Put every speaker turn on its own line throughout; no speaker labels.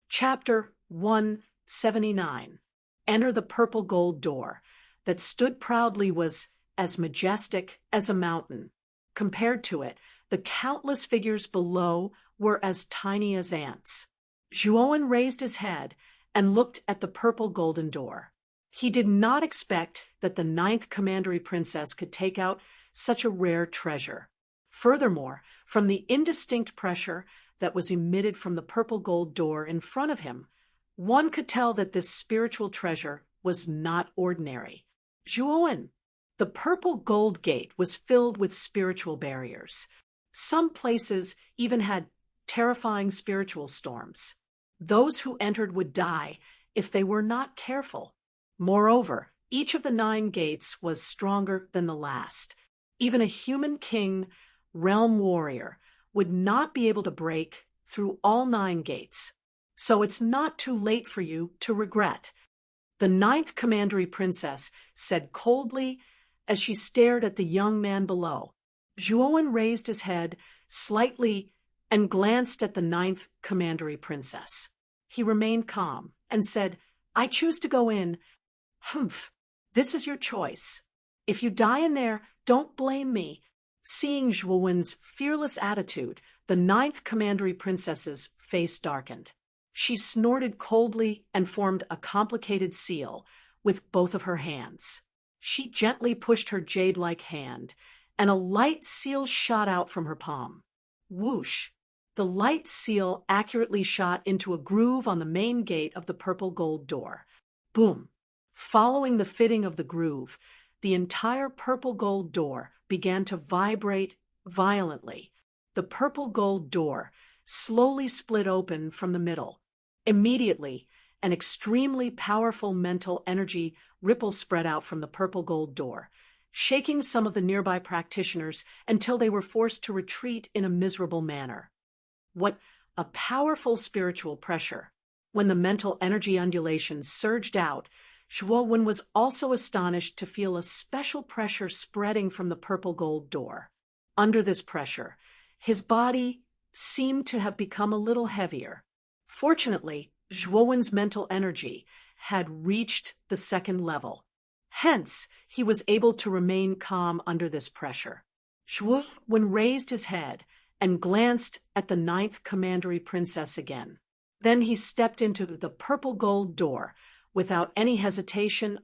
Chapter 179. Enter the purple gold door that stood proudly was as majestic as a mountain. Compared to it, the countless figures below were as tiny as ants. Zhuowen raised his head and looked at the purple golden door. He did not expect that the 9th Commandery Princess could take out such a rare treasure. Furthermore, from the indistinct pressure that was emitted from the purple gold door in front of him, one could tell that this spiritual treasure was not ordinary. Zhuowen, the purple gold gate was filled with spiritual barriers. Some places even had terrifying spiritual storms. Those who entered would die if they were not careful. Moreover, each of the 9 gates was stronger than the last. Even a human king, realm warrior, would not be able to break through all 9 gates. So it's not too late for you to regret. The 9th Commandery Princess said coldly as she stared at the young man below. Zhuowen raised his head slightly and glanced at the 9th Commandery Princess. He remained calm and said, "I choose to go in." "Humph, this is your choice. If you die in there, don't blame me." Seeing Zhuowen's fearless attitude, the 9th Commandery Princess's face darkened. She snorted coldly and formed a complicated seal with both of her hands. She gently pushed her jade-like hand, and a light seal shot out from her palm. Whoosh! The light seal accurately shot into a groove on the main gate of the purple gold door. Boom! Following the fitting of the groove, the entire purple gold door began to vibrate violently. The purple gold door slowly split open from the middle. Immediately, an extremely powerful mental energy ripple spread out from the purple gold door, shaking some of the nearby practitioners until they were forced to retreat in a miserable manner. What a powerful spiritual pressure! When the mental energy undulations surged out, Zhuowen was also astonished to feel a special pressure spreading from the purple gold door. Under this pressure, his body seemed to have become a little heavier. Fortunately, Zhuowen's mental energy had reached the 2nd level. Hence, he was able to remain calm under this pressure. Zhuowen raised his head and glanced at the 9th Commandery Princess again. Then he stepped into the purple gold door without any hesitation.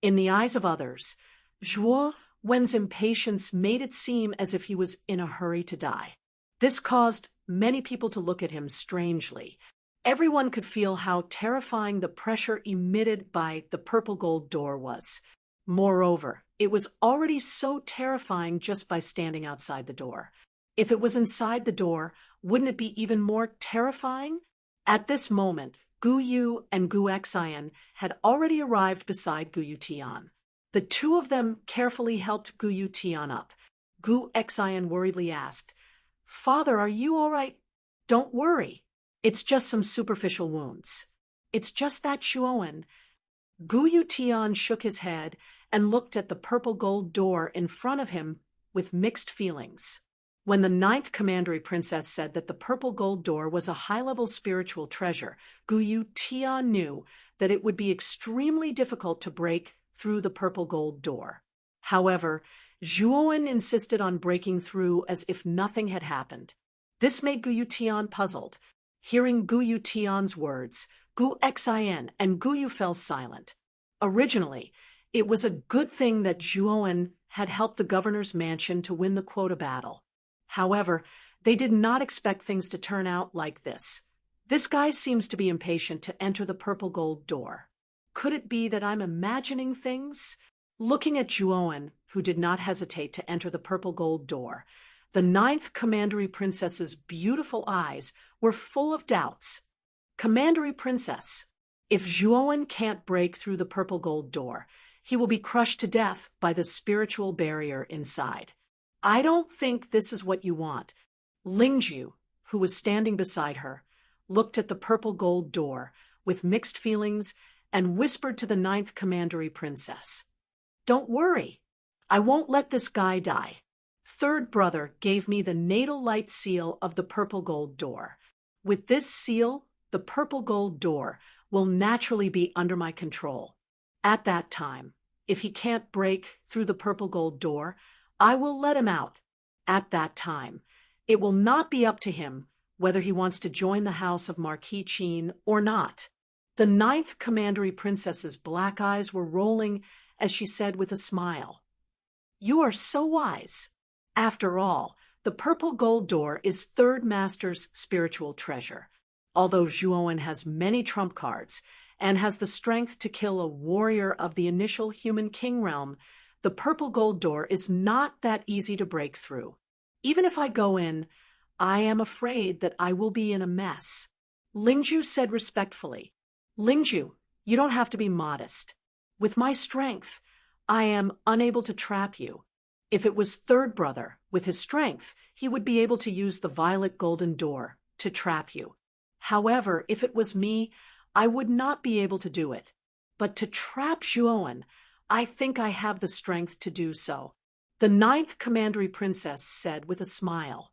In the eyes of others, Zhuowen's impatience made it seem as if he was in a hurry to die. This caused many people to look at him strangely. Everyone could feel how terrifying the pressure emitted by the purple gold door was. Moreover, it was already so terrifying just by standing outside the door. If it was inside the door, wouldn't it be even more terrifying? At this moment, Gu Yu and Gu Xian had already arrived beside Gu Yutian. The two of them carefully helped Gu Yutian up. Gu Xian worriedly asked, "Father, are you all right?" "Don't worry. It's just some superficial wounds." "It's just that, Zhuowen." Gu Yutian shook his head and looked at the purple gold door in front of him with mixed feelings. When the 9th Commandery Princess said that the purple gold door was a high-level spiritual treasure, Gu Yutian knew that it would be extremely difficult to break through the purple gold door. However, Zhuowen insisted on breaking through as if nothing had happened. This made Gu Yutian puzzled. Hearing Gu Yutian's words, Gu Xian and Gu Yu fell silent. Originally, it was a good thing that Zhuowen had helped the governor's mansion to win the quota battle. However, they did not expect things to turn out like this. "This guy seems to be impatient to enter the purple gold door. Could it be that I'm imagining things?" Looking at Zhuowen, who did not hesitate to enter the purple gold door, the 9th Commandery Princess's beautiful eyes were full of doubts. "Commandery Princess, if Zhuowen can't break through the purple gold door, he will be crushed to death by the spiritual barrier inside. I don't think this is what you want." Lingju, who was standing beside her, looked at the purple gold door with mixed feelings and whispered to the 9th Commandery Princess, "Don't worry. I won't let this guy die." Third brother gave me the natal light seal of the purple gold door. With this seal, the purple gold door will naturally be under my control. At that time, if he can't break through the purple gold door, I will let him out. At that time, it will not be up to him whether he wants to join the house of Marquis Cheen or not." The ninth commandery princess's black eyes were rolling as she said with a smile, "You are so wise. After all, the purple gold door is Third Master's spiritual treasure. Although Zhuowen has many trump cards and has the strength to kill a warrior of the initial human king realm, the purple gold door is not that easy to break through. Even if I go in, I am afraid that I will be in a mess." Lingzhu said respectfully, "Lingzhu, you don't have to be modest. With my strength, I am unable to trap you. If it was Third Brother, with his strength, he would be able to use the violet golden door to trap you. However, if it was me, I would not be able to do it. But to trap Zhuowen, I think I have the strength to do so." The ninth commandery princess said with a smile,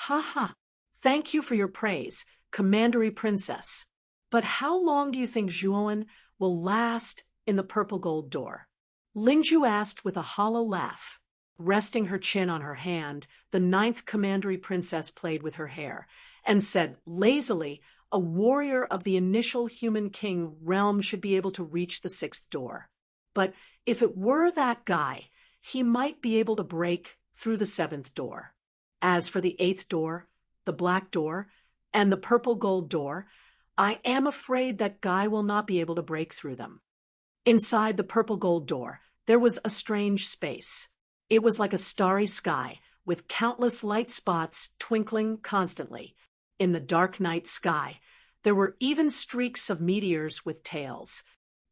"Ha ha, thank you for your praise, commandery princess. But how long do you think Zhuowen will last in the purple gold door?" Lingzhu asked with a hollow laugh. Resting her chin on her hand, the ninth commandery princess played with her hair and said lazily, "A warrior of the initial human king realm should be able to reach the sixth door. But if it were that guy, he might be able to break through the seventh door. As for the eighth door, the black door, and the purple gold door, I am afraid that guy will not be able to break through them." Inside the purple gold door, there was a strange space. It was like a starry sky, with countless light spots twinkling constantly. In the dark night sky, there were even streaks of meteors with tails.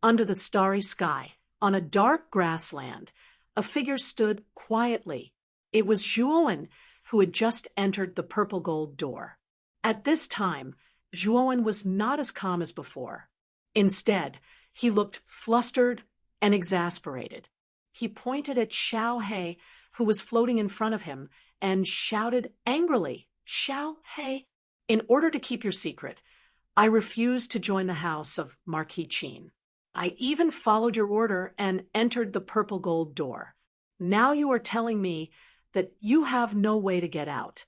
Under the starry sky, on a dark grassland, a figure stood quietly. It was Zhuowen, who had just entered the purple gold door. At this time, Zhuowen was not as calm as before. Instead, he looked flustered and exasperated. He pointed at Xiao He, who was floating in front of him, and shouted angrily, "Xiao He, in order to keep your secret, I refuse to join the house of Marquis Cheen. I even followed your order and entered the purple gold door. Now you are telling me that you have no way to get out."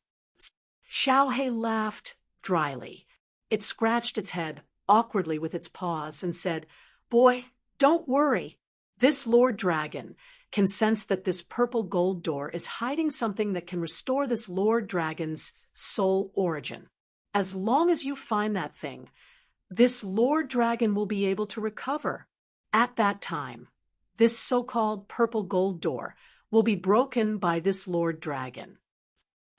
Xiao He laughed dryly. It scratched its head awkwardly with its paws and said, "Boy, don't worry. This Lord Dragon can sense that this purple gold door is hiding something that can restore this Lord Dragon's soul origin. As long as you find that thing, this Lord Dragon will be able to recover. At that time, this so-called purple gold door will be broken by this Lord Dragon."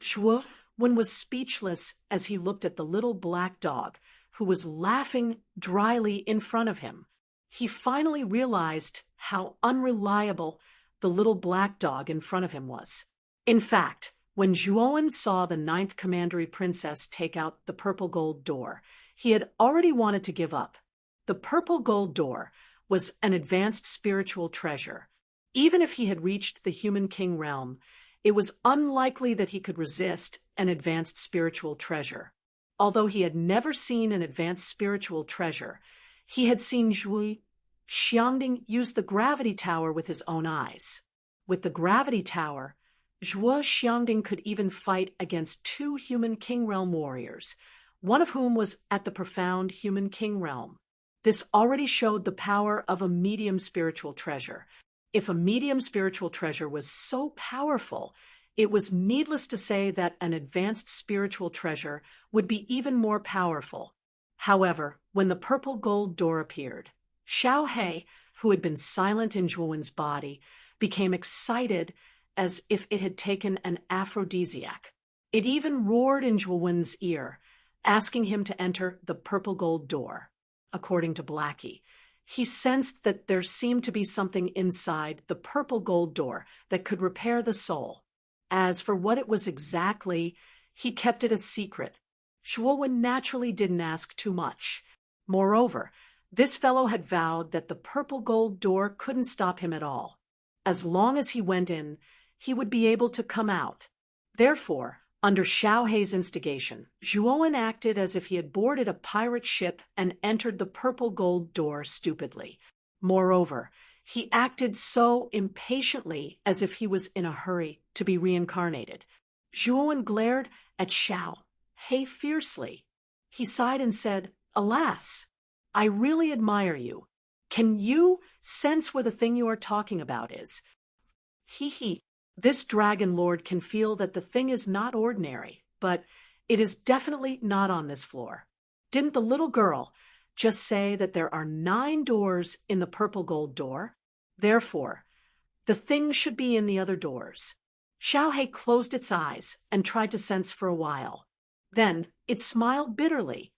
Zhuowen was speechless as he looked at the little black dog, who was laughing dryly in front of him. He finally realized how unreliable the little black dog in front of him was. In fact, when Zhuowen saw the ninth commandery princess take out the purple gold door, he had already wanted to give up. The purple gold door was an advanced spiritual treasure. Even if he had reached the human king realm, it was unlikely that he could resist an advanced spiritual treasure. Although he had never seen an advanced spiritual treasure, he had seen Zhui Xiangding use the gravity tower with his own eyes. With the gravity tower, Zhuo Xiangding could even fight against 2 human king realm warriors, one of whom was at the profound human king realm. This already showed the power of a medium spiritual treasure. If a medium spiritual treasure was so powerful, it was needless to say that an advanced spiritual treasure would be even more powerful. However, when the purple gold door appeared, Xiao He, who had been silent in Zhuowen's body, became excited as if it had taken an aphrodisiac. It even roared in Zhuowen's ear, asking him to enter the purple gold door. According to Blackie, he sensed that there seemed to be something inside the purple gold door that could repair the soul. As for what it was exactly, he kept it a secret. Zhuowen naturally didn't ask too much. Moreover, this fellow had vowed that the purple gold door couldn't stop him at all. As long as he went in, he would be able to come out. Therefore, Under Xiao Hei's instigation, Zhuowen acted as if he had boarded a pirate ship and entered the purple gold door stupidly. Moreover, he acted so impatiently as if he was in a hurry to be reincarnated. Zhuowen glared at Xiao Hei fiercely. He sighed and said, "Alas, I really admire you. Can you sense where the thing you are talking about is?" He. This dragon lord can feel that the thing is not ordinary, but it is definitely not on this floor. Didn't the little girl just say that there are 9 doors in the purple gold door? Therefore, the thing should be in the other doors. Xiao Hei closed its eyes and tried to sense for a while. Then it smiled bitterly.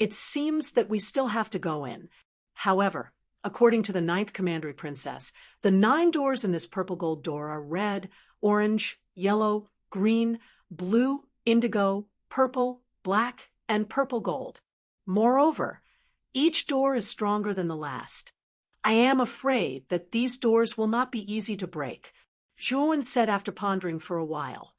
It seems that we still have to go in. However, according to the 9th Commandery Princess, the 9 doors in this purple gold door are red, orange, yellow, green, blue, indigo, purple, black, and purple gold. Moreover, each door is stronger than the last. I am afraid that these doors will not be easy to break, Zhuowen said after pondering for a while.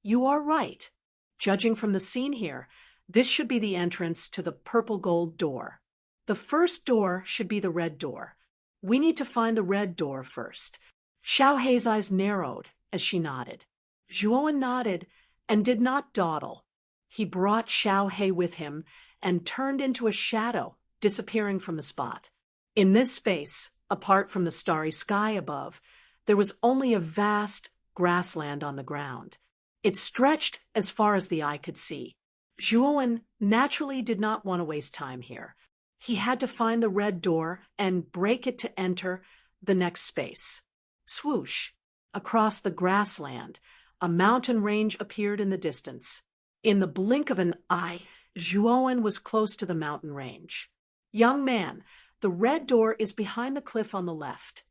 You are right. Judging from the scene here, this should be the entrance to the purple gold door. The first door should be the red door. We need to find the red door first. Xiao Hei's eyes narrowed as she nodded. Zhuowen nodded and did not dawdle. He brought Xiao Hei with him and turned into a shadow, disappearing from the spot. In this space, apart from the starry sky above, there was only a vast grassland on the ground. It stretched as far as the eye could see. Zhuowen naturally did not want to waste time here. He had to find the red door and break it to enter the next space. Swoosh! Across the grassland, a mountain range appeared in the distance. In the blink of an eye, Zhuowen was close to the mountain range. Young man, the red door is behind the cliff on the left.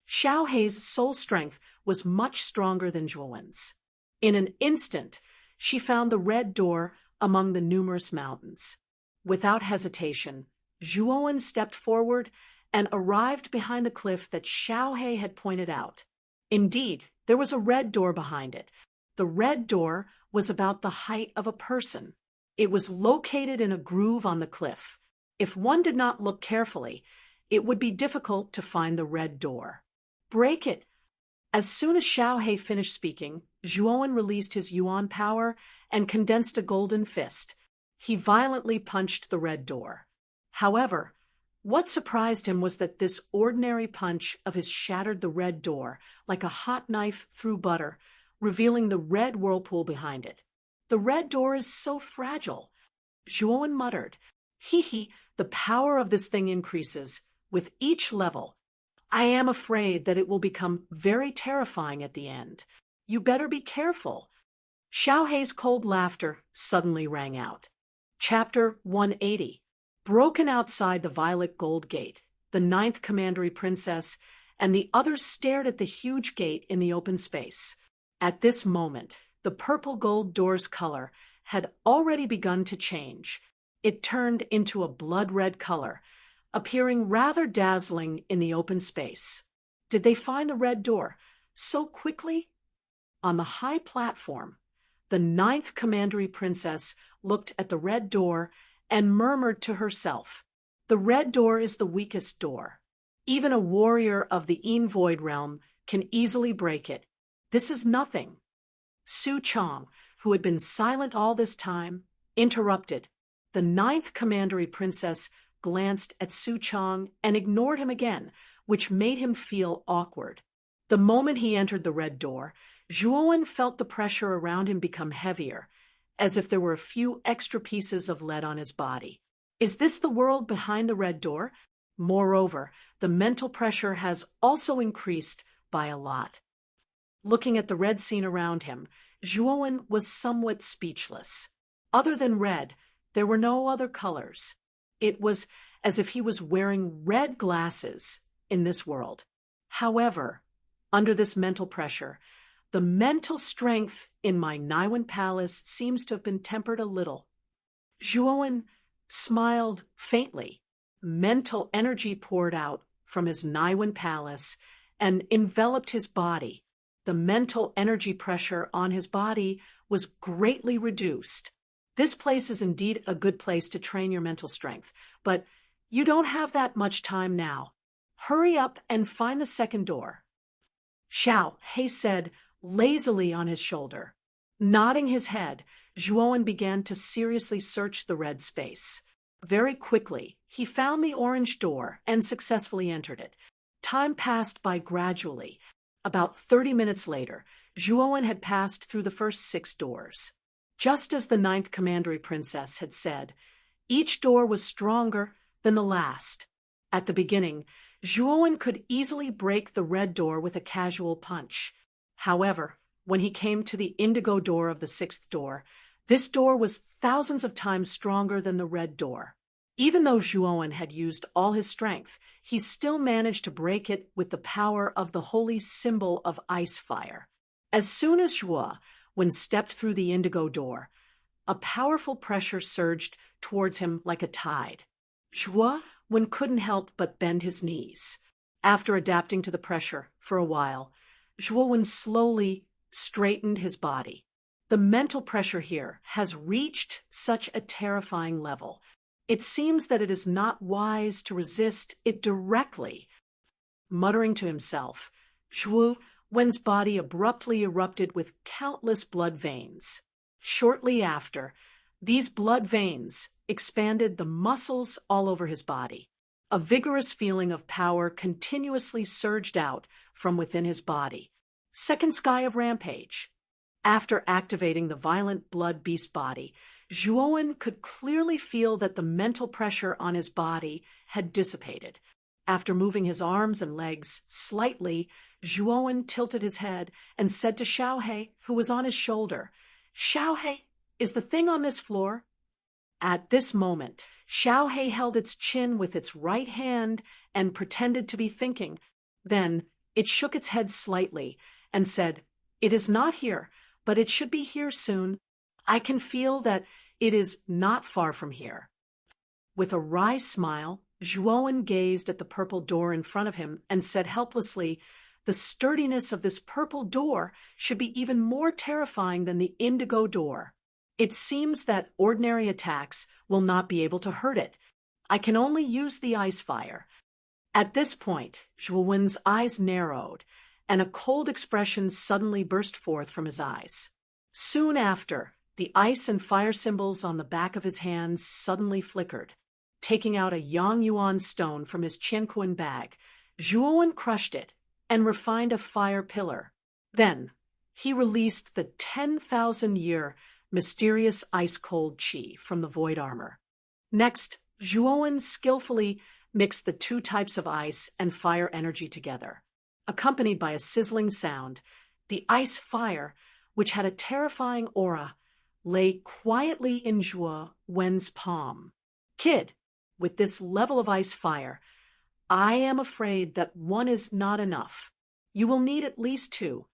Xiao Hei's soul strength was much stronger than Zhuowen's. In an instant, she found the red door among the numerous mountains. Without hesitation, Zhuowen stepped forward and arrived behind the cliff that Xiao Hei had pointed out. Indeed, there was a red door behind it. The red door was about the height of a person. It was located in a groove on the cliff. If one did not look carefully, it would be difficult to find the red door. Break it! As soon as Xiao Hei finished speaking, Zhuowen released his yuan power and condensed a golden fist. He violently punched the red door. However, what surprised him was that this ordinary punch of his shattered the red door like a hot knife through butter, revealing the red whirlpool behind it. The red door is so fragile. Zhuowen muttered, the power of this thing increases with each level. I am afraid that it will become very terrifying at the end. You better be careful. Xiao Hei's cold laughter suddenly rang out. Chapter 180. Broken outside the violet gold gate, the 9th Commandery Princess and the others stared at the huge gate in the open space. At this moment, the purple gold door's color had already begun to change. It turned into a blood-red color, appearing rather dazzling in the open space. Did they find the red door so quickly? On the high platform, the 9th Commandery Princess looked at the red door and murmured to herself, "The red door is the weakest door. Even a warrior of the Void realm can easily break it. This is nothing." Su Chong, who had been silent all this time, interrupted. The 9th Commandery Princess glanced at Su Chong and ignored him again, which made him feel awkward. The moment he entered the red door, Zhuowen felt the pressure around him become heavier, as if there were a few extra pieces of lead on his body. Is this the world behind the red door? Moreover, the mental pressure has also increased by a lot. Looking at the red scene around him, Zhuowen was somewhat speechless. Other than red, there were no other colors. It was as if he was wearing red glasses in this world. However, under this mental pressure, the mental strength in my Naiwen Palace seems to have been tempered a little. Zhuowen smiled faintly. Mental energy poured out from his Naiwen Palace and enveloped his body. The mental energy pressure on his body was greatly reduced. This place is indeed a good place to train your mental strength, but you don't have that much time now. Hurry up and find the second door. Xiao He said lazily on his shoulder. Nodding his head, Zhuowen began to seriously search the red space. Very quickly, he found the orange door and successfully entered it. Time passed by gradually. About 30 minutes later, Zhuowen had passed through the first 6 doors. Just as the 9th Commandery Princess had said, each door was stronger than the last. At the beginning, Zhuowen could easily break the red door with a casual punch. However, when he came to the indigo door of the 6th door, this door was thousands of times stronger than the red door. Even though Zhuowen had used all his strength, he still managed to break it with the power of the holy symbol of ice fire. As soon as Zhuowen stepped through the indigo door, a powerful pressure surged towards him like a tide. Zhuowen couldn't help but bend his knees. After adapting to the pressure for a while, Zhuowen slowly straightened his body. The mental pressure here has reached such a terrifying level. It seems that it is not wise to resist it directly. Muttering to himself, Zhuowen's body abruptly erupted with countless blood veins. Shortly after, these blood veins expanded the muscles all over his body. A vigorous feeling of power continuously surged out from within his body. Second sky of rampage. After activating the violent blood beast body, Zhuowen could clearly feel that the mental pressure on his body had dissipated. After moving his arms and legs slightly, Zhuowen tilted his head and said to Xiao He, who was on his shoulder, "Xiao He, is the thing on this floor?" At this moment, Xiao He held its chin with its right hand and pretended to be thinking. Then it shook its head slightly and said, "It is not here, but it should be here soon. I can feel that it is not far from here." With a wry smile, Zhuowen gazed at the purple door in front of him and said helplessly, "The sturdiness of this purple door should be even more terrifying than the indigo door. It seems that ordinary attacks will not be able to hurt it. I can only use the ice fire." At this point, Zhuowen's eyes narrowed, and a cold expression suddenly burst forth from his eyes. Soon after, the ice and fire symbols on the back of his hands suddenly flickered. Taking out a Yang Yuan stone from his Qianquan bag, Zhuowen crushed it and refined a fire pillar. Then, he released the 10,000-year mysterious ice-cold qi from the void armor. Next, Zhuowen skillfully mixed the 2 types of ice and fire energy together. Accompanied by a sizzling sound, the ice fire, which had a terrifying aura, lay quietly in Zhuowen's palm. "Kid, with this level of ice fire, I am afraid that 1 is not enough. You will need at least 2.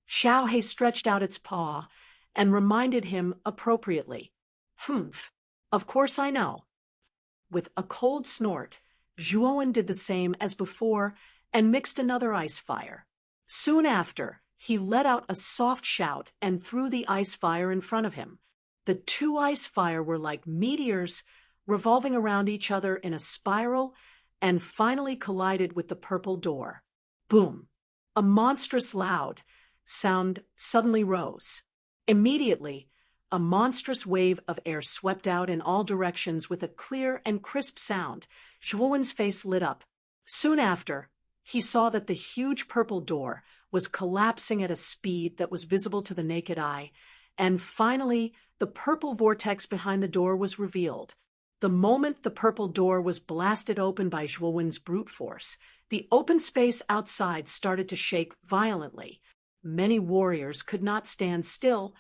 Xiao He stretched out its paw and reminded him appropriately. "Humph, of course I know." With a cold snort, Zhuowen did the same as before and mixed another ice fire. Soon after, he let out a soft shout and threw the ice fire in front of him. The 2 ice fire were like meteors revolving around each other in a spiral and finally collided with the purple door. Boom! A monstrous loud sound suddenly rose. Immediately, a monstrous wave of air swept out in all directions with a clear and crisp sound. Zhuowen's face lit up. Soon after, he saw that the huge purple door was collapsing at a speed that was visible to the naked eye, and finally, the purple vortex behind the door was revealed. The moment the purple door was blasted open by Zhuowen's brute force, the open space outside started to shake violently. Many warriors could not stand still,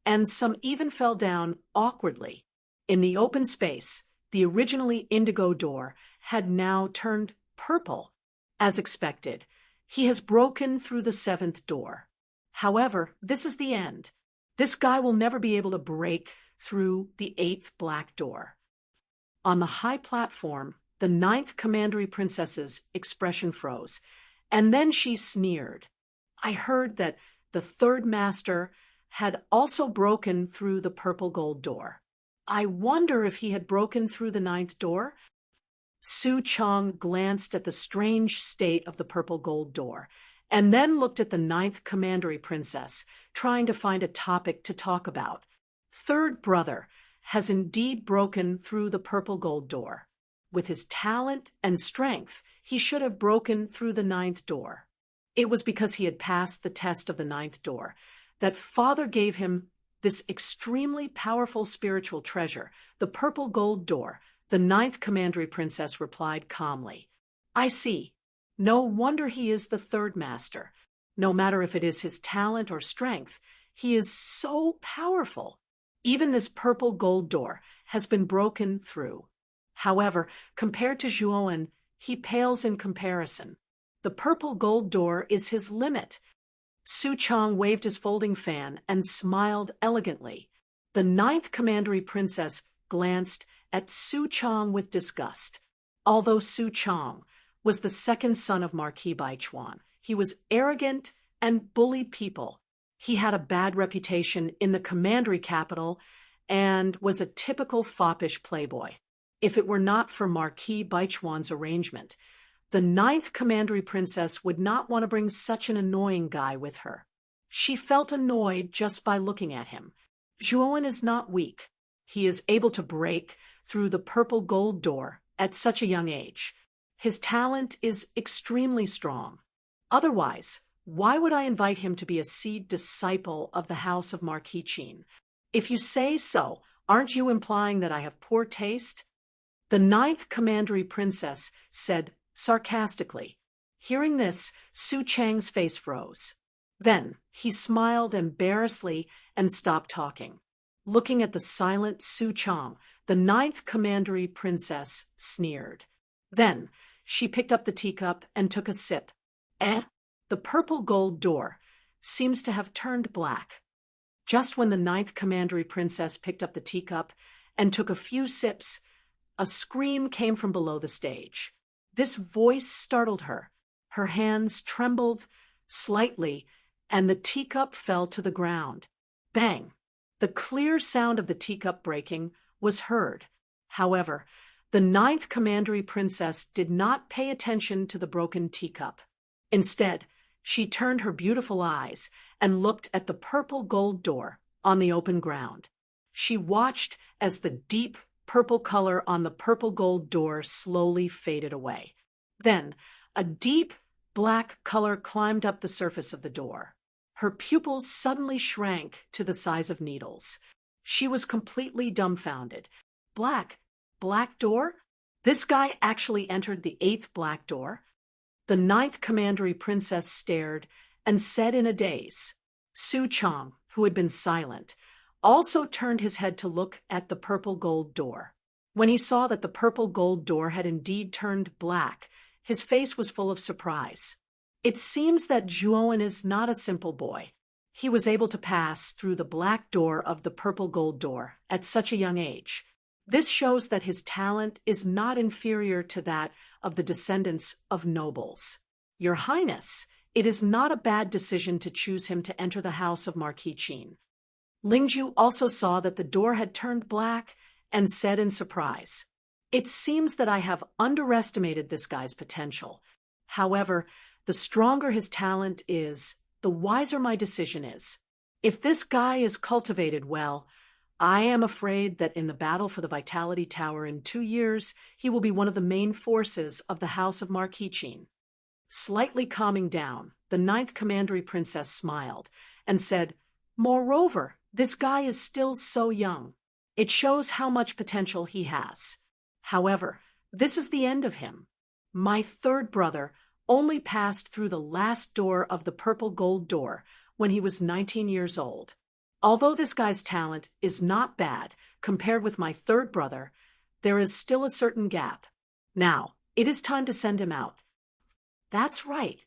and some even fell down awkwardly. In the open space, the originally indigo door had now turned purple. As expected, he has broken through the 7th door. However, this is the end. This guy will never be able to break through the 8th black door. On the high platform, the 9th Commandery Princess's expression froze, and then she sneered. I heard that the third master had also broken through the purple gold door. I wonder if he had broken through the ninth door? Su Chong glanced at the strange state of the purple gold door, and then looked at the ninth commandery princess, trying to find a topic to talk about. Third brother has indeed broken through the purple gold door. With his talent and strength, he should have broken through the ninth door. It was because he had passed the test of the ninth door that Father gave him this extremely powerful spiritual treasure, the purple gold door. The ninth commandery princess replied calmly. I see. No wonder he is the third master. No matter if it is his talent or strength, he is so powerful. Even this purple gold door has been broken through. However, compared to Zhuowen, he pales in comparison. The purple gold door is his limit. Su Chong waved his folding fan and smiled elegantly. The ninth commandery princess glanced at Su Chong with disgust. Although Su Chong was the second son of Marquis Baichuan, he was arrogant and bullied people. He had a bad reputation in the commandery capital and was a typical foppish playboy. If it were not for Marquis Baichuan's arrangement, the ninth commandery princess would not want to bring such an annoying guy with her. She felt annoyed just by looking at him. Zhuowen is not weak. He is able to break through the purple gold door at such a young age. His talent is extremely strong. Otherwise, why would I invite him to be a seed disciple of the house of Marquis Qin? If you say so, aren't you implying that I have poor taste? The ninth commandery princess said sarcastically. Hearing this, Su Chang's face froze. Then he smiled embarrassedly and stopped talking. Looking at the silent Su Chong, the ninth commandery princess sneered. Then she picked up the teacup and took a sip. The purple gold door seems to have turned black. Just when the ninth commandery princess picked up the teacup and took a few sips, a scream came from below the stage. This voice startled her. Her hands trembled slightly, and the teacup fell to the ground. Bang! The clear sound of the teacup breaking was heard. However, the ninth commandery princess did not pay attention to the broken teacup. Instead, she turned her beautiful eyes and looked at the purple gold door on the open ground. She watched as the deep purple color on the purple gold door slowly faded away. Then, a deep black color climbed up the surface of the door. Her pupils suddenly shrank to the size of needles. She was completely dumbfounded. Black door? This guy actually entered the eighth black door? The ninth commandery princess stared and said in a daze. Su Chong, who had been silent, also turned his head to look at the purple gold door. When he saw that the purple gold door had indeed turned black, his face was full of surprise. It seems that Zhuowen is not a simple boy. He was able to pass through the black door of the purple gold door at such a young age. This shows that his talent is not inferior to that of the descendants of nobles. Your Highness, it is not a bad decision to choose him to enter the house of Marquis Qin. Lingju also saw that the door had turned black and said in surprise, It seems that I have underestimated this guy's potential. However, the stronger his talent is, the wiser my decision is. If this guy is cultivated well, I am afraid that in the battle for the Vitality Tower in 2 years, he will be one of the main forces of the House of Marquis Qin. Slightly calming down, the ninth commandery princess smiled and said, Moreover, this guy is still so young. It shows how much potential he has. However, this is the end of him. My third brother only passed through the last door of the purple gold door when he was 19 years old. Although this guy's talent is not bad compared with my third brother, there is still a certain gap. Now, it is time to send him out. That's right.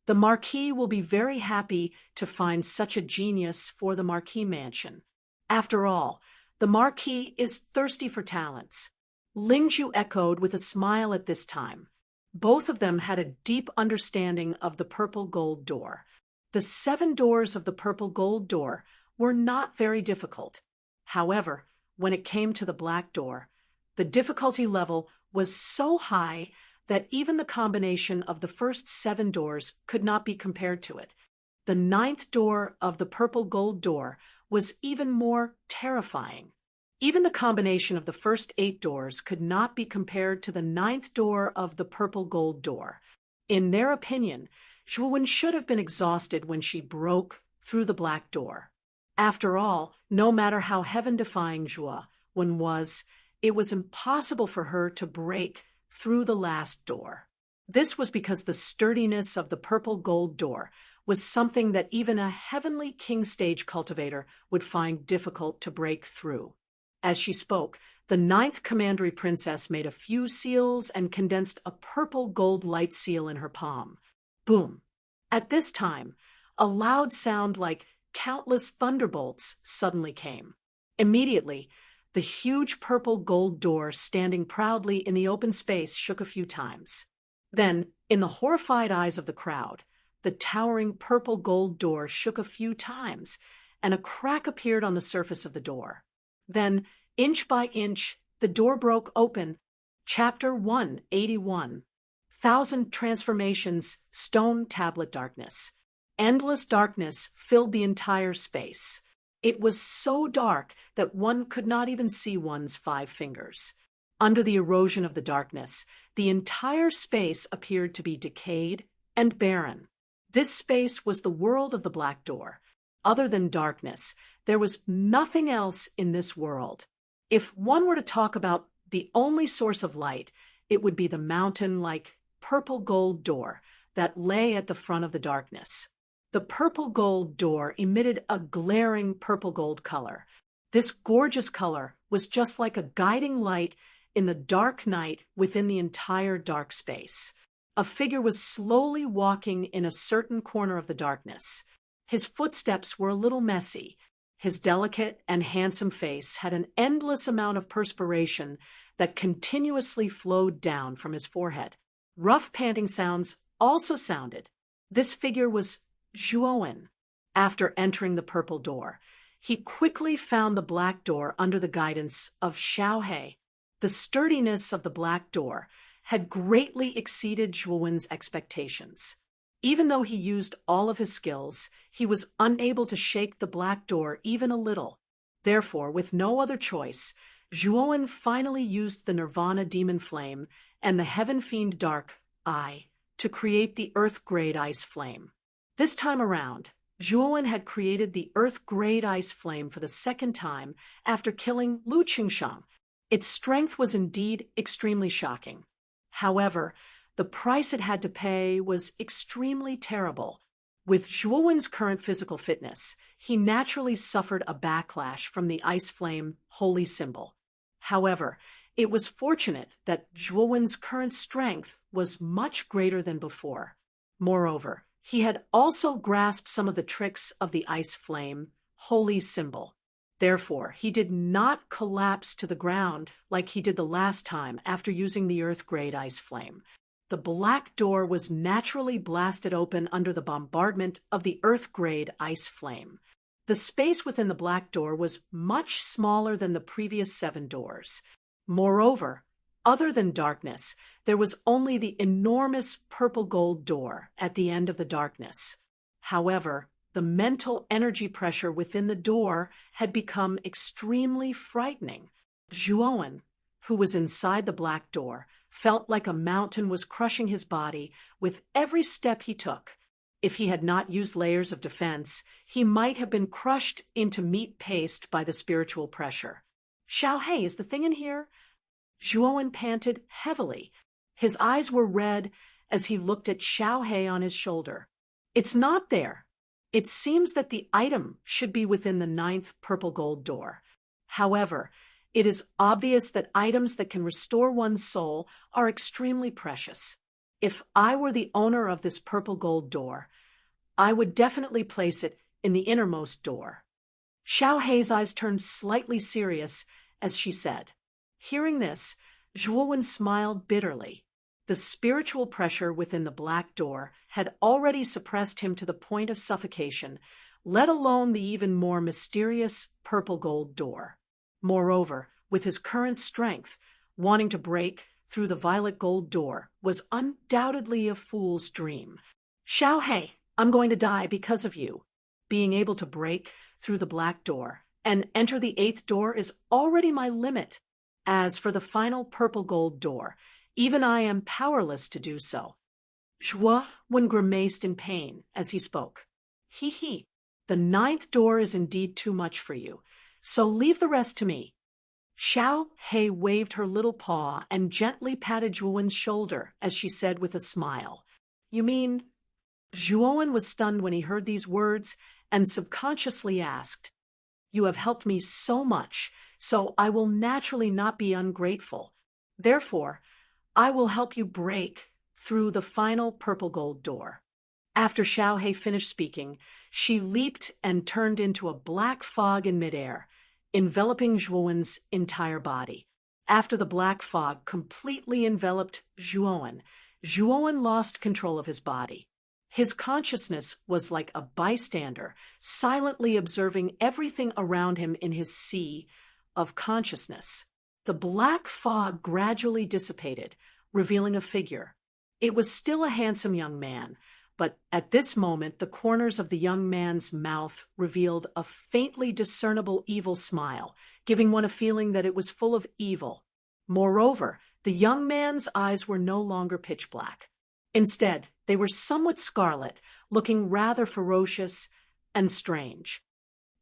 The Marquis will be very happy to find such a genius for the Marquis mansion. After all, the Marquis is thirsty for talents. Lingju echoed with a smile at this time. Both of them had a deep understanding of the purple gold door. The 7 doors of the purple gold door were not very difficult. However, when it came to the black door, the difficulty level was so high that even the combination of the first 7 doors could not be compared to it. The 9th door of the purple gold door was even more terrifying. Even the combination of the first 8 doors could not be compared to the 9th door of the purple gold door. In their opinion, Zhuwen should have been exhausted when she broke through the black door. After all, no matter how heaven-defying Zhuwen was, it was impossible for her to break through the last door. This was because the sturdiness of the purple gold door was something that even a heavenly king stage cultivator would find difficult to break through. As she spoke, the 9th commandery princess made a few seals and condensed a purple gold light seal in her palm. Boom! At this time, a loud sound like countless thunderbolts suddenly came. Immediately, the huge purple gold door standing proudly in the open space shook a few times. Then, in the horrified eyes of the crowd, the towering purple gold door shook a few times, and a crack appeared on the surface of the door. Then, inch by inch, the door broke open. Chapter 181. 1,000 Transformations, Stone Tablet Darkness. Endless darkness filled the entire space. It was so dark that one could not even see one's 5 fingers. Under the erosion of the darkness, the entire space appeared to be decayed and barren. This space was the world of the Black Door. Other than darkness, there was nothing else in this world. If one were to talk about the only source of light, it would be the mountain-like purple gold door that lay at the front of the darkness. The purple gold door emitted a glaring purple gold color. This gorgeous color was just like a guiding light in the dark night within the entire dark space. A figure was slowly walking in a certain corner of the darkness. His footsteps were a little messy. His delicate and handsome face had an endless amount of perspiration that continuously flowed down from his forehead. Rough panting sounds also sounded. This figure was Zhuwen. After entering the purple door, he quickly found the black door under the guidance of Xiaohe. The sturdiness of the black door had greatly exceeded Zhuwen's expectations. Even though he used all of his skills, he was unable to shake the black door even a little. Therefore, with no other choice, Zhuwen finally used the Nirvana Demon Flame and the Heaven Fiend Dark Eye to create the Earth-grade Ice Flame. This time around, Zhuwen had created the Earth-grade Ice Flame for the second time after killing Lu Qingshang. Its strength was indeed extremely shocking. However, the price it had to pay was extremely terrible. With Zhuwen's current physical fitness, he naturally suffered a backlash from the Ice Flame holy symbol. However, it was fortunate that Zhuwen's current strength was much greater than before. Moreover, he had also grasped some of the tricks of the Ice Flame holy symbol. Therefore, he did not collapse to the ground like he did the last time after using the Earth-grade Ice Flame. The black door was naturally blasted open under the bombardment of the Earth-grade Ice Flame. The space within the black door was much smaller than the previous 7 doors. Moreover, other than darkness, there was only the enormous purple gold door at the end of the darkness. However, the mental energy pressure within the door had become extremely frightening. Zhuwen, who was inside the black door, felt like a mountain was crushing his body with every step he took. If he had not used layers of defense, he might have been crushed into meat paste by the spiritual pressure. Xiaohe, is the thing in here? Zhuwen panted heavily. His eyes were red as he looked at Xiaohe on his shoulder. It's not there. It seems that the item should be within the 9th purple gold door. However, it is obvious that items that can restore one's soul are extremely precious. If I were the owner of this purple gold door, I would definitely place it in the innermost door. Xiaohe's eyes turned slightly serious as she said. Hearing this, Zhuwen smiled bitterly. The spiritual pressure within the black door had already suppressed him to the point of suffocation, let alone the even more mysterious purple gold door. Moreover, with his current strength, wanting to break through the violet gold door was undoubtedly a fool's dream. Xiao He, I'm going to die because of you. Being able to break through the black door and enter the 8th door is already my limit. As for the final purple gold door, even I am powerless to do so. Zhuo Wen grimaced in pain as he spoke. He, the 9th door is indeed too much for you, so leave the rest to me. Xiao He waved her little paw and gently patted Zhuowen's shoulder as she said with a smile, You mean? Zhuowen was stunned when he heard these words and subconsciously asked, You have helped me so much, so I will naturally not be ungrateful. Therefore, I will help you break through the final purple gold door. After Xiao He finished speaking, she leaped and turned into a black fog in midair, enveloping Zhuowen's entire body. After the black fog completely enveloped Zhuowen, Zhuowen lost control of his body. His consciousness was like a bystander, silently observing everything around him in his sea of consciousness. The black fog gradually dissipated, revealing a figure. It was still a handsome young man, but at this moment the corners of the young man's mouth revealed a faintly discernible evil smile, giving one a feeling that it was full of evil. Moreover, the young man's eyes were no longer pitch black. Instead, they were somewhat scarlet, looking rather ferocious and strange.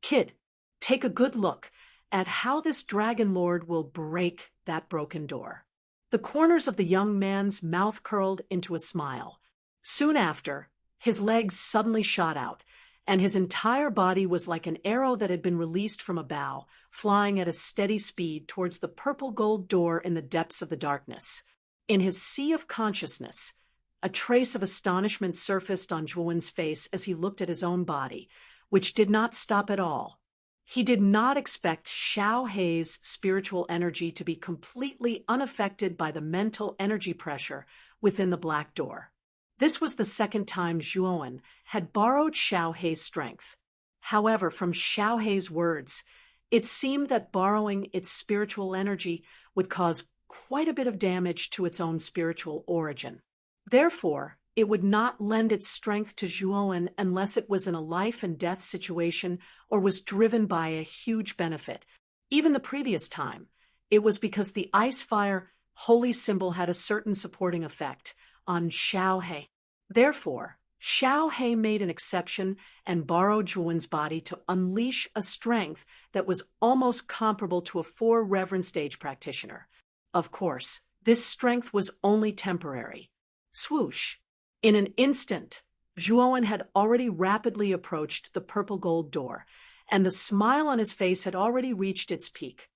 Kid, take a good look at how this dragon lord will break that broken door. The corners of the young man's mouth curled into a smile. Soon after, his legs suddenly shot out, and his entire body was like an arrow that had been released from a bow, flying at a steady speed towards the purple gold door in the depths of the darkness. In his sea of consciousness, a trace of astonishment surfaced on Zhuowen's face as he looked at his own body, which did not stop at all. He did not expect Xiao He's spiritual energy to be completely unaffected by the mental energy pressure within the black door. This was the second time Zhuowen had borrowed Xiao He's strength. However, from Xiao He's words, it seemed that borrowing its spiritual energy would cause quite a bit of damage to its own spiritual origin. Therefore, it would not lend its strength to Zhuowen unless it was in a life-and-death situation or was driven by a huge benefit. Even the previous time, it was because the ice-fire holy symbol had a certain supporting effect on Xiao He. Therefore, Xiao He made an exception and borrowed Zhuowen's body to unleash a strength that was almost comparable to a 4 reverend stage practitioner. Of course, this strength was only temporary. Swoosh! In an instant, Zhuowen had already rapidly approached the purple gold door, and the smile on his face had already reached its peak.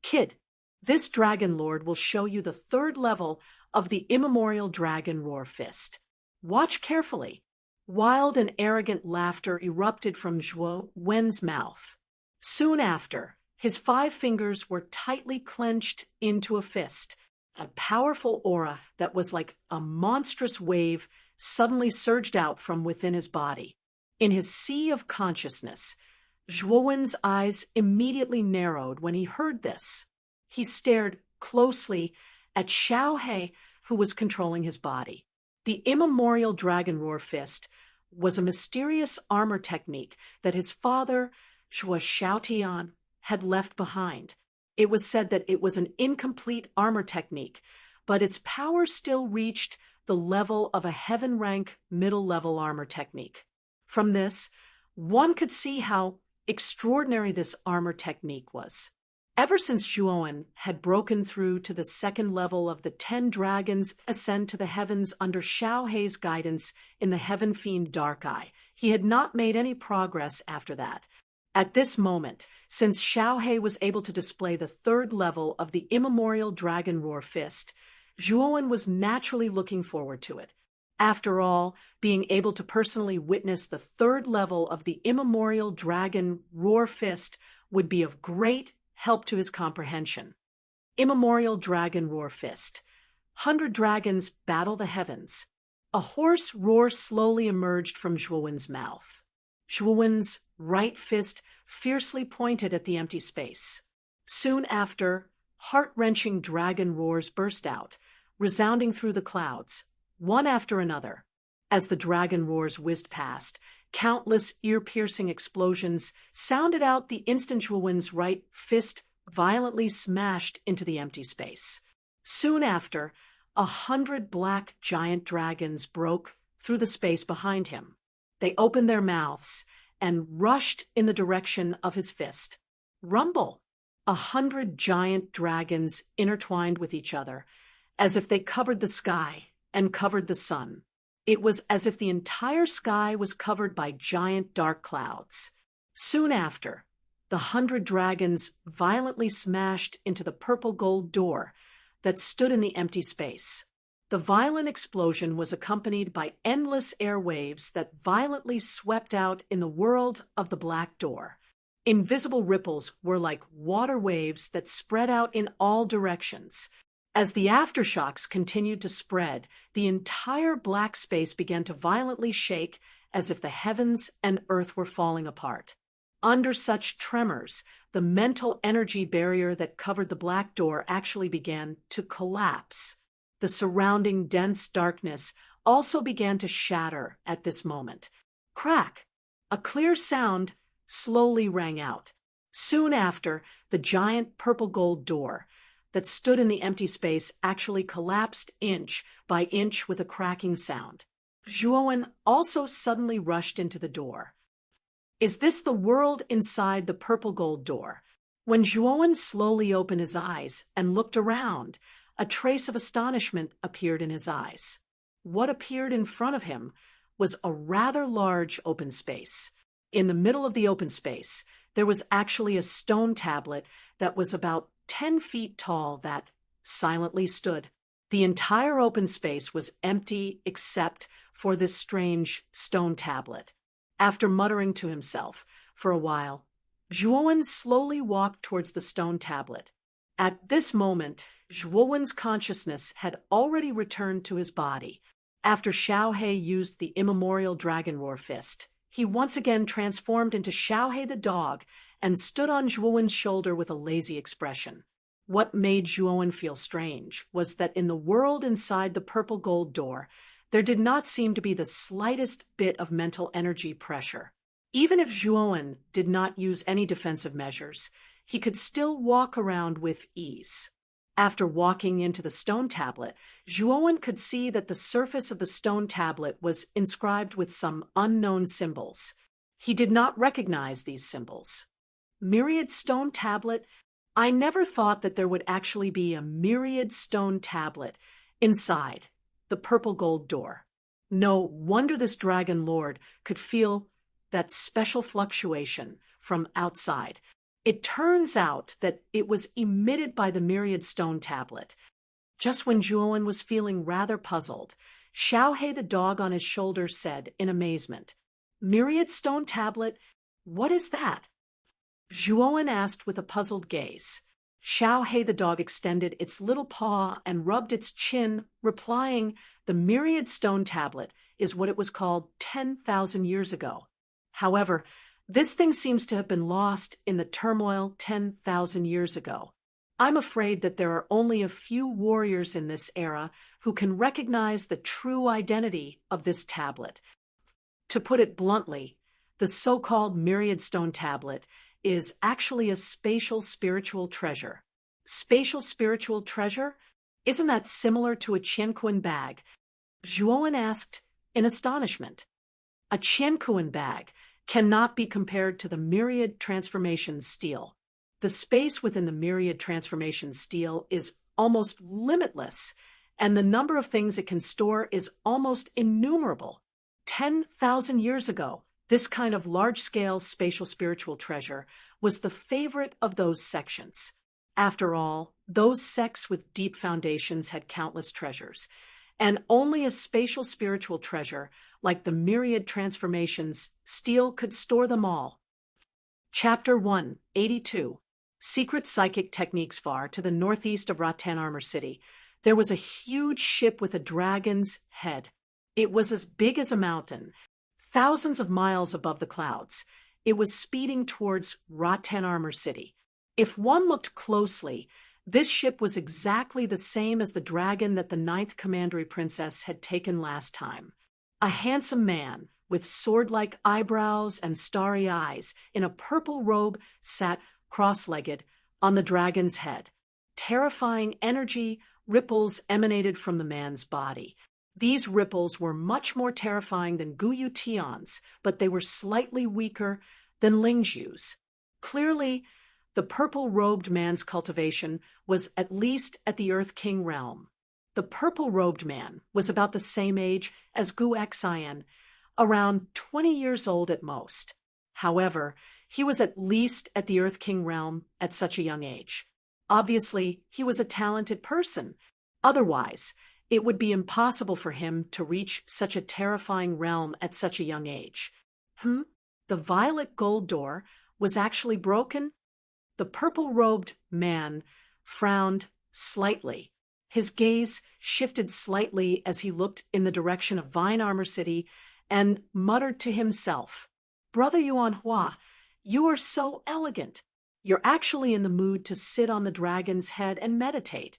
Kid, this dragon lord will show you the 3rd level of the immemorial dragon roar fist. Watch carefully. Wild and arrogant laughter erupted from Zhuo Wen's mouth. Soon after, his 5 fingers were tightly clenched into a fist. A powerful aura that was like a monstrous wave suddenly surged out from within his body. In his sea of consciousness, Zhuowen's eyes immediately narrowed when he heard this. He stared closely at Xiao He, who was controlling his body. The immemorial dragon roar fist was a mysterious armor technique that his father, Zhuo Xiaotian, had left behind. It was said that it was an incomplete armor technique, but its power still reached the level of a heaven-rank middle-level armor technique. From this, one could see how extraordinary this armor technique was. Ever since Zhuowen had broken through to the 2nd level of the 10 dragons ascend to the heavens under Xiao He's guidance in the Heaven Fiend Dark Eye, he had not made any progress after that. At this moment, since Xiao He was able to display the 3rd level of the immemorial dragon roar fist, Zhuowen was naturally looking forward to it. After all, being able to personally witness the 3rd level of the immemorial dragon roar fist would be of great help to his comprehension. Immemorial dragon roar fist. 100 dragons battle the heavens. A hoarse roar slowly emerged from Zhuowen's mouth. Zhuowen's right fist fiercely pointed at the empty space. Soon after, heart-wrenching dragon roars burst out, resounding through the clouds, one after another. As the dragon roars whizzed past, countless ear-piercing explosions sounded out the instant Zhuowen's right fist violently smashed into the empty space. Soon after, 100 black giant dragons broke through the space behind him. They opened their mouths and rushed in the direction of his fist. Rumble! 100 giant dragons intertwined with each other, as if they covered the sky and covered the sun. It was as if the entire sky was covered by giant dark clouds. Soon after, the 100 dragons violently smashed into the purple gold door that stood in the empty space. The violent explosion was accompanied by endless airwaves that violently swept out in the world of the black door. Invisible ripples were like water waves that spread out in all directions. As the aftershocks continued to spread, the entire black space began to violently shake as if the heavens and earth were falling apart. Under such tremors, the mental energy barrier that covered the black door actually began to collapse. The surrounding dense darkness also began to shatter at this moment. Crack! A clear sound slowly rang out. Soon after, the giant purple gold door that stood in the empty space actually collapsed inch by inch with a cracking sound. Zhuowen also suddenly rushed into the door. Is this the world inside the purple gold door? When Zhuowen slowly opened his eyes and looked around, a trace of astonishment appeared in his eyes. What appeared in front of him was a rather large open space. In the middle of the open space, there was actually a stone tablet that was about 10 feet tall that silently stood. The entire open space was empty except for this strange stone tablet. After muttering to himself for a while, Zhuowen slowly walked towards the stone tablet. At this moment, Zhuowen's consciousness had already returned to his body. After Xiaohe used the immemorial dragon roar fist, he once again transformed into Xiaohe the dog and stood on Zhuowen's shoulder with a lazy expression. What made Zhuowen feel strange was that in the world inside the purple gold door, there did not seem to be the slightest bit of mental energy pressure. Even if Zhuowen did not use any defensive measures, he could still walk around with ease. After walking into the stone tablet, Zhuowen could see that the surface of the stone tablet was inscribed with some unknown symbols. He did not recognize these symbols. Myriad stone tablet? I never thought that there would actually be a myriad stone tablet inside the purple gold door. No wonder this dragon lord could feel that special fluctuation from outside. It turns out that it was emitted by the myriad stone tablet. Just when Zhuowen was feeling rather puzzled, Xiaohe the dog on his shoulder said in amazement, "Myriad stone tablet? What is that?" Zhuowen asked with a puzzled gaze. Xiaohe the dog extended its little paw and rubbed its chin, replying, "The myriad stone tablet is what it was called 10,000 years ago. However, this thing seems to have been lost in the turmoil 10,000 years ago. I'm afraid that there are only a few warriors in this era who can recognize the true identity of this tablet. To put it bluntly, the so-called myriad stone tablet is actually a spatial spiritual treasure." Spatial spiritual treasure? Isn't that similar to a qianquan bag? Zhuowen asked in astonishment. A qianquan bag cannot be compared to the myriad transformation steel. The space within the myriad transformation steel is almost limitless, and the number of things it can store is almost innumerable. 10,000 years ago, this kind of large-scale spatial spiritual treasure was the favorite of those sections. After all, those sects with deep foundations had countless treasures, and only a spatial spiritual treasure like the myriad transformations steel could store them all. Chapter 182. Secret Psychic Techniques. Far to the northeast of Rattan Armor City, There was a huge ship with a dragon's head. It was as big as a mountain, thousands of miles above the clouds. It was speeding towards Rattan Armor City. If one looked closely, this ship was exactly the same as the dragon that the ninth Commandery Princess had taken last time. A handsome man, with sword-like eyebrows and starry eyes, in a purple robe, sat cross-legged on the dragon's head. Terrifying energy ripples emanated from the man's body. These ripples were much more terrifying than Guyu Tian's, but they were slightly weaker than Lingzhu's. Clearly, the purple-robed man's cultivation was at least at the Earth King realm. The purple-robed man was about the same age as Gu Xian, around 20 years old at most. However, he was at least at the Earth King realm at such a young age. Obviously, he was a talented person. Otherwise, it would be impossible for him to reach such a terrifying realm at such a young age. The violet gold door was actually broken? The purple-robed man frowned slightly. His gaze shifted slightly as he looked in the direction of Vine Armor City and muttered to himself, "Brother Yuanhua, you are so elegant. You're actually in the mood to sit on the dragon's head and meditate."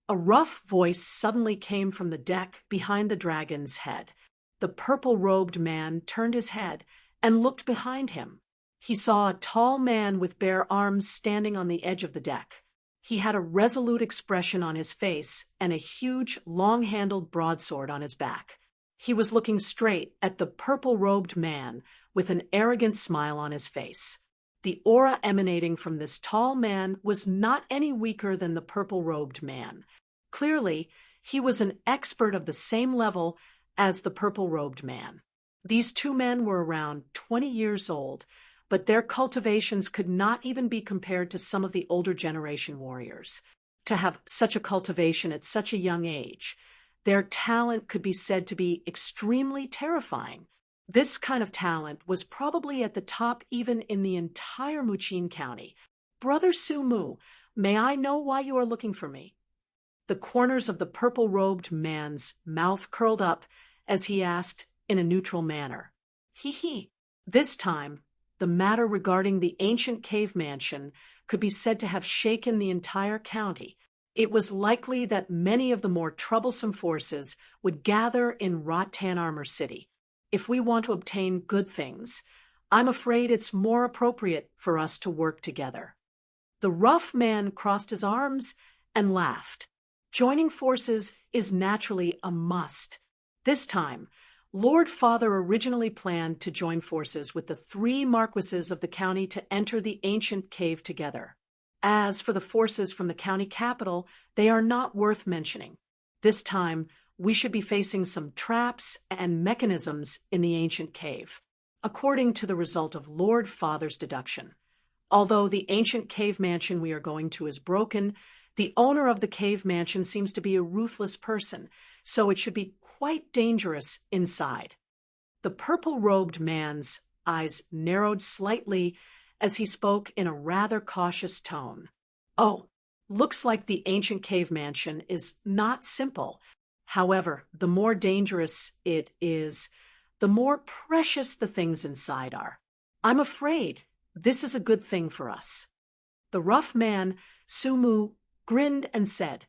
A rough voice suddenly came from the deck behind the dragon's head. The purple-robed man turned his head and looked behind him. He saw a tall man with bare arms standing on the edge of the deck. He had a resolute expression on his face and a huge, long-handled broadsword on his back. He was looking straight at the purple-robed man with an arrogant smile on his face. The aura emanating from this tall man was not any weaker than the purple-robed man. Clearly, he was an expert of the same level as the purple-robed man. These two men were around 20 years old, but their cultivations could not even be compared to some of the older generation warriors. To have such a cultivation at such a young age, their talent could be said to be extremely terrifying. This kind of talent was probably at the top even in the entire Muqin County. "Brother Su Mu, may I know why you are looking for me?" The corners of the purple-robed man's mouth curled up as he asked in a neutral manner. He. This time, the matter regarding the ancient cave mansion could be said to have shaken the entire county. It was likely that many of the more troublesome forces would gather in Rattan Armor City. If we want to obtain good things, I'm afraid it's more appropriate for us to work together. The rough man crossed his arms and laughed. Joining forces is naturally a must. This time, Lord Father originally planned to join forces with the 3 marquises of the county to enter the ancient cave together. As for the forces from the county capital, they are not worth mentioning. This time, we should be facing some traps and mechanisms in the ancient cave, according to the result of Lord Father's deduction. Although the ancient cave mansion we are going to is broken, the owner of the cave mansion seems to be a ruthless person, so it should be quite dangerous inside. The purple-robed man's eyes narrowed slightly as he spoke in a rather cautious tone. "Oh, looks like the ancient cave mansion is not simple. However, the more dangerous it is, the more precious the things inside are. I'm afraid this is a good thing for us." The rough man, Su Mu, grinned and said,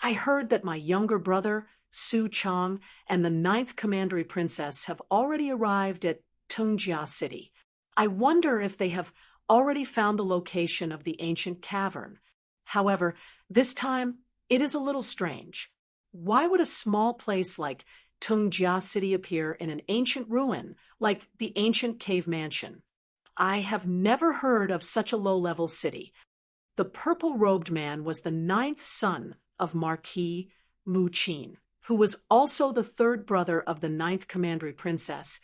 "I heard that my younger brother, Su Chang, and the 9th Commandery Princess have already arrived at Tungjia City. I wonder if they have already found the location of the ancient cavern. However, this time it is a little strange. Why would a small place like Tungjia City appear in an ancient ruin like the ancient cave mansion? I have never heard of such a low-level city." The purple-robed man was the 9th son of Marquis Muqin, who was also the 3rd brother of the 9th Commandery Princess,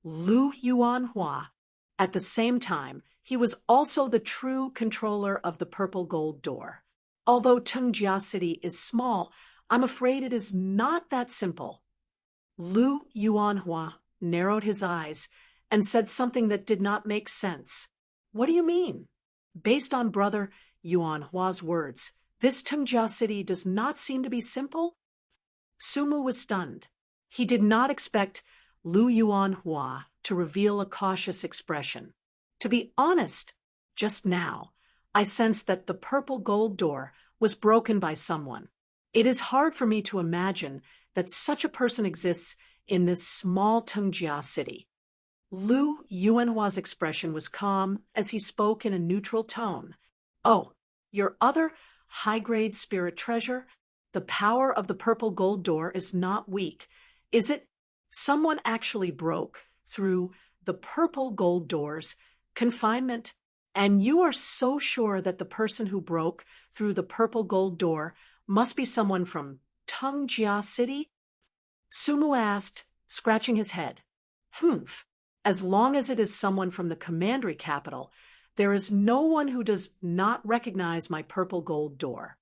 Lu Yuanhua. At the same time, he was also the true controller of the purple gold door. Although Tungjia City is small, I'm afraid it is not that simple. Lu Yuanhua narrowed his eyes and said something that did not make sense. "What do you mean?" Based on Brother Yuanhua's words, This Tengjia city does not seem to be simple? Sumu was stunned. He did not expect Lu Yuanhua to reveal a cautious expression. To be honest, just now, I sensed that the purple gold door was broken by someone. It is hard for me to imagine that such a person exists in this small Tengjia city. Lu Yuanhua's expression was calm as he spoke in a neutral tone. Oh, your other high-grade spirit treasure? The power of the purple gold door is not weak, is it? Someone actually broke through the purple gold door's confinement, and you are so sure that the person who broke through the purple gold door must be someone from Tengjia City? Sumu asked, scratching his head. Humph. As long as it is someone from the commandery capital, there is no one who does not recognize my purple gold door.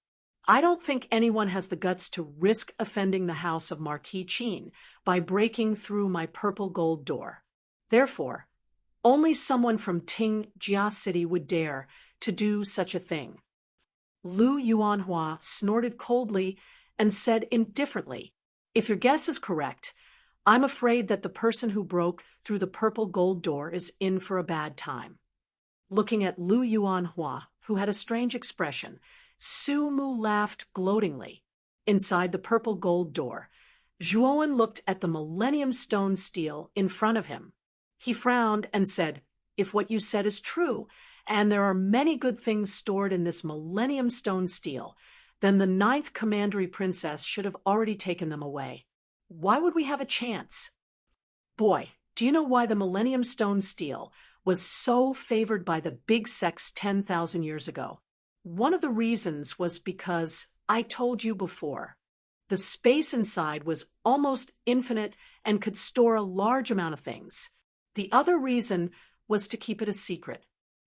I don't think anyone has the guts to risk offending the house of Marquis Qin by breaking through my purple gold door. Therefore, only someone from Tengjia City would dare to do such a thing. Lu Yuanhua snorted coldly and said indifferently, If your guess is correct, I'm afraid that the person who broke through the purple gold door is in for a bad time. Looking at Lu Yuanhua, who had a strange expression, Sumu laughed gloatingly. Inside the purple gold door, Zhuowen looked at the Millennium Stone stele in front of him. He frowned and said, If what you said is true, and there are many good things stored in this Millennium Stone stele, then the 9th Commandery Princess should have already taken them away. Why would we have a chance? Boy, do you know why the Millennium Stone stele was so favored by the big sects 10,000 years ago? One of the reasons was because, I told you before, the space inside was almost infinite and could store a large amount of things. The other reason was to keep it a secret.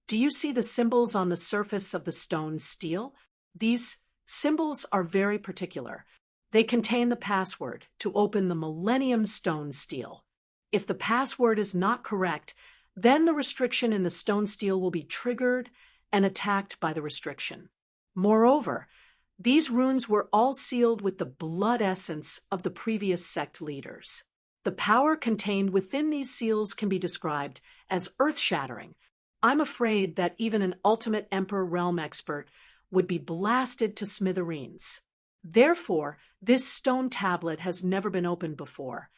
Do you see the symbols on the surface of the stone stele? These symbols are very particular. They contain the password to open the Millennium Stone stele. If the password is not correct, then the restriction in the stone stele will be triggered and attacked by the restriction. Moreover, these runes were all sealed with the blood essence of the previous sect leaders. The power contained within these seals can be described as earth-shattering. I'm afraid that even an ultimate Emperor realm expert would be blasted to smithereens. Therefore, this stone tablet has never been opened before.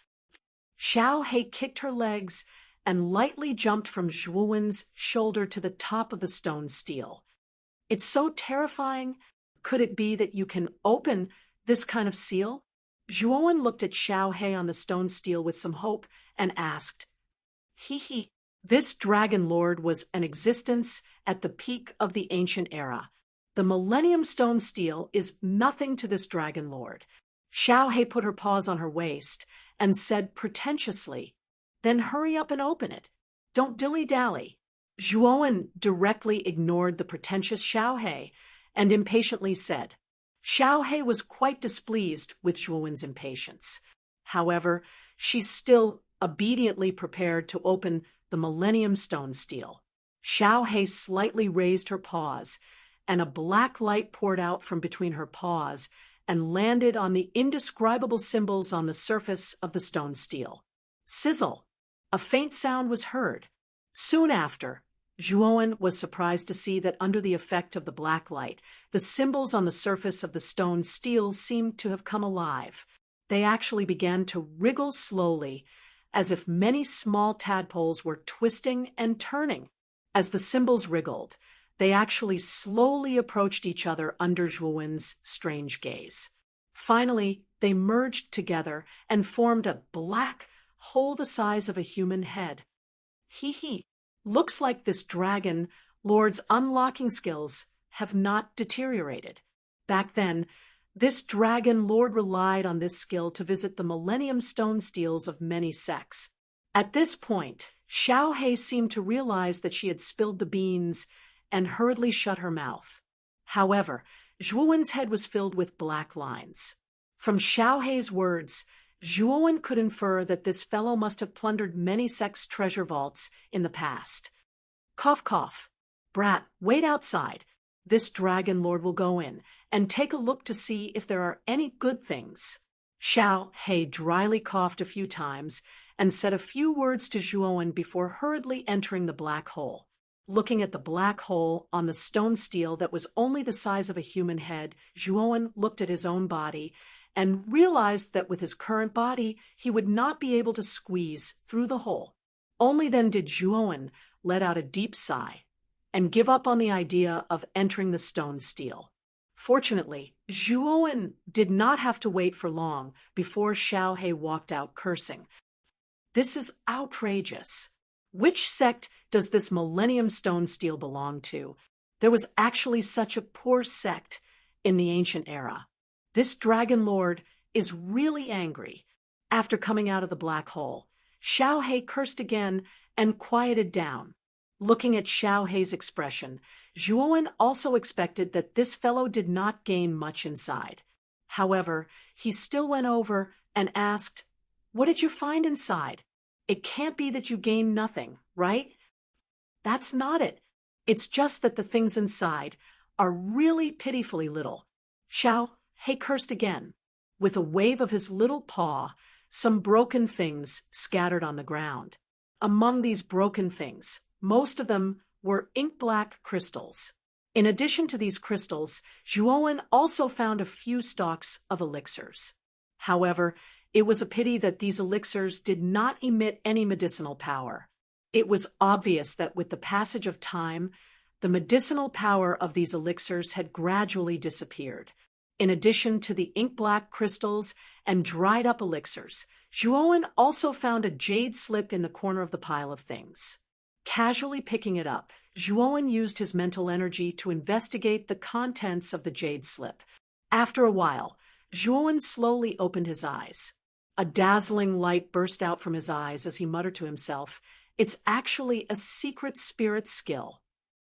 Xiao He kicked her legs and lightly jumped from Zhuowen's shoulder to the top of the stone stele. It's so terrifying. Could it be that you can open this kind of seal? Zhuowen looked at Xiao He on the stone stele with some hope and asked, He, this dragon lord was an existence at the peak of the ancient era. The Millennium Stone stele is nothing to this dragon lord. Xiao He put her paws on her waist and said pretentiously, Then hurry up and open it. Don't dilly-dally. Zhuowen directly ignored the pretentious Xiao He and impatiently said. Xiao He was quite displeased with Zhuowen's impatience. However, she still obediently prepared to open the Millennium Stone stele. Xiao He slightly raised her paws, and a black light poured out from between her paws and landed on the indescribable symbols on the surface of the stone stele. Sizzle! A faint sound was heard. Soon after, Zhuowen was surprised to see that under the effect of the black light, the symbols on the surface of the stone stele seemed to have come alive. They actually began to wriggle slowly, as if many small tadpoles were twisting and turning. As the symbols wriggled, they actually slowly approached each other under Zhuowen's strange gaze. Finally, they merged together and formed a black hole the size of a human head. He. Looks like this dragon lord's unlocking skills have not deteriorated. Back then, this dragon lord relied on this skill to visit the Millennium Stone steles of many sects. At this point, Xiao He seemed to realize that she had spilled the beans and hurriedly shut her mouth. However, Zhuowen's head was filled with black lines. From Xiao He's words, Zhuowen could infer that this fellow must have plundered many sects' treasure vaults in the past. Cough, cough. Brat, wait outside. this dragon lord will go in and take a look to see if there are any good things. Xiao He dryly coughed a few times and said a few words to Zhuowen before hurriedly entering the black hole. Looking at the black hole on the stone stele that was only the size of a human head, Zhuowen looked at his own body and realized that with his current body, he would not be able to squeeze through the hole. Only then did Zhuowen let out a deep sigh and give up on the idea of entering the stone stele. Fortunately, Zhuowen did not have to wait for long before Xiao He walked out cursing. "This is outrageous. Which sect does this Millennium Stone Stele belong to? There was actually such a poor sect in the ancient era. This Dragon Lord is really angry." After coming out of the black hole, Xiao He cursed again and quieted down. Looking at Xiao He's expression, Zhuowen also expected that this fellow did not gain much inside. However, he still went over and asked, "What did you find inside? It can't be that you gained nothing, right?" "That's not it. It's just that the things inside are really pitifully little." Xiao He cursed again. With a wave of his little paw, some broken things scattered on the ground. Among these broken things, most of them were ink-black crystals. In addition to these crystals, Zhuowen also found a few stalks of elixirs. However, it was a pity that these elixirs did not emit any medicinal power. It was obvious that with the passage of time, the medicinal power of these elixirs had gradually disappeared. In addition to the ink-black crystals and dried-up elixirs, Zhuowen also found a jade slip in the corner of the pile of things. Casually picking it up, Zhuowen used his mental energy to investigate the contents of the jade slip. After a while, Zhuowen slowly opened his eyes. A dazzling light burst out from his eyes as he muttered to himself, "It's actually a secret spirit skill."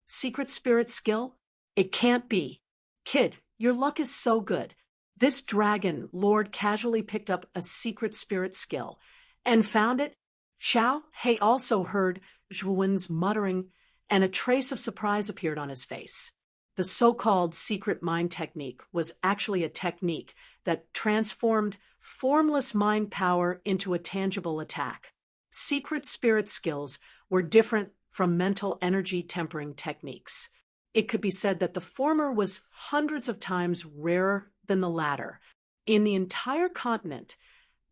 "Secret spirit skill? It can't be. Kid, your luck is so good. This dragon lord casually picked up a secret spirit skill and found it." Xiao He also heard Zhuowen's muttering, and a trace of surprise appeared on his face. The so-called secret mind technique was actually a technique that transformed formless mind power into a tangible attack. Secret spirit skills were different from mental energy tempering techniques. It could be said that the former was hundreds of times rarer than the latter. In the entire continent,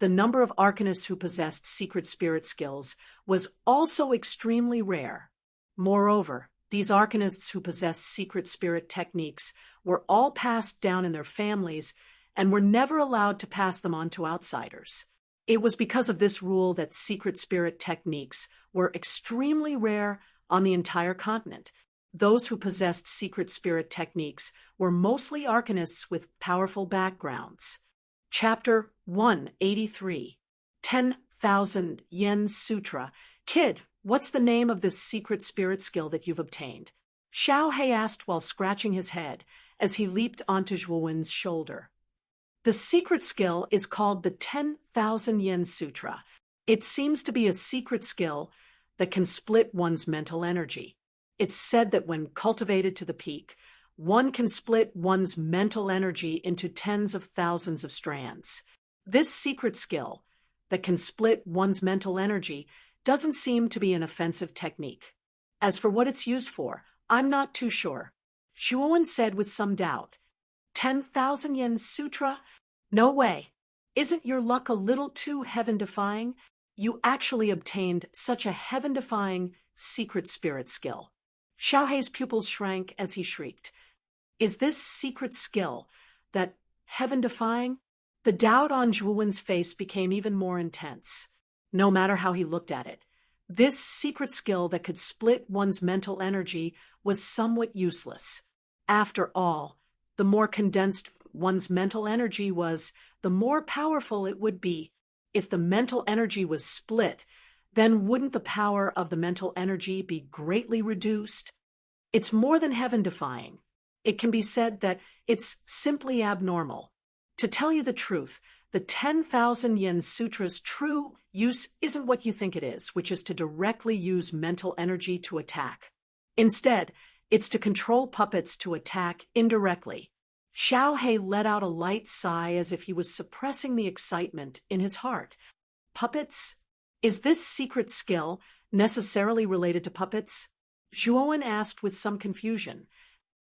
the number of arcanists who possessed secret spirit skills was also extremely rare. Moreover, these arcanists who possessed secret spirit techniques were all passed down in their families and were never allowed to pass them on to outsiders. It was because of this rule that secret spirit techniques were extremely rare on the entire continent. Those who possessed secret spirit techniques were mostly arcanists with powerful backgrounds. Chapter 183, 10,000 Yen Sutra. "Kid, what's the name of this secret spirit skill that you've obtained?" Xiao He asked while scratching his head as he leaped onto Zhuowen's shoulder. "The secret skill is called the 10,000 Yen Sutra. It seems to be a secret skill that can split one's mental energy. It's said that when cultivated to the peak, one can split one's mental energy into tens of thousands of strands. This secret skill that can split one's mental energy doesn't seem to be an offensive technique. As for what it's used for, I'm not too sure." Zhuowen said with some doubt. 10,000 Yen Sutra? No way. Isn't your luck a little too heaven-defying? You actually obtained such a heaven-defying secret spirit skill. Xiao He's pupils shrank as he shrieked. Is this secret skill that heaven-defying? The doubt on Zhuowen's face became even more intense. No matter how he looked at it, this secret skill that could split one's mental energy was somewhat useless. After all, the more condensed one's mental energy was, the more powerful it would be. If the mental energy was split, then wouldn't the power of the mental energy be greatly reduced? It's more than heaven-defying. It can be said that it's simply abnormal. To tell you the truth, the 10,000 Yen Sutra's true use isn't what you think it is, which is to directly use mental energy to attack. Instead, It's to control puppets to attack indirectly. Xiao He let out a light sigh as if he was suppressing the excitement in his heart. Puppets? Is this secret skill necessarily related to puppets? Zhuowen asked with some confusion.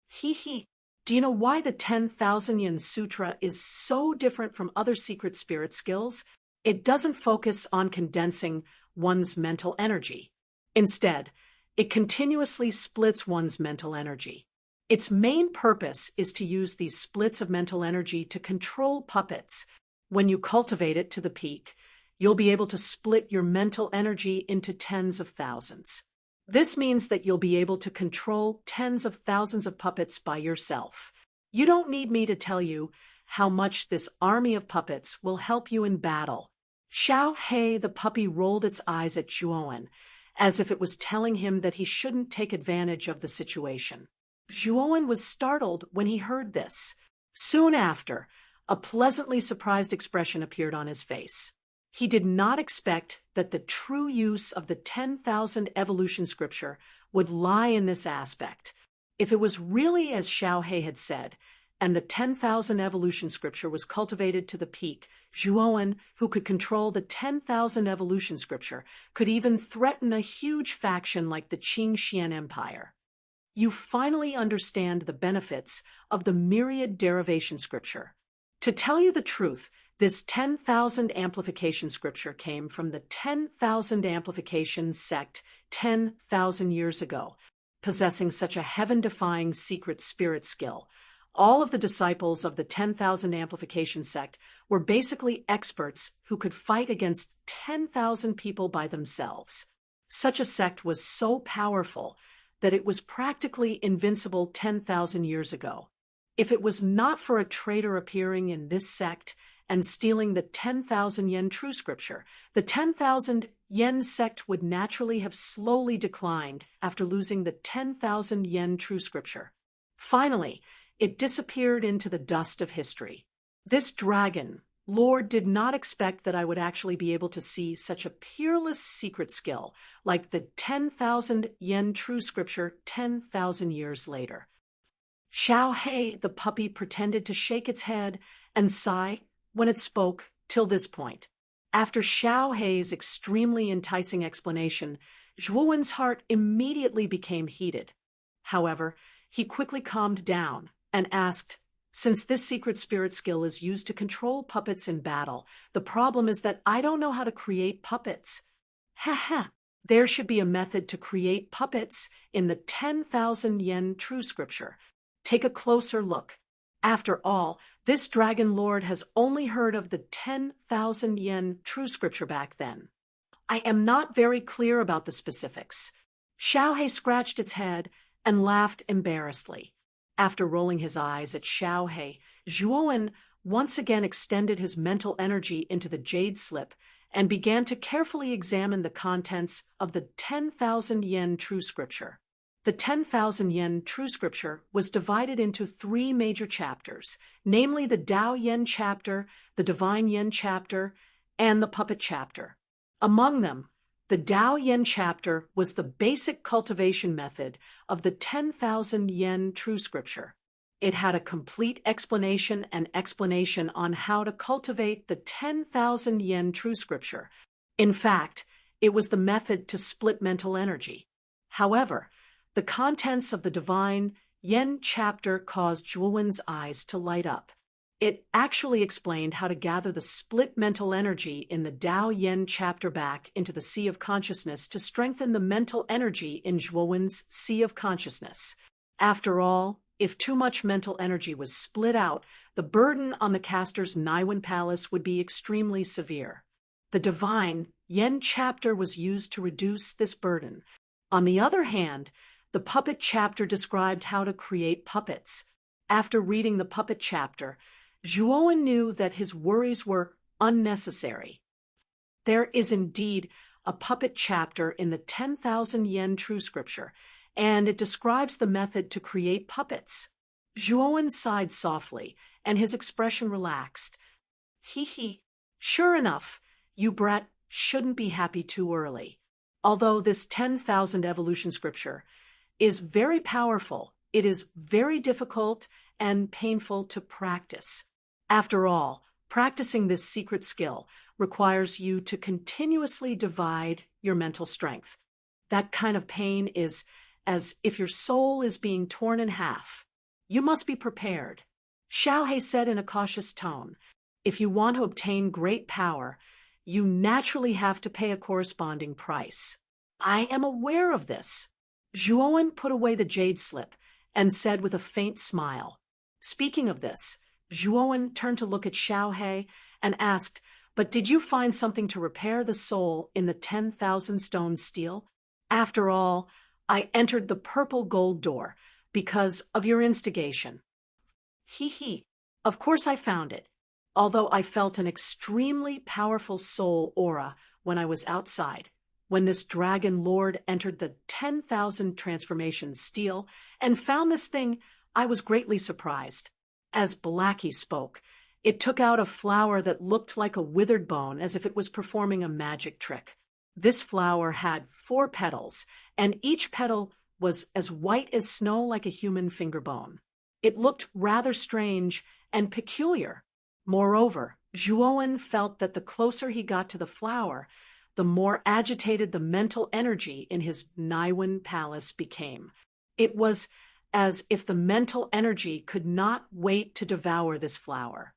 He. Do you know why the 10,000 Yen Sutra is so different from other secret spirit skills? It doesn't focus on condensing one's mental energy. Instead, it continuously splits one's mental energy. Its main purpose is to use these splits of mental energy to control puppets. When you cultivate it to the peak, you'll be able to split your mental energy into tens of thousands. This means that you'll be able to control tens of thousands of puppets by yourself. You don't need me to tell you how much this army of puppets will help you in battle. Xiao He the puppy rolled its eyes at Zhuowen, as if it was telling him that he shouldn't take advantage of the situation. Zhuowen was startled when he heard this. Soon after, a pleasantly surprised expression appeared on his face. He did not expect that the true use of the 10,000 evolution scripture would lie in this aspect. If it was really as Xiao He had said, and the 10,000 evolution scripture was cultivated to the peak, Zhuowen, who could control the 10,000 evolution scripture, could even threaten a huge faction like the Qing Xian Empire. You finally understand the benefits of the myriad derivation scripture. To tell you the truth, this 10,000 amplification scripture came from the 10,000 amplification sect 10,000 years ago, possessing such a heaven-defying secret spirit skill. All of the disciples of the 10,000 amplification sect were basically experts who could fight against 10,000 people by themselves. Such a sect was so powerful that it was practically invincible 10,000 years ago. If it was not for a traitor appearing in this sect and stealing the 10,000 yen true scripture, the 10,000 yen sect would naturally have slowly declined after losing the 10,000 yen true scripture. Finally, it disappeared into the dust of history. This dragon Lord did not expect that I would actually be able to see such a peerless secret skill like the 10,000 yen true scripture 10,000 years later. Xiao He, the puppy, pretended to shake its head and sigh when it spoke till this point. After Xiao He's extremely enticing explanation, Zhuowen's heart immediately became heated. However, he quickly calmed down and asked, since this secret spirit skill is used to control puppets in battle, the problem is that I don't know how to create puppets. Ha! There should be a method to create puppets in the 10,000 yen true scripture. Take a closer look. After all, this dragon lord has only heard of the 10,000 yen true scripture back then. I am not very clear about the specifics. Xiao He scratched its head and laughed embarrassedly. After rolling his eyes at Xiao He, Zhuowen once again extended his mental energy into the jade slip and began to carefully examine the contents of the 10,000 yen true scripture. The 10,000 yen true scripture was divided into 3 major chapters, namely the Dao Yen chapter, the Divine Yen chapter, and the Puppet chapter. Among them, the Dao Yen chapter was the basic cultivation method of the 10,000 yen true scripture. It had a complete explanation on how to cultivate the 10,000 yen true scripture. In fact, it was the method to split mental energy. However, the contents of the Divine Yen chapter caused Zhuowen's eyes to light up. It actually explained how to gather the split mental energy in the Dao Yen chapter back into the Sea of Consciousness to strengthen the mental energy in Zhuowen's Sea of Consciousness. After all, if too much mental energy was split out, the burden on the caster's Naiwen Palace would be extremely severe. The Divine Yen chapter was used to reduce this burden. On the other hand, the Puppet chapter described how to create puppets. After reading the Puppet chapter, Zhuowen knew that his worries were unnecessary. There is indeed a Puppet chapter in the 10,000 yen true scripture, and it describes the method to create puppets. Zhuowen sighed softly, and his expression relaxed. Sure enough, you brat shouldn't be happy too early. Although this 10,000 evolution scripture is very powerful. It is very difficult and painful to practice. After all, practicing this secret skill requires you to continuously divide your mental strength. That kind of pain is as if your soul is being torn in half. You must be prepared. Xiaohe said in a cautious tone, if you want to obtain great power, you naturally have to pay a corresponding price. I am aware of this. Zhuowen put away the jade slip and said with a faint smile. Speaking of this, Zhuowen turned to look at Xiaohe and asked, but did you find something to repair the soul in the 10,000 stone steel? After all, I entered the purple gold door because of your instigation. He. Of course I found it, although I felt an extremely powerful soul aura when I was outside. When this dragon lord entered the 10,000 transformation steel and found this thing, I was greatly surprised. As Blackie spoke, it took out a flower that looked like a withered bone as if it was performing a magic trick. This flower had 4 petals, and each petal was as white as snow like a human finger bone. It looked rather strange and peculiar. Moreover, Zhuowen felt that the closer he got to the flower, the more agitated the mental energy in his Naiwen palace became. It was as if the mental energy could not wait to devour this flower.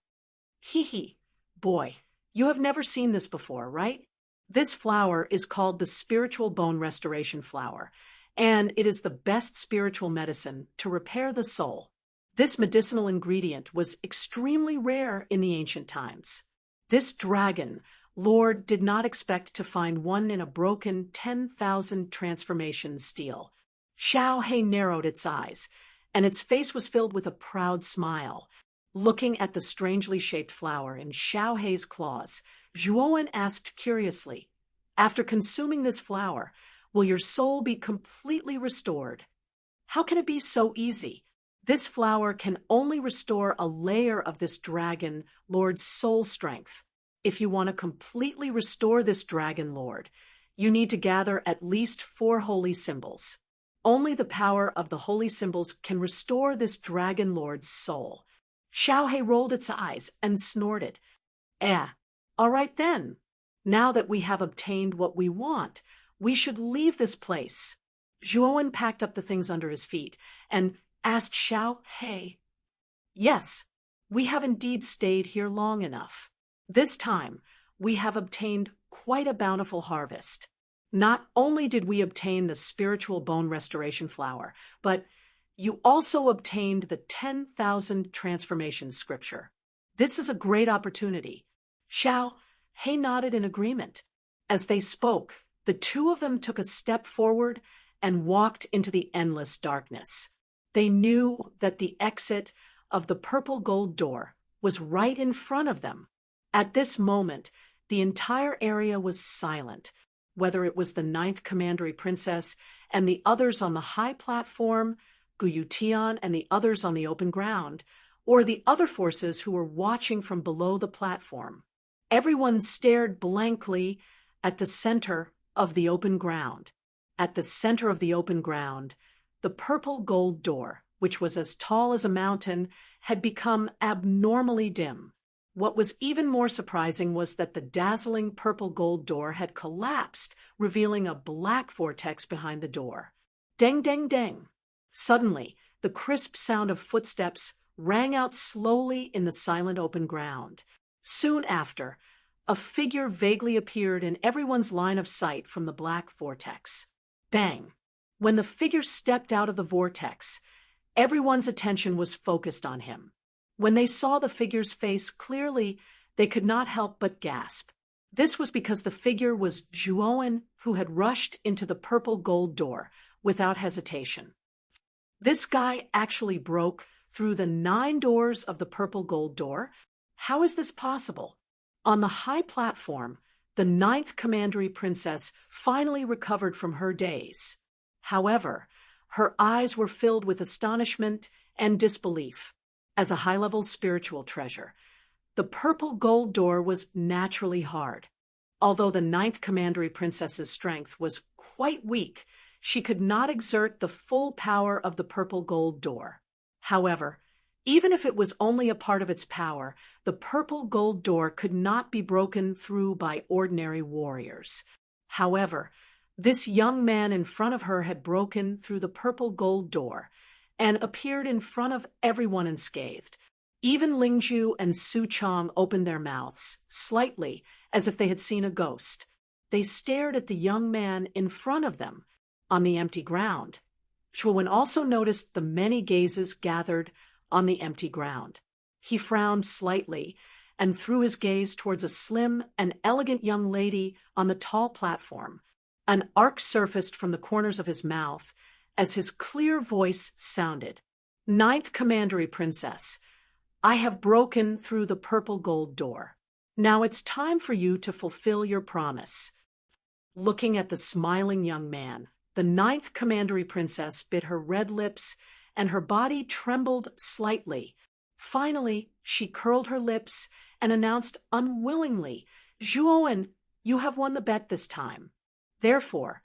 Boy, you have never seen this before, right? This flower is called the spiritual bone restoration flower, and it is the best spiritual medicine to repair the soul. This medicinal ingredient was extremely rare in the ancient times. This dragon lord did not expect to find one in a broken 10,000 transformation steel. Xiaohe narrowed its eyes, and its face was filled with a proud smile. Looking at the strangely shaped flower in Xiaohe's claws, Zhuowen asked curiously, after consuming this flower, will your soul be completely restored? How can it be so easy? This flower can only restore a layer of this dragon lord's soul strength. If you want to completely restore this dragon lord, you need to gather at least 4 holy symbols. Only the power of the holy symbols can restore this dragon lord's soul. Xiaohe rolled its eyes and snorted. All right then. Now that we have obtained what we want, we should leave this place. Zhuowen packed up the things under his feet and asked Xiaohe. Yes, we have indeed stayed here long enough. This time, we have obtained quite a bountiful harvest. Not only did we obtain the spiritual bone restoration flower, but you also obtained the 10,000 transformation scripture. This is a great opportunity. Xiaohe nodded in agreement. As they spoke, the 2 of them took a step forward and walked into the endless darkness. They knew that the exit of the purple gold door was right in front of them. At this moment, the entire area was silent, whether it was the 9th Commandery Princess and the others on the high platform, Guyutian and the others on the open ground, or the other forces who were watching from below the platform. Everyone stared blankly at the center of the open ground. At the center of the open ground, the purple gold door, which was as tall as a mountain, had become abnormally dim. What was even more surprising was that the dazzling purple gold door had collapsed, revealing a black vortex behind the door. Deng, deng, deng. Suddenly, the crisp sound of footsteps rang out slowly in the silent open ground. Soon after, a figure vaguely appeared in everyone's line of sight from the black vortex. Bang! When the figure stepped out of the vortex, everyone's attention was focused on him. When they saw the figure's face clearly, they could not help but gasp. This was because the figure was Zhuowen, who had rushed into the purple gold door without hesitation. This guy actually broke through the 9 doors of the purple gold door. How is this possible? On the high platform, the 9th Commandery Princess finally recovered from her daze. However, her eyes were filled with astonishment and disbelief. As a high-level spiritual treasure, the purple gold door was naturally hard. Although the 9th Commandery Princess's strength was quite weak, she could not exert the full power of the purple gold door. However, even if it was only a part of its power, the purple gold door could not be broken through by ordinary warriors. However, this young man in front of her had broken through the purple gold door and appeared in front of everyone unscathed. Even Lingju and Su Chong opened their mouths, slightly, as if they had seen a ghost. They stared at the young man in front of them, on the empty ground. Zhuowen also noticed the many gazes gathered on the empty ground. He frowned slightly and threw his gaze towards a slim and elegant young lady on the tall platform. An arc surfaced from the corners of his mouth as his clear voice sounded. "Ninth Commandery Princess, I have broken through the purple gold door. Now it's time for you to fulfill your promise." Looking at the smiling young man, the Ninth Commandery Princess bit her red lips and her body trembled slightly. Finally, she curled her lips and announced unwillingly, "Zhuowen, you have won the bet this time. Therefore,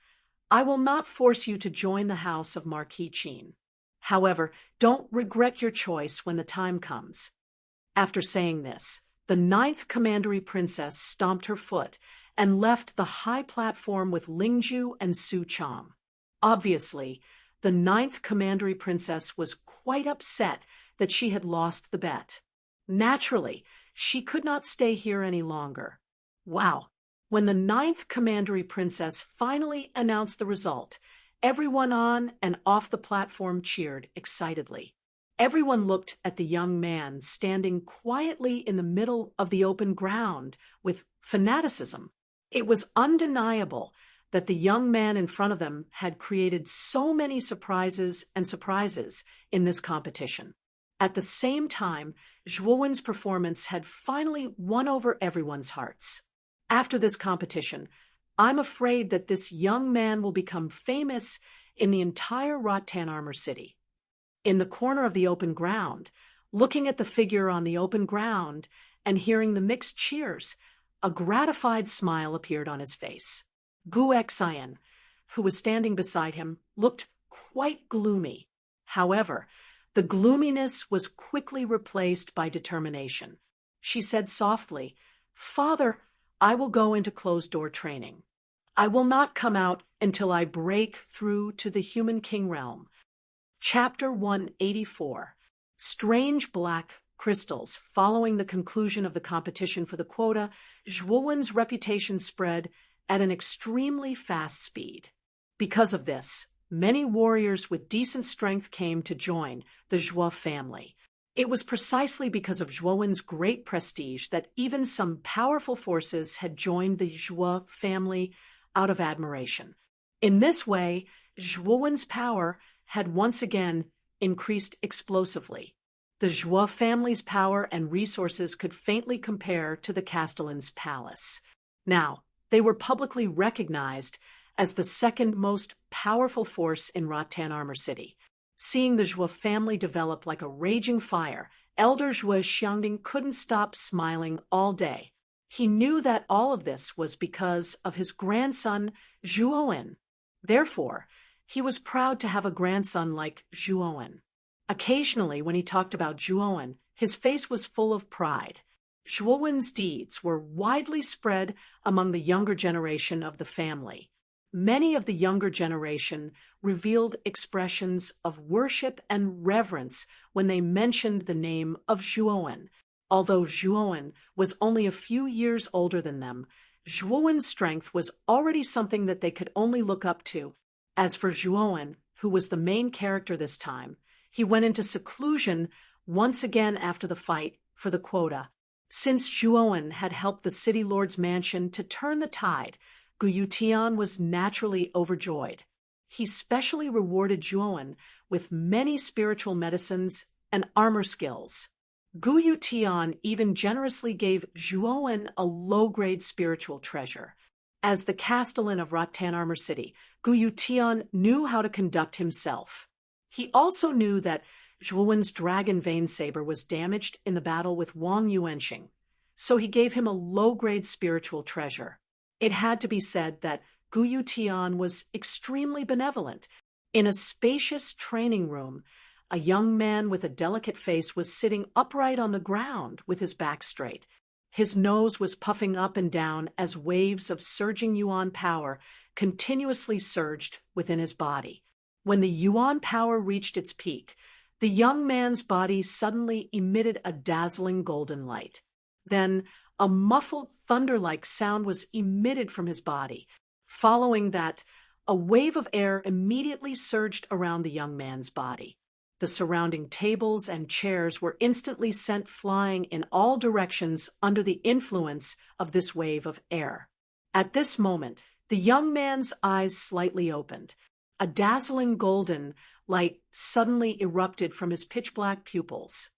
I will not force you to join the house of Marquis Qin. However, don't regret your choice when the time comes." After saying this, the Ninth Commandery Princess stomped her foot and left the high platform with Lingju and Su Chong. Obviously, the Ninth Commandery Princess was quite upset that she had lost the bet. Naturally, she could not stay here any longer. Wow! When the Ninth Commandery Princess finally announced the result, everyone on and off the platform cheered excitedly. Everyone looked at the young man standing quietly in the middle of the open ground with fanaticism. It was undeniable that the young man in front of them had created so many surprises in this competition. At the same time, Zhuowen's performance had finally won over everyone's hearts. After this competition, I'm afraid that this young man will become famous in the entire Rattan Armor City. In the corner of the open ground, looking at the figure on the open ground and hearing the mixed cheers, a gratified smile appeared on his face. Gu Xian, who was standing beside him, looked quite gloomy. However, the gloominess was quickly replaced by determination. She said softly, "Father, I will go into closed-door training. I will not come out until I break through to the human king realm." Chapter 184. Strange black crystals. Following the conclusion of the competition for the quota, Zhuowen's reputation spread at an extremely fast speed. Because of this, many warriors with decent strength came to join the Zhuo family. It was precisely because of Zhuowen's great prestige that even some powerful forces had joined the Zhuo family out of admiration. In this way, Zhuowen's power had once again increased explosively. The Zhuo family's power and resources could faintly compare to the Castellan's palace. Now, they were publicly recognized as the second most powerful force in Rattan Armor City. Seeing the Zhuo family develop like a raging fire, Elder Zhuo Xiangding couldn't stop smiling all day. He knew that all of this was because of his grandson, Zhuowen. Therefore, he was proud to have a grandson like Zhuowen. Occasionally, when he talked about Zhuowen, his face was full of pride. Zhuowen's deeds were widely spread among the younger generation of the family. Many of the younger generation revealed expressions of worship and reverence when they mentioned the name of Zhuowen. Although Zhuowen was only a few years older than them, Zhuowen's strength was already something that they could only look up to. As for Zhuowen, who was the main character this time, he went into seclusion once again after the fight for the quota. Since Zhuowen had helped the city lord's mansion to turn the tide, Gu Yutian was naturally overjoyed. He specially rewarded Zhuowen with many spiritual medicines and armor skills. Gu Yutian even generously gave Zhuowen a low-grade spiritual treasure. As the Castellan of Rattan Armor City, Gu Yutian knew how to conduct himself. He also knew that Zhuowen's dragon vein saber was damaged in the battle with Wang Yuanxing, so he gave him a low-grade spiritual treasure. It had to be said that Guyu Tian was extremely benevolent. In a spacious training room, a young man with a delicate face was sitting upright on the ground with his back straight. His nose was puffing up and down as waves of surging yuan power continuously surged within his body. When the yuan power reached its peak, the young man's body suddenly emitted a dazzling golden light. Then, a muffled thunder-like sound was emitted from his body. Following that, a wave of air immediately surged around the young man's body. The surrounding tables and chairs were instantly sent flying in all directions under the influence of this wave of air. At this moment, the young man's eyes slightly opened. A dazzling golden light suddenly erupted from his pitch-black pupils.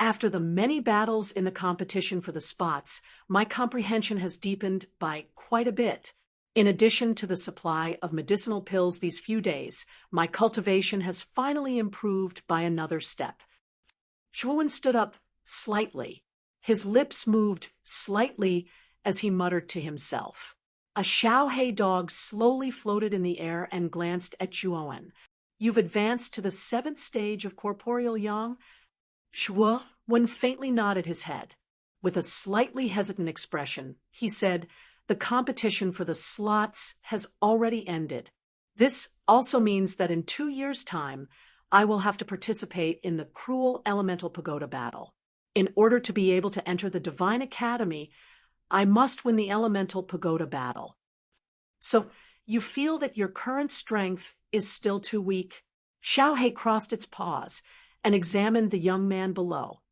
After the many battles in the competition for the spots, my comprehension has deepened by quite a bit. In addition to the supply of medicinal pills these few days, my cultivation has finally improved by another step. Zhuowen stood up slightly. His lips moved slightly as he muttered to himself. A Xiaohe dog slowly floated in the air and glanced at Zhuowen. "You've advanced to the 7th stage of corporeal yang?" Zhuowen faintly nodded his head. With a slightly hesitant expression, he said, "The competition for the slots has already ended. This also means that in 2 years' time, I will have to participate in the cruel elemental pagoda battle. In order to be able to enter the Divine Academy, I must win the elemental pagoda battle." "So, you feel that your current strength is still too weak?" Xiaohe crossed its paws and examined the young man below.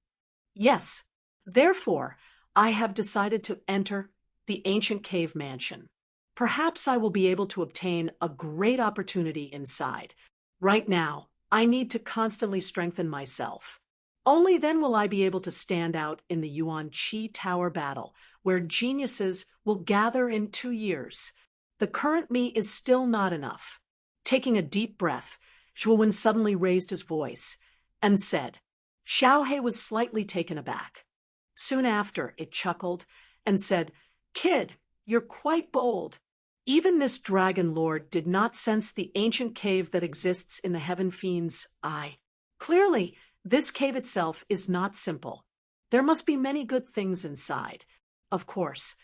"Yes. Therefore, I have decided to enter the ancient cave mansion. Perhaps I will be able to obtain a great opportunity inside. Right now, I need to constantly strengthen myself. Only then will I be able to stand out in the Yuan Qi Tower battle, where geniuses will gather in 2 years. The current me is still not enough." Taking a deep breath, Zhuowen suddenly raised his voice and said. Xiaohe was slightly taken aback. Soon after, it chuckled and said, "Kid, you're quite bold. Even this dragon lord did not sense the ancient cave that exists in the Heaven Fiend's eye. Clearly, this cave itself is not simple. There must be many good things inside. Of course,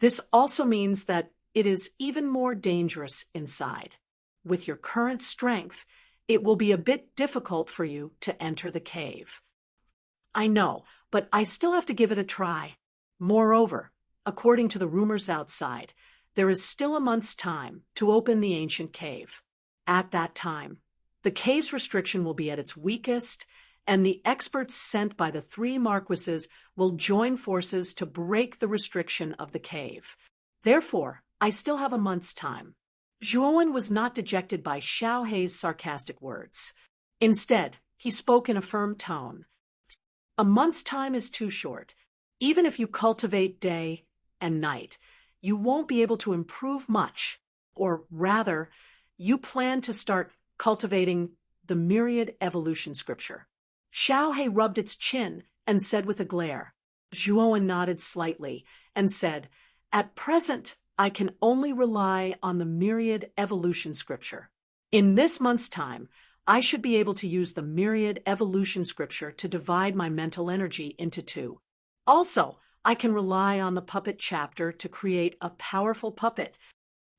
this also means that it is even more dangerous inside. With your current strength, it will be a bit difficult for you to enter the cave." "I know, but I still have to give it a try. Moreover, according to the rumors outside, there is still a month's time to open the ancient cave. At that time, the cave's restriction will be at its weakest, and the experts sent by the 3 marquises will join forces to break the restriction of the cave. Therefore, I still have a month's time." Zhuowen was not dejected by Xiaohe's sarcastic words. Instead, he spoke in a firm tone. "A month's time is too short. Even if you cultivate day and night, you won't be able to improve much. Or rather, you plan to start cultivating the myriad evolution scripture." Xiaohe rubbed its chin and said with a glare. Zhuowen nodded slightly and said, "At present, I can only rely on the myriad evolution scripture. In this month's time, I should be able to use the myriad evolution scripture to divide my mental energy into 2. Also, I can rely on the puppet chapter to create a powerful puppet."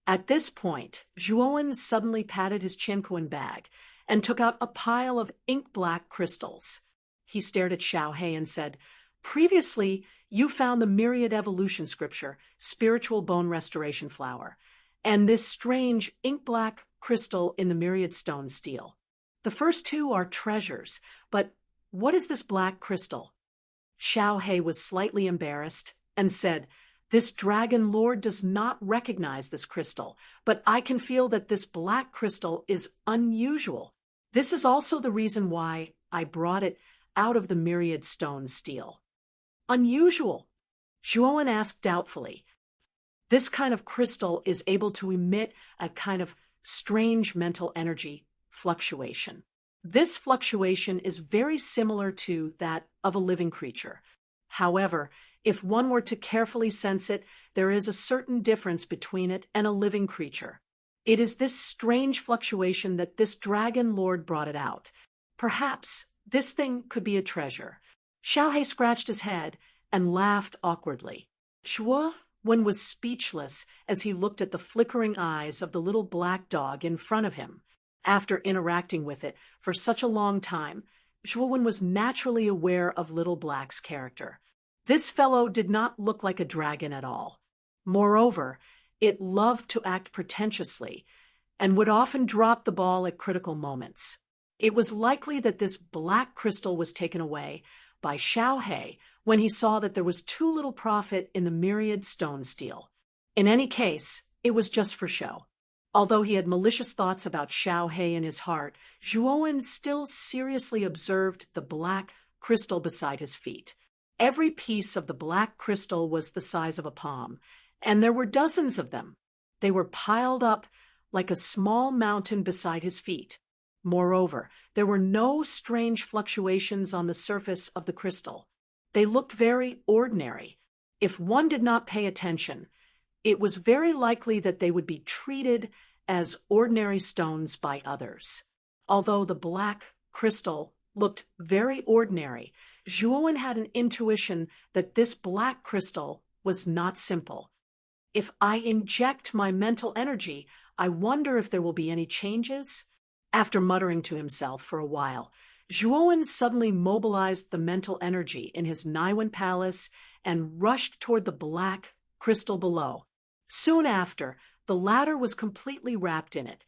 At this point, Zhuowen suddenly patted his chinquan bag and took out a pile of ink-black crystals. He stared at Xiaohe and said, "Previously, you found the myriad evolution scripture, spiritual bone restoration flower, and this strange ink-black crystal in the myriad stone steel. The first 2 are treasures, but what is this black crystal?" Xiaohe was slightly embarrassed and said, "This dragon lord does not recognize this crystal, but I can feel that this black crystal is unusual. This is also the reason why I brought it out of the myriad stone steel." "Unusual?" Zhuowen asked doubtfully. "This kind of crystal is able to emit a kind of strange mental energy fluctuation. This fluctuation is very similar to that of a living creature. However, if one were to carefully sense it, there is a certain difference between it and a living creature. It is this strange fluctuation that this dragon lord brought it out. Perhaps this thing could be a treasure. Xiaohe scratched his head and laughed awkwardly. Zhuo Wen was speechless as he looked at the flickering eyes of the little black dog in front of him. After interacting with it for such a long time, Zhuo Wen was naturally aware of Little Black's character. This fellow did not look like a dragon at all. Moreover, it loved to act pretentiously and would often drop the ball at critical moments. It was likely that this black crystal was taken away by Xiaohe when he saw that there was too little profit in the myriad stone steel. In any case, it was just for show. Although he had malicious thoughts about Xiaohe in his heart, Zhuo Wen still seriously observed the black crystal beside his feet. Every piece of the black crystal was the size of a palm, and there were dozens of them. They were piled up like a small mountain beside his feet. Moreover, there were no strange fluctuations on the surface of the crystal. They looked very ordinary. If one did not pay attention, it was very likely that they would be treated as ordinary stones by others. Although the black crystal looked very ordinary, Zhuo Wen had an intuition that this black crystal was not simple. If I inject my mental energy, I wonder if there will be any changes? After muttering to himself for a while, Zhuo Wen suddenly mobilized the mental energy in his Naiwen palace and rushed toward the black crystal below. Soon after, the latter was completely wrapped in it.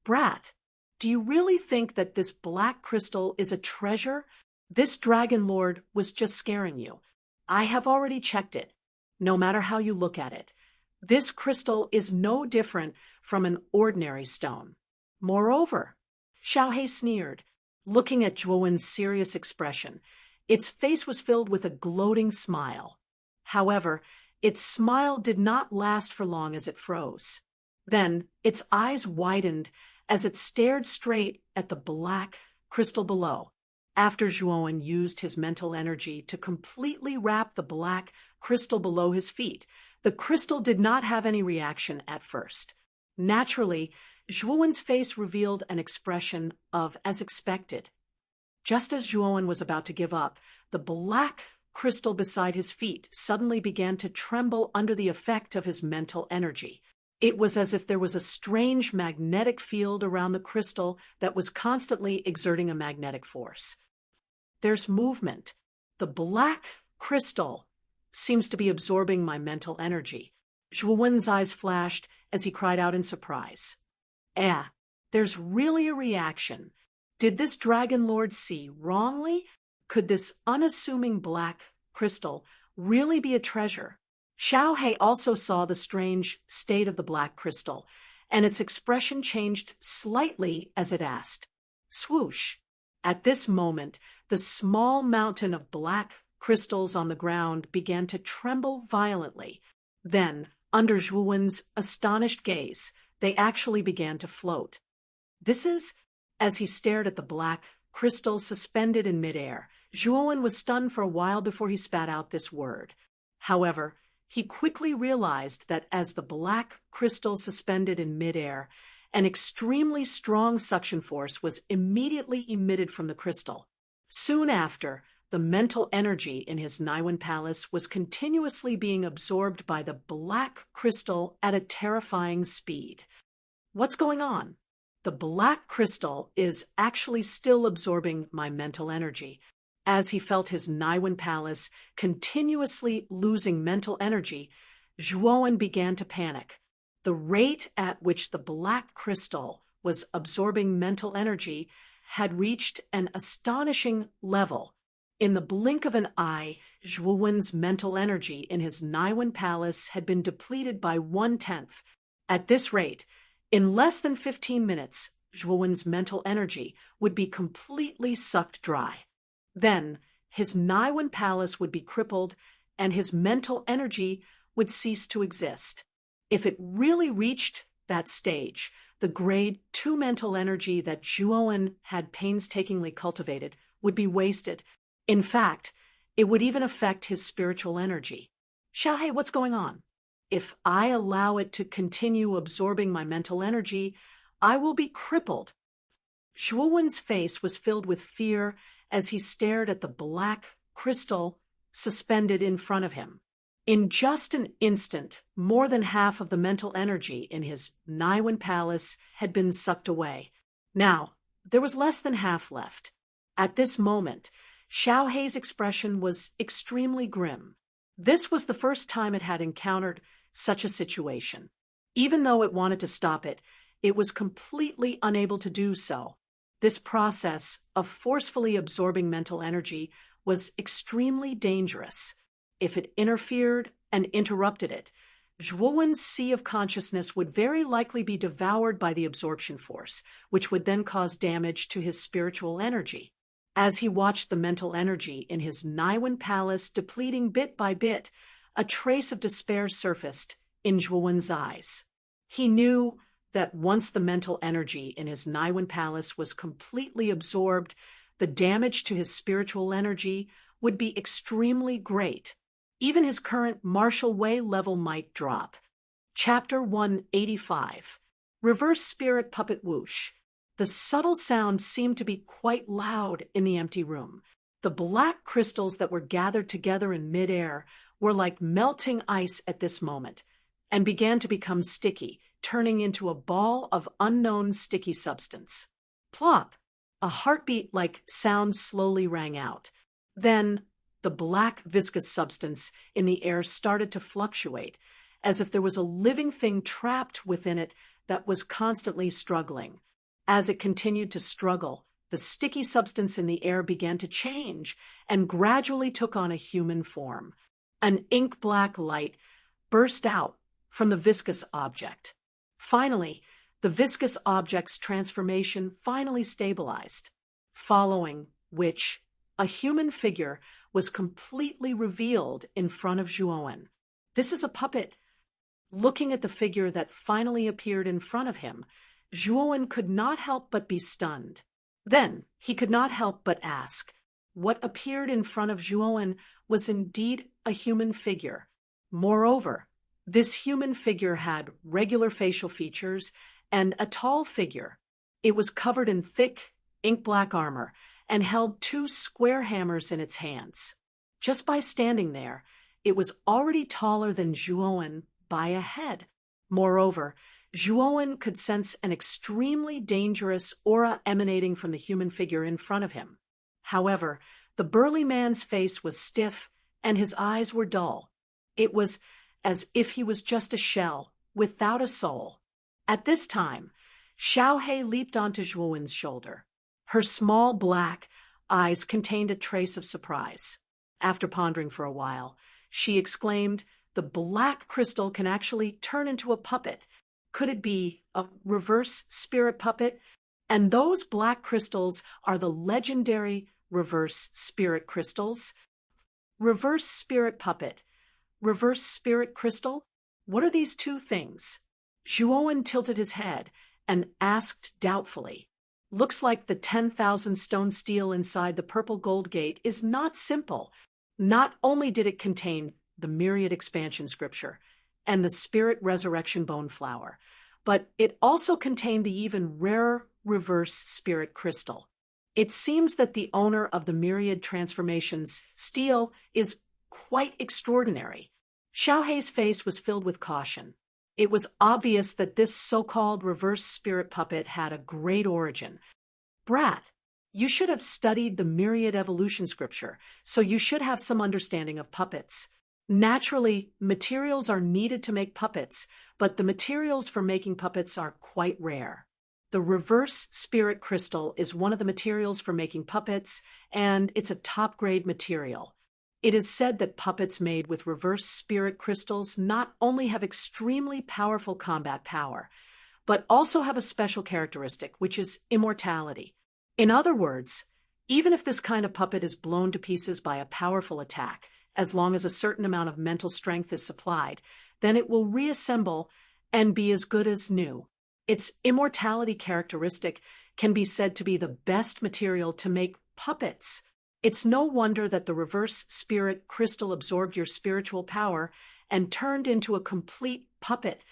Brat, do you really think that this black crystal is a treasure? This dragon lord was just scaring you. I have already checked it. No matter how you look at it, this crystal is no different from an ordinary stone. Moreover, Xiaohe sneered, looking at Zhuo Wen's serious expression. Its face was filled with a gloating smile. However, its smile did not last for long as it froze. Then its eyes widened as it stared straight at the black crystal below. After Zhuo Wen used his mental energy to completely wrap the black crystal below his feet, the crystal did not have any reaction at first. Naturally, Zhuo Wen's face revealed an expression of as expected. Just as Zhuo Wen was about to give up, the black crystal beside his feet suddenly began to tremble under the effect of his mental energy. It was as if there was a strange magnetic field around the crystal that was constantly exerting a magnetic force. There's movement. The black crystal seems to be absorbing my mental energy. Zhuo Wen's eyes flashed as he cried out in surprise. There's really a reaction. Did this dragon lord see wrongly? Could this unassuming black crystal really be a treasure? Xiaohe also saw the strange state of the black crystal, and its expression changed slightly as it asked, "Swoosh." At this moment, the small mountain of black crystals on the ground began to tremble violently. Then, under Zhuo Wen's astonished gaze, they actually began to float. As he stared at the black crystal suspended in midair, Zhuo Wen was stunned for a while before he spat out this word. However, he quickly realized that as the black crystal suspended in midair, an extremely strong suction force was immediately emitted from the crystal. Soon after, the mental energy in his Naiwen palace was continuously being absorbed by the black crystal at a terrifying speed. What's going on? The black crystal is actually still absorbing my mental energy. As he felt his Naiwen palace continuously losing mental energy, Zhuo Wen began to panic. The rate at which the black crystal was absorbing mental energy had reached an astonishing level. In the blink of an eye, Zhuo Wen's mental energy in his Naiwen palace had been depleted by 1/10. At this rate, in less than 15 minutes, Zhuo Wen's mental energy would be completely sucked dry. Then, his Naiwen palace would be crippled, and his mental energy would cease to exist. If it really reached that stage, the grade 2 mental energy that Zhuo Wen had painstakingly cultivated would be wasted. In fact, it would even affect his spiritual energy. Xiaohe, what's going on? If I allow it to continue absorbing my mental energy, I will be crippled. Zhuowen's face was filled with fear as he stared at the black crystal suspended in front of him. In just an instant, more than half of the mental energy in his Niwen palace had been sucked away. Now, there was less than half left. At this moment, Xiao Hei's expression was extremely grim. This was the first time it had encountered such a situation. Even though it wanted to stop it, it was completely unable to do so. This process of forcefully absorbing mental energy was extremely dangerous. If it interfered and interrupted it, Zhuowen's sea of consciousness would very likely be devoured by the absorption force, which would then cause damage to his spiritual energy. As he watched the mental energy in his Niwen palace depleting bit by bit, a trace of despair surfaced in Zhuowen's eyes. He knew that once the mental energy in his Niwen palace was completely absorbed, the damage to his spiritual energy would be extremely great. Even his current martial Wei level might drop. Chapter 185. Reverse Spirit Puppet Whoosh. The subtle sound seemed to be quite loud in the empty room. The black crystals that were gathered together in midair were like melting ice at this moment, and began to become sticky, turning into a ball of unknown sticky substance. Plop! A heartbeat-like sound slowly rang out. Then, the black viscous substance in the air started to fluctuate, as if there was a living thing trapped within it that was constantly struggling. As it continued to struggle, the sticky substance in the air began to change and gradually took on a human form. An ink-black light burst out from the viscous object. Finally, the viscous object's transformation finally stabilized, following which a human figure was completely revealed in front of Zhuowen. This is a puppet. Looking at the figure that finally appeared in front of him, Zhuowen could not help but be stunned. Then he could not help but ask. What appeared in front of Zhuowen was indeed a human figure. Moreover, this human figure had regular facial features and a tall figure. It was covered in thick, ink-black armor and held 2 square hammers in its hands. Just by standing there, it was already taller than Zhuowen by a head. Moreover, Zhuowen could sense an extremely dangerous aura emanating from the human figure in front of him. However, the burly man's face was stiff and his eyes were dull. It was as if he was just a shell, without a soul. At this time, Xiao Hei leaped onto Zhuowen's shoulder. Her small black eyes contained a trace of surprise. After pondering for a while, she exclaimed, "The black crystal can actually turn into a puppet. Could it be a reverse spirit puppet? And those black crystals are the legendary reverse spirit crystals." Reverse spirit puppet, reverse spirit crystal? What are these two things? Zhuowen tilted his head and asked doubtfully. Looks like the 10,000 stone steel inside the purple gold gate is not simple. Not only did it contain the myriad expansion scripture and the spirit resurrection bone flower, but it also contained the even rarer reverse spirit crystal. It seems that the owner of the myriad transformations steel is quite extraordinary. Xiao Hei's face was filled with caution. It was obvious that this so-called reverse spirit puppet had a great origin. Brat, you should have studied the myriad evolution scripture, so you should have some understanding of puppets. Naturally, materials are needed to make puppets, but the materials for making puppets are quite rare. The reverse spirit crystal is one of the materials for making puppets, and it's a top-grade material. It is said that puppets made with reverse spirit crystals not only have extremely powerful combat power, but also have a special characteristic, which is immortality. In other words, even if this kind of puppet is blown to pieces by a powerful attack, as long as a certain amount of mental strength is supplied, then it will reassemble and be as good as new. Its immortality characteristic can be said to be the best material to make puppets. It's no wonder that the reverse spirit crystal absorbed your spiritual power and turned into a complete puppet.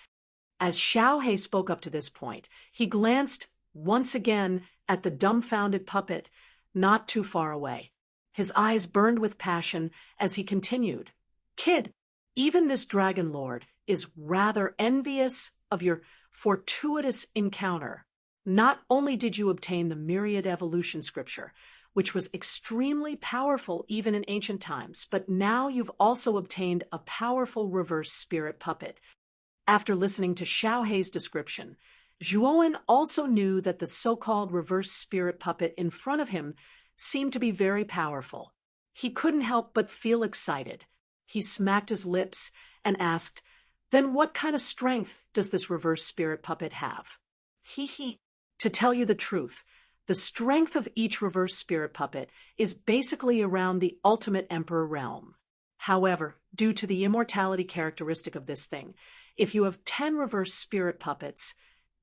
As Xiaohe spoke up to this point, he glanced once again at the dumbfounded puppet not too far away. His eyes burned with passion as he continued, "Kid, even this Dragon Lord is rather envious of your fortuitous encounter. Not only did you obtain the Myriad Evolution Scripture, which was extremely powerful even in ancient times, but now you've also obtained a powerful reverse spirit puppet." After listening to Xiaohe's description, Zhuowen also knew that the so-called reverse spirit puppet in front of him seemed to be very powerful. He couldn't help but feel excited. He smacked his lips and asked, "Then what kind of strength does this reverse spirit puppet have?" To tell you the truth, the strength of each reverse spirit puppet is basically around the ultimate emperor realm. However, due to the immortality characteristic of this thing, if you have 10 reverse spirit puppets,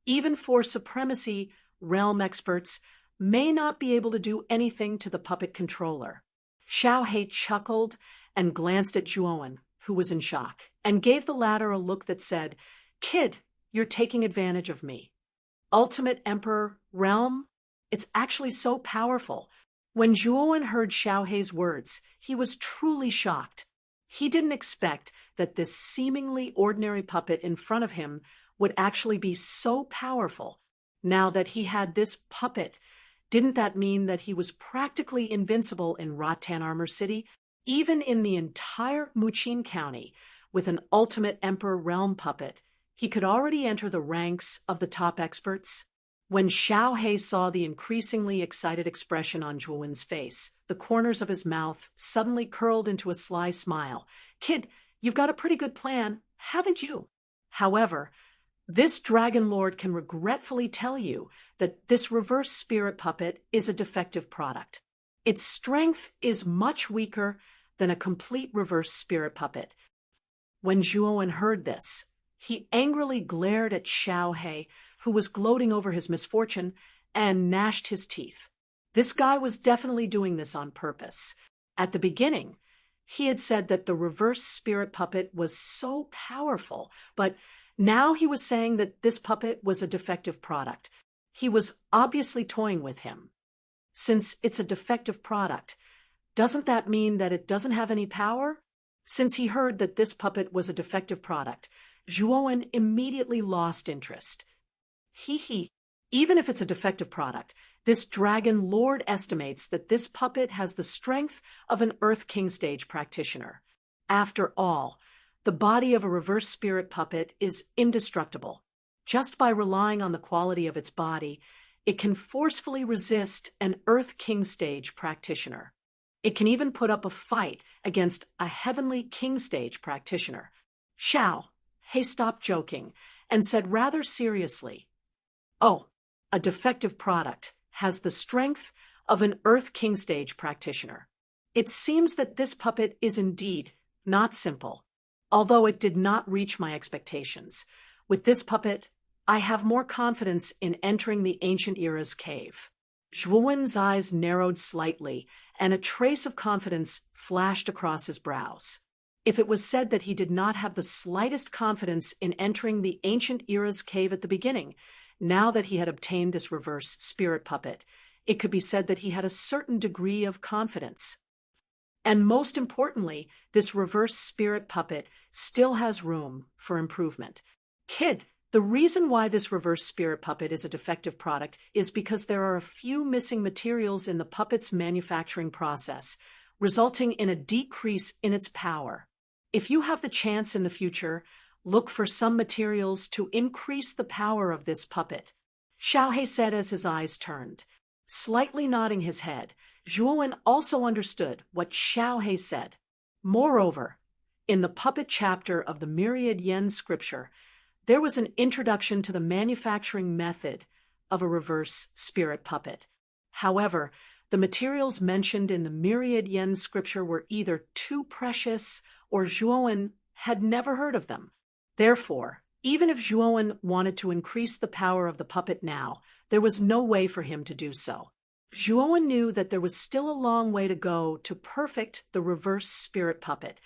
even for supremacy, realm experts may not be able to do anything to the puppet controller. Xiaohe chuckled and glanced at Zhuowen, who was in shock, and gave the latter a look that said, "Kid, you're taking advantage of me. Ultimate Emperor Realm? It's actually so powerful." When Zhuowen heard Xiaohe's words, he was truly shocked. He didn't expect that this seemingly ordinary puppet in front of him would actually be so powerful. Now that he had this puppet, didn't that mean that he was practically invincible in Rattan Armor City, even in the entire Muqin County? With an Ultimate Emperor Realm puppet, he could already enter the ranks of the top experts. When Xiaohe saw the increasingly excited expression on Zhuowen's face, the corners of his mouth suddenly curled into a sly smile. "Kid, you've got a pretty good plan, haven't you?" However, this Dragon Lord can regretfully tell you that this reverse spirit puppet is a defective product. Its strength is much weaker than a complete reverse spirit puppet. When Zhuowen heard this, he angrily glared at Xiaohe, who was gloating over his misfortune, and gnashed his teeth. This guy was definitely doing this on purpose. At the beginning, he had said that the reverse spirit puppet was so powerful, but now he was saying that this puppet was a defective product. He was obviously toying with him. Since it's a defective product, doesn't that mean that it doesn't have any power? Since he heard that this puppet was a defective product, Zhuowen immediately lost interest. Even if it's a defective product, this Dragon Lord estimates that this puppet has the strength of an Earth King stage practitioner. After all, the body of a reverse spirit puppet is indestructible. Just by relying on the quality of its body, it can forcefully resist an Earth King stage practitioner. It can even put up a fight against a Heavenly King stage practitioner. Xiaohe stopped joking and said rather seriously, "Oh, a defective product has the strength of an Earth King stage practitioner. It seems that this puppet is indeed not simple, although it did not reach my expectations. With this puppet, I have more confidence in entering the Ancient Era's cave." Zhuowen's eyes narrowed slightly, and a trace of confidence flashed across his brows. If it was said that he did not have the slightest confidence in entering the Ancient Era's cave at the beginning, now that he had obtained this reverse spirit puppet, it could be said that he had a certain degree of confidence. And most importantly, this reverse spirit puppet still has room for improvement. "Kid, the reason why this reverse spirit puppet is a defective product is because there are a few missing materials in the puppet's manufacturing process, resulting in a decrease in its power. If you have the chance in the future, look for some materials to increase the power of this puppet," Xiaohe said as his eyes turned. Slightly nodding his head, Zhuowen also understood what Xiaohe said. Moreover, in the puppet chapter of the Myriad Yen scripture, there was an introduction to the manufacturing method of a reverse spirit puppet. However, the materials mentioned in the Myriad Yen scripture were either too precious or Zhuowen had never heard of them. Therefore, even if Zhuowen wanted to increase the power of the puppet now, there was no way for him to do so. Zhuowen knew that there was still a long way to go to perfect the reverse spirit puppet.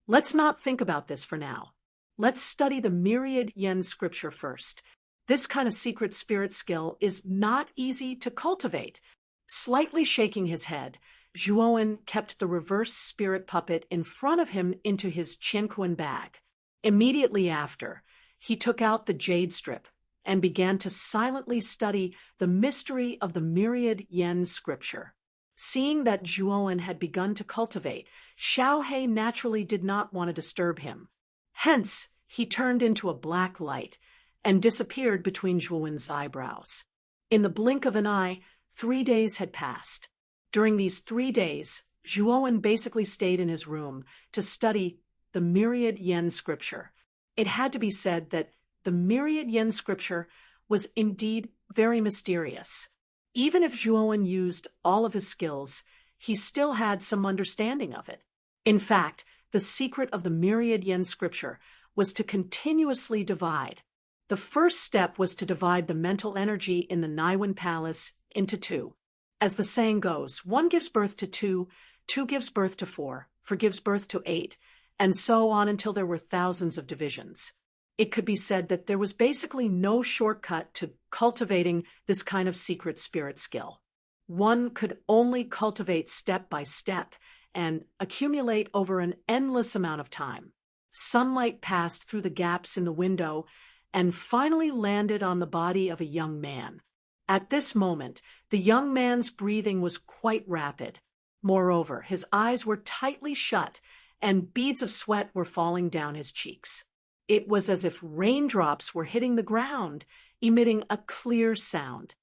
Let's not think about this for now. Let's study the myriad yen scripture first. This kind of secret spirit skill is not easy to cultivate. Slightly shaking his head, Zhuowen kept the reverse spirit puppet in front of him into his Qianquan bag. Immediately after, he took out the jade strip and began to silently study the mystery of the myriad yen scripture. Seeing that Zhuowen had begun to cultivate, Xiaohe naturally did not want to disturb him. Hence, he turned into a black light and disappeared between Zhuowen's eyebrows. In the blink of an eye, 3 days had passed. During these 3 days, Zhuowen basically stayed in his room to study the myriad yen scripture. It had to be said that the myriad yen scripture was indeed very mysterious. Even if Zhuowen used all of his skills, he still had some understanding of it. In fact, the secret of the myriad yen scripture was to continuously divide. The first step was to divide the mental energy in the Naiwan Palace into 2. As the saying goes, 1 gives birth to 2, 2 gives birth to 4, 4 gives birth to 8, and so on until there were thousands of divisions. It could be said that there was basically no shortcut to cultivating this kind of secret spirit skill. One could only cultivate step by step and accumulate over an endless amount of time. Sunlight passed through the gaps in the window and finally landed on the body of a young man. At this moment, the young man's breathing was quite rapid. Moreover, his eyes were tightly shut and beads of sweat were falling down his cheeks. It was as if raindrops were hitting the ground, emitting a clear sound.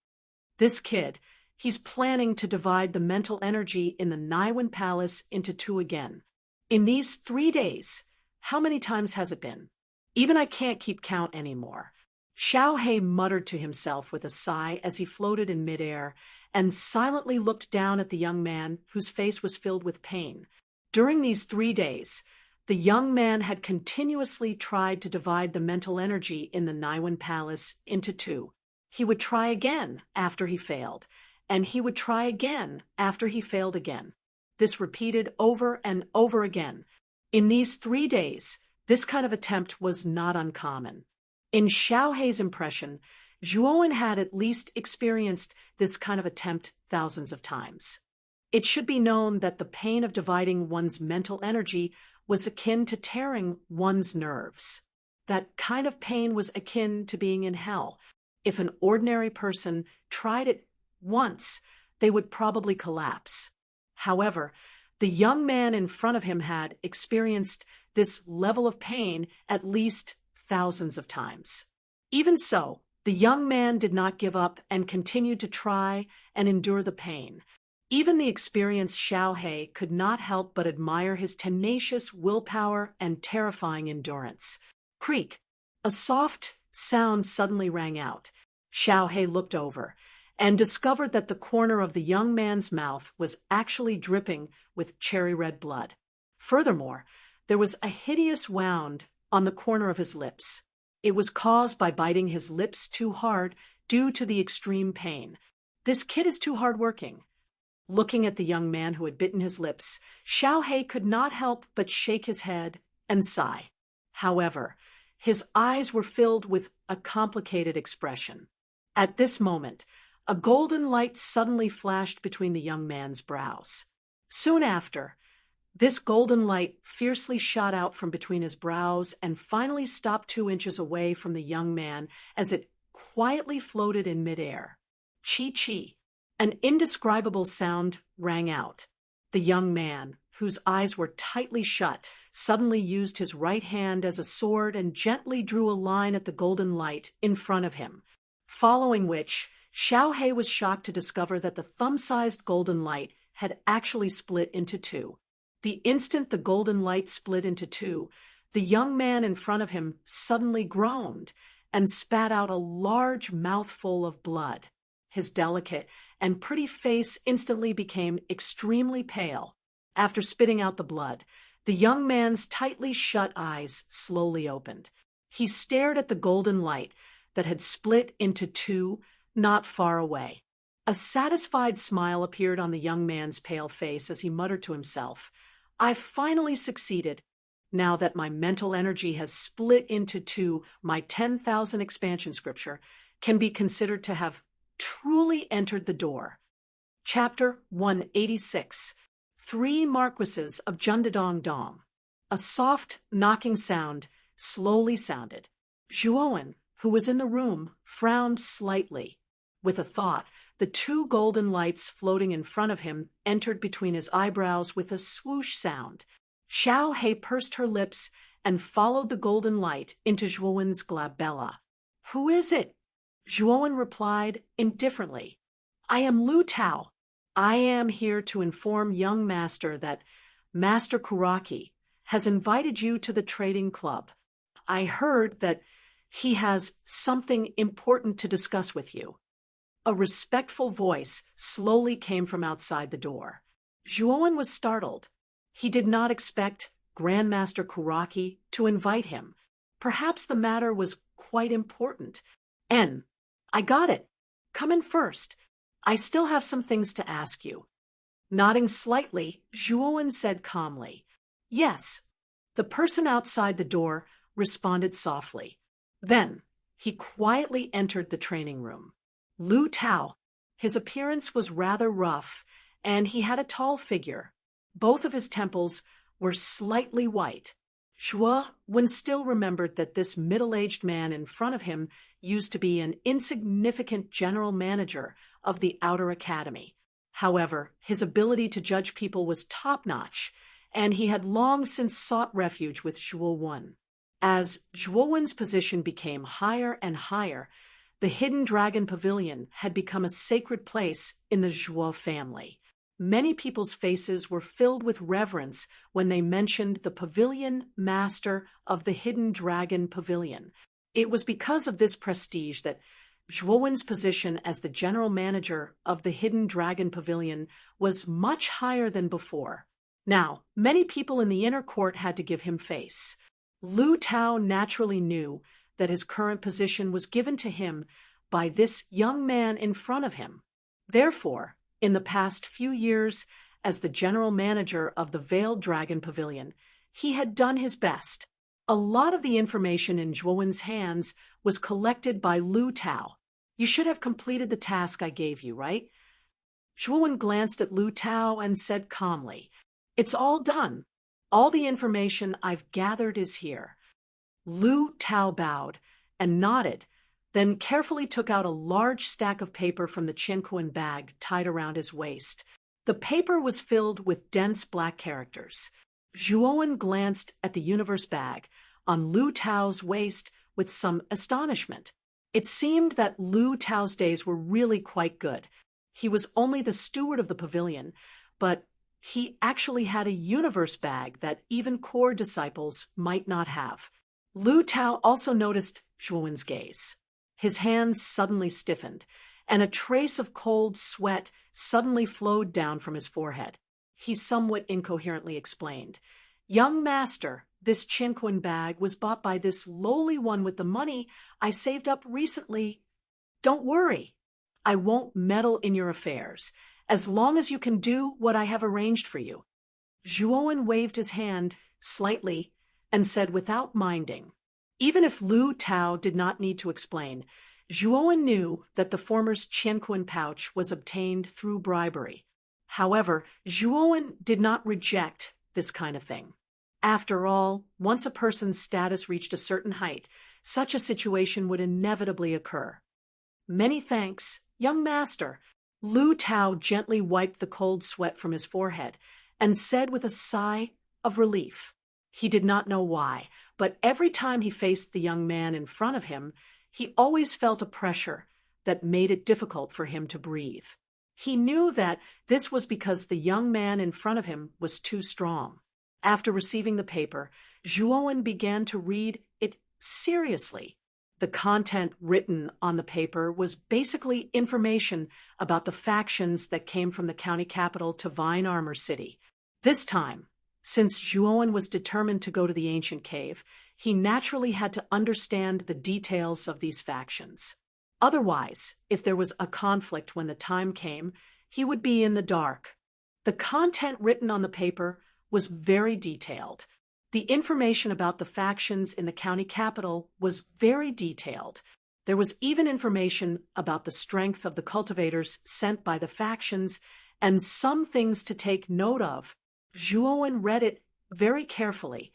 This kid, he's planning to divide the mental energy in the Naiwan Palace into 2 again. In these 3 days, how many times has it been? Even I can't keep count anymore. Xiaohe muttered to himself with a sigh as he floated in midair and silently looked down at the young man whose face was filled with pain. During these 3 days, the young man had continuously tried to divide the mental energy in the Naiwan Palace into 2. He would try again after he failed, and he would try again after he failed again. This repeated over and over again. In these 3 days, this kind of attempt was not uncommon. In Xiaohe's impression, Zhuowen had at least experienced this kind of attempt thousands of times. It should be known that the pain of dividing one's mental energy was akin to tearing one's nerves. That kind of pain was akin to being in hell. If an ordinary person tried it once, they would probably collapse. However, the young man in front of him had experienced this level of pain at least thousands of times. Even so, the young man did not give up and continued to try and endure the pain. Even the experienced Xiaohe could not help but admire his tenacious willpower and terrifying endurance. Creak! A soft sound suddenly rang out. Xiaohe looked over and discovered that the corner of the young man's mouth was actually dripping with cherry-red blood. Furthermore, there was a hideous wound on the corner of his lips. It was caused by biting his lips too hard due to the extreme pain. This kid is too hard-working. Looking at the young man who had bitten his lips, Xiaohe could not help but shake his head and sigh. However, his eyes were filled with a complicated expression. At this moment, a golden light suddenly flashed between the young man's brows. Soon after, this golden light fiercely shot out from between his brows and finally stopped 2 inches away from the young man as it quietly floated in midair. Chi-chi! An indescribable sound rang out. The young man, whose eyes were tightly shut, suddenly used his right hand as a sword and gently drew a line at the golden light in front of him. Following which, Xiaohe was shocked to discover that the thumb-sized golden light had actually split into 2. The instant the golden light split into 2, the young man in front of him suddenly groaned and spat out a large mouthful of blood. His delicate and pretty face instantly became extremely pale. After spitting out the blood, the young man's tightly shut eyes slowly opened. He stared at the golden light that had split into 2 not far away. A satisfied smile appeared on the young man's pale face as he muttered to himself, "I've finally succeeded." now that my mental energy has split into two, my 10,000 expansion scripture can be considered to have truly entered the door. Chapter 186. 3 Marquises of Jundadong Dong. A soft, knocking sound slowly sounded. Zhuowen, who was in the room, frowned slightly. With a thought, the 2 golden lights floating in front of him entered between his eyebrows with a swoosh sound. Xiao He pursed her lips and followed the golden light into Zhuowen's glabella. "Who is it?" Zhuowen replied indifferently. "I am Lu Tao. I am here to inform young master that Master Kuraki has invited you to the trading club. I heard that he has something important to discuss with you." A respectful voice slowly came from outside the door. Zhuowen was startled. He did not expect Grandmaster Kuraki to invite him. Perhaps the matter was quite important. "I got it. Come in first. I still have some things to ask you." Nodding slightly, Zhuowen said calmly, "Yes." The person outside the door responded softly. Then he quietly entered the training room. Lu Tao. His appearance was rather rough, and he had a tall figure. Both of his temples were slightly white. Zhuowen still remembered that this middle-aged man in front of him used to be an insignificant general manager of the Outer Academy. However, his ability to judge people was top-notch, and he had long since sought refuge with Zhuowen. As Zhuowen's position became higher and higher, the Hidden Dragon Pavilion had become a sacred place in the Zhuo family. Many people's faces were filled with reverence when they mentioned the pavilion master of the Hidden Dragon Pavilion. It was because of this prestige that Zhuowen's position as the general manager of the Hidden Dragon Pavilion was much higher than before. Now, many people in the inner court had to give him face. Lu Tao naturally knew that his current position was given to him by this young man in front of him. Therefore, in the past few years, as the general manager of the Veiled Dragon Pavilion, he had done his best. A lot of the information in Zhuowen's hands was collected by Lu Tao. "You should have completed the task I gave you, right?" Zhuowen glanced at Lu Tao and said calmly, "It's all done. All the information I've gathered is here." Lu Tao bowed and nodded, then carefully took out a large stack of paper from the Qinquan bag tied around his waist. The paper was filled with dense black characters. Zhuowen glanced at the universe bag on Lu Tao's waist with some astonishment. It seemed that Lu Tao's days were really quite good. He was only the steward of the pavilion, but he actually had a universe bag that even core disciples might not have. Lu Tao also noticed Zhuowen's gaze. His hands suddenly stiffened, and a trace of cold sweat suddenly flowed down from his forehead. He somewhat incoherently explained, "Young master, this Qinquan bag was bought by this lowly one with the money I saved up recently. Don't worry. I won't meddle in your affairs, as long as you can do what I have arranged for you." Zhuowen waved his hand slightly and said without minding. Even if Lu Tao did not need to explain, Zhuowen knew that the former's Qinquan pouch was obtained through bribery. However, Zhuowen did not reject this kind of thing. After all, once a person's status reached a certain height, such a situation would inevitably occur. "Many thanks, young master." Lu Tao gently wiped the cold sweat from his forehead and said with a sigh of relief. He did not know why, but every time he faced the young man in front of him, he always felt a pressure that made it difficult for him to breathe. He knew that this was because the young man in front of him was too strong. After receiving the paper, Zhuowen began to read it seriously. The content written on the paper was basically information about the factions that came from the county capital to Vine Armor City. This time, since Zhuowen was determined to go to the ancient cave, he naturally had to understand the details of these factions. Otherwise, if there was a conflict when the time came, he would be in the dark. The content written on the paper was very detailed. The information about the factions in the county capital was very detailed. There was even information about the strength of the cultivators sent by the factions and some things to take note of. Zhuowen read it very carefully,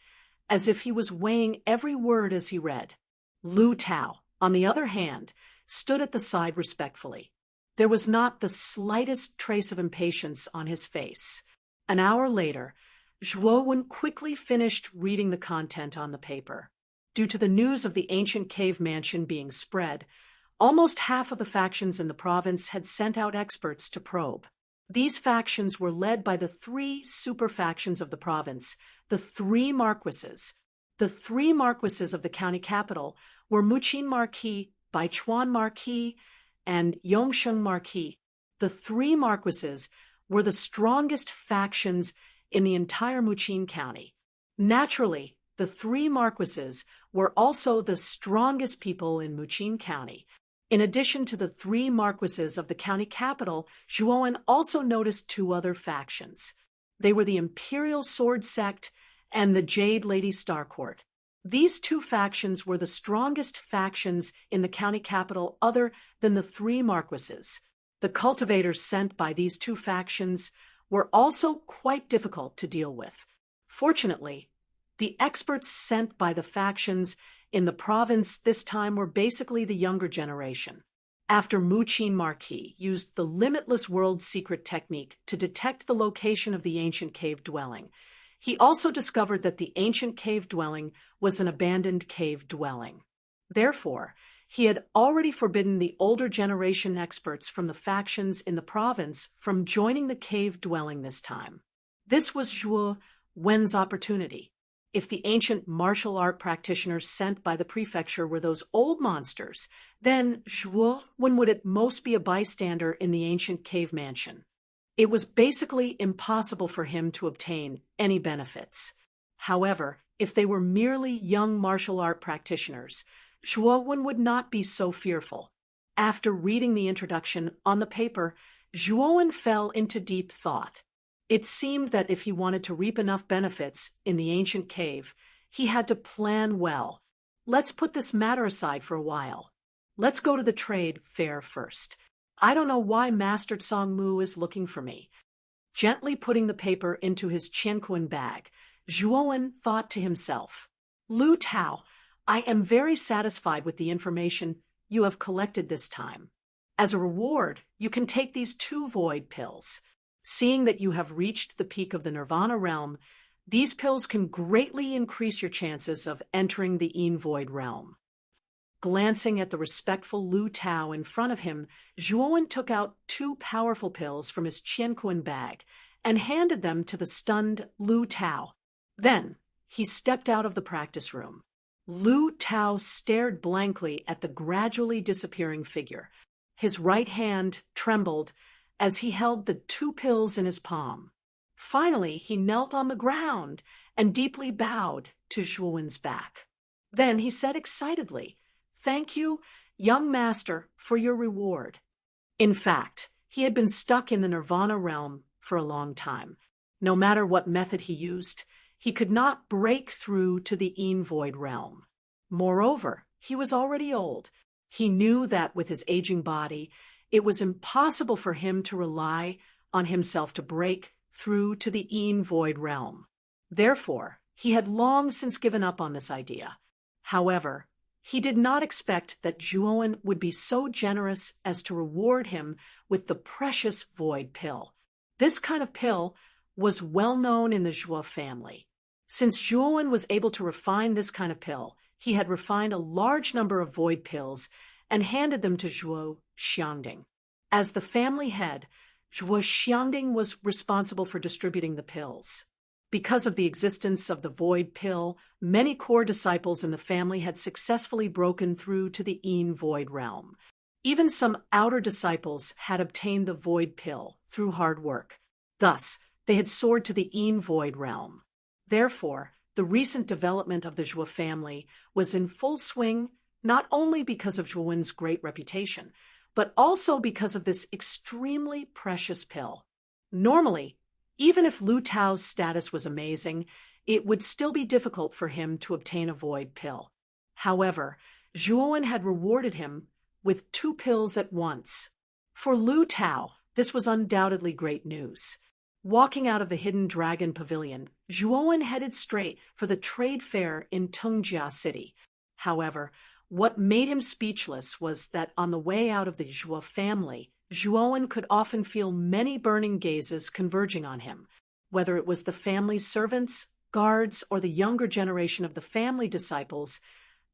as if he was weighing every word as he read. Lu Tao, on the other hand, stood at the side respectfully. There was not the slightest trace of impatience on his face. An hour later, Zhuowen quickly finished reading the content on the paper. Due to the news of the ancient cave mansion being spread, almost half of the factions in the province had sent out experts to probe. These factions were led by the three super factions of the province, the three marquises. The three marquises of the county capital were Muqin Marquis, Baichuan Marquis, and Yongsheng Marquis. The three marquises were the strongest factions in the entire Muqin County. Naturally, the three marquises were also the strongest people in Muqin County. In addition to the three marquises of the county capital, Zhuowen also noticed two other factions. They were the Imperial Sword Sect and the Jade Lady Starcourt. These two factions were the strongest factions in the county capital other than the three marquises. The cultivators sent by these two factions were also quite difficult to deal with. Fortunately, the experts sent by the factions in the province this time were basically the younger generation. After Muqin Marquis used the limitless world secret technique to detect the location of the ancient cave dwelling, he also discovered that the ancient cave dwelling was an abandoned cave dwelling. Therefore, he had already forbidden the older generation experts from the factions in the province from joining the cave dwelling this time. This was Zhuo Wen's opportunity. If the ancient martial art practitioners sent by the prefecture were those old monsters, then Zhuo Wen would at most be a bystander in the ancient cave mansion. It was basically impossible for him to obtain any benefits. However, if they were merely young martial art practitioners, Zhuo Wen would not be so fearful. After reading the introduction on the paper, Zhuo Wen fell into deep thought. It seemed that if he wanted to reap enough benefits in the ancient cave, he had to plan well. Let's put this matter aside for a while. Let's go to the trade fair first. I don't know why Master Tsang Mu is looking for me. Gently putting the paper into his Qianquan bag, Zhuo Wen thought to himself, Lu Tao, I am very satisfied with the information you have collected this time. As a reward, you can take these 2 void pills. Seeing that you have reached the peak of the Nirvana realm, these pills can greatly increase your chances of entering the Yin Void realm. Glancing at the respectful Lu Tao in front of him, Zhuo Wen took out 2 powerful pills from his Qianquan bag and handed them to the stunned Lu Tao. Then, he stepped out of the practice room. Lu Tao stared blankly at the gradually disappearing figure. His right hand trembled as he held the 2 pills in his palm. Finally, he knelt on the ground and deeply bowed to Zhuo Wen's back. Then he said excitedly, Thank you, young master, for your reward. In fact, he had been stuck in the Nirvana realm for a long time. No matter what method he used, he could not break through to the Yin Void realm. Moreover, he was already old. He knew that with his aging body, it was impossible for him to rely on himself to break through to the Yin Void realm. Therefore, he had long since given up on this idea. However, he did not expect that Zhuo Wen would be so generous as to reward him with the precious void pill. This kind of pill was well known in the Zhuo family. Since Zhuo Wen was able to refine this kind of pill, he had refined a large number of void pills and handed them to Zhuo Xiangding. As the family head, Zhuo Xiangding was responsible for distributing the pills. Because of the existence of the void pill, many core disciples in the family had successfully broken through to the Yin Void realm. Even some outer disciples had obtained the void pill through hard work. Thus, they had soared to the Yin Void realm. Therefore, the recent development of the Zhuo family was in full swing, not only because of Zhuo Wen's great reputation, but also because of this extremely precious pill. Normally, even if Lu Tao's status was amazing, it would still be difficult for him to obtain a void pill. However, Zhuowen had rewarded him with 2 pills at once. For Lu Tao, this was undoubtedly great news. Walking out of the hidden dragon pavilion, Zhuowen headed straight for the trade fair in Tungjia City. However, what made him speechless was that on the way out of the Zhuo family, Zhuowen could often feel many burning gazes converging on him. Whether it was the family's servants, guards, or the younger generation of the family disciples,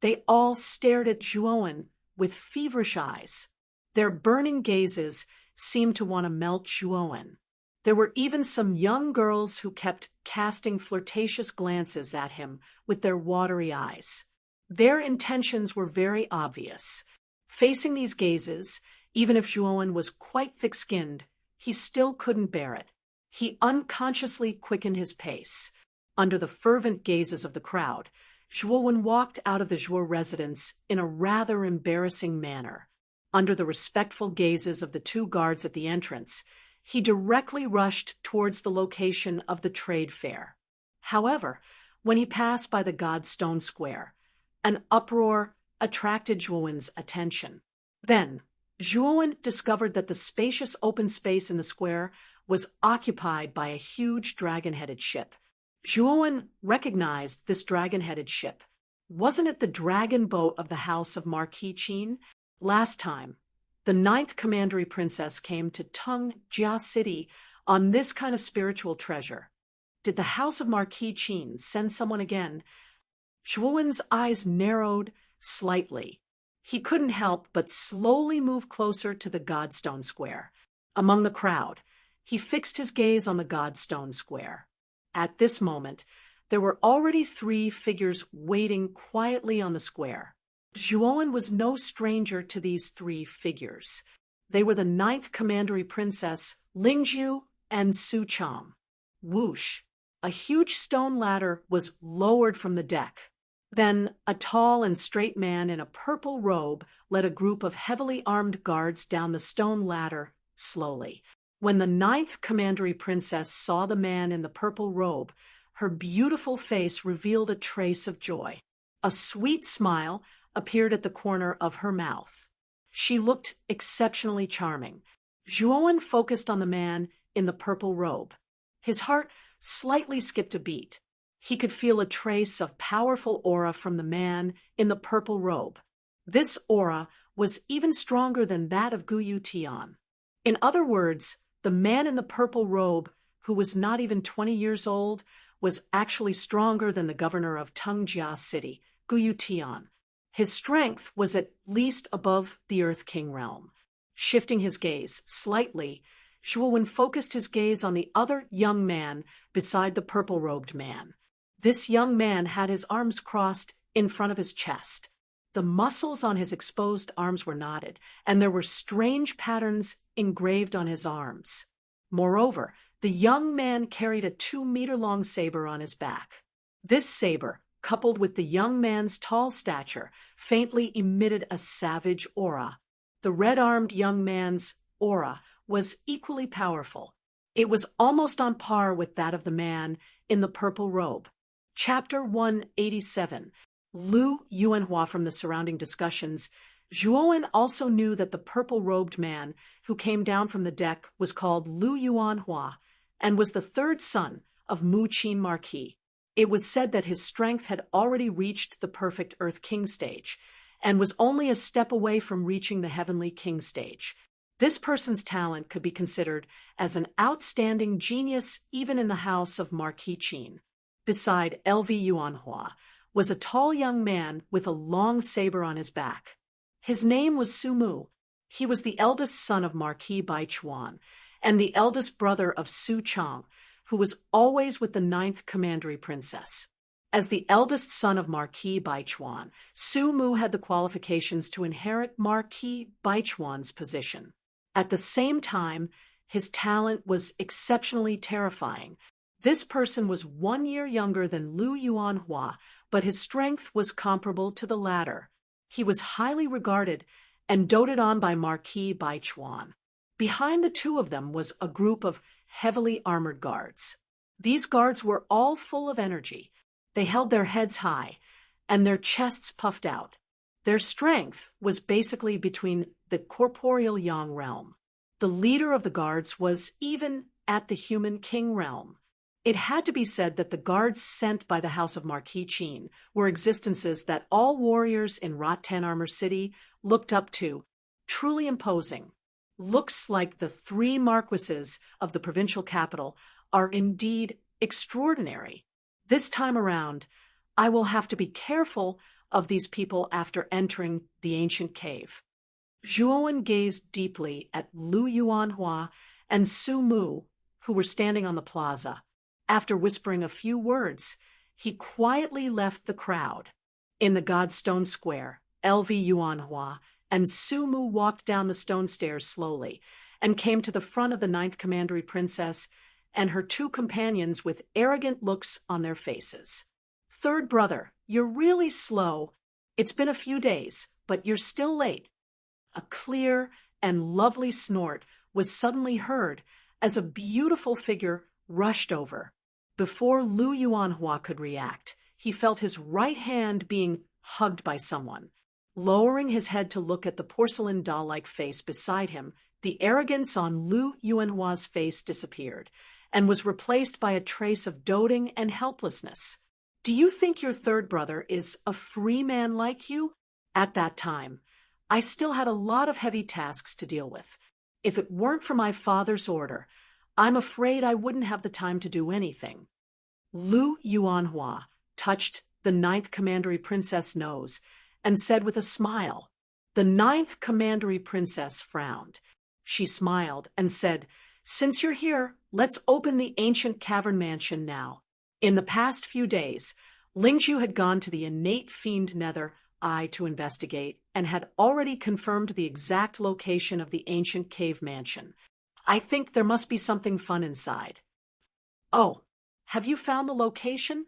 they all stared at Zhuowen with feverish eyes. Their burning gazes seemed to want to melt Zhuowen. There were even some young girls who kept casting flirtatious glances at him with their watery eyes. Their intentions were very obvious. Facing these gazes, even if Zhuowen was quite thick-skinned, he still couldn't bear it. He unconsciously quickened his pace. Under the fervent gazes of the crowd, Zhuowen walked out of the Zhuo residence in a rather embarrassing manner. Under the respectful gazes of the 2 guards at the entrance, he directly rushed towards the location of the trade fair. However, when he passed by the Godstone Square, an uproar attracted Zhuowen's attention. Then, Zhuowen discovered that the spacious open space in the square was occupied by a huge dragon-headed ship. Zhuowen recognized this dragon-headed ship. Wasn't it the dragon boat of the house of Marquis Qin? Last time, the 9th Commandery Princess came to Tungjia City on this kind of spiritual treasure. Did the house of Marquis Qin send someone again? Zhuowen's eyes narrowed slightly. He couldn't help but slowly move closer to the Godstone Square. Among the crowd, he fixed his gaze on the Godstone Square. At this moment, there were already 3 figures waiting quietly on the square. Zhuowen was no stranger to these 3 figures. They were the 9th Commandery Princess, Lingzhu, and Su Chang. Whoosh! A huge stone ladder was lowered from the deck. Then a tall and straight man in a purple robe led a group of heavily armed guards down the stone ladder slowly. When the 9th Commandery Princess saw the man in the purple robe, her beautiful face revealed a trace of joy. A sweet smile appeared at the corner of her mouth. She looked exceptionally charming. Zhuowen focused on the man in the purple robe. His heart slightly skipped a beat. He could feel a trace of powerful aura from the man in the purple robe. This aura was even stronger than that of Guyu Tian. In other words, the man in the purple robe, who was not even 20 years old, was actually stronger than the governor of Tungjia City, Guyu Tian. His strength was at least above the Earth King realm. Shifting his gaze slightly, Zhuowen focused his gaze on the other young man beside the purple-robed man. This young man had his arms crossed in front of his chest. The muscles on his exposed arms were knotted, and there were strange patterns engraved on his arms. Moreover, the young man carried a 2-meter-long saber on his back. This saber, coupled with the young man's tall stature, faintly emitted a savage aura. The red-armed young man's aura was equally powerful. It was almost on par with that of the man in the purple robe. Chapter 187. Lu Yuanhua. From the surrounding discussions, Zhuowen also knew that the purple-robed man who came down from the deck was called Lu Yuanhua and was the 3rd son of Mu Qin Marquis. It was said that his strength had already reached the perfect Earth King stage and was only a step away from reaching the Heavenly King stage. This person's talent could be considered as an outstanding genius even in the house of Marquis Qin. Beside LV Yuanhua was a tall young man with a long saber on his back. His name was Su Mu. He was the eldest son of Marquis Baichuan and the eldest brother of Su Chang, who was always with the 9th Commandery Princess. As the eldest son of Marquis Baichuan, Su Mu had the qualifications to inherit Marquis Baichuan's position. At the same time, his talent was exceptionally terrifying. This person was 1 year younger than Lu Yuanhua, but his strength was comparable to the latter. He was highly regarded and doted on by Marquis Baichuan. Behind the 2 of them was a group of heavily armored guards. These guards were all full of energy. They held their heads high, and their chests puffed out. Their strength was basically between the corporeal yang realm. The leader of the guards was even at the human king realm. It had to be said that the guards sent by the House of Marquis Qin were existences that all warriors in Rattan Armor City looked up to, truly imposing. Looks like the 3 marquises of the provincial capital are indeed extraordinary. This time around, I will have to be careful of these people after entering the ancient cave. Zhuowen gazed deeply at Lu Yuanhua and Su Mu, who were standing on the plaza. After whispering a few words, he quietly left the crowd. In the Godstone Square, LV Yuanhua and Su Mu walked down the stone stairs slowly and came to the front of the 9th Commandery Princess and her 2 companions with arrogant looks on their faces. "Third brother, you're really slow. It's been a few days, but you're still late." A clear and lovely snort was suddenly heard as a beautiful figure rushed over. Before Lu Yuanhua could react, he felt his right hand being hugged by someone. Lowering his head to look at the porcelain doll-like face beside him, the arrogance on Lu Yuanhua's face disappeared and was replaced by a trace of doting and helplessness. "Do you think your third brother is a free man like you?" At that time, I still had a lot of heavy tasks to deal with. If it weren't for my father's order, I'm afraid I wouldn't have the time to do anything. Lu Yuanhua touched the 9th Commandery Princess' nose and said with a smile. The 9th Commandery Princess frowned. She smiled and said, "Since you're here, let's open the ancient cavern mansion now." In the past few days, Lingzhu had gone to the innate fiend Nether Eye to investigate and had already confirmed the exact location of the ancient cave mansion. I think there must be something fun inside. "Oh, have you found the location?"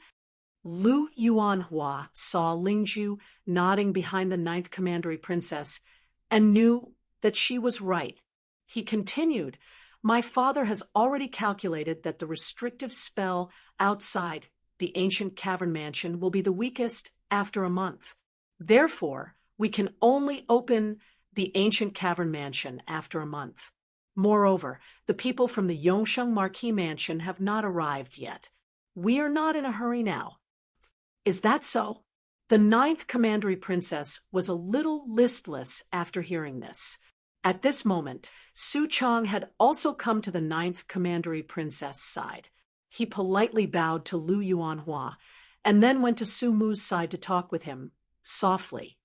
Lu Yuanhua saw Lingzhu nodding behind the 9th Commandery Princess and knew that she was right. He continued, "My father has already calculated that the restrictive spell outside the ancient cavern mansion will be the weakest after a month. Therefore, we can only open the ancient cavern mansion after a month. Moreover, the people from the Yongsheng Marquis Mansion have not arrived yet. We are not in a hurry now." "Is that so?" The 9th Commandery Princess was a little listless after hearing this. At this moment, Su Chong had also come to the 9th Commandery Princess' side. He politely bowed to Lu Yuanhua and then went to Su Mu's side to talk with him, softly.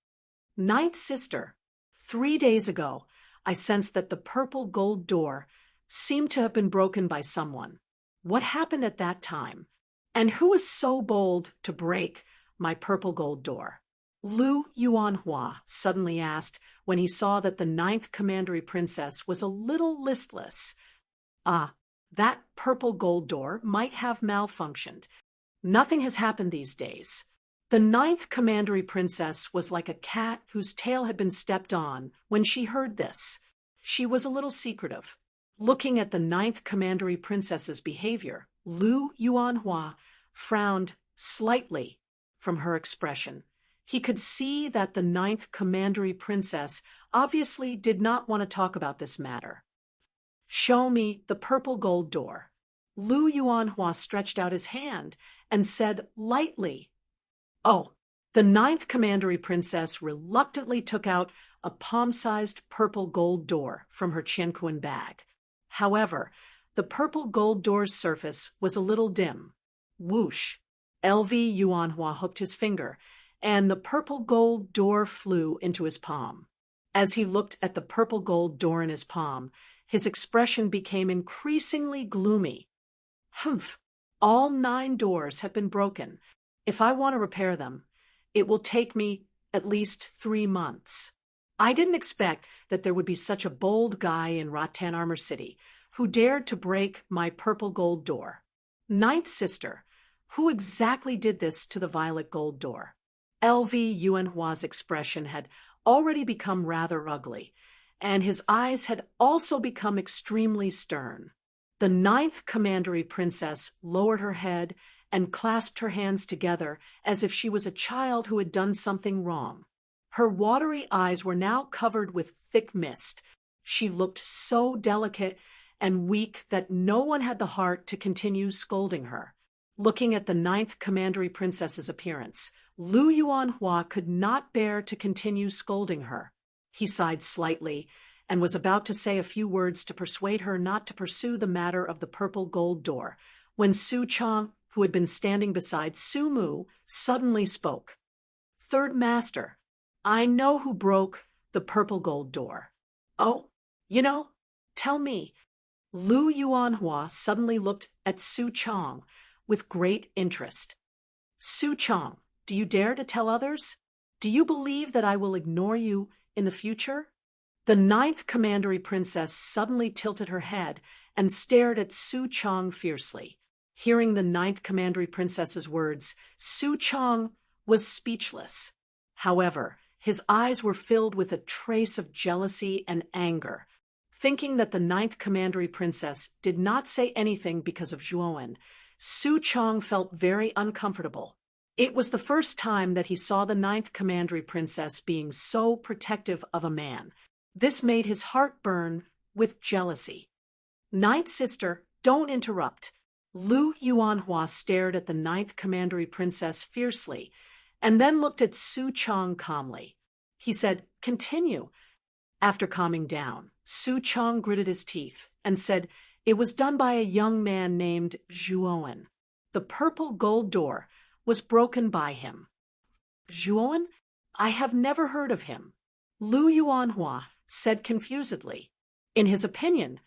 "Ninth sister, 3 days ago, I sensed that the purple gold door seemed to have been broken by someone. What happened at that time? And who was so bold to break my purple gold door?" Lu Yuanhua suddenly asked when he saw that the 9th Commandery Princess was a little listless. That purple gold door might have malfunctioned. Nothing has happened these days." The 9th Commandery Princess was like a cat whose tail had been stepped on when she heard this. She was a little secretive. Looking at the 9th Commandery Princess's behavior, Lu Yuanhua frowned slightly from her expression. He could see that the 9th Commandery Princess obviously did not want to talk about this matter. "Show me the purple gold door." Lu Yuanhua stretched out his hand and said lightly. "Oh." The 9th Commandery Princess reluctantly took out a palm-sized purple gold door from her Qianquan bag. However, the purple gold door's surface was a little dim. Whoosh! LV Yuanhua hooked his finger, and the purple gold door flew into his palm. As he looked at the purple gold door in his palm, his expression became increasingly gloomy. "Humph! All 9 doors have been broken. If I want to repair them, it will take me at least 3 months. I didn't expect that there would be such a bold guy in Rattan Armor City who dared to break my purple gold door. 9th sister, who exactly did this to the violet gold door?" LV Yuanhua's expression had already become rather ugly, and his eyes had also become extremely stern. The ninth commandery princess lowered her head and clasped her hands together as if she was a child who had done something wrong. Her watery eyes were now covered with thick mist. She looked so delicate and weak that no one had the heart to continue scolding her. Looking at the ninth commandery princess's appearance, Lu Yuanhua could not bear to continue scolding her. He sighed slightly and was about to say a few words to persuade her not to pursue the matter of the purple gold door, when Su Chang, who had been standing beside Su Mu, suddenly spoke. "Third master, I know who broke the purple gold door." "Oh, tell me." Lu Yuanhua suddenly looked at Su Chang with great interest. "Su Chang, do you dare to tell others? Do you believe that I will ignore you in the future?" The ninth commandery princess suddenly tilted her head and stared at Su Chang fiercely. Hearing the ninth commandery princess's words, Su Chang was speechless. However, his eyes were filled with a trace of jealousy and anger. Thinking that the ninth commandery princess did not say anything because of Zhuowen, Su Chang felt very uncomfortable. It was the first time that he saw the ninth commandery princess being so protective of a man. This made his heart burn with jealousy. "Ninth sister, don't interrupt." Lu Yuanhua stared at the ninth commandery princess fiercely and then looked at Su Chang calmly. He said, "Continue." After calming down, Su Chang gritted his teeth and said, "It was done by a young man named Zhuowen. The purple gold door was broken by him." "Zhuowen? I have never heard of him." Lu Yuanhua said confusedly. In his opinion,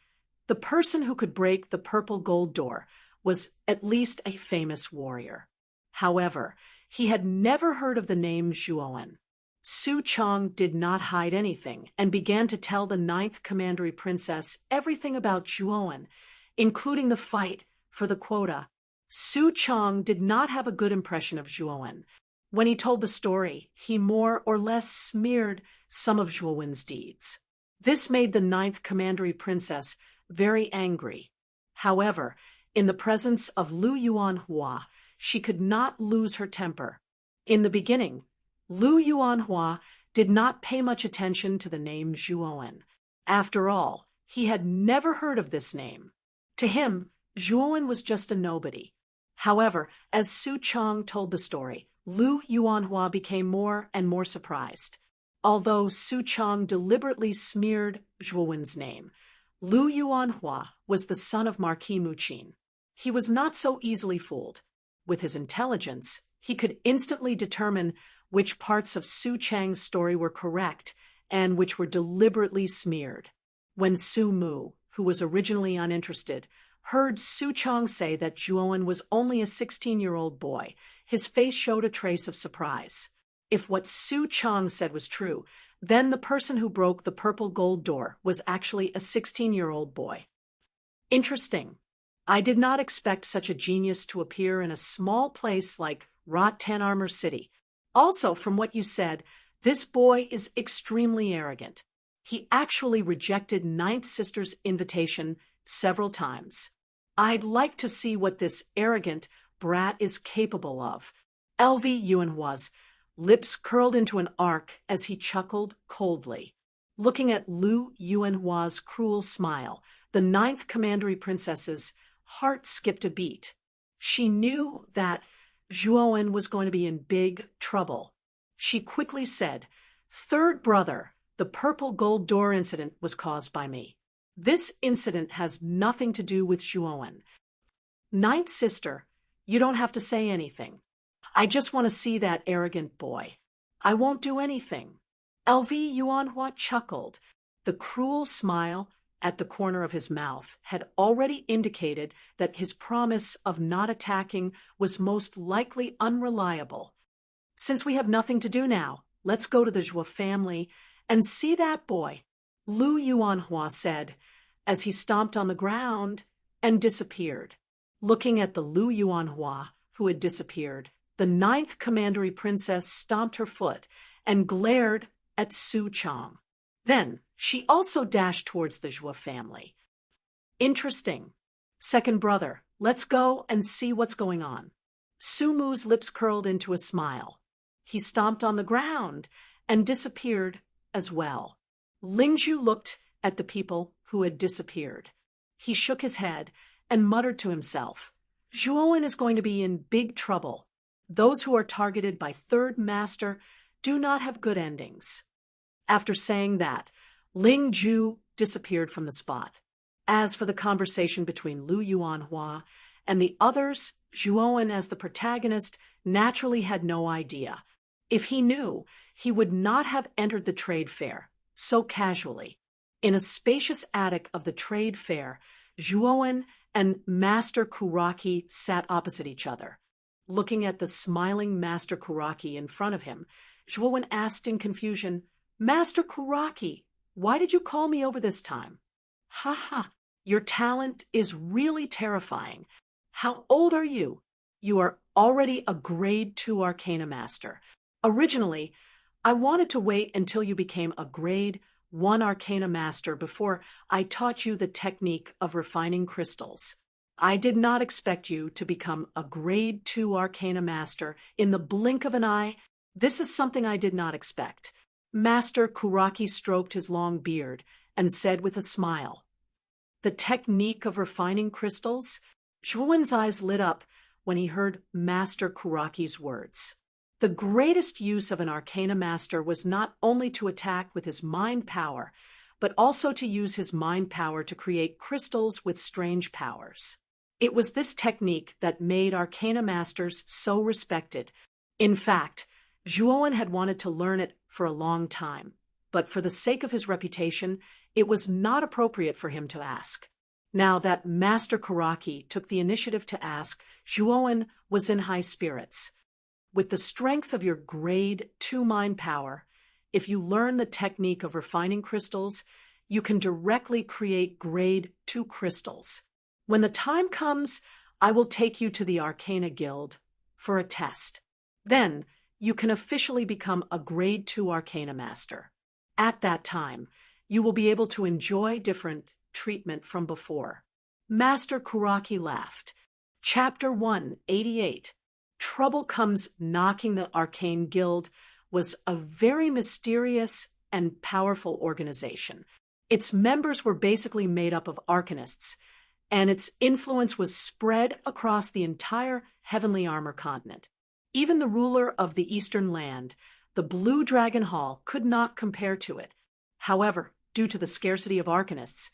the person who could break the purple gold door was at least a famous warrior. However, he had never heard of the name Zhuowen. Su Chang did not hide anything and began to tell the ninth commandery princess everything about Zhuowen, including the fight for the quota. Su Chang did not have a good impression of Zhuowen. When he told the story, he more or less smeared some of Zhuowen's deeds. This made the ninth commandery princess very angry. However, in the presence of Lu Yuanhua, she could not lose her temper. In the beginning, Lu Yuanhua did not pay much attention to the name Zhuowen. After all, he had never heard of this name. To him, Zhuowen was just a nobody. However, as Su Chang told the story, Lu Yuanhua became more and more surprised. Although Su Chang deliberately smeared Zhuowen's name, Lu Yuanhua was the son of Marquis Muqin. He was not so easily fooled. With his intelligence, he could instantly determine which parts of Su Chang's story were correct and which were deliberately smeared. When Su Mu, who was originally uninterested, heard Su Chang say that Zhuowen was only a 16-year-old boy, his face showed a trace of surprise. If what Su Chang said was true, then the person who broke the purple gold door was actually a 16-year-old boy. Interesting. I did not expect such a genius to appear in a small place like Rat-Tan-Armor City. Also, from what you said, this boy is extremely arrogant. He actually rejected Ninth Sister's invitation several times. I'd like to see what this arrogant brat is capable of. LV Yuanhua's lips curled into an arc as he chuckled coldly. Looking at Lu Yuanhua's cruel smile, the ninth commandery princess's heart skipped a beat. She knew that Zhuowen was going to be in big trouble. She quickly said, "Third brother, the purple gold door incident was caused by me. This incident has nothing to do with Zhuowen. Ninth sister, you don't have to say anything. I just want to see that arrogant boy. I won't do anything." LV Yuanhua chuckled. The cruel smile at the corner of his mouth had already indicated that his promise of not attacking was most likely unreliable. "Since we have nothing to do now, let's go to the Zhuo family and see that boy," Lu Yuanhua said, as he stomped on the ground and disappeared. Looking at the Lu Yuanhua who had disappeared, the ninth commandery princess stomped her foot and glared at Su Chang. Then she also dashed towards the Zhuo family. Interesting. Second brother, let's go and see what's going on. Sumu's lips curled into a smile. He stomped on the ground and disappeared as well. Lingzhu looked at the people who had disappeared. He shook his head and muttered to himself, Zhuowen is going to be in big trouble. Those who are targeted by third master do not have good endings. After saying that, Lingzhu disappeared from the spot. As for the conversation between Lu Yuanhua and the others, Zhuowen, as the protagonist, naturally had no idea. If he knew, he would not have entered the trade fair so casually. In a spacious attic of the trade fair, Zhuowen and Master Kuraki sat opposite each other. Looking at the smiling Master Kuraki in front of him, Zhuowen asked in confusion, Master Kuraki, why did you call me over this time? Ha ha, your talent is really terrifying. How old are you? You are already a grade 2 Arcana Master. Originally, I wanted to wait until you became a grade 1 Arcana Master before I taught you the technique of refining crystals. I did not expect you to become a grade 2 Arcana Master in the blink of an eye. This is something I did not expect. Master Kuraki stroked his long beard and said with a smile, The technique of refining crystals? Zhuowen's eyes lit up when he heard Master Kuraki's words. The greatest use of an Arcana Master was not only to attack with his mind power, but also to use his mind power to create crystals with strange powers. It was this technique that made Arcana Masters so respected. In fact, Zhuowen had wanted to learn it for a long time, but for the sake of his reputation, it was not appropriate for him to ask. Now that Master Kuraki took the initiative to ask, Zhuowen was in high spirits. With the strength of your grade 2 mind power, if you learn the technique of refining crystals, you can directly create grade 2 crystals. When the time comes, I will take you to the Arcana Guild for a test. Then, you can officially become a grade 2 Arcana Master. At that time, you will be able to enjoy different treatment from before. Master Kuraki laughed. Chapter 188. Trouble Comes Knocking. The Arcane Guild was a very mysterious and powerful organization. Its members were basically made up of arcanists, and its influence was spread across the entire Heavenly Armor continent. Even the ruler of the Eastern Land, the Blue Dragon Hall, could not compare to it. However, due to the scarcity of arcanists,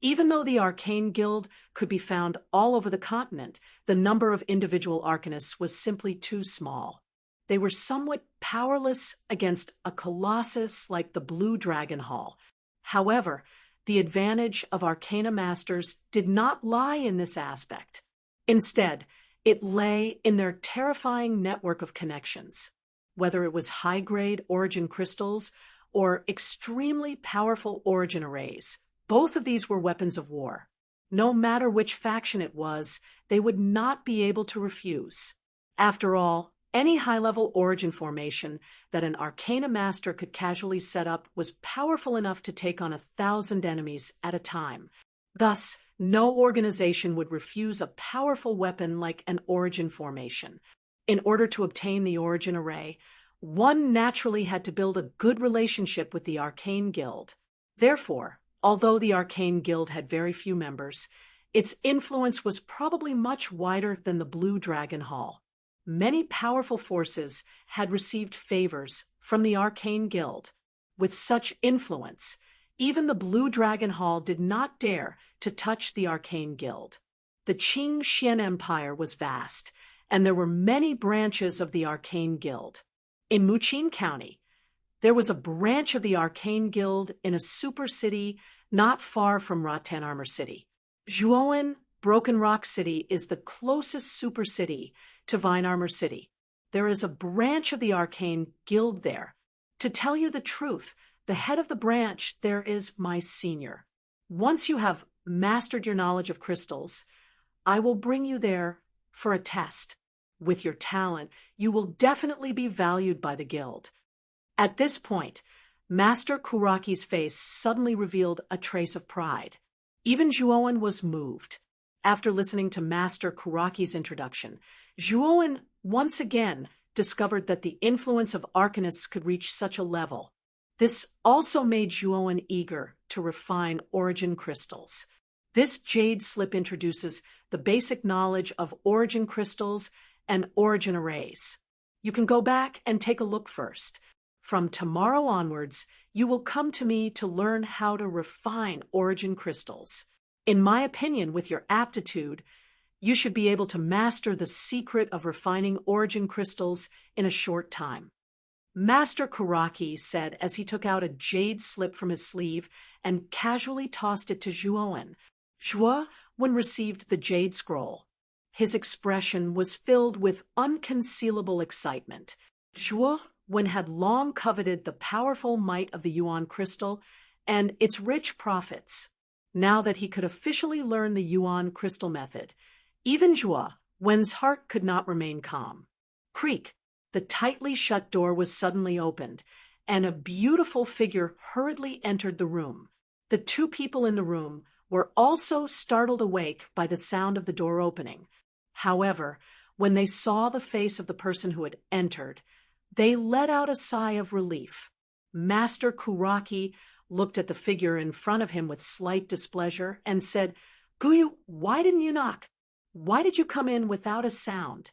even though the Arcane Guild could be found all over the continent, the number of individual arcanists was simply too small. They were somewhat powerless against a colossus like the Blue Dragon Hall. However, the advantage of Arcana Masters did not lie in this aspect. Instead, it lay in their terrifying network of connections. Whether it was high-grade origin crystals or extremely powerful origin arrays, both of these were weapons of war. No matter which faction it was, they would not be able to refuse. After all, any high-level origin formation that an Arcana Master could casually set up was powerful enough to take on 1,000 enemies at a time. Thus, no organization would refuse a powerful weapon like an origin formation. In order to obtain the origin array, one naturally had to build a good relationship with the Arcane Guild. Therefore, although the Arcane Guild had very few members, its influence was probably much wider than the Blue Dragon Hall. Many powerful forces had received favors from the Arcane Guild. With such influence, even the Blue Dragon Hall did not dare to touch the Arcane Guild. The Qing Xian Empire was vast, and there were many branches of the Arcane Guild. In Muqin County, there was a branch of the Arcane Guild in a super city not far from Rattan Armor City. Zhuowen, Broken Rock City, is the closest super city to Vine Armor City. There is a branch of the Arcane Guild there. To tell you the truth, the head of the branch there is my senior. Once you have mastered your knowledge of crystals, I will bring you there for a test. With your talent, you will definitely be valued by the guild. At this point, Master Kuraki's face suddenly revealed a trace of pride. Even Zhuowen was moved. After listening to Master Kuraki's introduction, Zhuowen once again discovered that the influence of arcanists could reach such a level. This also made Zhuowen eager to refine origin crystals. This jade slip introduces the basic knowledge of origin crystals and origin arrays. You can go back and take a look first. From tomorrow onwards, you will come to me to learn how to refine origin crystals. In my opinion, with your aptitude, you should be able to master the secret of refining origin crystals in a short time. Master Kuraki said as he took out a jade slip from his sleeve and casually tossed it to Zhuowen. Zhuowen received the jade scroll. His expression was filled with unconcealable excitement. Zhuowen had long coveted the powerful might of the Yuan crystal and its rich profits. Now that he could officially learn the Yuan crystal method, even Zhuowen's heart could not remain calm. Creak! The tightly shut door was suddenly opened, and a beautiful figure hurriedly entered the room. The two people in the room were also startled awake by the sound of the door opening. However, when they saw the face of the person who had entered, they let out a sigh of relief. Master Kuraki looked at the figure in front of him with slight displeasure and said, "Guyu, why didn't you knock? Why did you come in without a sound?"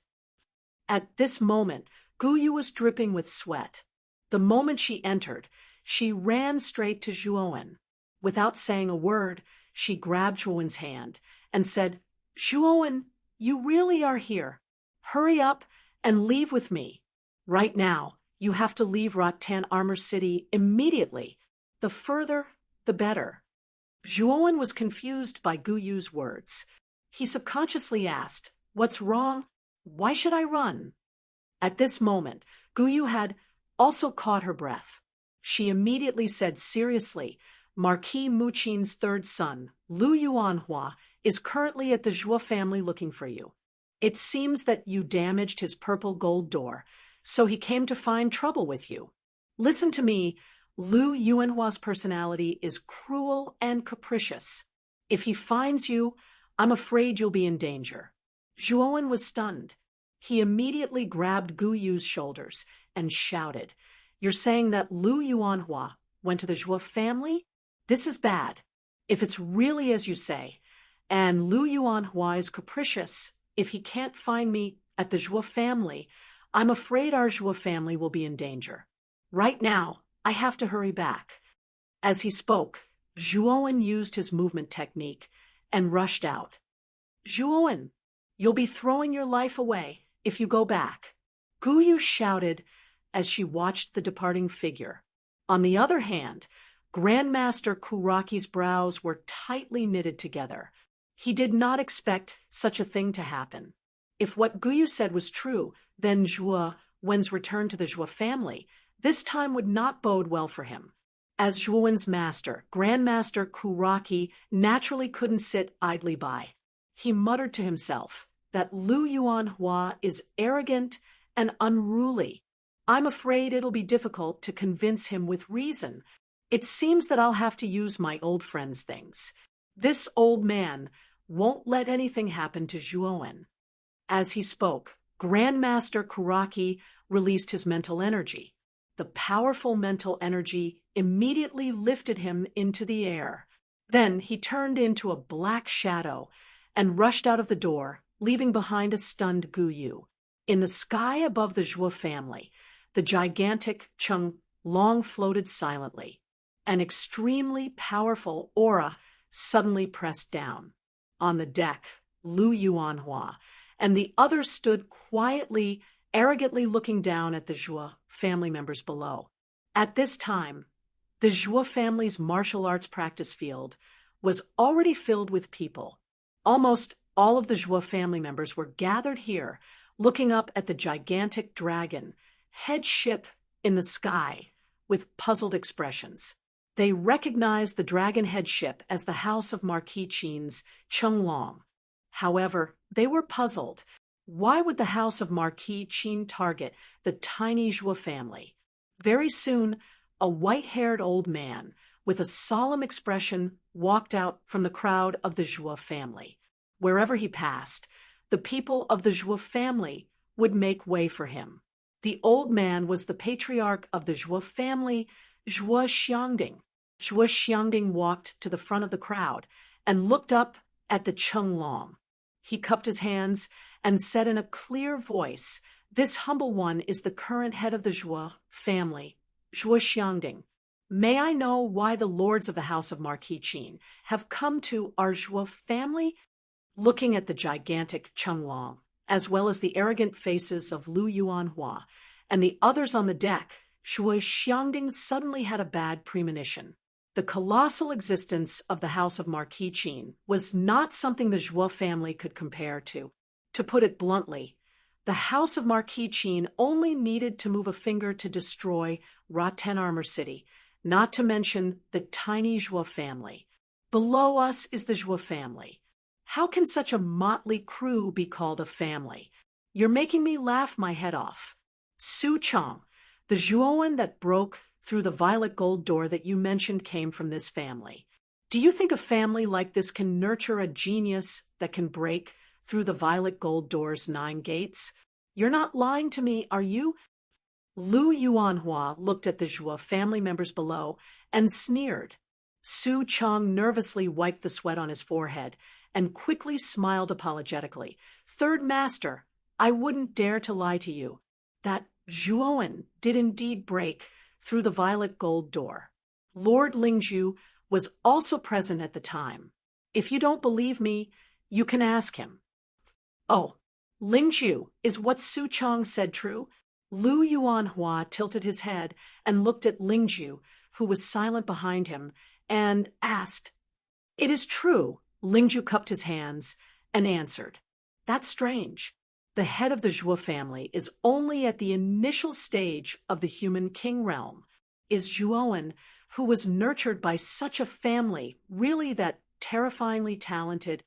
At this moment, Guyu was dripping with sweat. The moment she entered, she ran straight to Zhuowen. Without saying a word, she grabbed Zhuowen's hand and said, "Zhuowen, you really are here. Hurry up and leave with me. Right now, you have to leave Rattan Armor City immediately. The further, the better." Zhuowen was confused by Guyu's words. He subconsciously asked, "What's wrong? Why should I run?" At this moment, Guyu had also caught her breath. She immediately said seriously, "Marquis Muqin's third son, Lu Yuanhua, is currently at the Zhuo family looking for you. It seems that you damaged his purple gold door, so he came to find trouble with you. Listen to me, Lu Yuanhua's personality is cruel and capricious. If he finds you, I'm afraid you'll be in danger." Zhuowen was stunned. He immediately grabbed Guyu's shoulders and shouted, "You're saying that Lu Yuanhua went to the Zhuo family? This is bad. If it's really as you say, and Lu Yuanhua is capricious, if he can't find me at the Zhuo family, I'm afraid our Zhuo family will be in danger. Right now, I have to hurry back." As he spoke, Zhuowen used his movement technique and rushed out. "Zhuowen, you'll be throwing your life away if you go back," Guyu shouted as she watched the departing figure. On the other hand, Grandmaster Kuraki's brows were tightly knitted together. He did not expect such a thing to happen. If what Guyu said was true, then Zhuowen's return to the Zhuo family this time would not bode well for him. As Zhuowen's master, Grandmaster Kuraki naturally couldn't sit idly by. He muttered to himself that Lu Yuanhua is arrogant and unruly. I'm afraid it'll be difficult to convince him with reason. It seems that I'll have to use my old friend's things. This old man won't let anything happen to Zhuowen." As he spoke, Grandmaster Kuraki released his mental energy. The powerful mental energy immediately lifted him into the air. Then he turned into a black shadow and rushed out of the door, leaving behind a stunned Guyu. In the sky above the Zhuo family, the gigantic Cheng Long floated silently. An extremely powerful aura suddenly pressed down. On the deck, Lu Yuanhua and the others stood quietly, arrogantly looking down at the Zhuo family members below. At this time, the Zhuo family's martial arts practice field was already filled with people. Almost all of the Zhuo family members were gathered here, looking up at the gigantic dragon, headship in the sky, with puzzled expressions. They recognized the dragon headship as the house of Marquis Qin's Chenglong. However, they were puzzled. Why would the house of Marquis Qin target the tiny Zhuo family? Very soon, a white-haired old man with a solemn expression walked out from the crowd of the Zhuo family. wherever he passed, the people of the Zhuo family would make way for him. The old man was the patriarch of the Zhuo family, Zhuo Xiangding. Zhuo Xiangding walked to the front of the crowd and looked up at the Chenglong. He cupped his hands and said in a clear voice, "This humble one is the current head of the Zhuo family, Zhuo Xiangding. May I know why the lords of the house of Marquis Qin have come to our Zhuo family?" Looking at the gigantic Chenglong, as well as the arrogant faces of Lu Yuanhua and the others on the deck, Zhuo Xiangding suddenly had a bad premonition. The colossal existence of the house of Marquis Qin was not something the Zhuo family could compare to. To put it bluntly, the house of Marquis Qin only needed to move a finger to destroy Raten Armor City, not to mention the tiny Zhuo family. Below us is the Zhuo family. How can such a motley crew be called a family? You're making me laugh my head off. Su Chong, the Zhuoan that broke through the violet gold door that you mentioned came from this family. Do you think a family like this can nurture a genius that can break through the violet gold door's 9 gates? You're not lying to me, are you? Lu Yuanhua looked at the Zhuo family members below and sneered. Su Chong nervously wiped the sweat on his forehead and quickly smiled apologetically. "Third Master, I wouldn't dare to lie to you. That Zhuoan did indeed break through the violet gold door. Lord Lingzhu was also present at the time. If you don't believe me, you can ask him." "Oh, Lingzhu, is what Su Chong said true?" Lu Yuanhua tilted his head and looked at Lingzhu, who was silent behind him, and asked. "It is true." Lingzhu cupped his hands and answered. "That's strange. The head of the Zhuo family is only at the initial stage of the human king realm. Is Zhuoan, who was nurtured by such a family, really that terrifyingly talented?"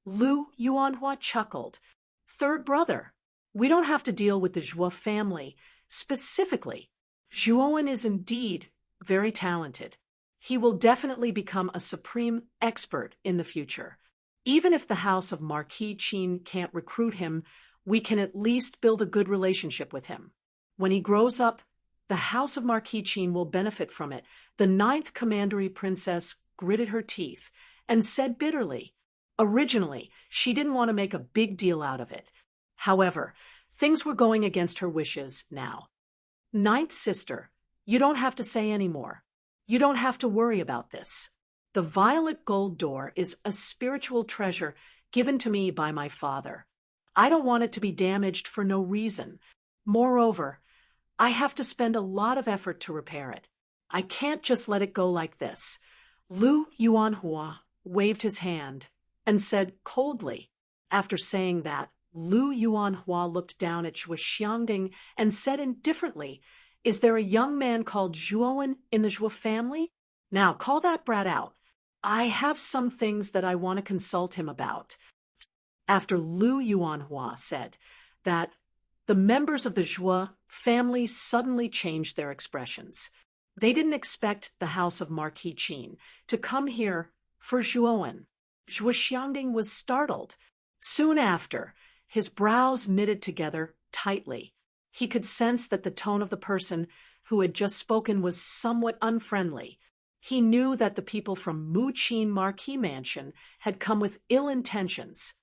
Lu Yuanhua chuckled. "Third brother, we don't have to deal with the Zhuo family specifically. Zhuoan is indeed very talented. He will definitely become a supreme expert in the future. Even if the house of Marquis Qin can't recruit him, we can at least build a good relationship with him. When he grows up, the house of Marquis Qin will benefit from it." The 9th Commandery princess gritted her teeth and said bitterly. Originally, she didn't want to make a big deal out of it. However, things were going against her wishes now. "Ninth sister, you don't have to say any more. You don't have to worry about this. The violet gold door is a spiritual treasure given to me by my father. I don't want it to be damaged for no reason. Moreover, I have to spend a lot of effort to repair it. I can't just let it go like this." Lu Yuanhua waved his hand and said coldly. After saying that, Lu Yuanhua looked down at Zhuo Xiangding and said indifferently, "Is there a young man called Zhuoan in the Zhuo family? Now call that brat out. I have some things that I want to consult him about." After Lu Yuanhua said that, the members of the Zhuo family suddenly changed their expressions. They didn't expect the house of Marquis Qin to come here for Zhuoan. Zhuo Xiangding was startled. Soon after, his brows knitted together tightly. He could sense that the tone of the person who had just spoken was somewhat unfriendly. He knew that the people from Mu Qin Marquis Mansion had come with ill intentions.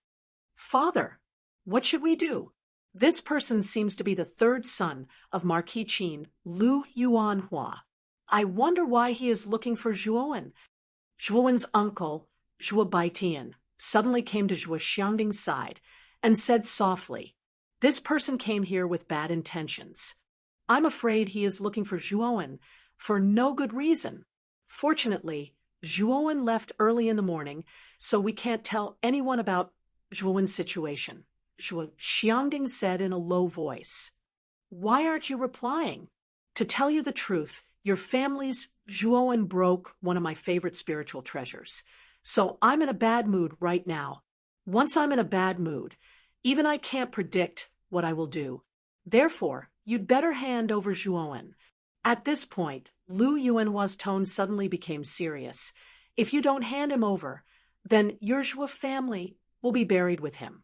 "Father, what should we do? This person seems to be the 3rd son of Marquis Qin, Lu Yuanhua. I wonder why he is looking for Zhuoan." Zhuoan's uncle, Zhuo Baitian, suddenly came to Zhuo Xiangding's side and said softly, "This person came here with bad intentions. I'm afraid he is looking for Zhuoan for no good reason. Fortunately, Zhuoan left early in the morning, so we can't tell anyone about Zhuoan's situation." Zhuo Xiangding said in a low voice. "Why aren't you replying? To tell you the truth, your family's Zhuoan broke one of my favorite spiritual treasures. So I'm in a bad mood right now. Once I'm in a bad mood, even I can't predict what I will do. Therefore, you'd better hand over Zhuoan." At this point, Lu Yuanhua's tone suddenly became serious. "If you don't hand him over, then your Zhuo family will be buried with him."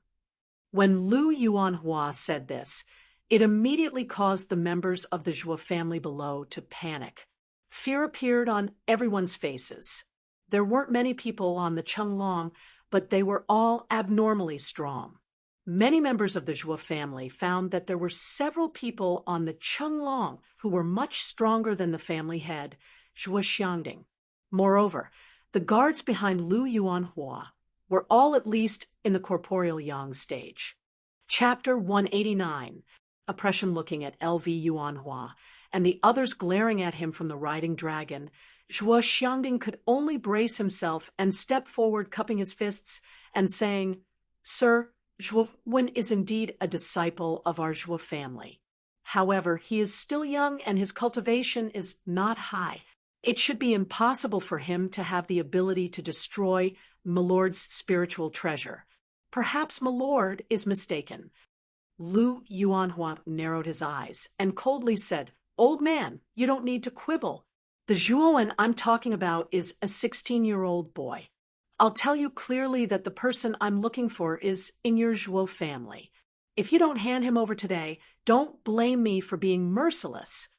When Lu Yuanhua said this, it immediately caused the members of the Zhuo family below to panic. Fear appeared on everyone's faces. There weren't many people on the Chenglong, but they were all abnormally strong. Many members of the Zhuo family found that there were several people on the Chenglong who were much stronger than the family head, Zhuo Xiangding. Moreover, the guards behind Lu Yuanhua were all at least in the corporeal yang stage. Chapter 189, Oppression looking at LV Yuanhua, and the others glaring at him from the riding dragon, Zhuo Xiangding could only brace himself and step forward, cupping his fists and saying, "Sir, Zhuo Wen is indeed a disciple of our Zhuo family. However, he is still young and his cultivation is not high. It should be impossible for him to have the ability to destroy Milord's spiritual treasure. Perhaps Milord is mistaken." Lu Yuanhua narrowed his eyes and coldly said, "Old man, you don't need to quibble. The Zhuowen I'm talking about is a 16-year-old boy. I'll tell you clearly that the person I'm looking for is in your Zhuo family. If you don't hand him over today, don't blame me for being merciless."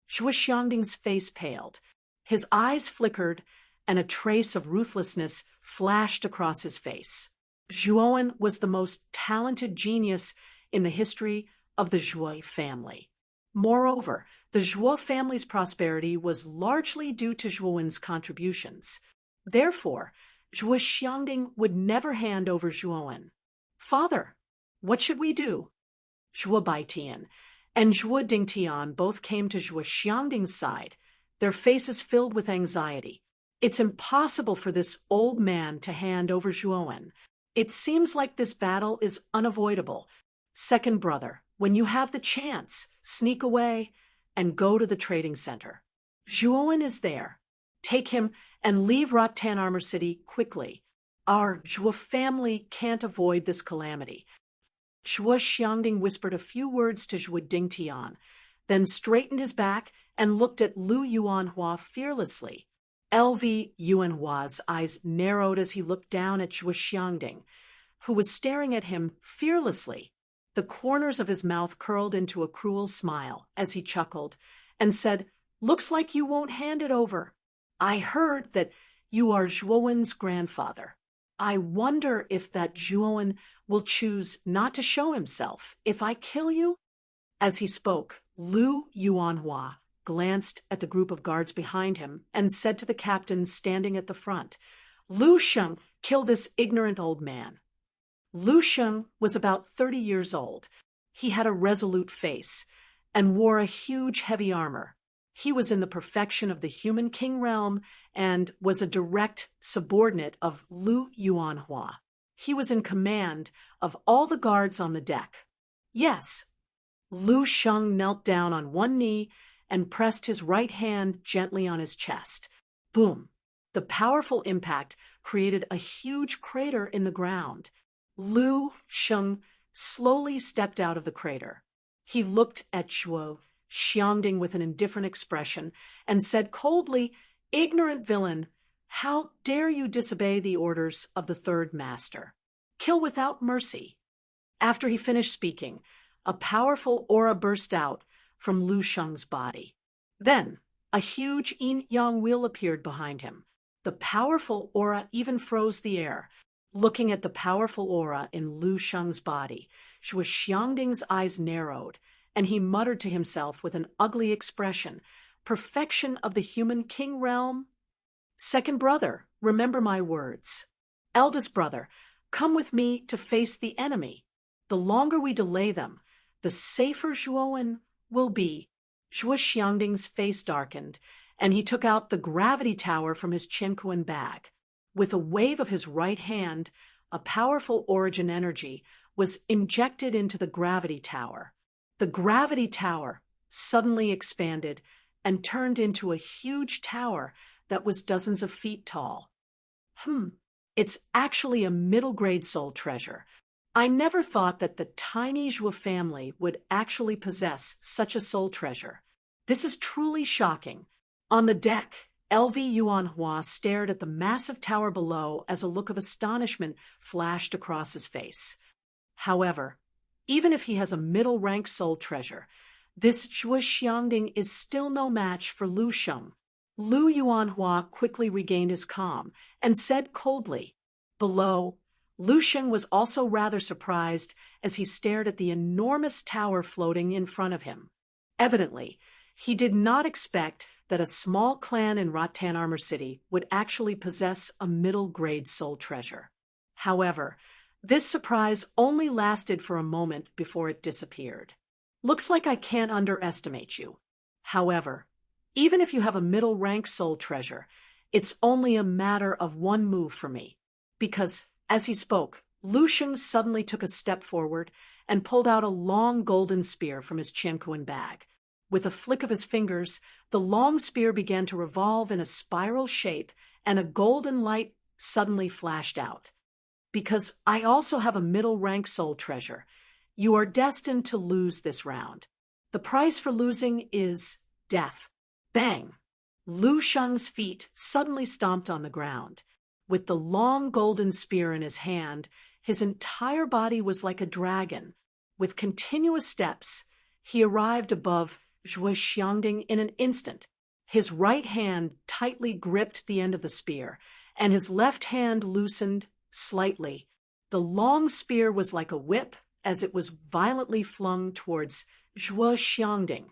Zhuo Xiangding's face paled. His eyes flickered, and a trace of ruthlessness flashed across his face. Zhuowen was the most talented genius in the history of the Zhuo family. Moreover, the Zhuo family's prosperity was largely due to Zhuowen's contributions. Therefore, Zhuo Xiangding would never hand over Zhuowen. "Father, what should we do?" Zhuo Baitian and Zhuo Dingtian both came to Zhuo Xiangding's side, their faces filled with anxiety. "It's impossible for this old man to hand over Zhuowen. It seems like this battle is unavoidable. Second brother, when you have the chance, sneak away and go to the trading center. Zhuowen is there. Take him and leave Rattan Armor City quickly. Our Zhuo family can't avoid this calamity." Zhuo Xiangding whispered a few words to Zhuo Dingtian, then straightened his back and looked at Lu Yuanhua fearlessly. LV Yuanhua's eyes narrowed as he looked down at Zhuo Xiangding, who was staring at him fearlessly. The corners of his mouth curled into a cruel smile as he chuckled and said, "Looks like you won't hand it over. I heard that you are Zhuowen's grandfather. I wonder if that Zhuowen will choose not to show himself if I kill you?" As he spoke, Lu Yuanhua glanced at the group of guards behind him and said to the captain standing at the front, "Lu Sheng, kill this ignorant old man." Lu Sheng was about 30 years old. He had a resolute face and wore a huge heavy armor. He was in the perfection of the human king realm and was a direct subordinate of Lu Yuanhua. He was in command of all the guards on the deck. "Yes." Lu Sheng knelt down on one knee and pressed his right hand gently on his chest. Boom! The powerful impact created a huge crater in the ground. Lu Sheng slowly stepped out of the crater. He looked at Zhuo Xiangding with an indifferent expression and said coldly, "Ignorant villain, how dare you disobey the orders of the third master? Kill without mercy." After he finished speaking, a powerful aura burst out from Lu Sheng's body. Then, a huge yin-yang wheel appeared behind him. The powerful aura even froze the air. Looking at the powerful aura in Lu Sheng's body, Zhuo Xiangding's eyes narrowed, and he muttered to himself with an ugly expression, "Perfection of the human king realm? Second brother, remember my words. Eldest brother, come with me to face the enemy. The longer we delay them, the safer Zhuowen will be." Zhuo Xiangding's face darkened, and he took out the gravity tower from his Qianquan bag. With a wave of his right hand, a powerful origin energy was injected into the gravity tower. The gravity tower suddenly expanded and turned into a huge tower that was dozens of feet tall. It's actually a middle-grade soul treasure. I never thought that the tiny Zhuo family would actually possess such a soul treasure. This is truly shocking. On the deck, LV Yuanhua stared at the massive tower below as a look of astonishment flashed across his face. However, even if he has a middle-rank soul treasure, this Zhuo Xiangding is still no match for Lu Sheng. Lu Yuanhua quickly regained his calm and said coldly. Below, Lu Sheng was also rather surprised as he stared at the enormous tower floating in front of him. Evidently, he did not expect that a small clan in Rattan Armor City would actually possess a middle-grade soul treasure. However, this surprise only lasted for a moment before it disappeared. Looks like I can't underestimate you. However, even if you have a middle-rank soul treasure, it's only a matter of one move for me. Because, as he spoke, Lu Sheng suddenly took a step forward and pulled out a long golden spear from his Qiankuan bag. With a flick of his fingers, the long spear began to revolve in a spiral shape, and a golden light suddenly flashed out. Because I also have a middle-rank soul treasure, you are destined to lose this round. The price for losing is death. Bang! Lu Sheng's feet suddenly stomped on the ground. With the long golden spear in his hand, his entire body was like a dragon. With continuous steps, he arrived above Zhuo Xiangding in an instant. His right hand tightly gripped the end of the spear, and his left hand loosened slightly. The long spear was like a whip as it was violently flung towards Zhuo Xiangding.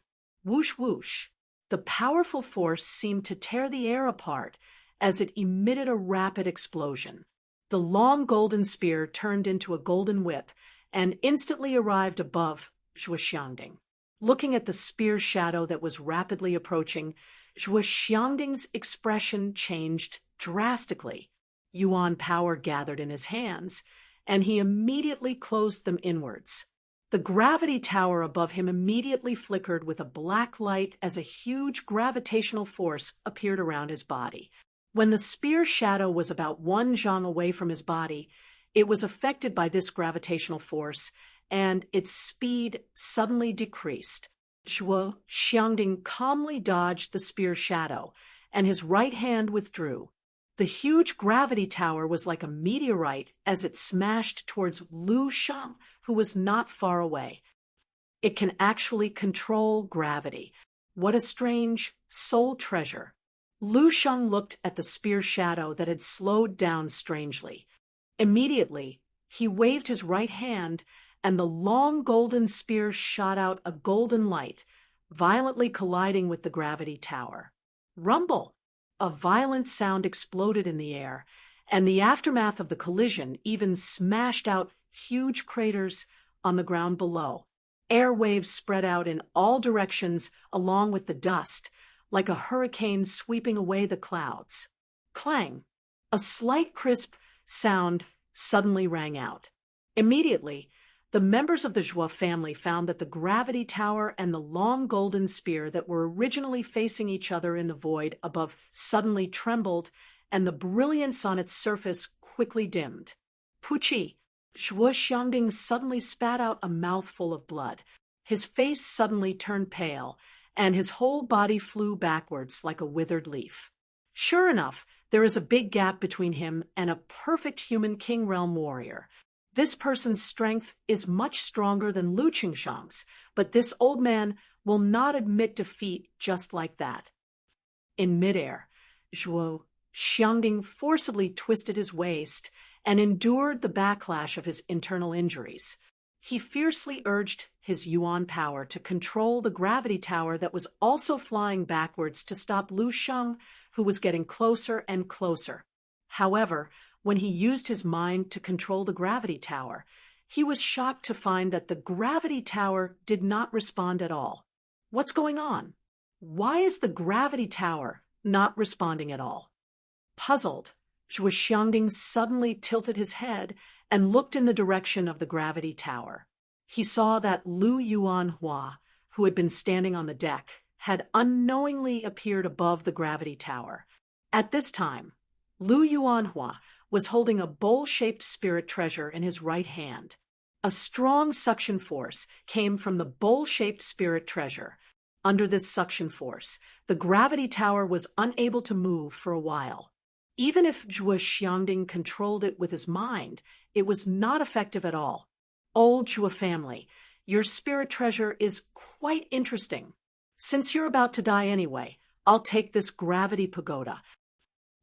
Whoosh whoosh. The powerful force seemed to tear the air apart as it emitted a rapid explosion. The long golden spear turned into a golden whip and instantly arrived above Zhuo Xiangding. Looking at the spear shadow that was rapidly approaching, Zhuo Xiangding's expression changed drastically. Yuan power gathered in his hands, and he immediately closed them inwards. The gravity tower above him immediately flickered with a black light as a huge gravitational force appeared around his body. When the spear shadow was about 1 zhang away from his body, it was affected by this gravitational force, and its speed suddenly decreased. Zhuo Xiangding calmly dodged the spear shadow, and his right hand withdrew. The huge gravity tower was like a meteorite as it smashed towards Lu Sheng, who was not far away. It can actually control gravity. What a strange soul treasure. Lu Sheng looked at the spear shadow that had slowed down strangely. Immediately, he waved his right hand, and the long golden spear shot out a golden light, violently colliding with the gravity tower. Rumble! A violent sound exploded in the air, and the aftermath of the collision even smashed out huge craters on the ground below. Air waves spread out in all directions along with the dust, like a hurricane sweeping away the clouds. Clang! A slight crisp sound suddenly rang out. Immediately, the members of the Zhuo family found that the gravity tower and the long golden spear that were originally facing each other in the void above suddenly trembled, and the brilliance on its surface quickly dimmed. Puchi! Zhuo Xiangding suddenly spat out a mouthful of blood. His face suddenly turned pale, and his whole body flew backwards like a withered leaf. Sure enough, there is a big gap between him and a perfect human King Realm warrior. This person's strength is much stronger than Lu Qingshang's, but this old man will not admit defeat just like that. In midair, Zhuo Xiangding forcibly twisted his waist and endured the backlash of his internal injuries. He fiercely urged his Yuan power to control the gravity tower that was also flying backwards to stop Lu Sheng, who was getting closer and closer. However, when he used his mind to control the gravity tower, he was shocked to find that the gravity tower did not respond at all. What's going on? Why is the gravity tower not responding at all? Puzzled, Zhuo Xiangding suddenly tilted his head and looked in the direction of the gravity tower. He saw that Lu Yuanhua, who had been standing on the deck, had unknowingly appeared above the gravity tower. At this time, Lu Yuanhua was holding a bowl-shaped spirit treasure in his right hand. A strong suction force came from the bowl-shaped spirit treasure. Under this suction force, The gravity tower was unable to move for a while. Even if Zhuo Xiangding controlled it with his mind, it was not effective at all. Old Zhuo family, your spirit treasure is quite interesting. Since you're about to die anyway, I'll take this gravity pagoda.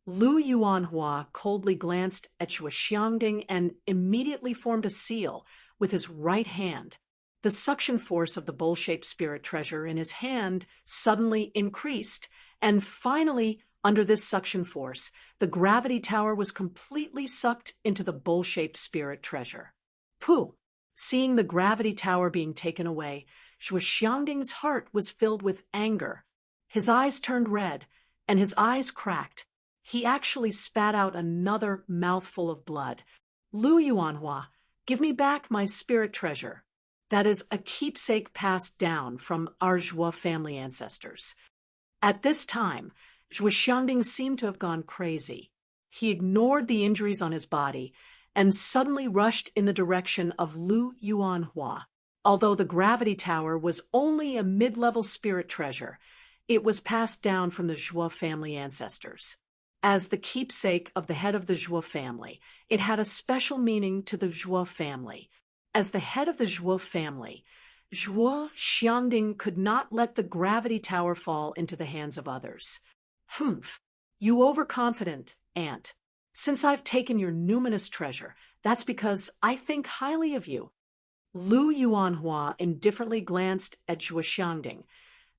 Lu Yuanhua coldly glanced at Zhuo Xiangding and immediately formed a seal with his right hand. The suction force of the bowl-shaped spirit treasure in his hand suddenly increased, and finally, under this suction force, the gravity tower was completely sucked into the bowl-shaped spirit treasure. Pooh! Seeing the gravity tower being taken away, Zhuo Xiangding's heart was filled with anger. His eyes turned red, and his eyes cracked. He actually spat out another mouthful of blood. Lu Yuanhua, give me back my spirit treasure. That is a keepsake passed down from our Zhuo family ancestors. At this time, Zhuo Xiangding seemed to have gone crazy. He ignored the injuries on his body and suddenly rushed in the direction of Lu Yuanhua. Although the gravity tower was only a mid-level spirit treasure, it was passed down from the Zhuo family ancestors. As the keepsake of the head of the Zhuo family, it had a special meaning to the Zhuo family. As the head of the Zhuo family, Zhuo Xiangding could not let the gravity tower fall into the hands of others. Humph, you overconfident ant. Since I've taken your numinous treasure, that's because I think highly of you. Lu Yuanhua indifferently glanced at Zhuo Xiangding,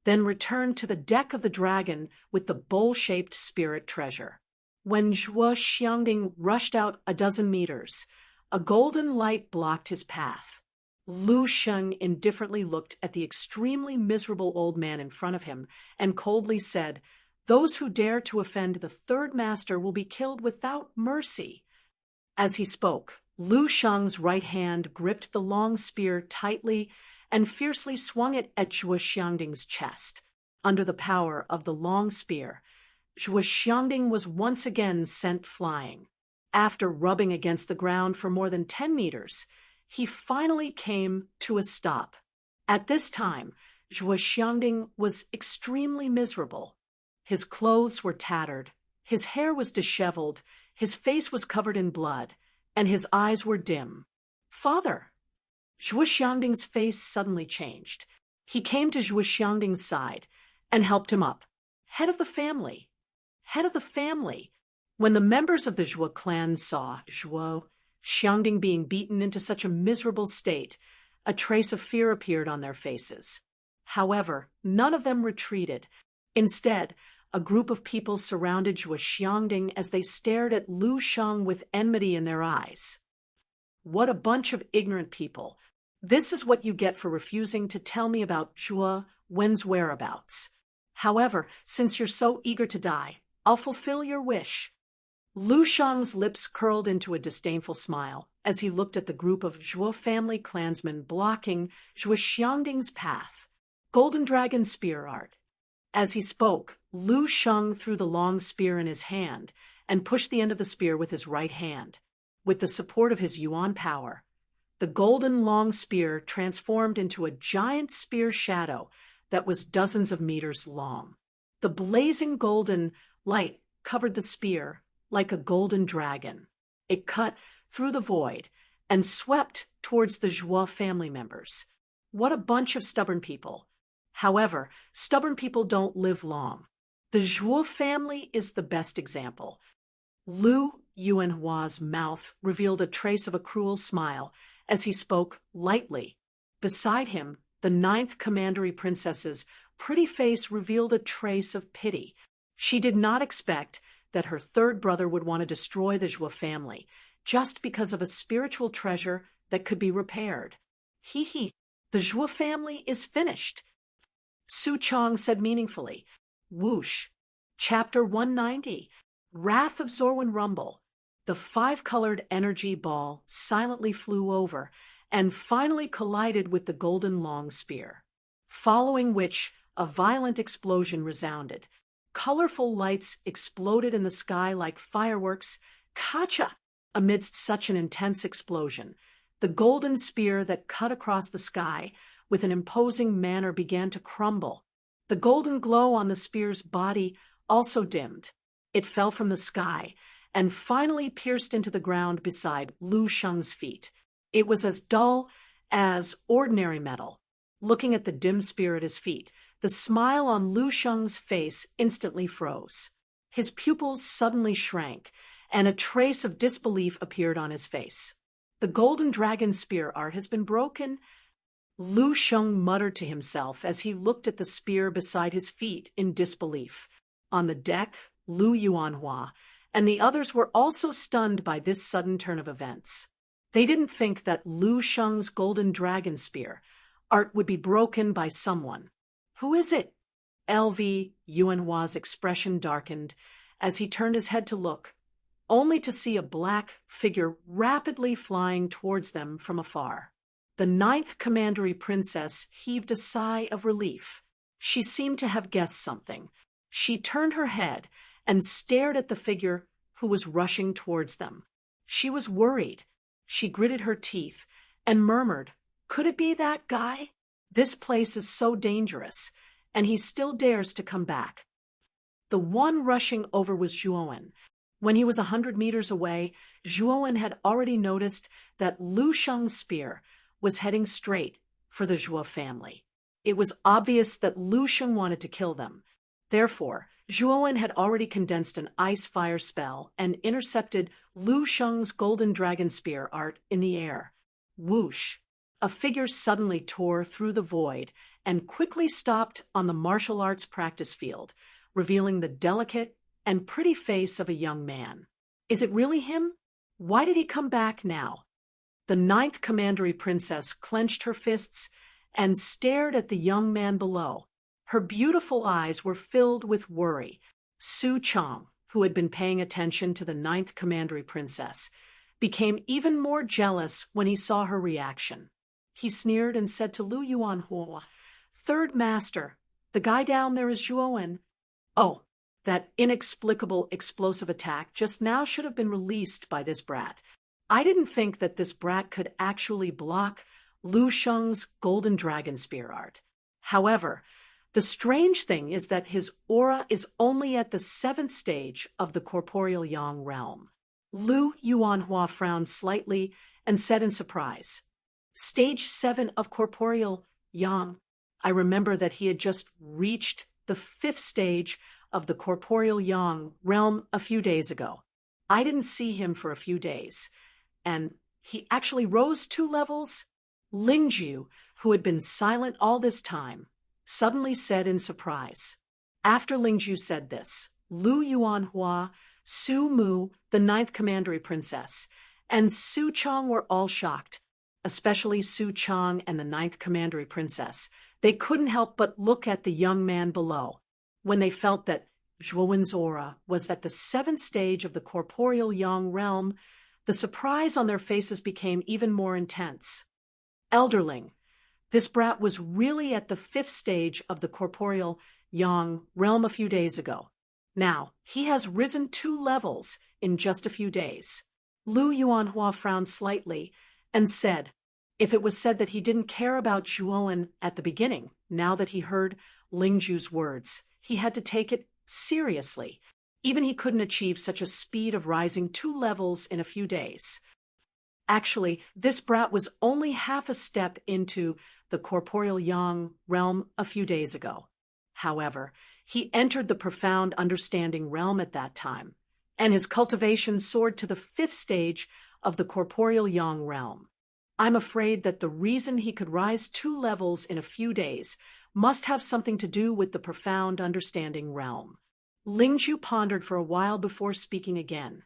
then returned to the deck of the dragon with the bowl-shaped spirit treasure. When Zhuo Xiangding rushed out a dozen meters, a golden light blocked his path. Lu Sheng indifferently looked at the extremely miserable old man in front of him and coldly said, "Those who dare to offend the third master will be killed without mercy." As he spoke, Lu Sheng's right hand gripped the long spear tightly and fiercely swung it at Zhuo Xiangding's chest. Under the power of the long spear, Zhuo Xiangding was once again sent flying. After rubbing against the ground for more than 10 meters, he finally came to a stop. At this time, Zhuo Xiangding was extremely miserable. His clothes were tattered, his hair was disheveled, his face was covered in blood, and his eyes were dim. "Father!" Zhuo Xiangding's face suddenly changed. He came to Zhuo Xiangding's side and helped him up. Head of the family! Head of the family! When the members of the Zhuo clan saw Zhuo Xiangding being beaten into such a miserable state, a trace of fear appeared on their faces. However, none of them retreated. Instead, a group of people surrounded Zhuo Xiangding as they stared at Lu Sheng with enmity in their eyes. What a bunch of ignorant people. This is what you get for refusing to tell me about Zhuo Wen's whereabouts. However, since you're so eager to die, I'll fulfill your wish. Lu Sheng's lips curled into a disdainful smile as he looked at the group of Zhuo family clansmen blocking Zhuo Xiangding's path. Golden Dragon Spear Art. As he spoke, Lu Sheng threw the long spear in his hand and pushed the end of the spear with his right hand. With the support of his Yuan power, the golden long spear transformed into a giant spear shadow that was dozens of meters long. The blazing golden light covered the spear like a golden dragon. It cut through the void and swept towards the Zhuo family members. What a bunch of stubborn people. However, stubborn people don't live long. The Zhuo family is the best example. Lu Yuanhua's mouth revealed a trace of a cruel smile as he spoke lightly. Beside him, the 9th Commandery Princess's pretty face revealed a trace of pity. She did not expect that her third brother would want to destroy the Zhuo family just because of a spiritual treasure that could be repaired. The Zhuo family is finished. Su Chong said meaningfully. Whoosh. Chapter 190. Wrath of Zorwin Rumble. The 5-colored energy ball silently flew over and finally collided with the golden long spear, following which a violent explosion resounded. Colorful lights exploded in the sky like fireworks. Kacha! Amidst such an intense explosion, the golden spear that cut across the sky with an imposing manner began to crumble. The golden glow on the spear's body also dimmed. It fell from the sky and finally pierced into the ground beside Lu Sheng's feet. It was as dull as ordinary metal. Looking at the dim spear at his feet, the smile on Lu Sheng's face instantly froze. His pupils suddenly shrank, and a trace of disbelief appeared on his face. The golden dragon spear art has been broken, Lu Sheng muttered to himself as he looked at the spear beside his feet in disbelief. On the deck, Lu Yuanhua and the others were also stunned by this sudden turn of events. They didn't think that Lu Sheng's golden dragon spear art would be broken by someone. Who is it? LV Yuanhua's expression darkened as he turned his head to look, only to see a black figure rapidly flying towards them from afar. The 9th Commandery Princess heaved a sigh of relief. She seemed to have guessed something. She turned her head and stared at the figure who was rushing towards them. She was worried. She gritted her teeth and murmured, "Could it be that guy? This place is so dangerous, and he still dares to come back." The one rushing over was Zhuowen. When he was 100 meters away, Zhuowen had already noticed that Lu Sheng's spear was heading straight for the Zhuo family. It was obvious that Lu Sheng wanted to kill them. Therefore, Zhuowen had already condensed an ice-fire spell and intercepted Lu Sheng's golden dragon spear art in the air. Whoosh! A figure suddenly tore through the void and quickly stopped on the martial arts practice field, revealing the delicate and pretty face of a young man. Is it really him? Why did he come back now? The 9th Commandery Princess clenched her fists and stared at the young man below. Her beautiful eyes were filled with worry. Su Chong, who had been paying attention to the 9th Commandery Princess, became even more jealous when he saw her reaction. He sneered and said to Lu Yuanhua, "Third Master, the guy down there is Zhuowen." Oh, that inexplicable explosive attack just now should have been released by this brat. I didn't think that this brat could actually block Lu Sheng's golden dragon spear art. However, the strange thing is that his aura is only at the 7th stage of the corporeal yang realm. Lu Yuanhua frowned slightly and said in surprise, "Stage 7 of corporeal yang." I remember that he had just reached the 5th stage of the corporeal yang realm a few days ago. I didn't see him for a few days, and he actually rose 2 levels. Lingju, who had been silent all this time, suddenly said in surprise. After Lingju said this, Lu Yuanhua, Su Mu, the 9th Commandery Princess, and Su Chong were all shocked, especially Su Chong and the 9th Commandery Princess. They couldn't help but look at the young man below. When they felt that Zhuowen's aura was at the 7th stage of the corporeal yang realm, the surprise on their faces became even more intense. Elderling, this brat was really at the 5th stage of the corporeal yang realm a few days ago. Now, he has risen 2 levels in just a few days. Lu Yuanhua frowned slightly and said, if it was said that he didn't care about Zhuowen at the beginning, now that he heard Lingju's words, he had to take it seriously. Even he couldn't achieve such a speed of rising 2 levels in a few days. Actually, this brat was only half a step into the corporeal yang realm a few days ago. However, he entered the profound understanding realm at that time, and his cultivation soared to the 5th stage of the corporeal yang realm. I'm afraid that the reason he could rise 2 levels in a few days must have something to do with the profound understanding realm. Lingju pondered for a while before speaking again.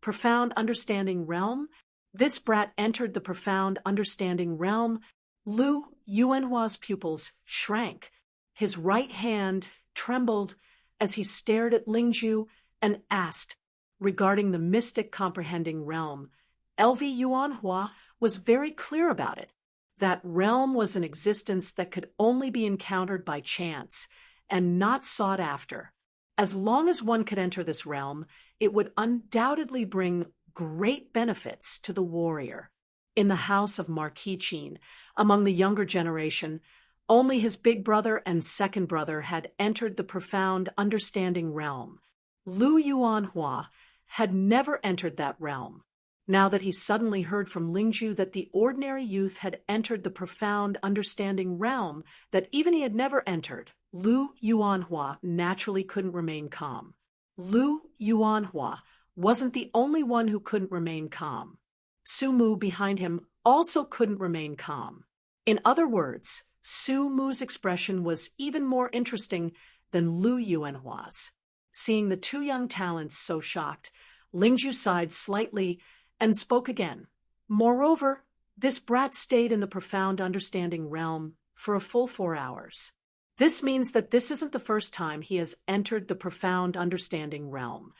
Profound understanding realm? This brat entered the profound understanding realm. Lu Yuanhua's pupils shrank. His right hand trembled as he stared at Lingju and asked, regarding the mystic comprehending realm. LV Yuanhua was very clear about it. That realm was an existence that could only be encountered by chance and not sought after. As long as one could enter this realm, it would undoubtedly bring great benefits to the warrior. In the house of Marquis Qin, among the younger generation, Only his big brother and second brother had entered the profound understanding realm. Lu Yuanhua had never entered that realm. Now that he suddenly heard from Lingzhu that the ordinary youth had entered the profound understanding realm that even he had never entered, Lu Yuanhua naturally couldn't remain calm. Lu Yuanhua wasn't the only one who couldn't remain calm. Su Mu behind him also couldn't remain calm. In other words, Su Mu's expression was even more interesting than Lu Yuanhua's. Seeing the two young talents so shocked, Lingzhu sighed slightly and spoke again. Moreover, this brat stayed in the profound understanding realm for a full 4 hours. This means that this isn't the first time he has entered the profound understanding realm.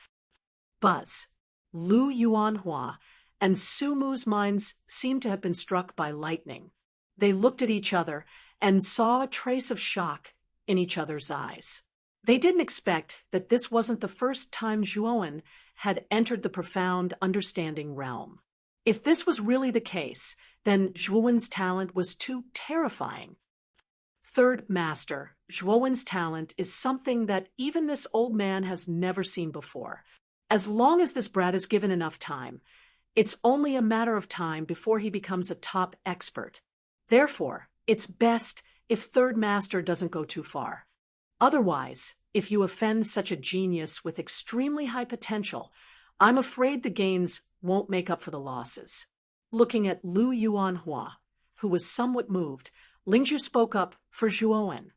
Buzz, Lu Yuanhua, and Su Mu's minds seemed to have been struck by lightning. They looked at each other and saw a trace of shock in each other's eyes. They didn't expect that this wasn't the first time Zhuowen had entered the profound understanding realm. If this was really the case, then Zhuowen's talent was too terrifying. Third Master, Zhuowen's talent is something that even this old man has never seen before. As long as this brat is given enough time, it's only a matter of time before he becomes a top expert. Therefore, it's best if Third Master doesn't go too far. Otherwise, if you offend such a genius with extremely high potential, I'm afraid the gains won't make up for the losses. Looking at Lu Yuanhua, who was somewhat moved, Lingzhu spoke up for Zhuowen.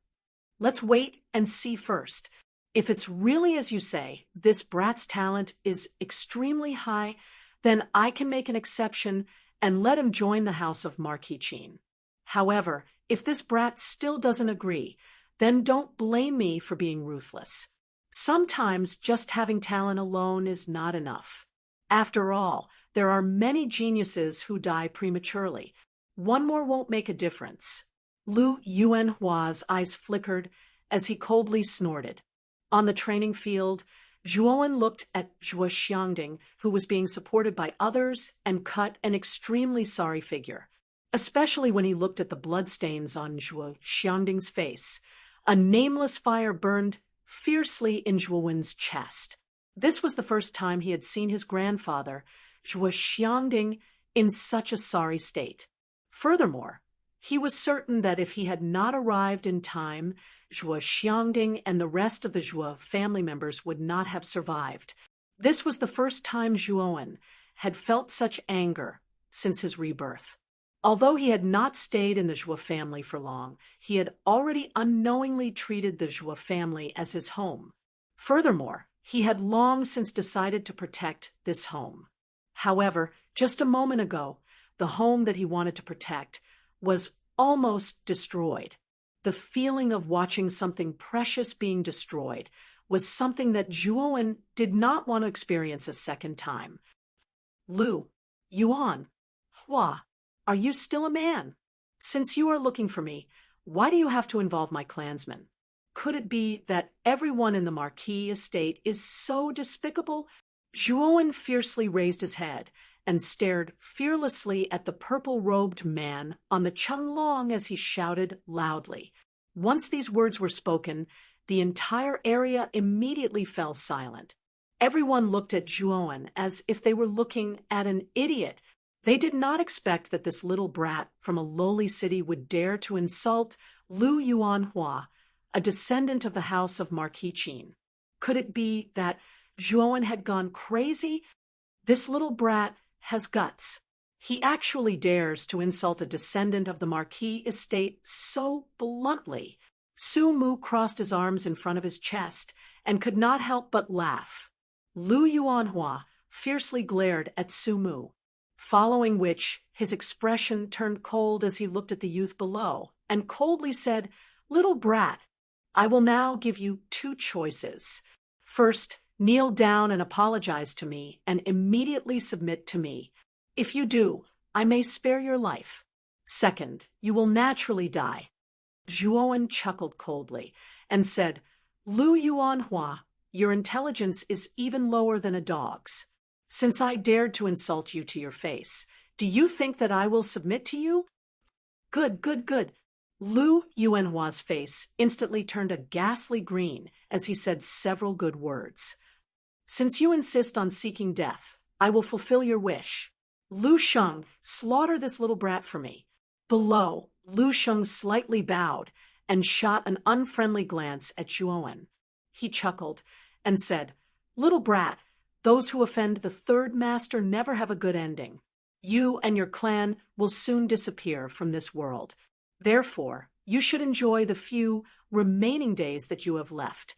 Let's wait and see first. If it's really as you say, this brat's talent is extremely high, then I can make an exception and let him join the house of Marquis Qin. However, if this brat still doesn't agree, then don't blame me for being ruthless. Sometimes just having talent alone is not enough. After all, there are many geniuses who die prematurely. One more won't make a difference. Lu Yuanhua's eyes flickered as he coldly snorted. On the training field, Zhuowen looked at Zhuo Xiangding, who was being supported by others, and cut an extremely sorry figure, especially when he looked at the bloodstains on Zhuo Xiangding's face. A nameless fire burned fiercely in Zhuowen's chest. This was the first time he had seen his grandfather, Zhuo Xiangding, in such a sorry state. Furthermore, he was certain that if he had not arrived in time, Zhuo Xiangding and the rest of the Zhuo family members would not have survived. This was the first time Zhuowen had felt such anger since his rebirth. Although he had not stayed in the Zhuo family for long, he had already unknowingly treated the Zhuo family as his home. Furthermore, he had long since decided to protect this home. However, just a moment ago, the home that he wanted to protect was almost destroyed. The feeling of watching something precious being destroyed was something that Zhuowen did not want to experience a second time. Lu Yuanhua, are you still a man? Since you are looking for me, why do you have to involve my clansmen? Could it be that everyone in the Marquis estate is so despicable? Zhuowen fiercely raised his head and stared fearlessly at the purple-robed man on the Chenglong as he shouted loudly. Once these words were spoken, the entire area immediately fell silent. Everyone looked at Zhuowen as if they were looking at an idiot. They did not expect that this little brat from a lowly city would dare to insult Lu Yuanhua, a descendant of the house of Marquis Qin. Could it be that Zhuowen had gone crazy? This little brat has guts. He actually dares to insult a descendant of the Marquis estate so bluntly. Su Mu crossed his arms in front of his chest and could not help but laugh. Lu Yuanhua fiercely glared at Su Mu, following which his expression turned cold as he looked at the youth below and coldly said, "Little brat, I will now give you 2 choices. First, kneel down and apologize to me and immediately submit to me. If you do, I may spare your life. Second, you will naturally die." Zhuowen chuckled coldly and said, "Lu Yuanhua, your intelligence is even lower than a dog's. Since I dared to insult you to your face, do you think that I will submit to you? Good, good, good. Lu Yuanhua's face instantly turned a ghastly green as he said several good words. Since you insist on seeking death, I will fulfill your wish. Lu Sheng, slaughter this little brat for me. Below, Lu Sheng slightly bowed and shot an unfriendly glance at Zhuowen. He chuckled and said, Little brat, those who offend the third master never have a good ending. You and your clan will soon disappear from this world. Therefore, you should enjoy the few remaining days that you have left.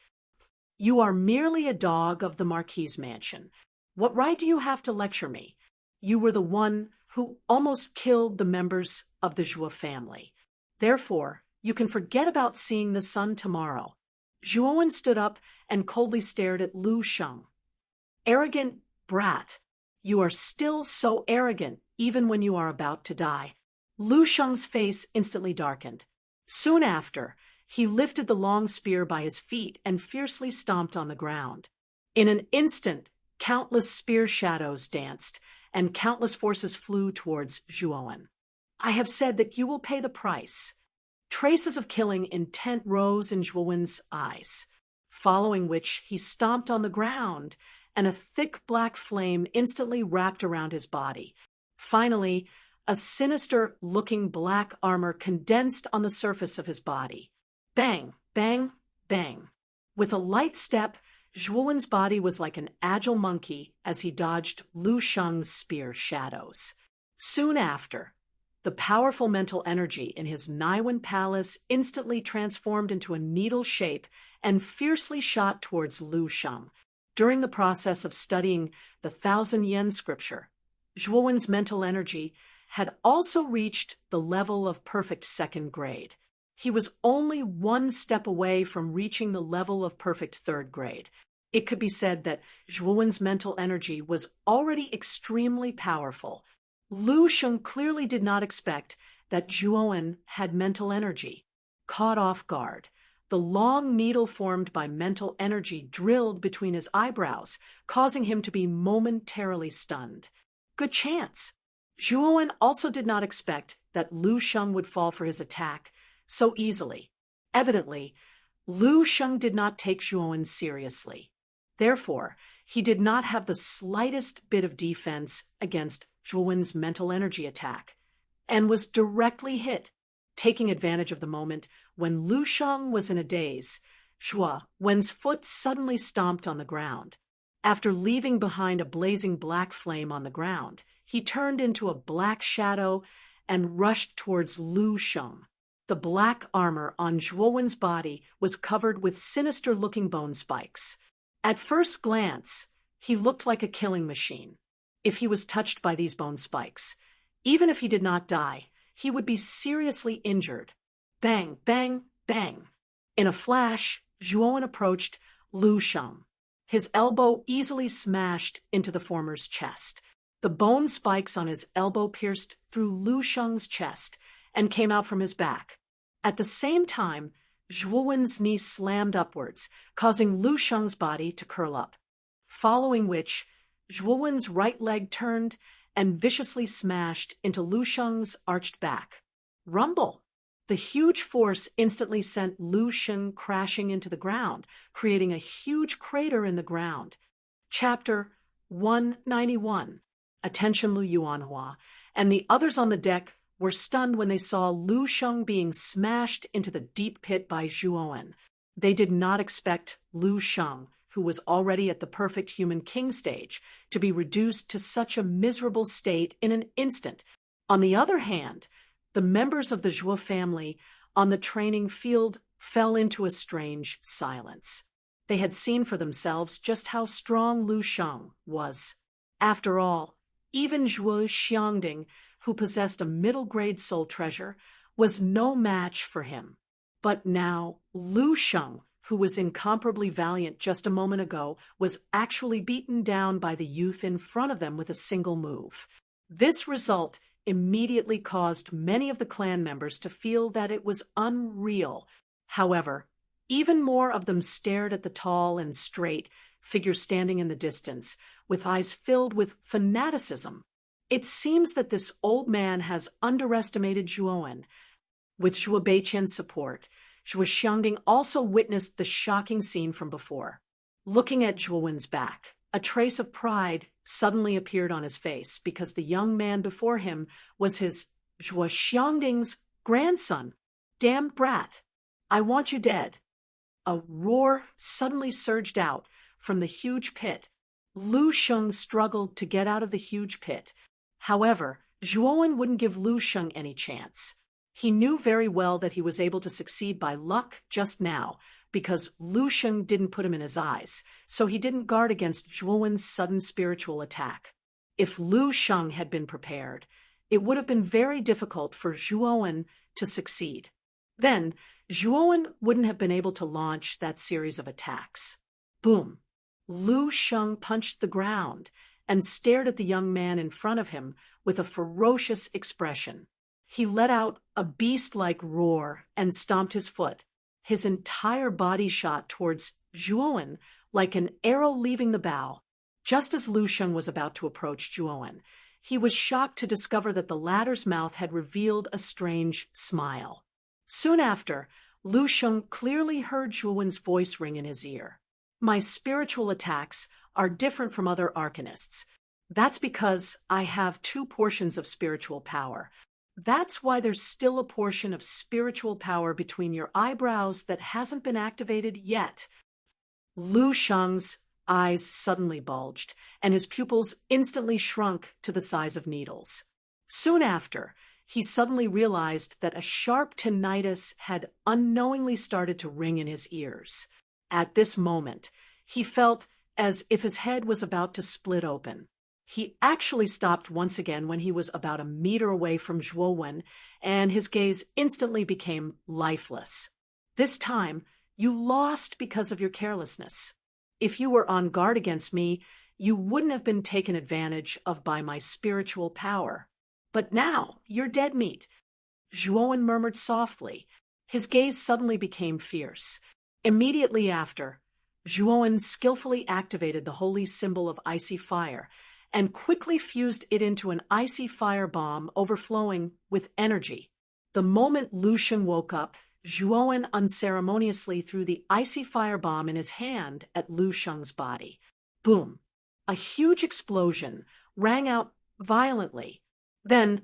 You are merely a dog of the Marquis's mansion. What right do you have to lecture me? You were the one who almost killed the members of the Zhuo family. Therefore, you can forget about seeing the sun tomorrow. Zhuowen stood up and coldly stared at Lu Sheng. Arrogant brat, you are still so arrogant even when you are about to die. Lu Sheng's face instantly darkened. Soon after, he lifted the long spear by his feet and fiercely stomped on the ground. In an instant, countless spear shadows danced, and countless forces flew towards Zhuowen. I have said that you will pay the price. Traces of killing intent rose in Zhuowen's eyes, following which he stomped on the ground, and a thick black flame instantly wrapped around his body. Finally, a sinister-looking black armor condensed on the surface of his body. Bang, bang, bang. With a light step, Zhuowen's body was like an agile monkey as he dodged Lu Sheng's spear shadows. Soon after, the powerful mental energy in his Naiwen palace instantly transformed into a needle shape and fiercely shot towards Lu Sheng. During the process of studying the 1,000-yen scripture, Zhuowen's mental energy had also reached the level of perfect second grade. He was only one step away from reaching the level of perfect third grade. It could be said that Zhuowen's mental energy was already extremely powerful. Lu Sheng clearly did not expect that Zhuowen had mental energy. Caught off guard, the long needle formed by mental energy drilled between his eyebrows, causing him to be momentarily stunned. Good chance. Zhuowen also did not expect that Lu Sheng would fall for his attack so easily. Evidently, Lu Sheng did not take Zhuowen seriously. Therefore, he did not have the slightest bit of defense against Zhuowen's mental energy attack, and was directly hit. Taking advantage of the moment when Lu Sheng was in a daze, Zhuowen's foot suddenly stomped on the ground. After leaving behind a blazing black flame on the ground, he turned into a black shadow and rushed towards Lu Sheng. The black armor on Zhuowen's body was covered with sinister-looking bone spikes. At first glance, he looked like a killing machine. If he was touched by these bone spikes, even if he did not die, he would be seriously injured. Bang, bang, bang. In a flash, Zhuowen approached Lu Sheng. His elbow easily smashed into the former's chest. The bone spikes on his elbow pierced through Lu Sheng's chest and came out from his back. At the same time, Zhuowen's knee slammed upwards, causing Lu Sheng's body to curl up. Following which, Zhuowen's right leg turned and viciously smashed into Lu Sheng's arched back. Rumble! The huge force instantly sent Lu Sheng crashing into the ground, creating a huge crater in the ground. Chapter 191. Attention Lu Yuanhua, and the others on the deck were stunned when they saw Lu Sheng being smashed into the deep pit by Zhuowen. They did not expect Lu Sheng, who was already at the perfect human king stage, to be reduced to such a miserable state in an instant. On the other hand, the members of the Zhuo family on the training field fell into a strange silence. They had seen for themselves just how strong Lu Sheng was. After all, even Zhuo Xiangding, who possessed a middle-grade soul treasure, was no match for him. But now, Lu Sheng, who was incomparably valiant just a moment ago, was actually beaten down by the youth in front of them with a single move. This result immediately caused many of the clan members to feel that it was unreal. However, even more of them stared at the tall and straight figure standing in the distance, with eyes filled with fanaticism. It seems that this old man has underestimated Zhuowen. With Zhuo Beiqian's support, Zhuo Xiangding also witnessed the shocking scene from before. Looking at Zhuo Wen's back, a trace of pride suddenly appeared on his face because the young man before him was his Zhuo Xiangding's grandson. Damned brat! I want you dead! A roar suddenly surged out from the huge pit. Lu Sheng struggled to get out of the huge pit. However, Zhuo Wen wouldn't give Lu Sheng any chance. He knew very well that he was able to succeed by luck just now, because Lu Sheng didn't put him in his eyes, so he didn't guard against Zhuo Wen's sudden spiritual attack. If Lu Sheng had been prepared, it would have been very difficult for Zhuo Wen to succeed. Then, Zhuo Wen wouldn't have been able to launch that series of attacks. Boom! Lu Sheng punched the ground and stared at the young man in front of him with a ferocious expression. He let out a beast-like roar and stomped his foot. His entire body shot towards Zhuo Wen like an arrow leaving the bow. Just as Lu Sheng was about to approach Zhuo Wen, he was shocked to discover that the latter's mouth had revealed a strange smile. Soon after, Lu Sheng clearly heard Zhuo Wen's voice ring in his ear. My spiritual attacks are different from other arcanists. That's because I have 2 portions of spiritual power. That's why there's still a portion of spiritual power between your eyebrows that hasn't been activated yet. Lu Sheng's eyes suddenly bulged, and his pupils instantly shrunk to the size of needles. Soon after, he suddenly realized that a sharp tinnitus had unknowingly started to ring in his ears. At this moment, he felt as if his head was about to split open. He actually stopped once again when he was about a meter away from Zhuo Wen, and his gaze instantly became lifeless. This time, you lost because of your carelessness. If you were on guard against me, you wouldn't have been taken advantage of by my spiritual power. But now, you're dead meat. Zhuo Wen murmured softly. His gaze suddenly became fierce. Immediately after, Zhuo Wen skillfully activated the holy symbol of icy fire, and quickly fused it into an icy fire bomb overflowing with energy. The moment Lu Sheng woke up, Zhuo Wen unceremoniously threw the icy fire bomb in his hand at Lu Sheng's body. Boom! A huge explosion rang out violently. Then,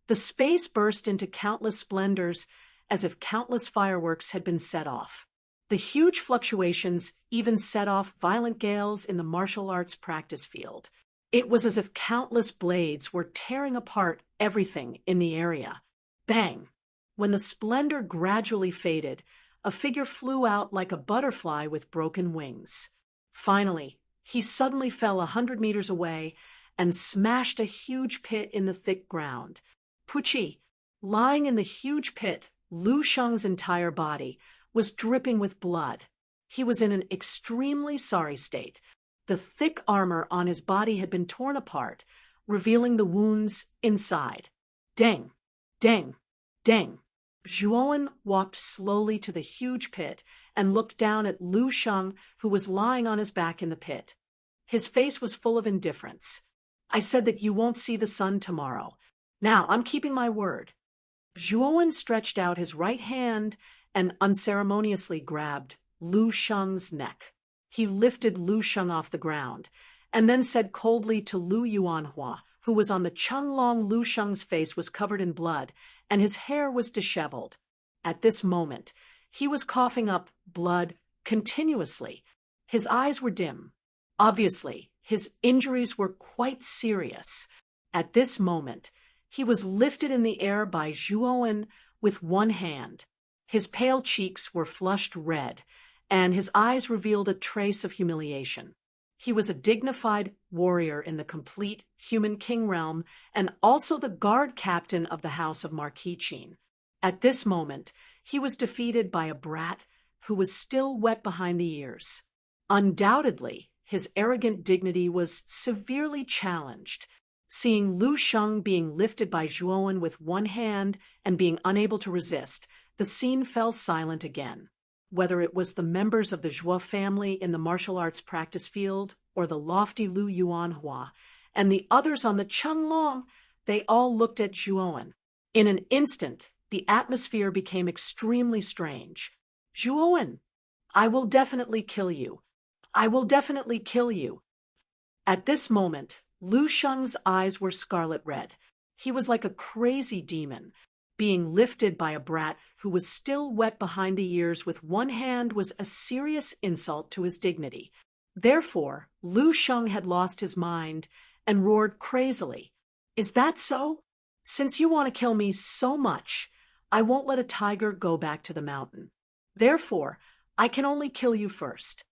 the space burst into countless splendors as if countless fireworks had been set off. The huge fluctuations even set off violent gales in the martial arts practice field. It was as if countless blades were tearing apart everything in the area. Bang! When the splendor gradually faded, a figure flew out like a butterfly with broken wings. Finally, he suddenly fell 100 meters away and smashed a huge pit in the thick ground. Puchi, lying in the huge pit, Lu Sheng's entire body was dripping with blood. He was in an extremely sorry state. The thick armor on his body had been torn apart, revealing the wounds inside. Dang! Dang! Dang! Zhuo Wen walked slowly to the huge pit and looked down at Lu Sheng, who was lying on his back in the pit. His face was full of indifference. I said that you won't see the sun tomorrow. Now, I'm keeping my word. Zhuo Wen stretched out his right hand and unceremoniously grabbed Lu Sheng's neck. He lifted Lu Sheng off the ground, and then said coldly to Lu Yuanhua, who was on the Chenglong. Lu Sheng's face was covered in blood, and his hair was disheveled. At this moment, he was coughing up blood continuously. His eyes were dim. Obviously, his injuries were quite serious. At this moment, he was lifted in the air by Zhuo Wen with one hand. His pale cheeks were flushed red, and his eyes revealed a trace of humiliation. He was a dignified warrior in the complete human king realm and also the guard captain of the house of Marquis Qin. At this moment, he was defeated by a brat who was still wet behind the ears. Undoubtedly, his arrogant dignity was severely challenged. Seeing Lu Sheng being lifted by Zhuo Wen with one hand and being unable to resist, the scene fell silent again. Whether it was the members of the Zhuo family in the martial arts practice field or the lofty Lu Yuanhua and the others on the Chenglong, they all looked at Zhuo Wen. In an instant, the atmosphere became extremely strange. Zhuowen, I will definitely kill you. I will definitely kill you. At this moment, Lu Sheng's eyes were scarlet red. He was like a crazy demon. Being lifted by a brat who was still wet behind the ears with one hand was a serious insult to his dignity. Therefore, Lu Sheng had lost his mind and roared crazily. Is that so? Since you want to kill me so much, I won't let a tiger go back to the mountain. Therefore, I can only kill you first.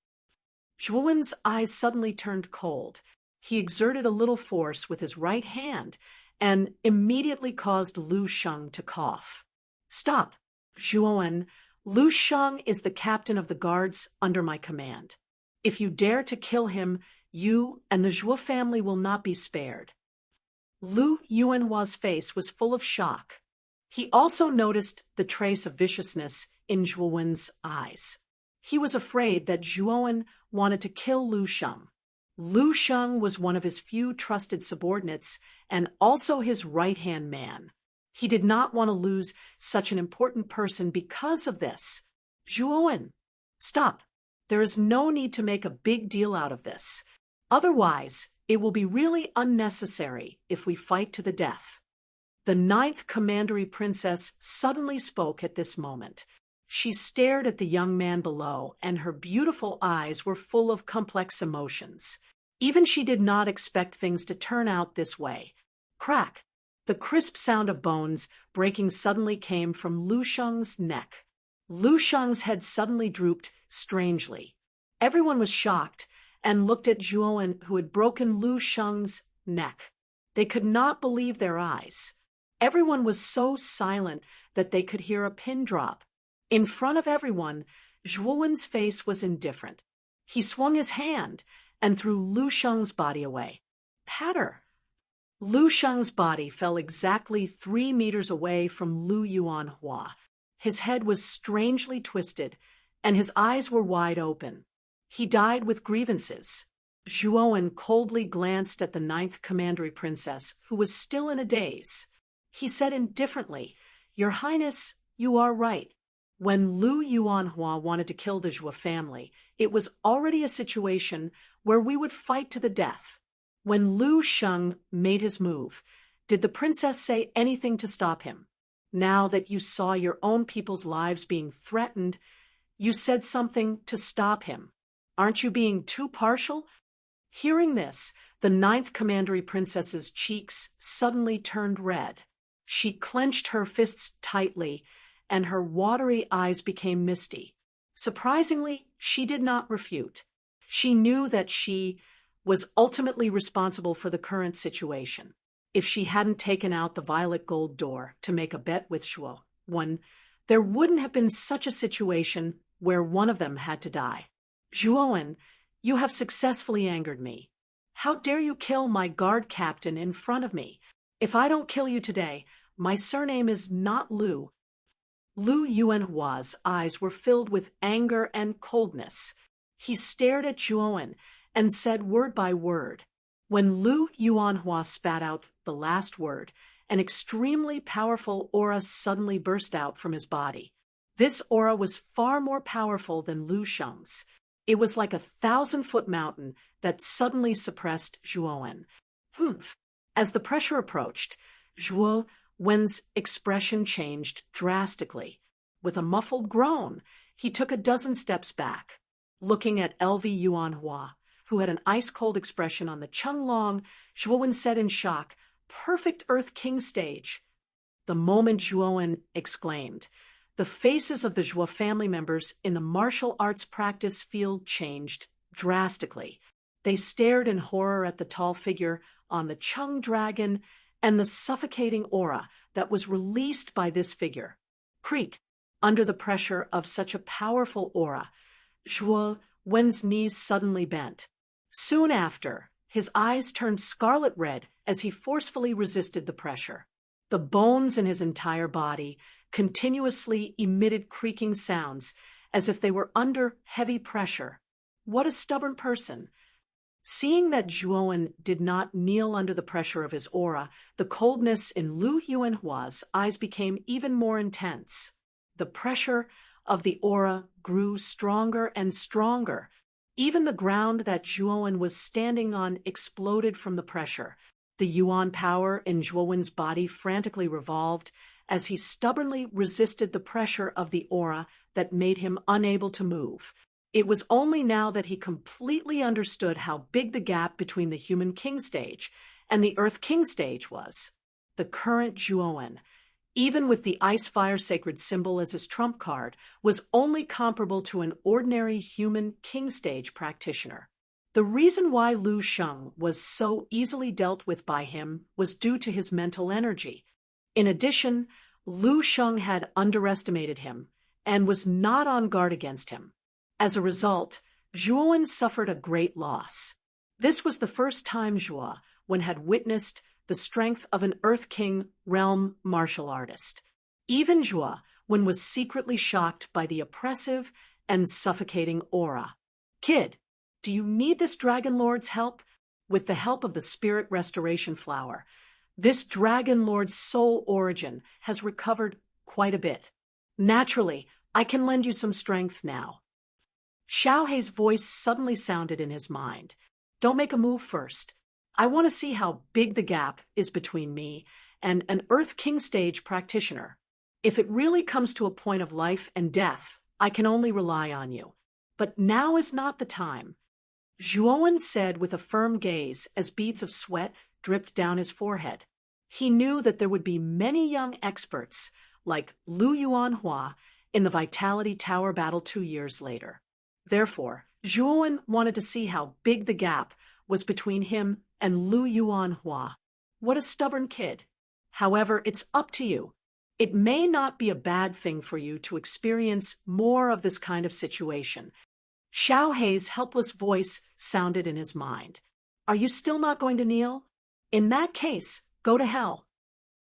Zhuowen's eyes suddenly turned cold. He exerted a little force with his right hand and immediately caused Lu Sheng to cough. Stop, Zhuowen. Lu Sheng is the captain of the guards under my command. If you dare to kill him, you and the Zhuo family will not be spared. Lu Yuanhua's face was full of shock. He also noticed the trace of viciousness in Zhuowen's eyes. He was afraid that Zhuowen wanted to kill Lu Sheng. Lu Sheng was one of his few trusted subordinates and also his right-hand man. He did not want to lose such an important person because of this. Zhuowen, stop. There is no need to make a big deal out of this. Otherwise, it will be really unnecessary if we fight to the death. The 9th Commandery Princess suddenly spoke at this moment. She stared at the young man below, and her beautiful eyes were full of complex emotions. Even she did not expect things to turn out this way. Crack! The crisp sound of bones breaking suddenly came from Lu Sheng's neck. Lu Sheng's head suddenly drooped strangely. Everyone was shocked and looked at Zhuowen, who had broken Lu Sheng's neck. They could not believe their eyes. Everyone was so silent that they could hear a pin drop. In front of everyone, Zhuowen's face was indifferent. He swung his hand and threw Lu Sheng's body away. Patter! Lu Sheng's body fell exactly 3 meters away from Lu Yuanhua. His head was strangely twisted, and his eyes were wide open. He died with grievances. Zhuowen coldly glanced at the 9th Commandery Princess, who was still in a daze. He said indifferently, Your Highness, you are right. When Lu Yuanhua wanted to kill the Zhuo family, it was already a situation where we would fight to the death. When Lu Sheng made his move, did the princess say anything to stop him? Now that you saw your own people's lives being threatened, you said something to stop him. Aren't you being too partial? Hearing this, the 9th Commandery Princess's cheeks suddenly turned red. She clenched her fists tightly, and her watery eyes became misty. Surprisingly, she did not refute. She knew that she was ultimately responsible for the current situation. If she hadn't taken out the violet gold door to make a bet with Zhuowen, there wouldn't have been such a situation where one of them had to die. Zhuowen, you have successfully angered me. How dare you kill my guard captain in front of me? If I don't kill you today, my surname is not Lu. Lu Yuanhua's eyes were filled with anger and coldness. He stared at Zhuowen and said word by word. When Lu Yuanhua spat out the last word, an extremely powerful aura suddenly burst out from his body. This aura was far more powerful than Lu Sheng's. It was like a 1,000-foot mountain that suddenly suppressed Zhuowen. Humph! As the pressure approached, Zhuowen's expression changed drastically. With a muffled groan, he took a dozen steps back. Looking at LV Yuanhua, who had an ice-cold expression on the Chenglong, Zhuowen said in shock, Perfect Earth King stage. The moment Zhuowen exclaimed, the faces of the Zhuo family members in the martial arts practice field changed drastically. They stared in horror at the tall figure on the Cheng dragon and the suffocating aura that was released by this figure. Creak! Under the pressure of such a powerful aura, Zhuowen's knees suddenly bent. Soon after, his eyes turned scarlet red as he forcefully resisted the pressure. The bones in his entire body continuously emitted creaking sounds as if they were under heavy pressure. What a stubborn person! Seeing that Zhuowen did not kneel under the pressure of his aura, the coldness in Lu Yuanhua's eyes became even more intense. The pressure of the aura grew stronger and stronger. Even the ground that Zhuowen was standing on exploded from the pressure. The yuan power in Zhuowen's body frantically revolved as he stubbornly resisted the pressure of the aura that made him unable to move. It was only now that he completely understood how big the gap between the human king stage and the earth king stage was. The current Zhuowen, even with the ice-fire sacred symbol as his trump card, was only comparable to an ordinary human king stage practitioner. The reason why Lu Sheng was so easily dealt with by him was due to his mental energy. In addition, Lu Sheng had underestimated him and was not on guard against him. As a result, Zhuowen suffered a great loss. This was the first time Zhuowen had witnessed the strength of an Earth King realm martial artist. Even Zhuowen was secretly shocked by the oppressive and suffocating aura. "Kid, do you need this Dragon Lord's help?" With the help of the Spirit Restoration Flower, this Dragon Lord's soul origin has recovered quite a bit. "Naturally, I can lend you some strength now." Xiaohei's voice suddenly sounded in his mind. "Don't make a move first. I want to see how big the gap is between me and an Earth King stage practitioner. If it really comes to a point of life and death, I can only rely on you. But now is not the time." Zhuowen said with a firm gaze as beads of sweat dripped down his forehead. He knew that there would be many young experts like Lu Yuanhua in the Vitality Tower battle 2 years later. Therefore, Zhuowen wanted to see how big the gap was between him and Lu Yuanhua. What a stubborn kid. However, it's up to you. It may not be a bad thing for you to experience more of this kind of situation. Xiaohei's helpless voice sounded in his mind. "Are you still not going to kneel? In that case, go to hell."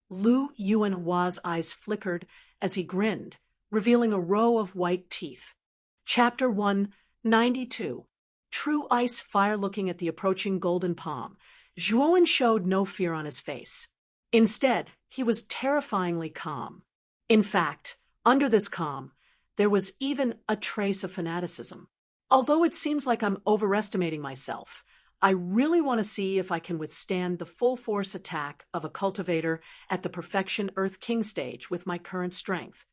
Lu Yuanhua's eyes flickered as he grinned, revealing a row of white teeth. Chapter 192. True Ice Fire. Looking at the approaching golden palm, Zhuowen showed no fear on his face. Instead, he was terrifyingly calm. In fact, under this calm, there was even a trace of fanaticism. "Although it seems like I'm overestimating myself, I really want to see if I can withstand the full-force attack of a cultivator at the Perfection Earth King stage with my current strength."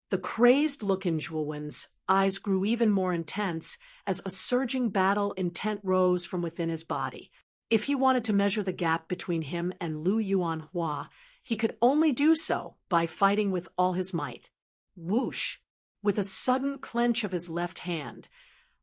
The crazed look in Zhuowen's eyes grew even more intense as a surging battle intent rose from within his body. If he wanted to measure the gap between him and Lu Yuanhua, he could only do so by fighting with all his might. Whoosh! With a sudden clench of his left hand,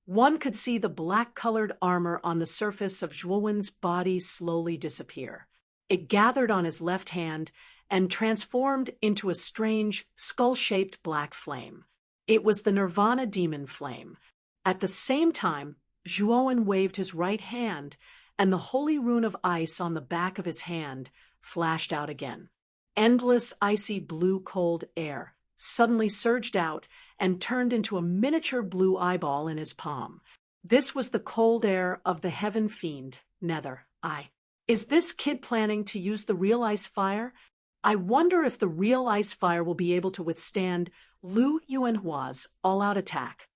one could see the black-colored armor on the surface of Zhuowen's body slowly disappear. It gathered on his left hand and transformed into a strange, skull-shaped black flame. It was the Nirvana demon flame. At the same time, Zhuowen waved his right hand, and the holy rune of ice on the back of his hand flashed out again. Endless, icy blue cold air suddenly surged out and turned into a miniature blue eyeball in his palm. This was the cold air of the heaven fiend, Nether Eye. Is this kid planning to use the real ice fire? I wonder if the real ice fire will be able to withstand Lu Yuanhua's all-out attack.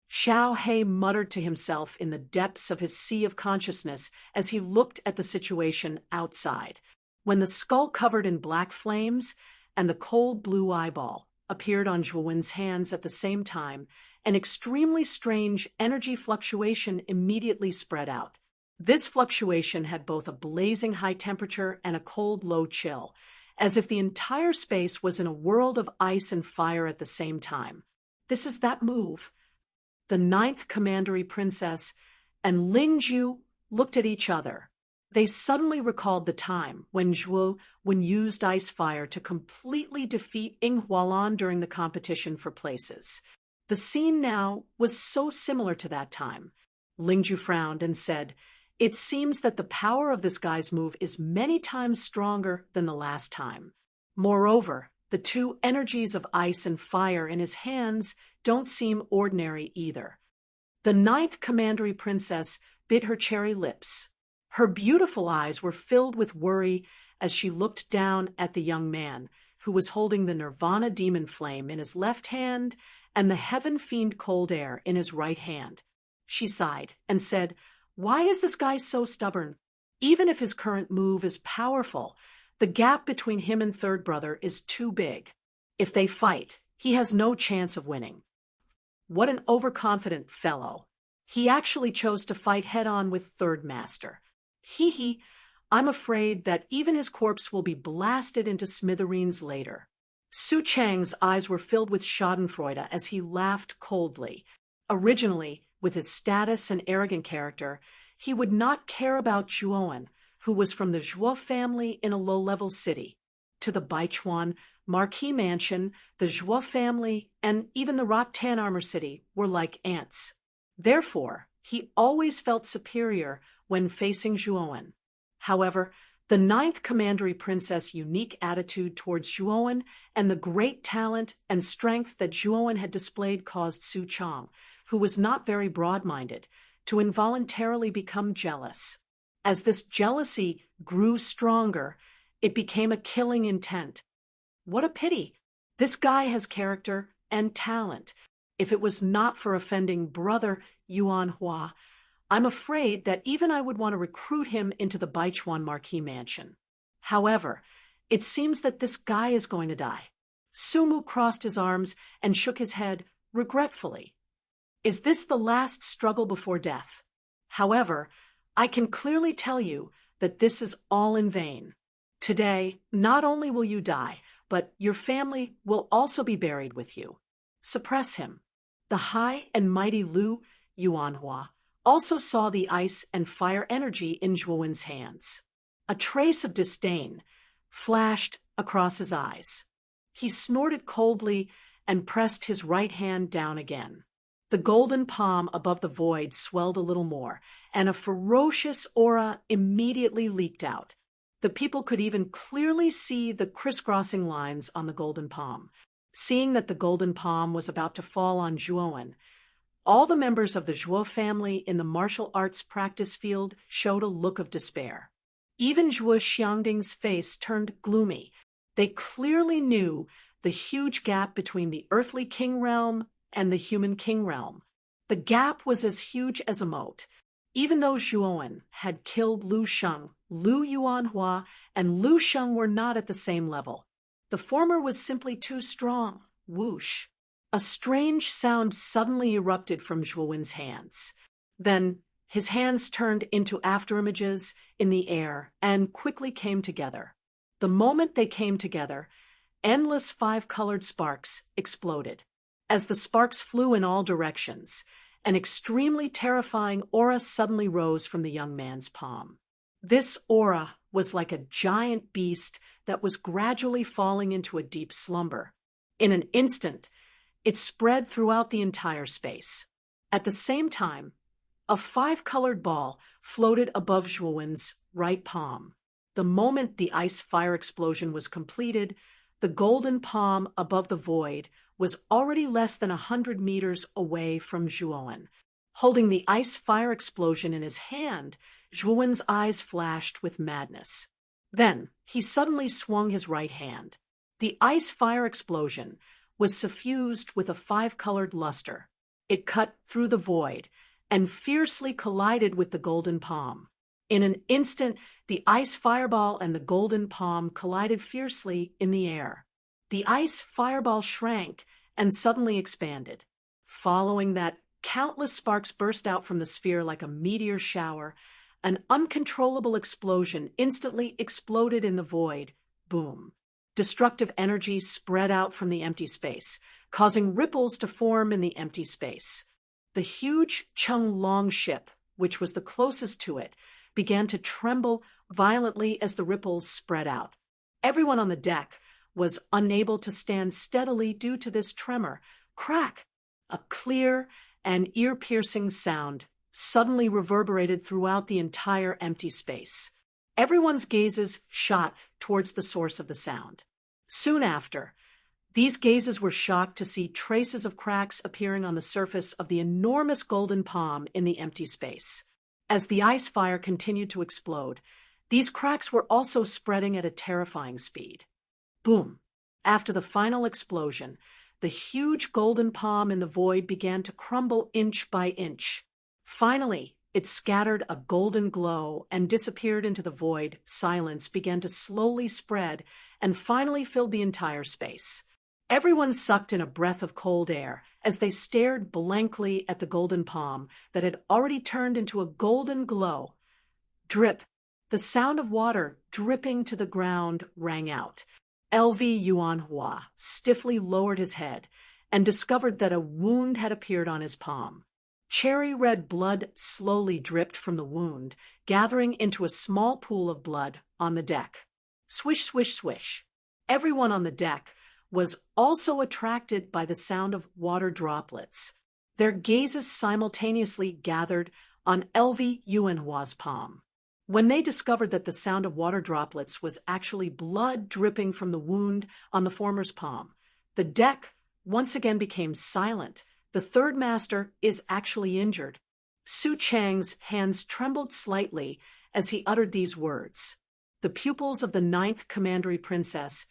Xiaohei muttered to himself in the depths of his sea of consciousness as he looked at the situation outside. When the skull covered in black flames and the cold blue eyeball appeared on Zhuowen's hands at the same time, an extremely strange energy fluctuation immediately spread out. This fluctuation had both a blazing high temperature and a cold low chill, as if the entire space was in a world of ice and fire at the same time. This is that move. The 9th Commandery Princess and Lingju looked at each other. They suddenly recalled the time when Zhuowen used ice fire to completely defeat Ying Hualan during the competition for places. The scene now was so similar to that time. Lingju frowned and said, "It seems that the power of this guy's move is many times stronger than the last time. Moreover, the two energies of ice and fire in his hands don't seem ordinary either." The 9th Commandery Princess bit her cherry lips. Her beautiful eyes were filled with worry as she looked down at the young man, who was holding the Nirvana demon flame in his left hand and the heaven fiend cold air in his right hand. She sighed and said, "Why is this guy so stubborn? Even if his current move is powerful, the gap between him and third brother is too big. If they fight, he has no chance of winning." What an overconfident fellow. He actually chose to fight head-on with third master. Hee, I'm afraid that even his corpse will be blasted into smithereens later. Su Chang's eyes were filled with schadenfreude as he laughed coldly. Originally, with his status and arrogant character, he would not care about Zhuowen, who was from the Zhuo family in a low-level city. To the Baichuan Marquis Mansion, the Zhuo family, and even the Rattan Armor City were like ants. Therefore, he always felt superior when facing Zhuowen. However, the ninth commandery princess' unique attitude towards Zhuowen and the great talent and strength that Zhuowen had displayed caused Su Chang, who was not very broad-minded, to involuntarily become jealous. As this jealousy grew stronger, it became a killing intent. What a pity! This guy has character and talent. If it was not for offending brother Yuan Hua, I'm afraid that even I would want to recruit him into the Baichuan Marquis Mansion. However, it seems that this guy is going to die. Sumu crossed his arms and shook his head regretfully. Is this the last struggle before death? However, I can clearly tell you that this is all in vain. Today, not only will you die, but your family will also be buried with you. Suppress him. The high and mighty Lu Yuanhua also saw the ice and fire energy in Zhuowen's hands. A trace of disdain flashed across his eyes. He snorted coldly and pressed his right hand down again. The golden palm above the void swelled a little more, and a ferocious aura immediately leaked out. The people could even clearly see the crisscrossing lines on the golden palm. Seeing that the golden palm was about to fall on Zhuowen, all the members of the Zhuo family in the martial arts practice field showed a look of despair. Even Zhuo Xiangding's face turned gloomy. They clearly knew the huge gap between the earthly king realm and the human king realm. The gap was as huge as a moat. Even though Zhuowen had killed Lu Sheng, Lu Yuanhua and Lu Sheng were not at the same level. The former was simply too strong. Whoosh! A strange sound suddenly erupted from Zhuowen's hands. Then his hands turned into afterimages in the air and quickly came together. The moment they came together, endless five-colored sparks exploded. As the sparks flew in all directions, an extremely terrifying aura suddenly rose from the young man's palm. This aura was like a giant beast that was gradually falling into a deep slumber. In an instant, it spread throughout the entire space. At the same time, a five-colored ball floated above Zhuowen's right palm. The moment the ice-fire explosion was completed, the golden palm above the void was already less than 100 meters away from Zhuowen. Holding the ice-fire explosion in his hand, Zhuowen's eyes flashed with madness. Then he suddenly swung his right hand. The ice-fire explosion was suffused with a five-colored luster. It cut through the void and fiercely collided with the golden palm. In an instant, the ice fireball and the golden palm collided fiercely in the air. The ice fireball shrank and suddenly expanded. Following that, countless sparks burst out from the sphere like a meteor shower. An uncontrollable explosion instantly exploded in the void. Boom. Destructive energy spread out from the empty space, causing ripples to form in the empty space. The huge Cheng Long ship, which was the closest to it, began to tremble violently as the ripples spread out. Everyone on the deck was unable to stand steadily due to this tremor. Crack! A clear and ear-piercing sound suddenly reverberated throughout the entire empty space. Everyone's gazes shot towards the source of the sound. Soon after, these gazes were shocked to see traces of cracks appearing on the surface of the enormous golden palm in the empty space. As the ice fire continued to explode, these cracks were also spreading at a terrifying speed. Boom! After the final explosion, the huge golden palm in the void began to crumble inch by inch. Finally, it scattered a golden glow and disappeared into the void. Silence began to slowly spread and finally filled the entire space. Everyone sucked in a breath of cold air as they stared blankly at the golden palm that had already turned into a golden glow. Drip! The sound of water dripping to the ground rang out. LV Yuanhua stiffly lowered his head and discovered that a wound had appeared on his palm. Cherry-red blood slowly dripped from the wound, gathering into a small pool of blood on the deck. Swish, swish, swish. Everyone on the deck was also attracted by the sound of water droplets. Their gazes simultaneously gathered on LV Yuanhua's palm. When they discovered that the sound of water droplets was actually blood dripping from the wound on the former's palm, the deck once again became silent. The third master is actually injured. Su Chang's hands trembled slightly as he uttered these words. The pupils of the 9th Commandery Princess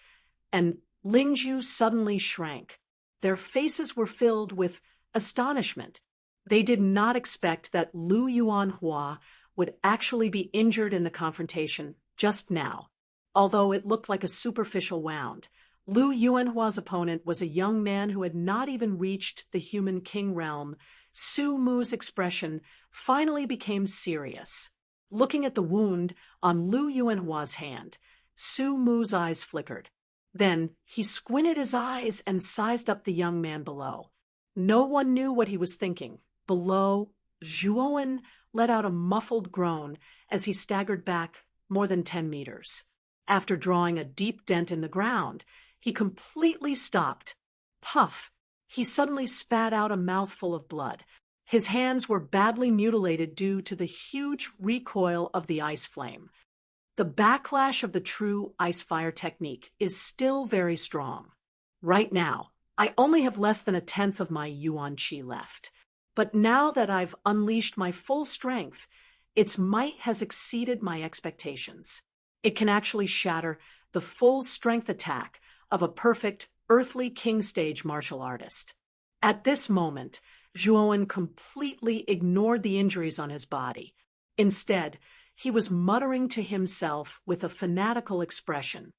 and Lingzhu suddenly shrank. Their faces were filled with astonishment. They did not expect that Lu Yuanhua would actually be injured in the confrontation just now. Although it looked like a superficial wound, Lu Yuanhua's opponent was a young man who had not even reached the human king realm. Su Mu's expression finally became serious. Looking at the wound on Lu Yuanhua's hand, Su Mu's eyes flickered. Then he squinted his eyes and sized up the young man below. No one knew what he was thinking. Below, Zhuowen let out a muffled groan as he staggered back more than 10 meters. After drawing a deep dent in the ground, he completely stopped. Puff! He suddenly spat out a mouthful of blood. His hands were badly mutilated due to the huge recoil of the ice flame. The backlash of the true ice fire technique is still very strong. Right now, I only have less than 1/10 of my Yuan Qi left. But now that I've unleashed my full strength, its might has exceeded my expectations. It can actually shatter the full strength attack of a perfect earthly king stage martial artist. At this moment, Zhuowen completely ignored the injuries on his body. Instead, he was muttering to himself with a fanatical expression.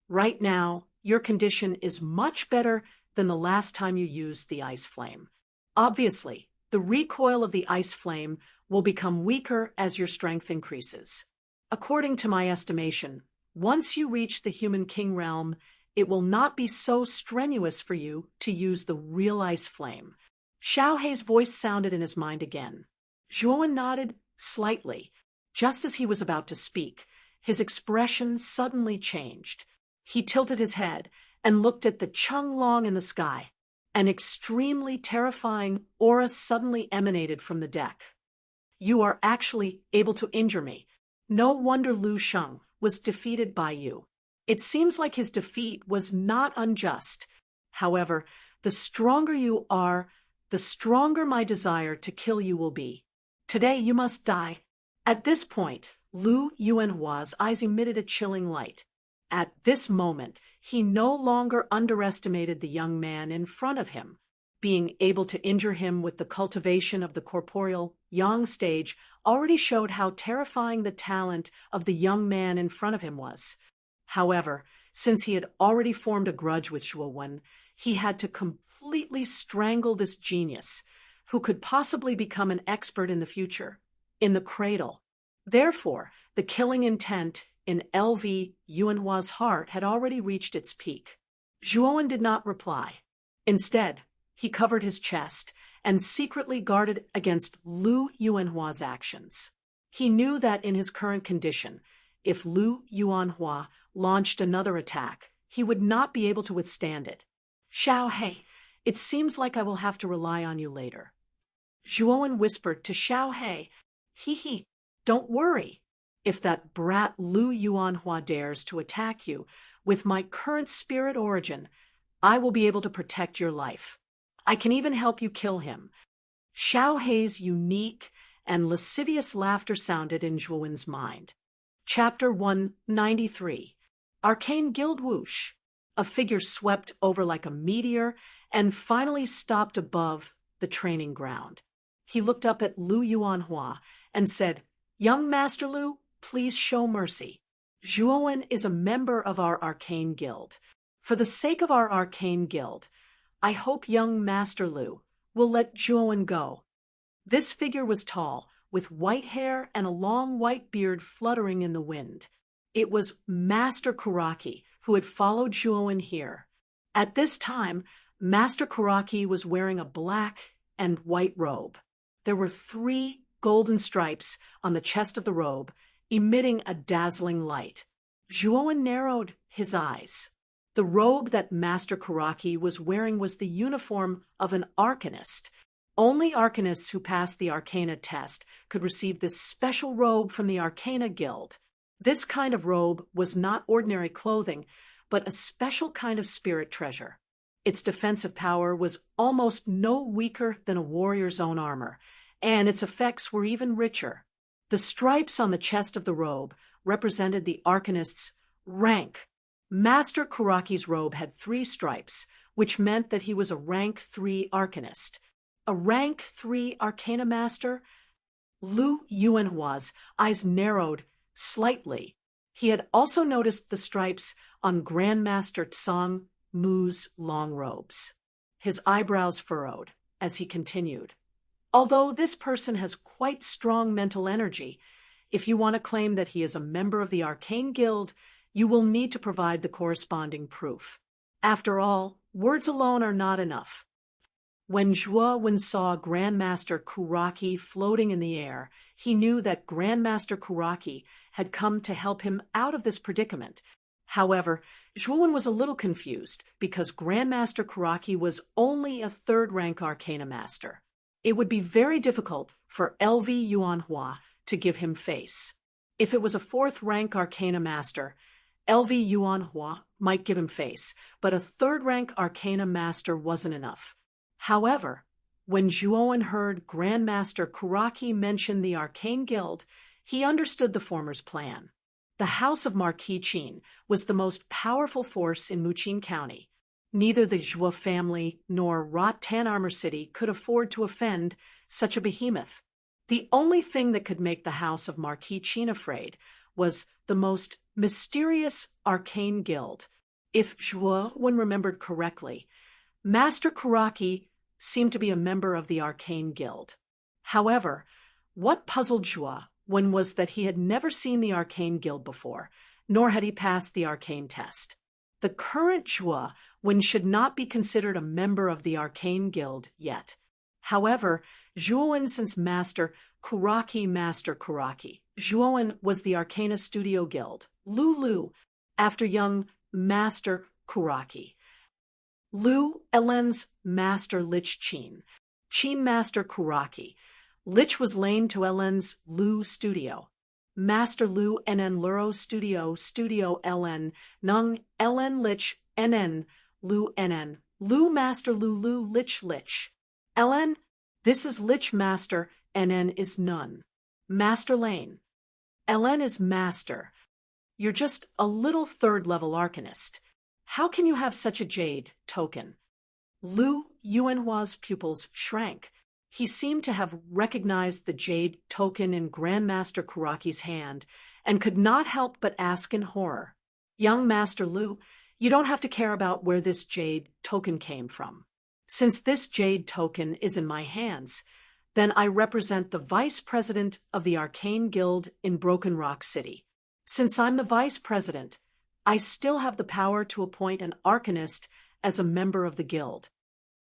Right now, your condition is much better than the last time you used the ice flame. Obviously, the recoil of the ice flame will become weaker as your strength increases. According to my estimation, once you reach the human king realm, it will not be so strenuous for you to use the real ice flame. Xiao Hei's voice sounded in his mind again. Zhuowen nodded slightly. Just as he was about to speak, his expression suddenly changed. He tilted his head and looked at the Chunglong in the sky. An extremely terrifying aura suddenly emanated from the deck. You are actually able to injure me. No wonder Lu Sheng was defeated by you. It seems like his defeat was not unjust. However, the stronger you are, the stronger my desire to kill you will be. Today you must die. At this point, Lu Yuanhua's eyes emitted a chilling light. At this moment, he no longer underestimated the young man in front of him. Being able to injure him with the cultivation of the corporeal yang stage already showed how terrifying the talent of the young man in front of him was. However, since he had already formed a grudge with Zhuowen, he had to completely strangle this genius, who could possibly become an expert in the future, in the cradle. Therefore, the killing intent in LV Yuanhua's heart had already reached its peak. Zhuowen did not reply. Instead, he covered his chest and secretly guarded against Lu Yuanhua's actions. He knew that in his current condition, if Lu Yuanhua launched another attack, he would not be able to withstand it. Xiao Hei, it seems like I will have to rely on you later. Zhuowen whispered to Xiao Hei, He, don't worry. If that brat Lu Yuanhua dares to attack you, with my current spirit origin, I will be able to protect your life. I can even help you kill him. Xiao Hei's unique and lascivious laughter sounded in Zhuowen's mind. Chapter 193. Arcane Guild Whoosh. A figure swept over like a meteor and finally stopped above the training ground. He looked up at Lu Yuanhua and said, "Young Master Lu, please show mercy. Zhuowen is a member of our Arcane Guild. For the sake of our Arcane Guild, I hope young Master Lu will let Zhuowen go." This figure was tall, with white hair and a long white beard fluttering in the wind. It was Master Kuraki, who had followed Zhuowen here. At this time, Master Kuraki was wearing a black and white robe. There were 3 golden stripes on the chest of the robe, emitting a dazzling light. Zhuowen narrowed his eyes. The robe that Master Kuraki was wearing was the uniform of an arcanist. Only arcanists who passed the Arcana test could receive this special robe from the Arcana Guild. This kind of robe was not ordinary clothing, but a special kind of spirit treasure. Its defensive power was almost no weaker than a warrior's own armor, and its effects were even richer. The stripes on the chest of the robe represented the arcanist's rank. Master Kuraki's robe had 3 stripes, which meant that he was a rank 3 arcanist. A rank 3 Arcana Master? Lu Yuanhua's eyes narrowed slightly. He had also noticed the stripes on Grandmaster Tsang Mu's long robes. His eyebrows furrowed as he continued. Although this person has quite strong mental energy, if you want to claim that he is a member of the Arcane Guild, you will need to provide the corresponding proof. After all, words alone are not enough. When Zhuowen saw Grandmaster Kuraki floating in the air, he knew that Grandmaster Kuraki had come to help him out of this predicament. However, Zhuowen was a little confused because Grandmaster Kuraki was only a 3rd-rank Arcana Master. It would be very difficult for LV Yuanhua to give him face. If it was a 4th-rank Arcana Master, LV Yuanhua might give him face, but a 3rd-rank Arcana Master wasn't enough. However, when Zhuowen heard Grandmaster Kuraki mention the Arcane Guild, he understood the former's plan. The House of Marquis Qin was the most powerful force in Muqin County. Neither the Zhuo family nor Rot-Tan Armor City could afford to offend such a behemoth. The only thing that could make the House of Marquis Qin afraid was the most mysterious Arcane Guild. If Zhuowen remembered correctly, Master Kuraki seemed to be a member of the Arcane Guild. However, what puzzled Zhuowen was that he had never seen the Arcane Guild before, nor had he passed the Arcane test. The current Zhuowen should not be considered a member of the Arcane Guild yet. However, Zhuowen since Master Kuraki, Zhuowen was the Arcana Studio Guild, Lu, after young Master Kuraki. Lu Elen's Master Lich Qin Master Kuraki. Lich was lane to Elen's Lu Studio. Master Lu Nen Luro Studio Elen Nung Elen Lich Nen Lu Nen Lu Master Lu Lich Elen, this is Lich Master, Nen is none. Master Lane. Elen is Master. You're just a little 3rd-level Arcanist. How can you have such a jade token? Lu Yuanhua's pupils shrank. He seemed to have recognized the jade token in Grandmaster Kuraki's hand and could not help but ask in horror, "Young Master Lu, you don't have to care about where this jade token came from. Since this jade token is in my hands, then I represent the Vice President of the Arcane Guild in Broken Rock City. Since I'm the Vice President, I still have the power to appoint an Arcanist as a member of the Guild."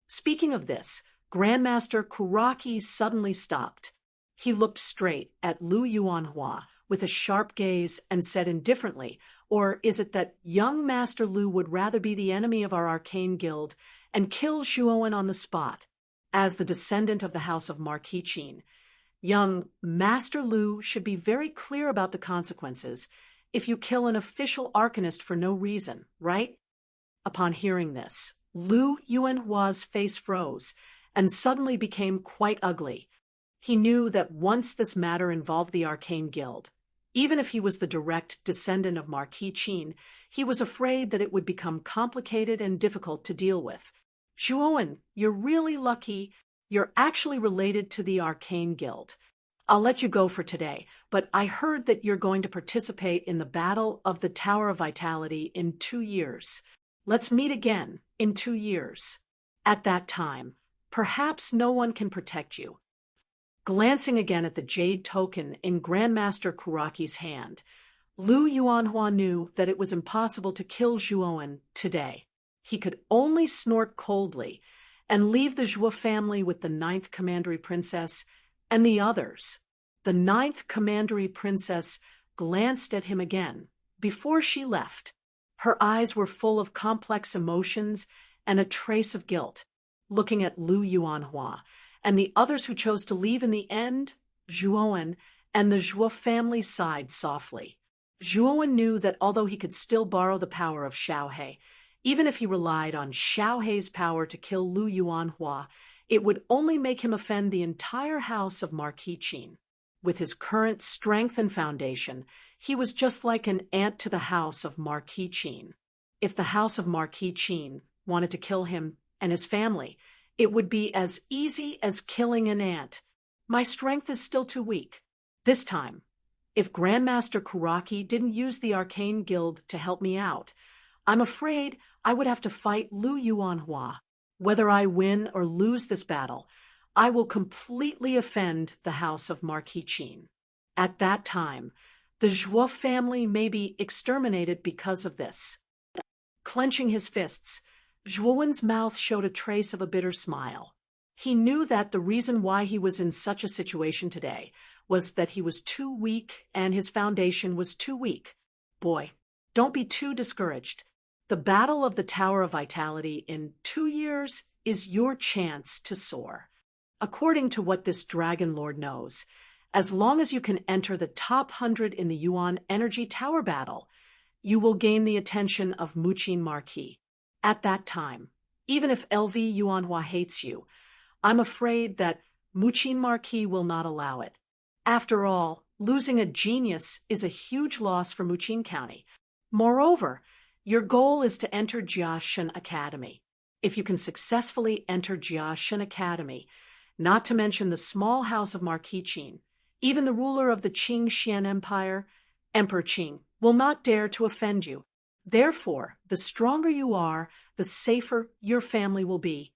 Speaking of this, Grandmaster Kuraki suddenly stopped. He looked straight at Lu Yuanhua with a sharp gaze and said indifferently, "Or is it that young Master Lu would rather be the enemy of our Arcane Guild and kill Zhuowen on the spot?" As the descendant of the House of Marquis Qin, young Master Lu should be very clear about the consequences if you kill an official Arcanist for no reason, right? Upon hearing this, Lu Yuanhua's face froze and suddenly became quite ugly. He knew that once this matter involved the Arcane Guild, even if he was the direct descendant of Marquis Qin, he was afraid that it would become complicated and difficult to deal with. Zhuowen, you're really lucky. You're actually related to the Arcane Guild. I'll let you go for today, but I heard that you're going to participate in the Battle of the Tower of Vitality in 2 years. Let's meet again in 2 years. At that time, perhaps no one can protect you. Glancing again at the jade token in Grandmaster Kuraki's hand, Lu Yuanhua knew that it was impossible to kill Zhuowen today. He could only snort coldly and leave the Zhuo family with the 9th Commandery Princess and the others. The 9th Commandery Princess glanced at him again before she left. Her eyes were full of complex emotions and a trace of guilt. Looking at Lu Yuanhua and the others who chose to leave in the end, Zhuowen and the Zhuo family sighed softly. Zhuowen knew that although he could still borrow the power of Xiaohe, even if he relied on Xiaohe's power to kill Lu Yuanhua, it would only make him offend the entire house of Marquis Qin. With his current strength and foundation, he was just like an ant to the house of Marquis Qin. If the house of Marquis Qin wanted to kill him and his family, it would be as easy as killing an ant. My strength is still too weak. This time, if Grandmaster Kuraki didn't use the Arcane Guild to help me out, I'm afraid I would have to fight Lu Yuanhua. Whether I win or lose this battle, I will completely offend the house of Marquis Qin. At that time, the Zhuo family may be exterminated because of this. Clenching his fists, Zhuowen's mouth showed a trace of a bitter smile. He knew that the reason why he was in such a situation today was that he was too weak and his foundation was too weak. Boy, don't be too discouraged. The Battle of the Tower of Vitality in 2 years is your chance to soar. According to what this Dragon Lord knows, as long as you can enter the top 100 in the Yuan Energy Tower Battle, you will gain the attention of Muqin Marquis. At that time, even if LV Yuanhua hates you, I'm afraid that Muqin Marquis will not allow it. After all, losing a genius is a huge loss for Muqin County. Moreover, your goal is to enter Jiashan Academy. If you can successfully enter Jiashan Academy, not to mention the small house of Marquis Qin, even the ruler of the Qing Xian Empire, Emperor Qing, will not dare to offend you. Therefore, the stronger you are, the safer your family will be.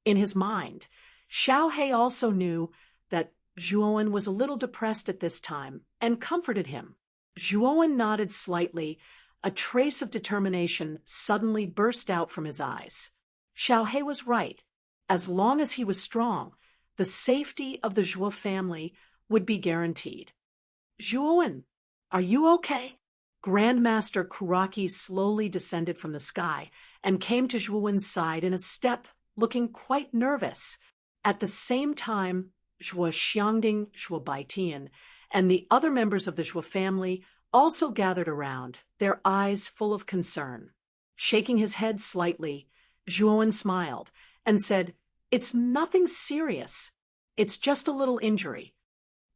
In his mind, Xiaohe also knew that Zhuowen was a little depressed at this time and comforted him. Zhuowen nodded slightly. A trace of determination suddenly burst out from his eyes. Xiaohe was right. As long as he was strong, the safety of the Zhuo family would be guaranteed. Zhuowen, are you okay? Grandmaster Kuraki slowly descended from the sky and came to Zhuowen's side in a step, looking quite nervous. At the same time, Zhuo Xiangding, Zhuo Baitian, and the other members of the Zhuo family also gathered around, their eyes full of concern. Shaking his head slightly, Zhuowen smiled and said, "It's nothing serious. It's just a little injury."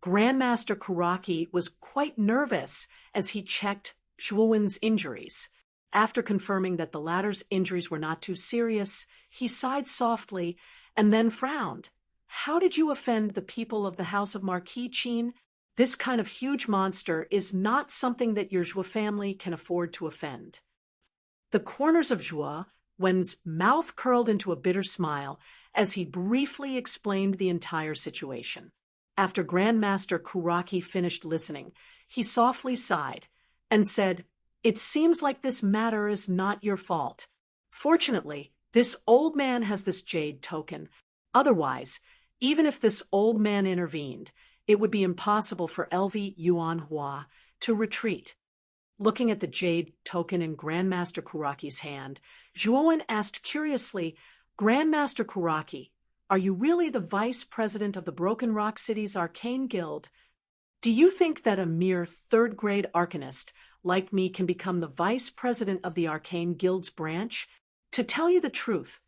Grandmaster Kuraki was quite nervous as he checked Zhuowen's injuries. After confirming that the latter's injuries were not too serious, he sighed softly and then frowned. "How did you offend the people of the house of Marquis Qin? This kind of huge monster is not something that your Zhuo family can afford to offend." The corners of Zhuowen's mouth curled into a bitter smile as he briefly explained the entire situation. After Grandmaster Kuraki finished listening, he softly sighed and said, "It seems like this matter is not your fault. Fortunately, this old man has this jade token. Otherwise, even if this old man intervened, it would be impossible for LV Yuanhua to retreat." Looking at the jade token in Grandmaster Kuraki's hand, Zhuowen asked curiously, "Grandmaster Kuraki, are you really the vice president of the Broken Rock City's Arcane Guild? Do you think that a mere third-grade arcanist like me can become the vice president of the Arcane Guild's branch? To tell you the truth,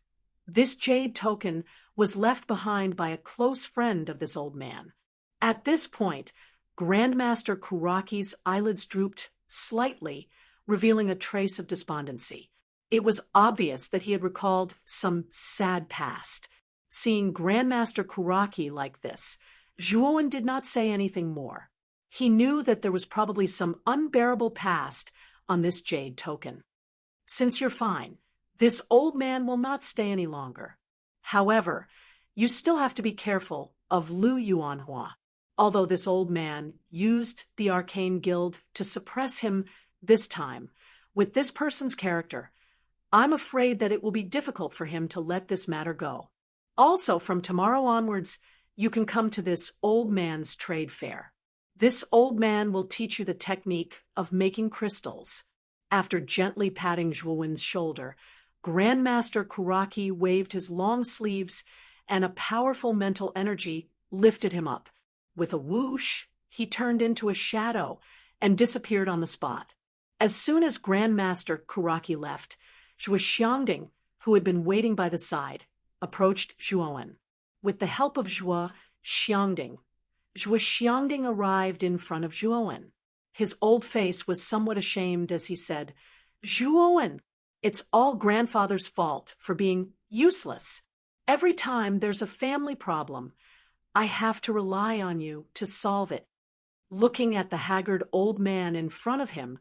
this jade token was left behind by a close friend of this old man. At this point, Grandmaster Kuraki's eyelids drooped slightly, revealing a trace of despondency. It was obvious that he had recalled some sad past. Seeing Grandmaster Kuraki like this, Zhuowen did not say anything more. He knew that there was probably some unbearable past on this jade token. Since you're fine, this old man will not stay any longer. However, you still have to be careful of Lu Yuanhua. Although this old man used the Arcane Guild to suppress him this time, with this person's character, I'm afraid that it will be difficult for him to let this matter go. Also, from tomorrow onwards, you can come to this old man's trade fair. This old man will teach you the technique of making crystals. After gently patting Zhuowen's shoulder, Grandmaster Kuraki waved his long sleeves, and a powerful mental energy lifted him up. With a whoosh, he turned into a shadow and disappeared on the spot. As soon as Grandmaster Kuraki left, Zhuo Xiangding, who had been waiting by the side, approached Zhuowen. With the help of Zhuo Xiangding arrived in front of Zhuowen. His old face was somewhat ashamed as he said, "Zhuowen, it's all grandfather's fault for being useless. Every time there's a family problem, I have to rely on you to solve it." Looking at the haggard old man in front of him,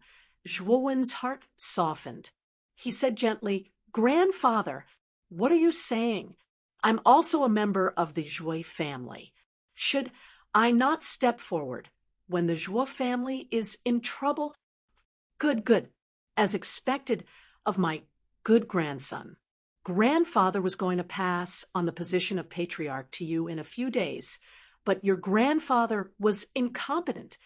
Zhuowen's heart softened. He said gently, "Grandfather, what are you saying? I'm also a member of the Zhuo family. Should I not step forward when the Zhuo family is in trouble?" Good, as expected of my good grandson. Grandfather was going to pass on the position of patriarch to you in a few days, but your grandfather was incompetent.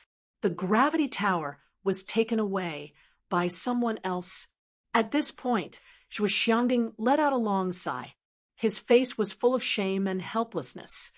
The gravity tower was taken away by someone else. At this point, Zhuo Xiangding let out a long sigh. His face was full of shame and helplessness.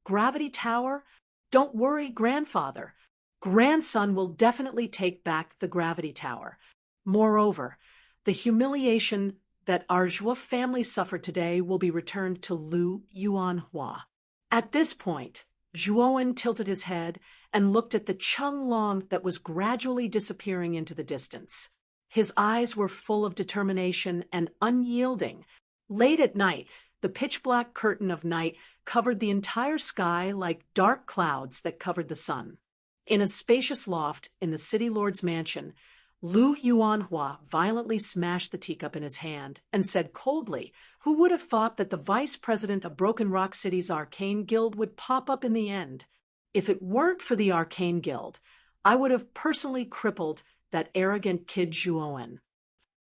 Gravity tower? Don't worry, grandfather. Grandson will definitely take back the gravity tower. Moreover, the humiliation that our Zhuo family suffered today will be returned to Lu Yuanhua. At this point, Zhuowen tilted his head and looked at the Chunglong that was gradually disappearing into the distance. His eyes were full of determination and unyielding. Late at night, the pitch-black curtain of night covered the entire sky like dark clouds that covered the sun. In a spacious loft in the city lord's mansion, Lu Yuanhua violently smashed the teacup in his hand and said coldly, "Who would have thought that the vice president of Broken Rock City's Arcane Guild would pop up in the end? If it weren't for the Arcane Guild, I would have personally crippled that arrogant kid Zhuowen."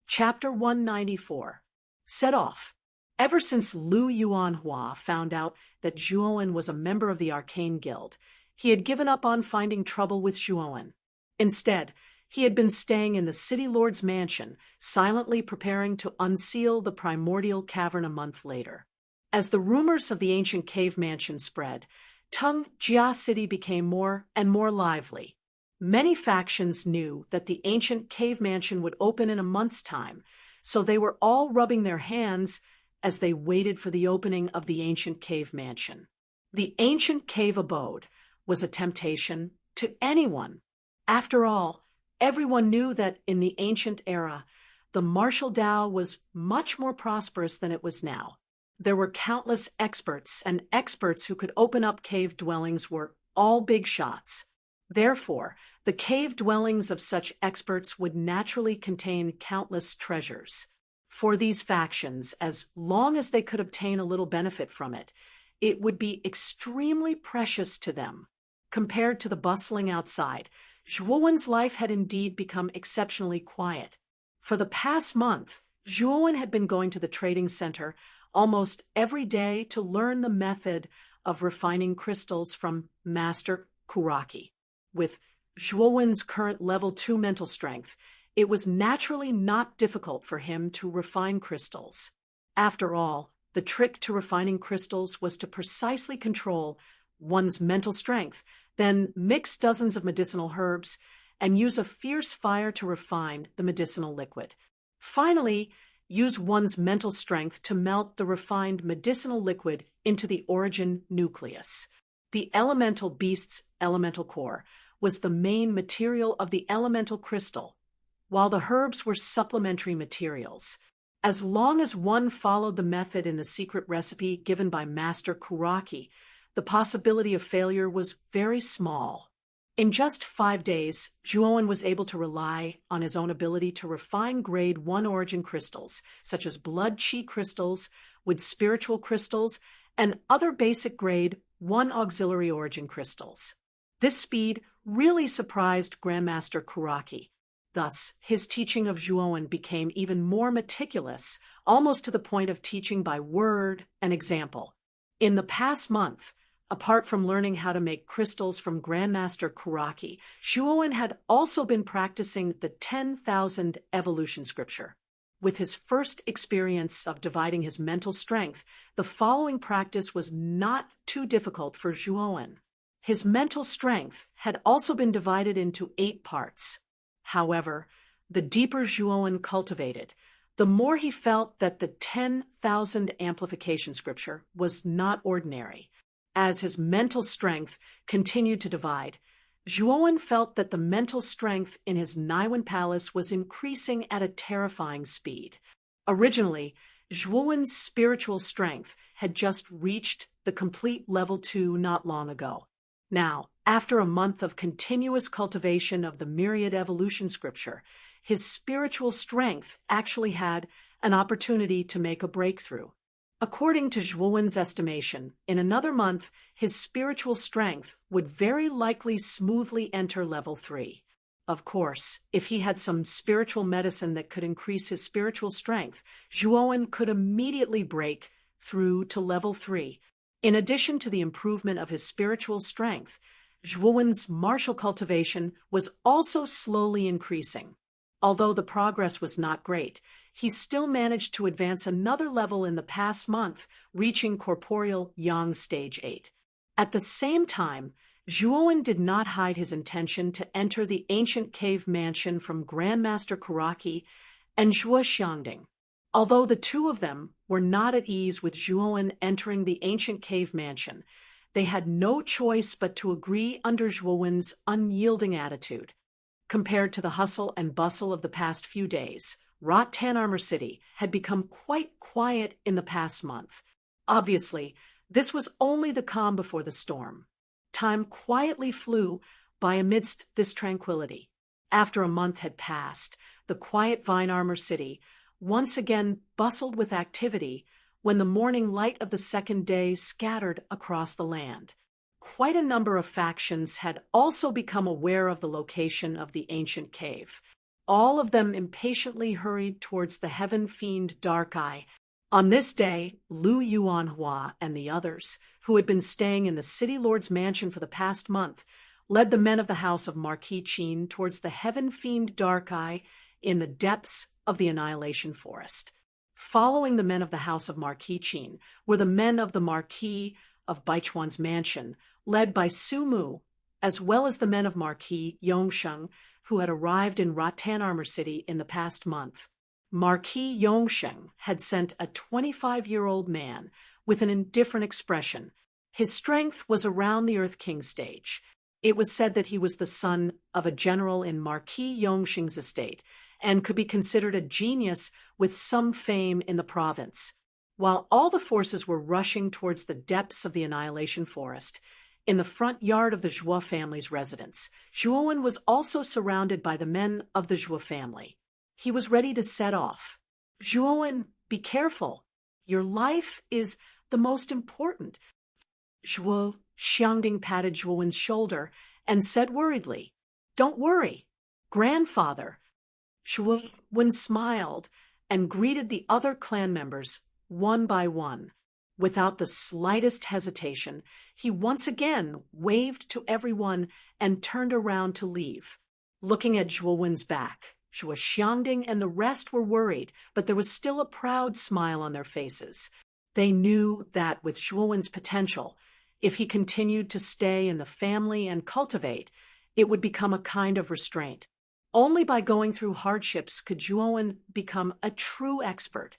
Chapter 194. Set off. Ever since Lu Yuanhua found out that Zhuowen was a member of the Arcane Guild, he had given up on finding trouble with Zhuowen. Instead, he had been staying in the city lord's mansion, silently preparing to unseal the primordial cavern a month later. As the rumors of the ancient cave mansion spread, Tungjia City became more and more lively. Many factions knew that the ancient cave mansion would open in a month's time, so they were all rubbing their hands as they waited for the opening of the ancient cave mansion. The ancient cave abode was a temptation to anyone. After all, everyone knew that in the ancient era, the martial Dao was much more prosperous than it was now. There were countless experts, and experts who could open up cave dwellings were all big shots. Therefore, the cave dwellings of such experts would naturally contain countless treasures. For these factions, as long as they could obtain a little benefit from it, it would be extremely precious to them. Compared to the bustling outside, Zhuowen's life had indeed become exceptionally quiet. For the past month, Zhuowen had been going to the trading center almost every day to learn the method of refining crystals from Master Kuraki. With Zhuowen's current level 2 mental strength, it was naturally not difficult for him to refine crystals. After all, the trick to refining crystals was to precisely control one's mental strength, then mix dozens of medicinal herbs and use a fierce fire to refine the medicinal liquid. Finally, use one's mental strength to melt the refined medicinal liquid into the origin nucleus. The elemental beast's elemental core was the main material of the elemental crystal, while the herbs were supplementary materials. As long as one followed the method in the secret recipe given by Master Kuraki, the possibility of failure was very small. In just 5 days, Zhuowen was able to rely on his own ability to refine grade 1 origin crystals, such as blood chi crystals, with spiritual crystals, and other basic grade 1 auxiliary origin crystals. This speed really surprised Grandmaster Kuraki. Thus, his teaching of Zhuowen became even more meticulous, almost to the point of teaching by word and example. In the past month, apart from learning how to make crystals from Grandmaster Kuraki, Zhuowen had also been practicing the 10,000 evolution scripture. With his first experience of dividing his mental strength, the following practice was not too difficult for Zhuowen. His mental strength had also been divided into 8 parts. However, the deeper Zhuowen cultivated, the more he felt that the 10,000 amplification scripture was not ordinary. As his mental strength continued to divide, Zhuowen felt that the mental strength in his Naiwen Palace was increasing at a terrifying speed. Originally, Zhuowen's spiritual strength had just reached the complete level 2 not long ago. Now, after a month of continuous cultivation of the myriad evolution scripture, his spiritual strength actually had an opportunity to make a breakthrough. According to Zhuowen's estimation, in another month, his spiritual strength would very likely smoothly enter level 3. Of course, if he had some spiritual medicine that could increase his spiritual strength, Zhuowen could immediately break through to level 3. In addition to the improvement of his spiritual strength, Zhuowen's martial cultivation was also slowly increasing. Although the progress was not great, he still managed to advance another level in the past month, reaching corporeal Yang Stage 8. At the same time, Zhuowen did not hide his intention to enter the ancient cave mansion from Grandmaster Kuraki and Zhuo Xiangding. Although the two of them were not at ease with Zhuowen entering the ancient cave mansion, they had no choice but to agree under Zhuowen's unyielding attitude. Compared to the hustle and bustle of the past few days, Rattan Armor City had become quite quiet in the past month. Obviously, this was only the calm before the storm. Time quietly flew by amidst this tranquility. After a month had passed, the quiet Vine Armor City once again bustled with activity when the morning light of the second day scattered across the land. Quite a number of factions had also become aware of the location of the ancient cave. All of them impatiently hurried towards the heaven fiend Dark Eye. On this day, Lu Yuanhua and the others, who had been staying in the city lord's mansion for the past month, led the men of the house of Marquis Qin towards the heaven fiend Dark Eye in the depths of the Annihilation Forest. Following the men of the house of Marquis Qin were the men of the Marquis of Baichuan's mansion, led by Su Mu, as well as the men of Marquis Yongsheng, who had arrived in Rattan Armor City in the past month. Marquis Yongsheng had sent a 25-year-old man with an indifferent expression. His strength was around the Earth King stage. It was said that he was the son of a general in Marquis Yongsheng's estate and could be considered a genius with some fame in the province. While all the forces were rushing towards the depths of the Annihilation Forest, in the front yard of the Zhuo family's residence, Zhuowen was also surrounded by the men of the Zhuo family. He was ready to set off. "Zhuowen, be careful. Your life is the most important." Zhuo Xiangding patted Zhuowen's shoulder and said worriedly, "Don't worry, grandfather." Zhuowen smiled and greeted the other clan members one by one. Without the slightest hesitation, he once again waved to everyone and turned around to leave. Looking at Zhuowen's back, Zhuo Xiangding and the rest were worried, but there was still a proud smile on their faces. They knew that with Zhuowen's potential, if he continued to stay in the family and cultivate, it would become a kind of restraint. Only by going through hardships could Zhuowen become a true expert.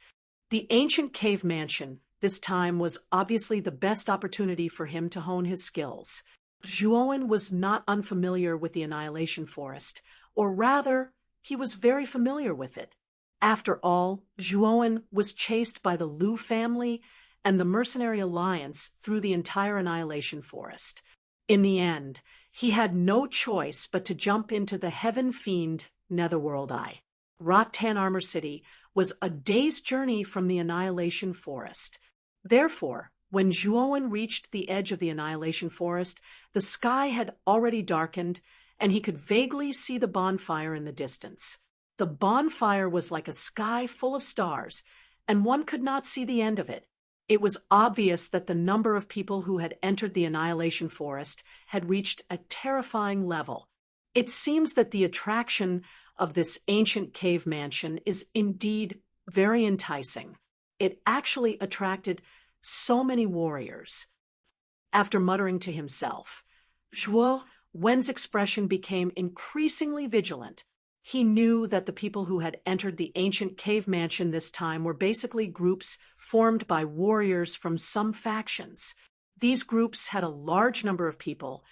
The ancient cave mansion this time was obviously the best opportunity for him to hone his skills. Zhuowen was not unfamiliar with the Annihilation Forest, or rather, he was very familiar with it. After all, Zhuowen was chased by the Liu family and the Mercenary Alliance through the entire Annihilation Forest. In the end, he had no choice but to jump into the Heaven Fiend Netherworld Eye. Rattan Armor City was a day's journey from the Annihilation Forest. Therefore, when Zhuowen reached the edge of the Annihilation Forest, the sky had already darkened, and he could vaguely see the bonfire in the distance. The bonfire was like a sky full of stars, and one could not see the end of it. It was obvious that the number of people who had entered the Annihilation Forest had reached a terrifying level. It seems that the attraction of this ancient cave mansion is indeed very enticing. It actually attracted so many warriors. After muttering to himself, Zhuo Wen's expression became increasingly vigilant. He knew that the people who had entered the ancient cave mansion this time were basically groups formed by warriors from some factions. These groups had a large number of people,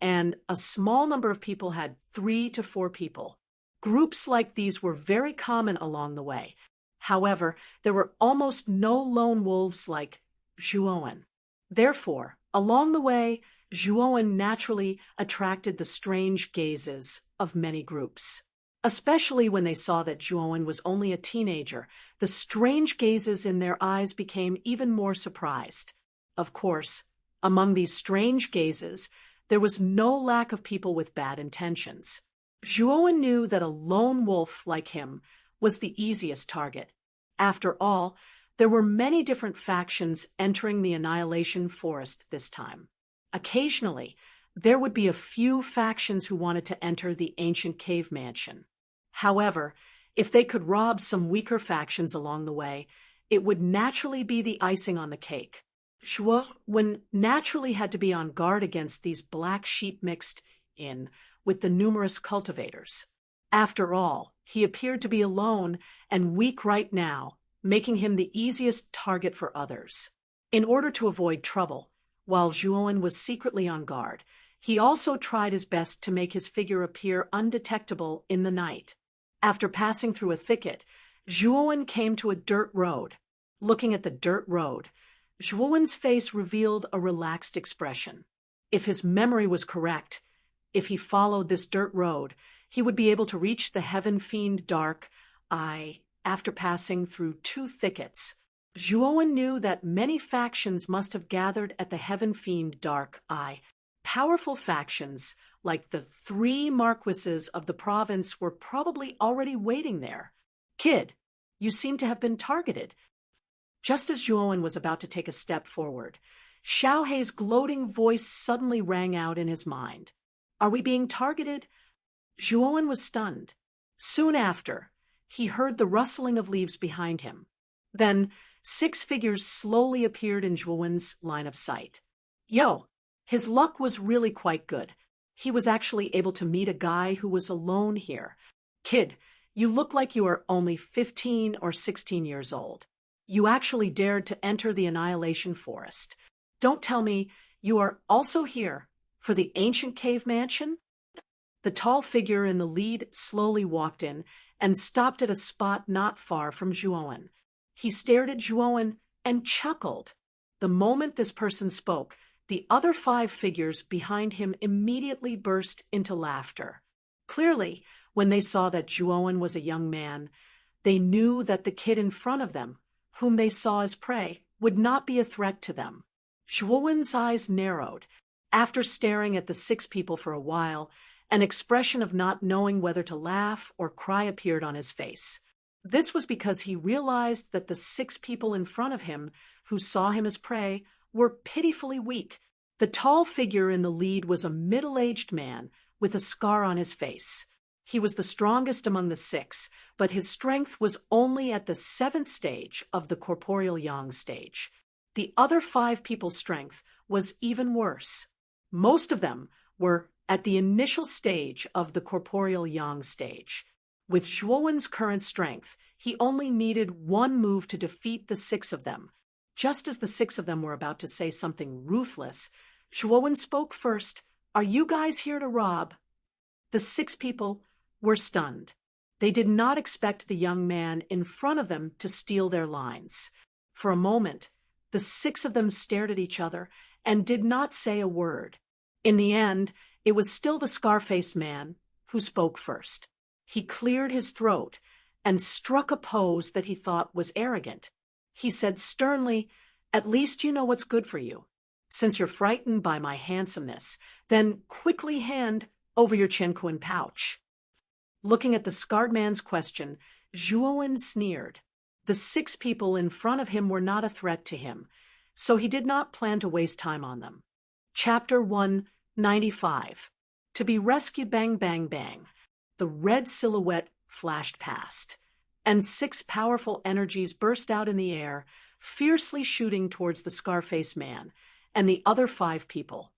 and a small number of people had 3 to 4 people. Groups like these were very common along the way. However, there were almost no lone wolves like Zhuowen. Therefore, along the way, Zhuowen naturally attracted the strange gazes of many groups. Especially when they saw that Zhuowen was only a teenager, the strange gazes in their eyes became even more surprised. Of course, among these strange gazes, there was no lack of people with bad intentions. Zhuowen knew that a lone wolf like him was the easiest target. After all, there were many different factions entering the Annihilation Forest this time. Occasionally, there would be a few factions who wanted to enter the ancient cave mansion. However, if they could rob some weaker factions along the way, it would naturally be the icing on the cake. Zhuowen naturally had to be on guard against these black sheep mixed in with the numerous cultivators. After all, he appeared to be alone and weak right now, making him the easiest target for others. In order to avoid trouble, while Zhuowen was secretly on guard, he also tried his best to make his figure appear undetectable in the night. After passing through a thicket, Zhuowen came to a dirt road. Looking at the dirt road, Zhuowen's face revealed a relaxed expression. If his memory was correct, if he followed this dirt road, he would be able to reach the Heaven Fiend Dark Eye after passing through 2 thickets. Zhuowen knew that many factions must have gathered at the Heaven Fiend Dark Eye. Powerful factions, like the 3 marquises of the province, were probably already waiting there. "Kid, you seem to have been targeted." Just as Zhuowen was about to take a step forward, Xiaohei's gloating voice suddenly rang out in his mind. "Are we being targeted?" Zhuowen was stunned. Soon after, he heard the rustling of leaves behind him. Then 6 figures slowly appeared in Zhuowen's line of sight. Yo! His luck was really quite good. He was actually able to meet a guy who was alone here. "Kid, you look like you are only 15 or 16 years old. You actually dared to enter the Annihilation Forest. Don't tell me you are also here for the ancient cave mansion?" The tall figure in the lead slowly walked in and stopped at a spot not far from Zhuowen. He stared at Zhuowen and chuckled. The moment this person spoke, the other 5 figures behind him immediately burst into laughter. Clearly, when they saw that Zhuowen was a young man, they knew that the kid in front of them, whom they saw as prey, would not be a threat to them. Zhuowen's eyes narrowed. After staring at the 6 people for a while, an expression of not knowing whether to laugh or cry appeared on his face. This was because he realized that the 6 people in front of him, who saw him as prey, were pitifully weak. The tall figure in the lead was a middle-aged man with a scar on his face. He was the strongest among the 6, but his strength was only at the 7th stage of the corporeal yang stage. The other 5 people's strength was even worse. Most of them were at the initial stage of the corporeal yang stage. With Zhuowen's current strength, he only needed 1 move to defeat the 6 of them. Just as the six of them were about to say something ruthless, Zhuowen spoke first. "Are you guys here to rob?" The six people were stunned. They did not expect the young man in front of them to steal their lines. For a moment, the six of them stared at each other and did not say a word. In the end, it was still the scar-faced man who spoke first. He cleared his throat and struck a pose that he thought was arrogant. He said sternly, "At least you know what's good for you. Since you're frightened by my handsomeness, then quickly hand over your Qianquan pouch." Looking at the scarred man's question, Zhuowen sneered. The six people in front of him were not a threat to him, so he did not plan to waste time on them. Chapter 195. To be rescued. Bang, bang, bang. The red silhouette flashed past, and six powerful energies burst out in the air, fiercely shooting towards the scar-faced man and the other five people.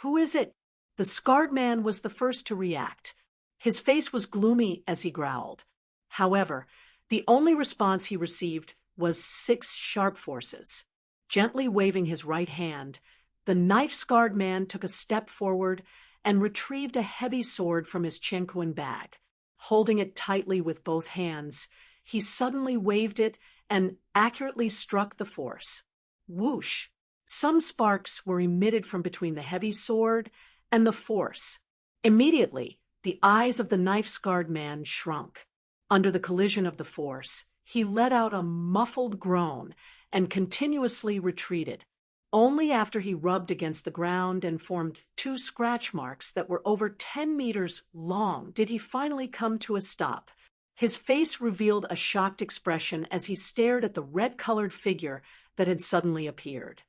"Who is it?" The scarred man was the first to react. His face was gloomy as he growled. However, the only response he received was six sharp forces. Gently waving his right hand, the knife-scarred man took a step forward and retrieved a heavy sword from his Qianquan bag. Holding it tightly with both hands, he suddenly waved it and accurately struck the force. Whoosh! Some sparks were emitted from between the heavy sword and the force. Immediately, the eyes of the knife-scarred man shrunk. Under the collision of the force, he let out a muffled groan and continuously retreated. Only after he rubbed against the ground and formed two scratch marks that were over 10 meters long did he finally come to a stop. His face revealed a shocked expression as he stared at the red-colored figure that had suddenly appeared.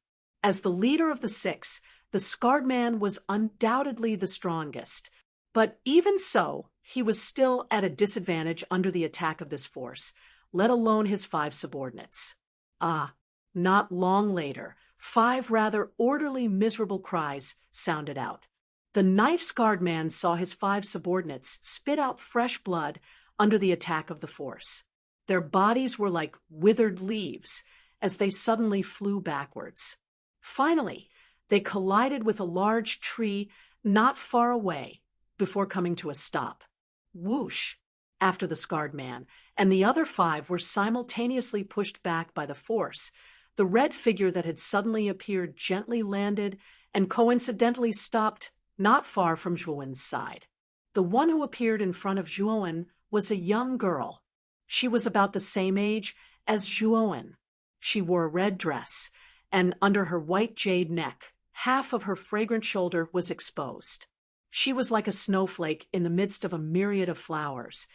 As the leader of the six, the scarred man was undoubtedly the strongest. But even so, he was still at a disadvantage under the attack of this force, let alone his five subordinates. Not long later, five rather orderly, miserable cries sounded out. The knife-scarred man saw his five subordinates spit out fresh blood under the attack of the force. Their bodies were like withered leaves as they suddenly flew backwards. Finally, they collided with a large tree not far away, before coming to a stop. Whoosh! After the scarred man and the other five were simultaneously pushed back by the force, the red figure that had suddenly appeared gently landed and coincidentally stopped not far from Zhuowen's side. The one who appeared in front of Zhuowen was a young girl. She was about the same age as Zhuowen. She wore a red dress, and under her white jade neck, half of her fragrant shoulder was exposed. She was like a snowflake in the midst of a myriad of flowers,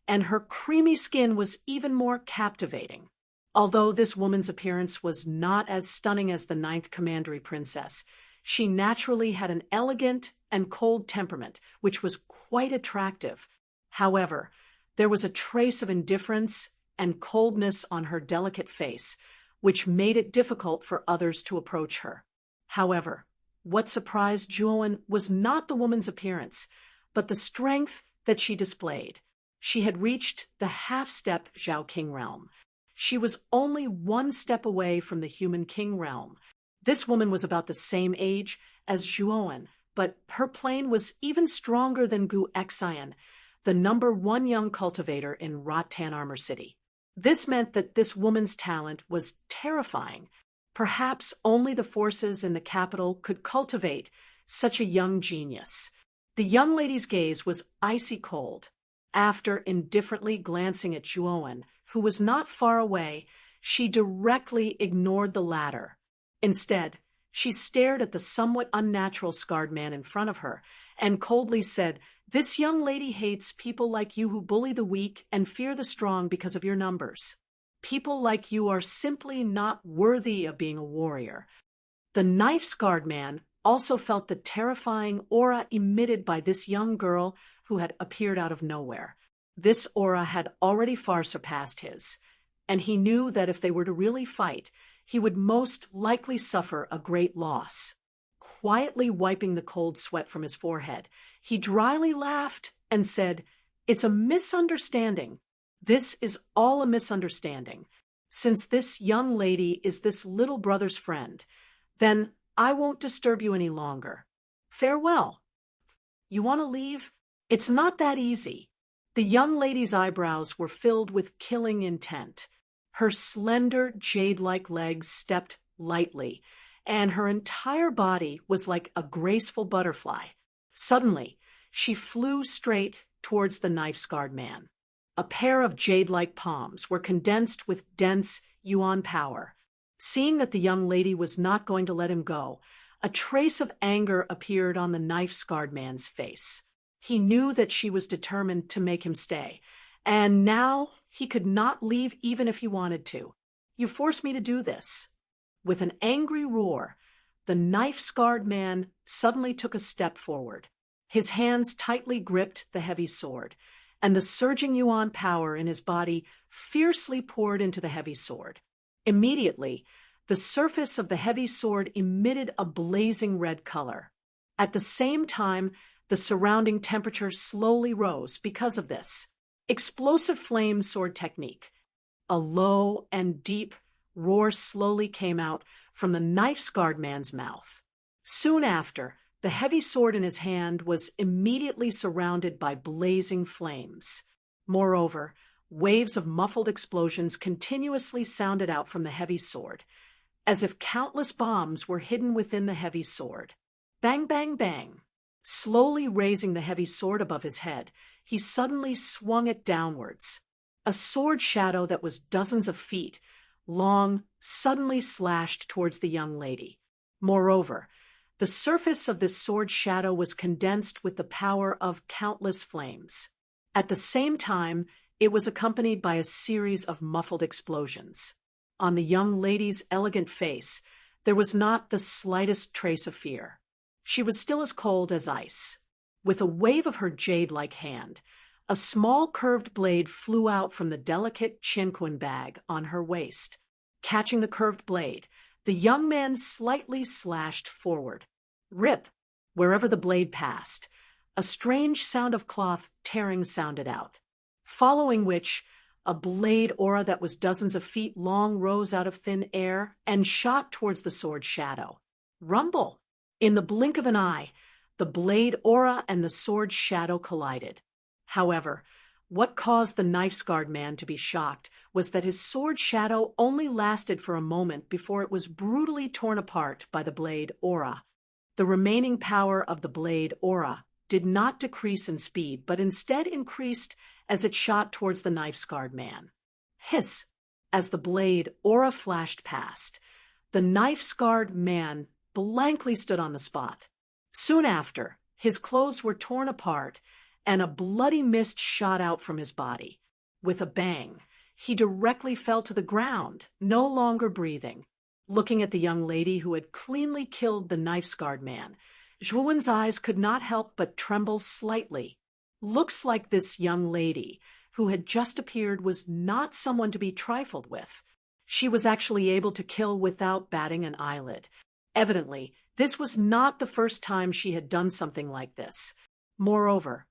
and her creamy skin was even more captivating. Although this woman's appearance was not as stunning as the 9th Commandery princess, she naturally had an elegant and cold temperament, which was quite attractive. However, there was a trace of indifference and coldness on her delicate face, which made it difficult for others to approach her. However, what surprised Zhuowen was not the woman's appearance, but the strength that she displayed. She had reached the half-step Zhao King realm. She was only one step away from the human king realm. This woman was about the same age as Zhuowen, but her plane was even stronger than Gu Xian, the #1 young cultivator in Rattan Armor City. This meant that this woman's talent was terrifying. Perhaps only the forces in the capital could cultivate such a young genius. The young lady's gaze was icy cold. After indifferently glancing at Zhuowen, who was not far away, she directly ignored the latter. Instead, she stared at the somewhat unnatural scarred man in front of her and coldly said, "This young lady hates people like you who bully the weak and fear the strong because of your numbers. People like you are simply not worthy of being a warrior." The knife-scarred man also felt the terrifying aura emitted by this young girl who had appeared out of nowhere. This aura had already far surpassed his, and he knew that if they were to really fight, he would most likely suffer a great loss. Quietly wiping the cold sweat from his forehead, he dryly laughed and said, "It's a misunderstanding. This is all a misunderstanding. Since this young lady is this little brother's friend, then I won't disturb you any longer. Farewell. You want to leave? It's not that easy. The young lady's eyebrows were filled with killing intent. Her slender, jade-like legs stepped lightly, and her entire body was like a graceful butterfly. Suddenly, she flew straight towards the knife-scarred man. A pair of jade-like palms were condensed with dense yuan power. Seeing that the young lady was not going to let him go, a trace of anger appeared on the knife-scarred man's face. He knew that she was determined to make him stay, and now he could not leave even if he wanted to. You forced me to do this. With an angry roar, the knife-scarred man suddenly took a step forward. His hands tightly gripped the heavy sword, and the surging yuan power in his body fiercely poured into the heavy sword. Immediately, the surface of the heavy sword emitted a blazing red color. At the same time, the surrounding temperature slowly rose because of this. Explosive flame sword technique. A low and deep roar slowly came out from the knife-scarred man's mouth. Soon after, the heavy sword in his hand was immediately surrounded by blazing flames. Moreover, waves of muffled explosions continuously sounded out from the heavy sword, as if countless bombs were hidden within the heavy sword. Bang, bang, bang. Slowly raising the heavy sword above his head, he suddenly swung it downwards. A sword shadow that was dozens of feet long suddenly slashed towards the young lady. Moreover, the surface of this sword shadow was condensed with the power of countless flames. At the same time, it was accompanied by a series of muffled explosions. On the young lady's elegant face, there was not the slightest trace of fear. She was still as cold as ice. With a wave of her jade-like hand, a small curved blade flew out from the delicate chinquin bag on her waist. Catching the curved blade, the young man slightly slashed forward. Rip! Wherever the blade passed, a strange sound of cloth tearing sounded out. Following which, a blade aura that was dozens of feet long rose out of thin air and shot towards the sword shadow. Rumble! In the blink of an eye, the blade aura and the sword shadow collided. However, what caused the knife-scarred man to be shocked was that his sword shadow only lasted for a moment before it was brutally torn apart by the blade aura. The remaining power of the blade aura did not decrease in speed, but instead increased as it shot towards the knife-scarred man. Hiss! As the blade aura flashed past, the knife-scarred man blankly stood on the spot. Soon after, his clothes were torn apart, and a bloody mist shot out from his body. With a bang, he directly fell to the ground, no longer breathing. Looking at the young lady who had cleanly killed the knife-scarred man, Zhuowen's eyes could not help but tremble slightly. Looks like this young lady, who had just appeared, was not someone to be trifled with. She was actually able to kill without batting an eyelid. Evidently, this was not the first time she had done something like this. Moreover,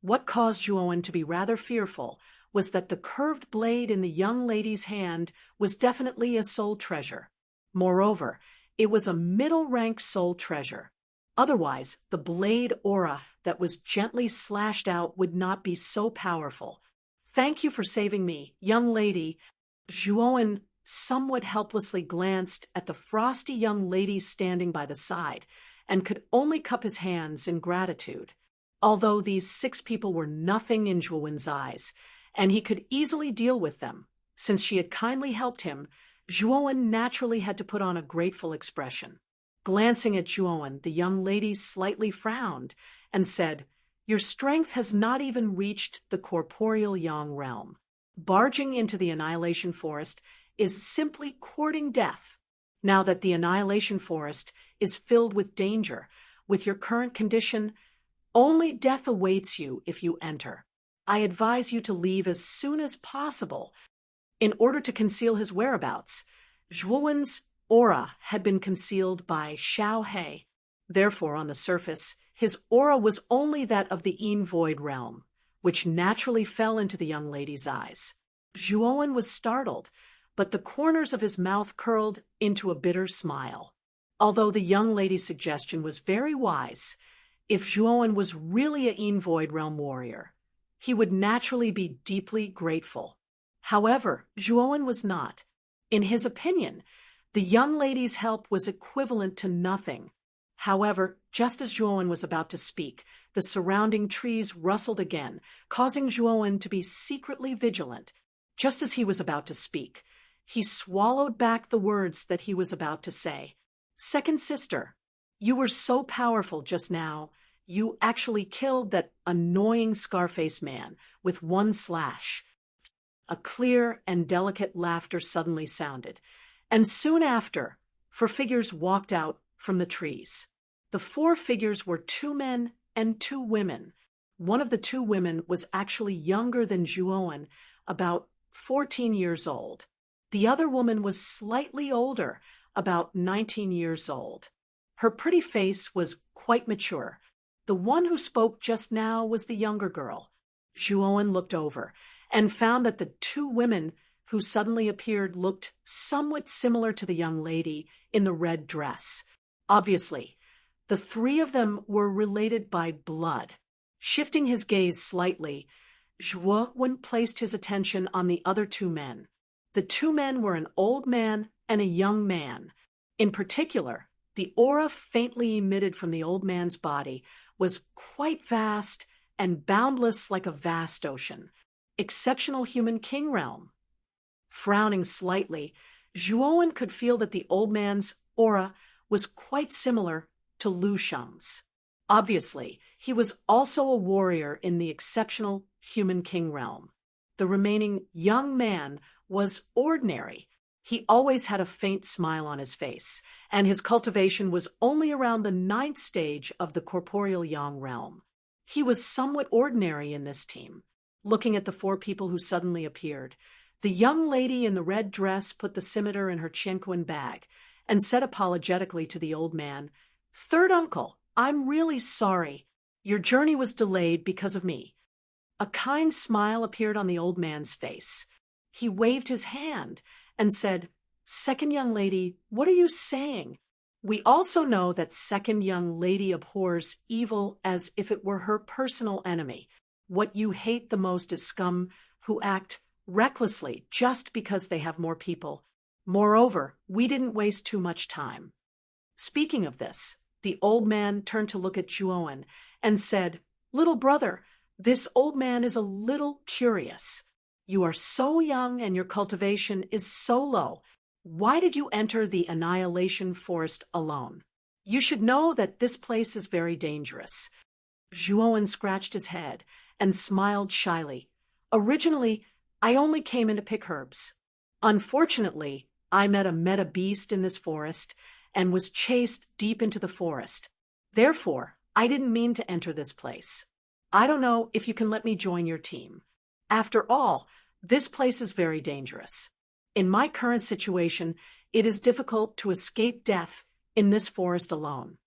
what caused Zhuowen to be rather fearful was that the curved blade in the young lady's hand was definitely a soul treasure. Moreover, it was a middle-rank soul treasure. Otherwise, the blade aura that was gently slashed out would not be so powerful. Thank you for saving me, young lady. Zhuowen somewhat helplessly glanced at the frosty young lady standing by the side and could only cup his hands in gratitude. Although these 6 people were nothing in Zhuowen's eyes, and he could easily deal with them, since she had kindly helped him, Zhuowen naturally had to put on a grateful expression. Glancing at Zhuowen, the young lady slightly frowned and said, "Your strength has not even reached the corporeal yang realm. Barging into the Annihilation Forest is simply courting death. Now that the Annihilation Forest is filled with danger, with your current condition, only death awaits you if you enter. I advise you to leave as soon as possible." In order to conceal his whereabouts, Zhuowen's aura had been concealed by Xiao He. Therefore, on the surface, his aura was only that of the Yin Void realm, which naturally fell into the young lady's eyes. Zhuowen was startled, but the corners of his mouth curled into a bitter smile. Although the young lady's suggestion was very wise, if Zhuowen was really a Void Realm warrior, he would naturally be deeply grateful. However, Zhuowen was not. In his opinion, the young lady's help was equivalent to nothing. However, just as Zhuowen was about to speak, the surrounding trees rustled again, causing Zhuowen to be secretly vigilant. Just as he was about to speak, he swallowed back the words that he was about to say. "Second sister, you were so powerful just now. You actually killed that annoying Scarface man with one slash." A clear and delicate laughter suddenly sounded, and soon after, 4 figures walked out from the trees. The 4 figures were 2 men and 2 women. One of the 2 women was actually younger than Zhuowen, about 14 years old. The other woman was slightly older, about 19 years old. Her pretty face was quite mature. The one who spoke just now was the younger girl. Zhuowen looked over and found that the 2 women who suddenly appeared looked somewhat similar to the young lady in the red dress. Obviously, the 3 of them were related by blood. Shifting his gaze slightly, Zhuowen placed his attention on the other 2 men. The 2 men were an old man and a young man. In particular, the aura faintly emitted from the old man's body was quite vast and boundless like a vast ocean. Exceptional human king realm. Frowning slightly, Zhuowen could feel that the old man's aura was quite similar to Lu Sheng's. Obviously, he was also a warrior in the exceptional human king realm. The remaining young man was ordinary. He always had a faint smile on his face, and his cultivation was only around the 9th stage of the corporeal yang realm. He was somewhat ordinary in this team. Looking at the 4 people who suddenly appeared, the young lady in the red dress put the scimitar in her Qianquan bag and said apologetically to the old man, "Third uncle, I'm really sorry. Your journey was delayed because of me." A kind smile appeared on the old man's face. He waved his hand and said, "Second young lady, what are you saying? We also know that second young lady abhors evil as if it were her personal enemy. What you hate the most is scum who act recklessly just because they have more people. Moreover, we didn't waste too much time." Speaking of this, the old man turned to look at Zhuowen and said, "Little brother, this old man is a little curious. You are so young and your cultivation is so low. Why did you enter the Annihilation Forest alone? You should know that this place is very dangerous." Zhuowen scratched his head and smiled shyly. "Originally, I only came in to pick herbs. Unfortunately, I met a meta beast in this forest and was chased deep into the forest. Therefore, I didn't mean to enter this place. I don't know if you can let me join your team. After all, this place is very dangerous. In my current situation, it is difficult to escape death in this forest alone."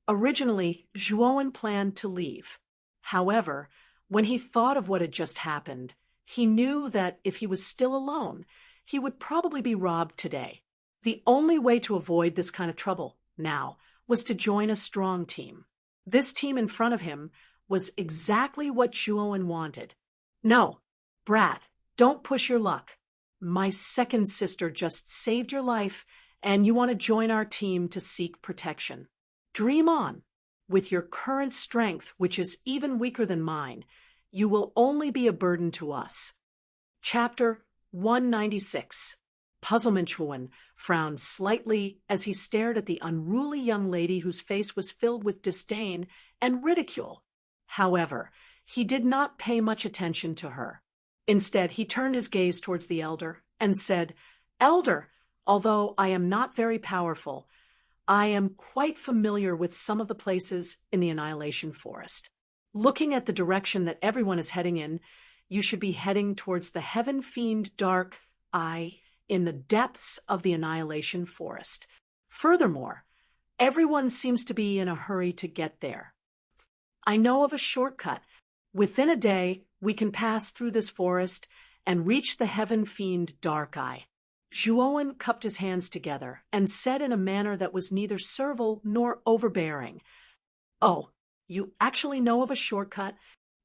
Originally, Zhuowen planned to leave. However, when he thought of what had just happened, he knew that if he was still alone, he would probably be robbed today. The only way to avoid this kind of trouble now was to join a strong team. This team in front of him was exactly what Zhuowen wanted. "No, brat, don't push your luck. My second sister just saved your life, and you want to join our team to seek protection. Dream on. With your current strength, which is even weaker than mine, you will only be a burden to us." Chapter 196. Puzzlement Zhuowen frowned slightly as he stared at the unruly young lady whose face was filled with disdain and ridicule. However, he did not pay much attention to her. Instead, he turned his gaze towards the elder and said, "Elder, although I am not very powerful, I am quite familiar with some of the places in the Annihilation Forest. Looking at the direction that everyone is heading in, you should be heading towards the Heaven Fiend Dark Eye in the depths of the Annihilation Forest. Furthermore, everyone seems to be in a hurry to get there. I know of a shortcut. Within a day, we can pass through this forest and reach the Heaven Fiend Dark Eye." Zhuowen cupped his hands together and said in a manner that was neither servile nor overbearing, "Oh, you actually know of a shortcut?"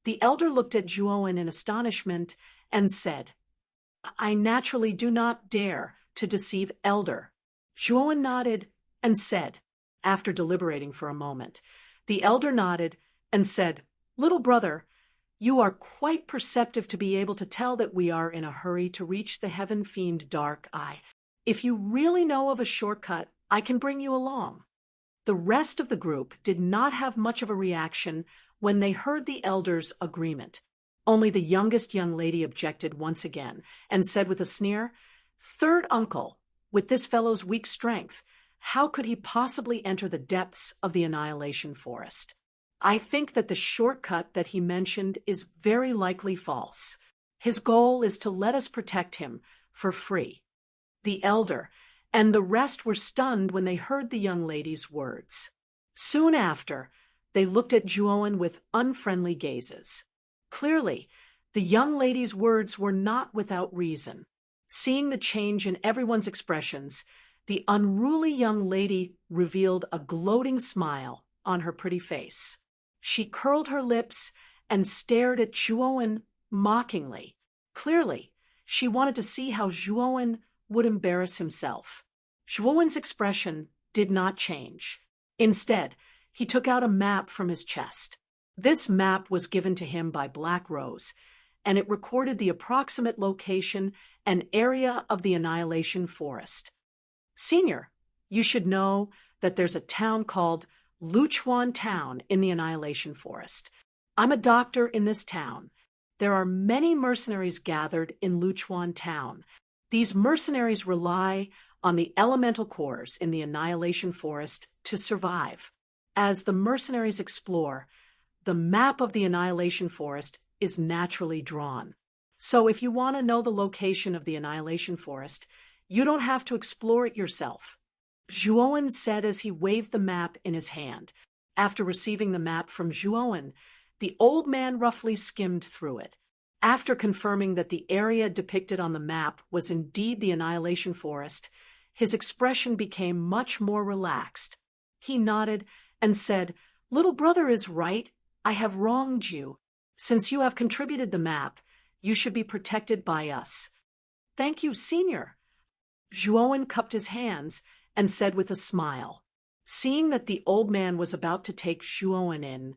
The elder looked at Zhuowen in astonishment and said, "I naturally do not dare to deceive elder." Zhuowen nodded and said, after deliberating for a moment, the elder nodded and said, "Little brother, you are quite perceptive to be able to tell that we are in a hurry to reach the heaven-fiend dark eye. If you really know of a shortcut, I can bring you along." The rest of the group did not have much of a reaction when they heard the elder's agreement. Only the youngest young lady objected once again and said with a sneer, "Third uncle, with this fellow's weak strength, how could he possibly enter the depths of the Annihilation Forest? I think that the shortcut that he mentioned is very likely false. His goal is to let us protect him for free." The elder and the rest were stunned when they heard the young lady's words. Soon after, they looked at Zhuowen with unfriendly gazes. Clearly, the young lady's words were not without reason. Seeing the change in everyone's expressions, the unruly young lady revealed a gloating smile on her pretty face. She curled her lips and stared at Zhuowen mockingly. Clearly, she wanted to see how Zhuowen would embarrass himself. Zhuowen's expression did not change. Instead, he took out a map from his chest. This map was given to him by Black Rose, and it recorded the approximate location and area of the Annihilation Forest. "Senior, you should know that there's a town called Luchuan Town in the Annihilation Forest. I'm a doctor in this town. There are many mercenaries gathered in Luchuan Town. These mercenaries rely on the elemental cores in the Annihilation Forest to survive. As the mercenaries explore, the map of the Annihilation Forest is naturally drawn. So if you want to know the location of the Annihilation Forest, you don't have to explore it yourself." Zhuowen said as he waved the map in his hand. After receiving the map from Zhuowen, the old man roughly skimmed through it. After confirming that the area depicted on the map was indeed the Annihilation Forest, his expression became much more relaxed. He nodded and said, "Little brother is right. I have wronged you. Since you have contributed the map, you should be protected by us." "Thank you, senior." Zhuowen cupped his hands and said with a smile. Seeing that the old man was about to take Zhuowen in,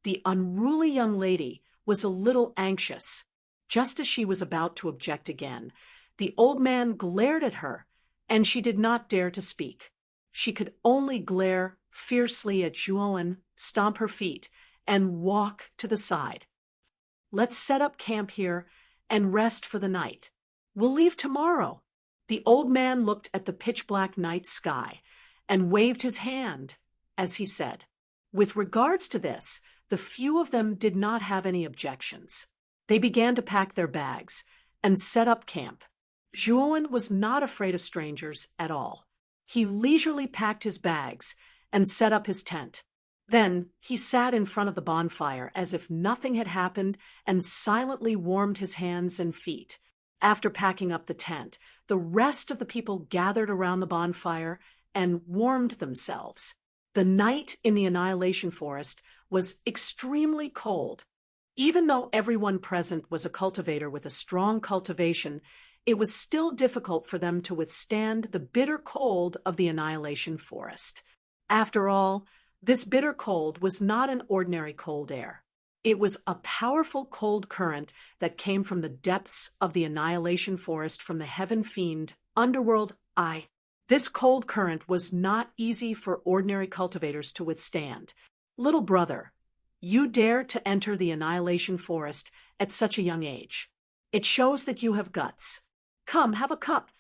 the unruly young lady was a little anxious. Just as she was about to object again, the old man glared at her, and she did not dare to speak. She could only glare fiercely at Zhuowen, stomp her feet, and walk to the side. "Let's set up camp here and rest for the night. We'll leave tomorrow." The old man looked at the pitch-black night sky and waved his hand as he said. With regards to this, the few of them did not have any objections. They began to pack their bags and set up camp. Zhuowen was not afraid of strangers at all. He leisurely packed his bags and set up his tent. Then he sat in front of the bonfire as if nothing had happened and silently warmed his hands and feet. After packing up the tent, the rest of the people gathered around the bonfire and warmed themselves. The night in the Annihilation Forest was extremely cold. Even though everyone present was a cultivator with a strong cultivation, it was still difficult for them to withstand the bitter cold of the Annihilation Forest. After all, this bitter cold was not an ordinary cold air. It was a powerful cold current that came from the depths of the Annihilation Forest from the heaven fiend, underworld eye. This cold current was not easy for ordinary cultivators to withstand. "Little brother, you dare to enter the Annihilation Forest at such a young age. It shows that you have guts. Come, have a cup."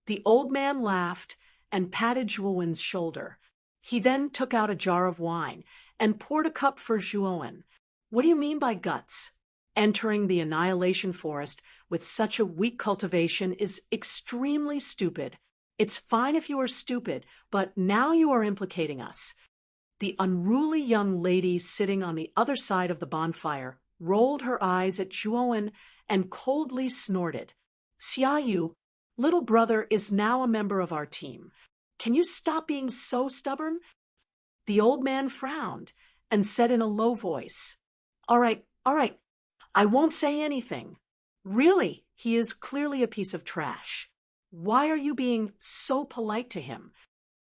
The old man laughed and patted Zhuowen's shoulder. He then took out a jar of wine and poured a cup for Zhuowen. "What do you mean by guts? Entering the Annihilation Forest with such a weak cultivation is extremely stupid. It's fine if you are stupid, but now you are implicating us." The unruly young lady sitting on the other side of the bonfire rolled her eyes at Zhuowen and coldly snorted. "Xiaoyu, Little brother is now a member of our team. Can you stop being so stubborn? The old man frowned and said in a low voice, all right, I won't say anything. Really, he is clearly a piece of trash. Why are you being so polite to him?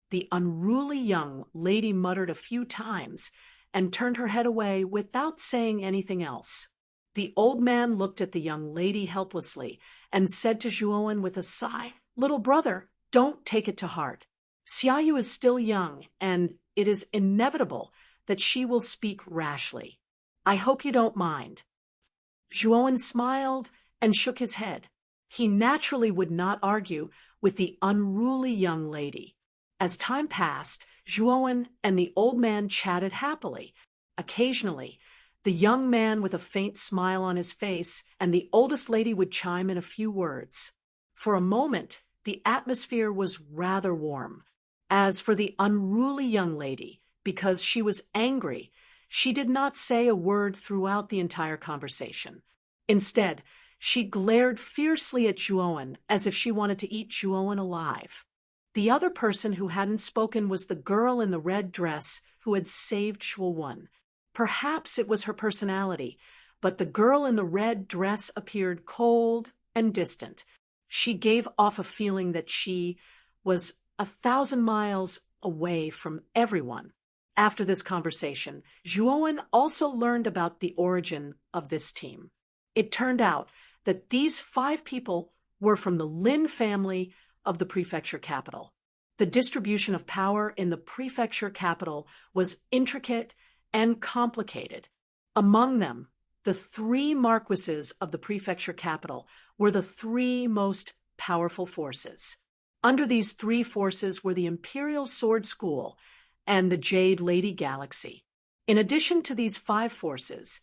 The unruly young lady muttered a few times and turned her head away without saying anything else. The old man looked at the young lady helplessly and said to Zhuowen with a sigh, little brother, don't take it to heart. Xiaoyu is still young, and it is inevitable that she will speak rashly. I hope you don't mind. Zhuowen smiled and shook his head. He naturally would not argue with the unruly young lady. As time passed, Zhuowen and the old man chatted happily. Occasionally, the young man with a faint smile on his face and the oldest lady would chime in a few words. For a moment, the atmosphere was rather warm. As for the unruly young lady, because she was angry, she did not say a word throughout the entire conversation. Instead, she glared fiercely at Zhuowen as if she wanted to eat Zhuowen alive. The other person who hadn't spoken was the girl in the red dress who had saved Zhuowen. Perhaps it was her personality, but the girl in the red dress appeared cold and distant. She gave off a feeling that she was 1,000 miles away from everyone. After this conversation, Zhuowen also learned about the origin of this team. It turned out that these 5 people were from the Lin family of the prefecture capital. The distribution of power in the prefecture capital was intricate and complicated. Among them, the 3 marquises of the prefecture capital were the 3 most powerful forces. Under these 3 forces were the Imperial Sword School and the Jade Lady Galaxy. In addition to these 5 forces,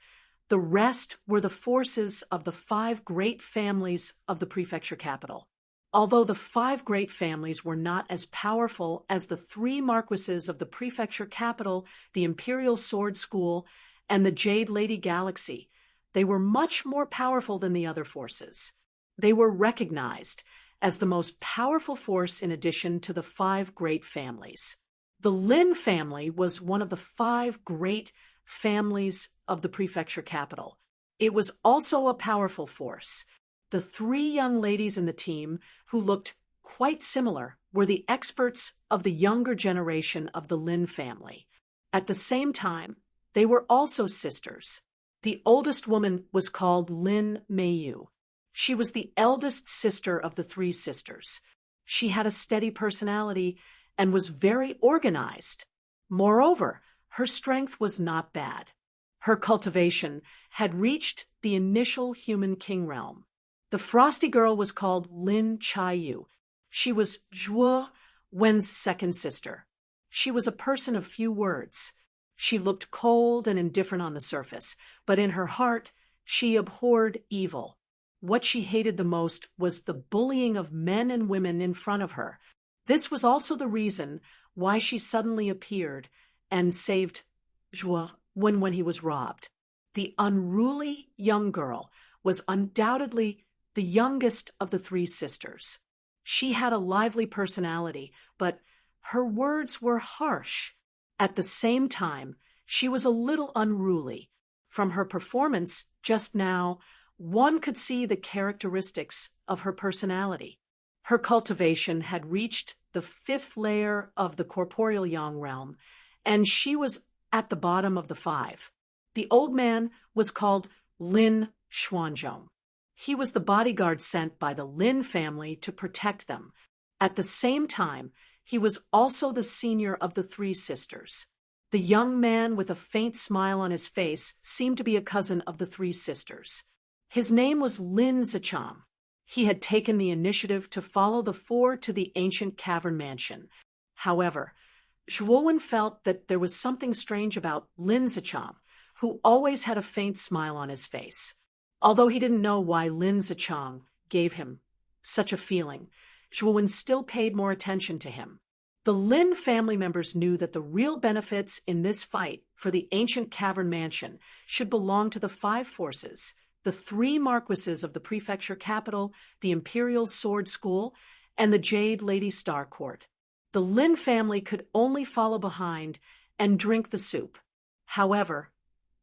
the rest were the forces of the 5 great families of the prefecture capital. Although the 5 great families were not as powerful as the 3 marquises of the prefecture capital, the Imperial Sword School, and the Jade Lady Galaxy, they were much more powerful than the other forces. They were recognized as the most powerful force in addition to the 5 great families. The Lin family was one of the 5 great families of the prefecture capital. It was also a powerful force. The 3 young ladies in the team, who looked quite similar, were the experts of the younger generation of the Lin family. At the same time, they were also sisters. The oldest woman was called Lin Meiyu. She was the eldest sister of the 3 sisters. She had a steady personality and was very organized. Moreover, her strength was not bad. Her cultivation had reached the initial human king realm. The frosty girl was called Lin Chaiyu. She was Zhuo Wen's second sister. She was a person of few words. She looked cold and indifferent on the surface, but in her heart, she abhorred evil. What she hated the most was the bullying of men and women in front of her. This was also the reason why she suddenly appeared and saved Zhuo when he was robbed. The unruly young girl was undoubtedly the youngest of the 3 sisters. She had a lively personality, but her words were harsh. At the same time, she was a little unruly. From her performance just now, one could see the characteristics of her personality. Her cultivation had reached the 5th layer of the corporeal yang realm, and she was at the bottom of the 5. The old man was called Lin Xuanzhong. He was the bodyguard sent by the Lin family to protect them. At the same time, he was also the senior of the 3 sisters. The young man with a faint smile on his face seemed to be a cousin of the 3 sisters. His name was Lin Zichang. He had taken the initiative to follow the 4 to the ancient cavern mansion. However, Zhuowen felt that there was something strange about Lin Zichang, who always had a faint smile on his face. Although he didn't know why Lin Zichang gave him such a feeling, Zhuowen still paid more attention to him. The Lin family members knew that the real benefits in this fight for the ancient cavern mansion should belong to the 5 forces, the 3 marquises of the prefecture capital, the Imperial Sword School, and the Jade Lady Star Court. The Lin family could only follow behind and drink the soup. However,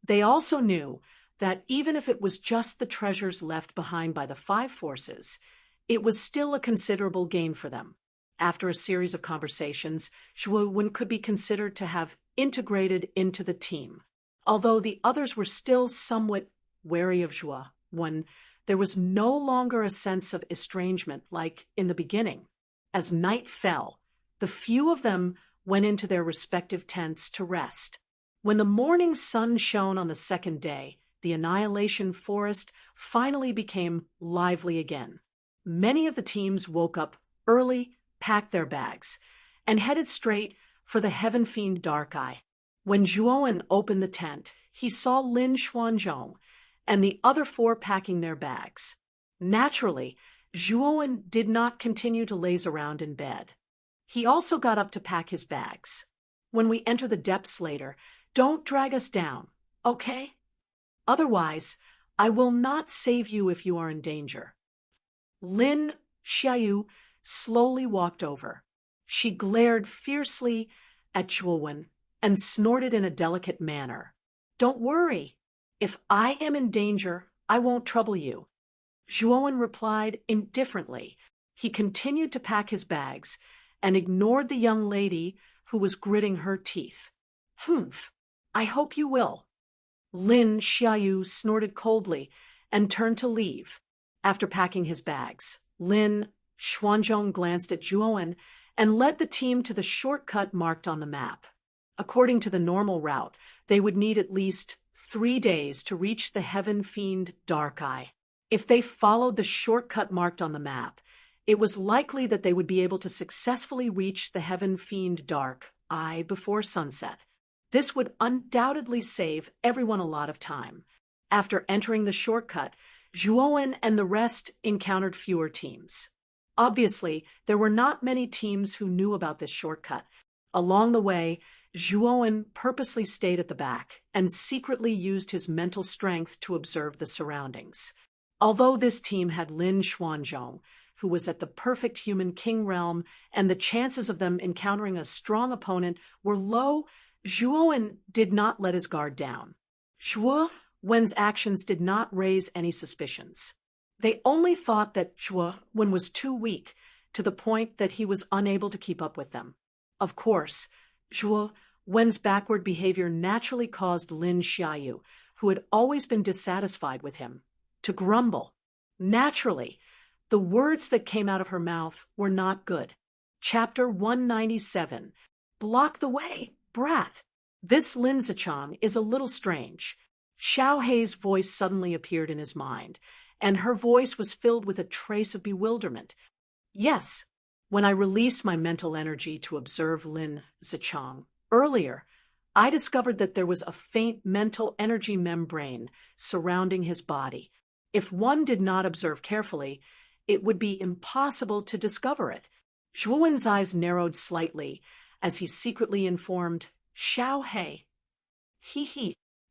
they also knew that even if it was just the treasures left behind by the 5 forces, it was still a considerable gain for them. After a series of conversations, Zhuo Wen could be considered to have integrated into the team. Although the others were still somewhat wary of Zhuo Wen, there was no longer a sense of estrangement like in the beginning. As night fell, the few of them went into their respective tents to rest. When the morning sun shone on the second day, the Annihilation Forest finally became lively again. Many of the teams woke up early, packed their bags, and headed straight for the Heaven Fiend Dark Eye. When Zhuo opened the tent, he saw Lin Xuanzhong and the other 4 packing their bags. Naturally, Zhuo did not continue to laze around in bed. He also got up to pack his bags. When we enter the depths later, don't drag us down, okay? Otherwise, I will not save you if you are in danger. Lin Xiaoyu slowly walked over. She glared fiercely at Zhuo Wen and snorted in a delicate manner. Don't worry. If I am in danger, I won't trouble you. Zhuo Wen replied indifferently. He continued to pack his bags and ignored the young lady who was gritting her teeth. Humph, I hope you will. Lin Xiaoyu snorted coldly and turned to leave. After packing his bags, Lin Xuanzhong glanced at Zhuo Wen and led the team to the shortcut marked on the map. According to the normal route, they would need at least 3 days to reach the Heaven Fiend Dark Eye. If they followed the shortcut marked on the map, it was likely that they would be able to successfully reach the Heaven Fiend Dark Eye before sunset. This would undoubtedly save everyone a lot of time. After entering the shortcut, Zhuo Wen and the rest encountered fewer teams. Obviously, there were not many teams who knew about this shortcut. Along the way, Zhuo Wen purposely stayed at the back and secretly used his mental strength to observe the surroundings. Although this team had Lin Xuanzhong, who was at the perfect human king realm, and the chances of them encountering a strong opponent were low, Zhuo Wen did not let his guard down. Zhuo Wen's actions did not raise any suspicions. They only thought that Zhuo Wen was too weak, to the point that he was unable to keep up with them. Of course, Zhuo Wen's backward behavior naturally caused Lin Xiaoyu, who had always been dissatisfied with him, to grumble. Naturally, the words that came out of her mouth were not good. Chapter 197. Block the way, brat. This Lin Zichang is a little strange. Xiao Hei's voice suddenly appeared in his mind, and her voice was filled with a trace of bewilderment. Yes, when I released my mental energy to observe Lin Zichang earlier, I discovered that there was a faint mental energy membrane surrounding his body. If one did not observe carefully, it would be impossible to discover it. Zhuo Wen's eyes narrowed slightly as he secretly informed Xiao Hei.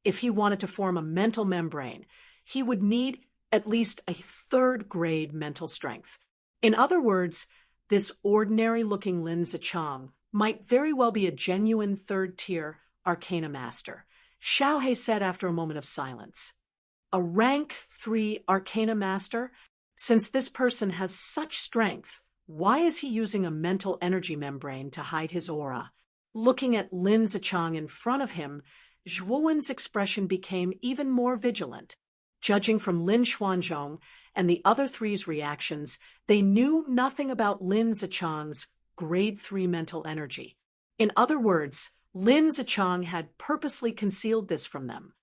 If he wanted to form a mental membrane, he would need at least a 3rd-grade mental strength. In other words, this ordinary-looking Lin Zichang might very well be a genuine 3rd-tier Arcana Master, Xiao Hei said after a moment of silence. A rank 3 Arcana Master? Since this person has such strength, why is he using a mental energy membrane to hide his aura? Looking at Lin Zichang in front of him, Zhuo Wen's expression became even more vigilant. Judging from Lin Xuanzhong and the other 3's reactions, they knew nothing about Lin Zichang's grade 3 mental energy. In other words, Lin Zichang had purposely concealed this from them.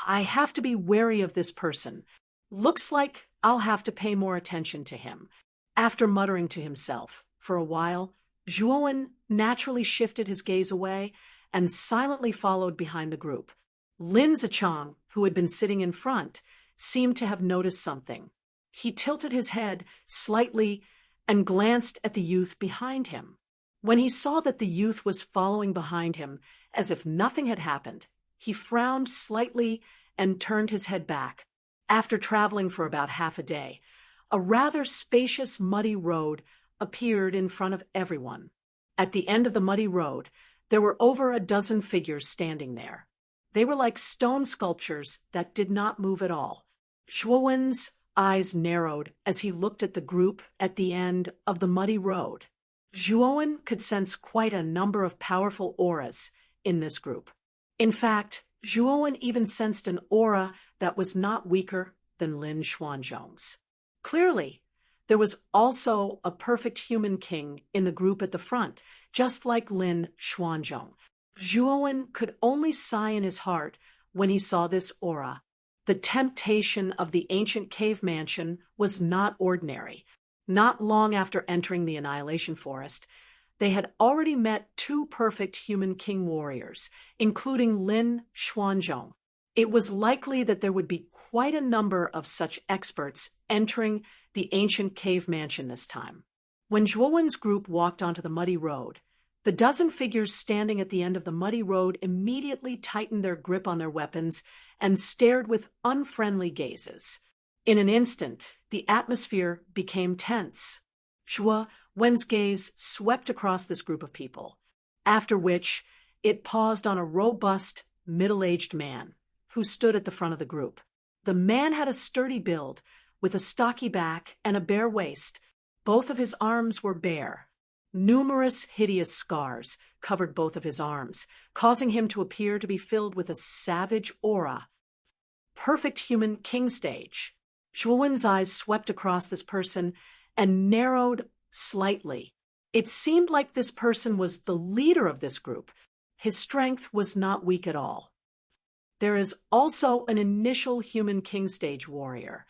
I have to be wary of this person. Looks like I'll have to pay more attention to him. After muttering to himself for a while, Zhuo Wen naturally shifted his gaze away and silently followed behind the group. Lin Zichang, who had been sitting in front, seemed to have noticed something. He tilted his head slightly and glanced at the youth behind him. When he saw that the youth was following behind him as if nothing had happened, he frowned slightly and turned his head back. After traveling for about half a day, a rather spacious muddy road appeared in front of everyone. At the end of the muddy road, there were over a dozen figures standing there. They were like stone sculptures that did not move at all. Zhuowen's eyes narrowed as he looked at the group at the end of the muddy road. Zhuowen could sense quite a number of powerful auras in this group. In fact, Zhuowen even sensed an aura that was not weaker than Lin Xuanzhong's. Clearly, there was also a perfect human king in the group at the front, just like Lin Xuanzhong. Zhuowen could only sigh in his heart when he saw this aura. The temptation of the ancient cave mansion was not ordinary. Not long after entering the Annihilation Forest, they had already met two perfect human king warriors, including Lin Xuanzhong. It was likely that there would be quite a number of such experts entering the ancient cave mansion this time. When Zhuowen's group walked onto the muddy road, the dozen figures standing at the end of the muddy road immediately tightened their grip on their weapons and stared with unfriendly gazes. In an instant, the atmosphere became tense. Zhuowen's gaze swept across this group of people, after which it paused on a robust, middle-aged man who stood at the front of the group. The man had a sturdy build, with a stocky back and a bare waist. Both of his arms were bare. Numerous hideous scars covered both of his arms, causing him to appear to be filled with a savage aura. Perfect human king stage. Zhuowen's eyes swept across this person and narrowed slightly. It seemed like this person was the leader of this group. His strength was not weak at all. There is also an initial human king stage warrior.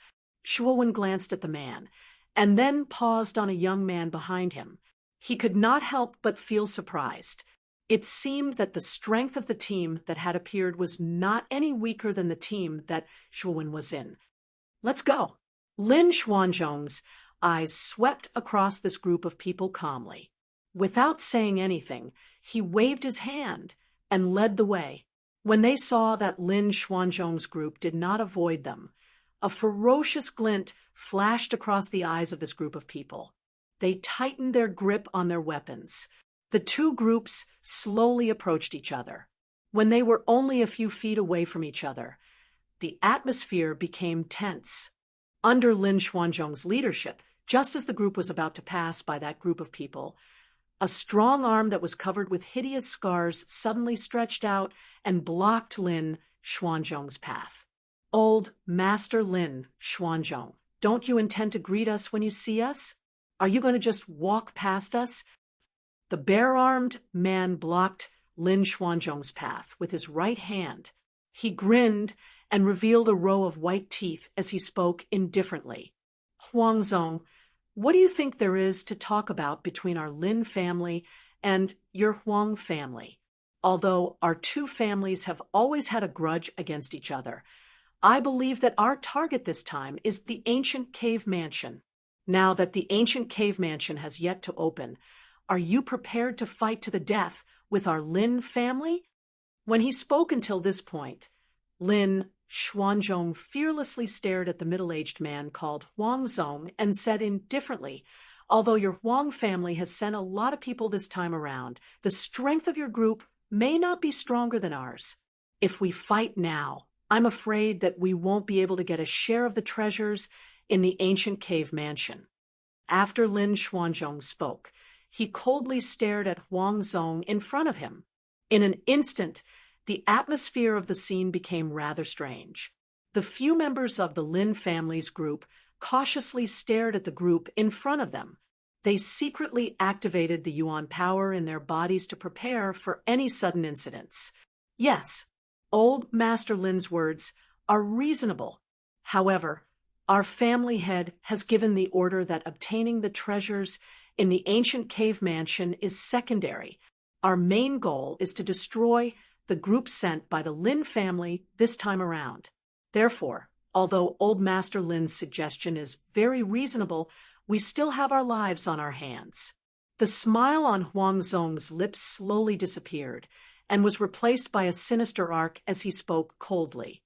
Zhuowen glanced at the man, and then paused on a young man behind him. He could not help but feel surprised. It seemed that the strength of the team that had appeared was not any weaker than the team that Zhuowen was in. Let's go. Lin Xuanzhong's eyes swept across this group of people calmly. Without saying anything, he waved his hand and led the way. When they saw that Lin Xuanzhong's group did not avoid them, a ferocious glint flashed across the eyes of this group of people. They tightened their grip on their weapons. The two groups slowly approached each other. When they were only a few feet away from each other, the atmosphere became tense. Under Lin Xuanzhong's leadership, just as the group was about to pass by that group of people, a strong arm that was covered with hideous scars suddenly stretched out and blocked Lin Xuanzhong's path. Old Master Lin Xuanzhong, don't you intend to greet us when you see us? Are you going to just walk past us? The bare-armed man blocked Lin Xuanzhong's path with his right hand. He grinned and revealed a row of white teeth as he spoke indifferently. Huangzong, what do you think there is to talk about between our Lin family and your Huang family? Although our two families have always had a grudge against each other, I believe that our target this time is the ancient cave mansion. Now that the ancient cave mansion has yet to open, are you prepared to fight to the death with our Lin family? When he spoke until this point, Lin Xuanzhong fearlessly stared at the middle-aged man called Huangzong and said indifferently, although your Huang family has sent a lot of people this time around, the strength of your group may not be stronger than ours. If we fight now, I'm afraid that we won't be able to get a share of the treasures in the ancient cave mansion. After Lin Xuanzhong spoke, he coldly stared at Huangzong in front of him. In an instant, the atmosphere of the scene became rather strange. The few members of the Lin family's group cautiously stared at the group in front of them. They secretly activated the Yuan power in their bodies to prepare for any sudden incidents. Yes, old Master Lin's words are reasonable. However, our family head has given the order that obtaining the treasures in the ancient cave mansion is secondary. Our main goal is to destroy the group sent by the Lin family this time around. Therefore, although old Master Lin's suggestion is very reasonable, we still have our lives on our hands. The smile on Huangzong's lips slowly disappeared and was replaced by a sinister arc as he spoke coldly.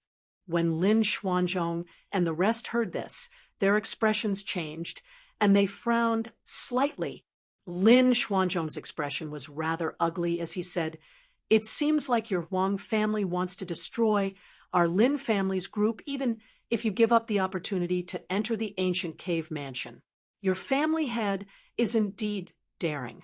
When Lin Xuanzhong and the rest heard this, their expressions changed, and they frowned slightly. Lin Xuanzhong's expression was rather ugly as he said, "It seems like your Huang family wants to destroy our Lin family's group even if you give up the opportunity to enter the ancient cave mansion. Your family head is indeed daring."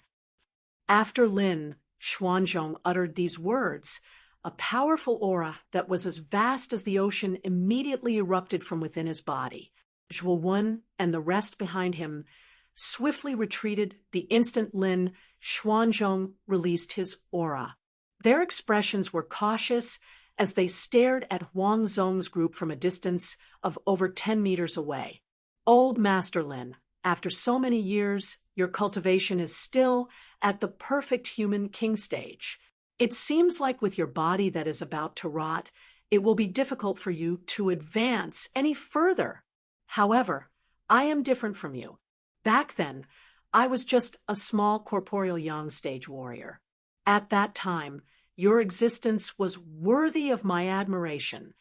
After Lin Xuanzhong uttered these words, a powerful aura that was as vast as the ocean immediately erupted from within his body. Zhuo Wen and the rest behind him swiftly retreated the instant Lin Xuanzhong released his aura. Their expressions were cautious as they stared at Huang Zhong's group from a distance of over 10 meters away. "Old Master Lin, after so many years, your cultivation is still at the perfect human king stage. It seems like with your body that is about to rot, it will be difficult for you to advance any further. However, I am different from you. Back then, I was just a small corporeal yang stage warrior. At that time, your existence was worthy of my admiration.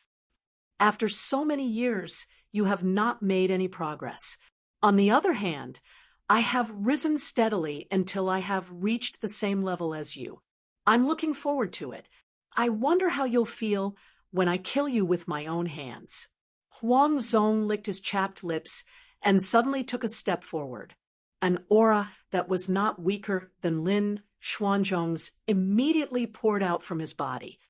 After so many years, you have not made any progress. On the other hand, I have risen steadily until I have reached the same level as you. I'm looking forward to it. I wonder how you'll feel when I kill you with my own hands." Huang Zhong licked his chapped lips and suddenly took a step forward. An aura that was not weaker than Lin Xuanzhong's immediately poured out from his body.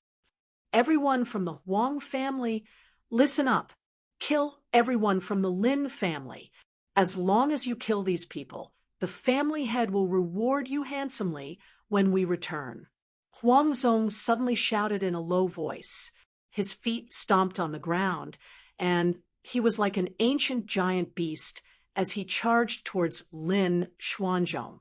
"Everyone from the Huang family, listen up. Kill everyone from the Lin family. As long as you kill these people, the family head will reward you handsomely when we return." Huang Zhong suddenly shouted in a low voice. His feet stomped on the ground, and he was like an ancient giant beast as he charged towards Lin Xuanzhong.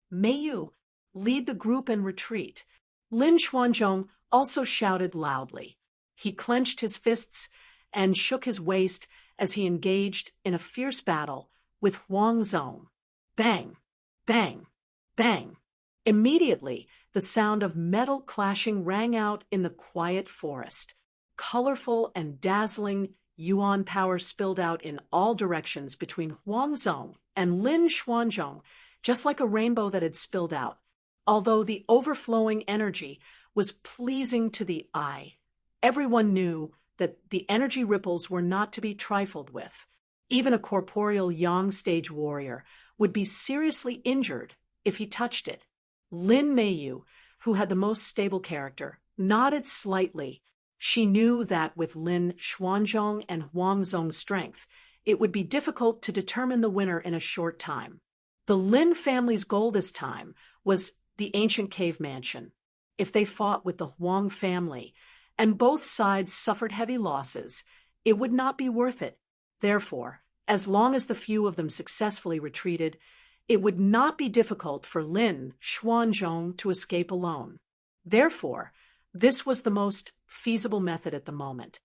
"May you lead the group in retreat." Lin Xuanzhong also shouted loudly. He clenched his fists and shook his waist as he engaged in a fierce battle with Huang Zhong. Bang! Bang! Bang! Immediately, the sound of metal clashing rang out in the quiet forest. Colorful and dazzling yuan power spilled out in all directions between Huang Zhong and Lin Xuanzhong, just like a rainbow that had spilled out. Although the overflowing energy was pleasing to the eye, everyone knew that the energy ripples were not to be trifled with. Even a corporeal yang stage warrior would be seriously injured if he touched it. Lin Meiyu, who had the most stable character, nodded slightly. She knew that with Lin Xuanzhong and Huang Zhong's strength, it would be difficult to determine the winner in a short time. The Lin family's goal this time was the ancient cave mansion. If they fought with the Huang family, and both sides suffered heavy losses, it would not be worth it. Therefore, as long as the few of them successfully retreated, it would not be difficult for Lin Xuanzhong to escape alone. Therefore, this was the most feasible method at the moment.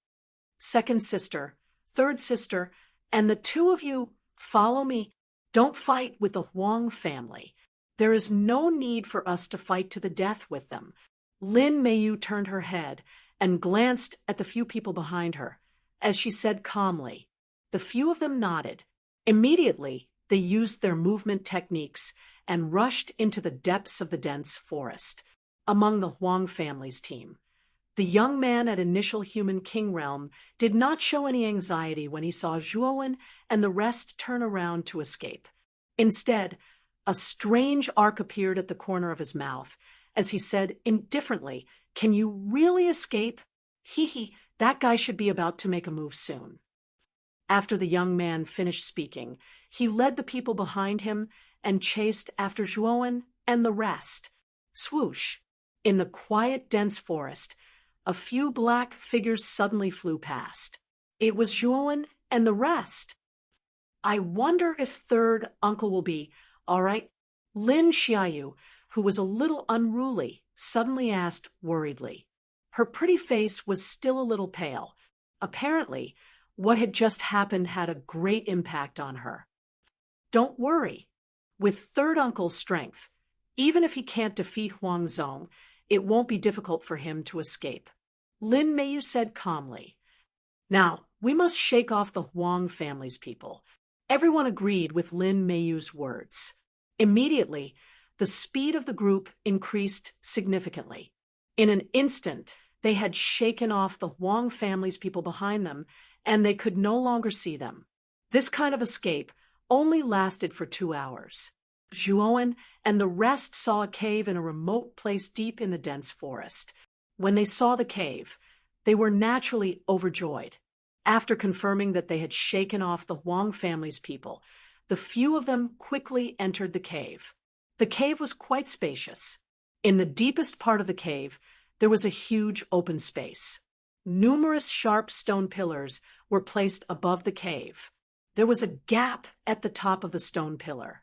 "Second sister, third sister, and the two of you, follow me. Don't fight with the Huang family. There is no need for us to fight to the death with them." Lin Meiyu turned her head and glanced at the few people behind her. As she said calmly, the few of them nodded. Immediately, they used their movement techniques and rushed into the depths of the dense forest. Among the Huang family's team, the young man at initial human king realm did not show any anxiety when he saw Zhuowen and the rest turn around to escape. Instead, a strange arc appeared at the corner of his mouth as he said indifferently, "Can you really escape? Hee, that guy should be about to make a move soon." After the young man finished speaking, he led the people behind him and chased after Zhuowen and the rest. Swoosh! In the quiet, dense forest, a few black figures suddenly flew past. It was Zhuowen and the rest. "I wonder if third uncle will be all right?" Lin Xiaoyu, who was a little unruly, suddenly asked worriedly. Her pretty face was still a little pale. Apparently, what had just happened had a great impact on her. "Don't worry. With third uncle's strength, even if he can't defeat Huang Zhong, it won't be difficult for him to escape," Lin Meiyu said calmly. Now, we must shake off the Huang family's people. Everyone agreed with Lin Meiyu's words. Immediately, the speed of the group increased significantly. In an instant, they had shaken off the Huang family's people behind them, and they could no longer see them. This kind of escape only lasted for 2 hours. Zhuowen and the rest saw a cave in a remote place deep in the dense forest. When they saw the cave, they were naturally overjoyed. After confirming that they had shaken off the Huang family's people, the few of them quickly entered the cave. The cave was quite spacious. In the deepest part of the cave, there was a huge open space. Numerous sharp stone pillars were placed above the cave. There was a gap at the top of the stone pillar.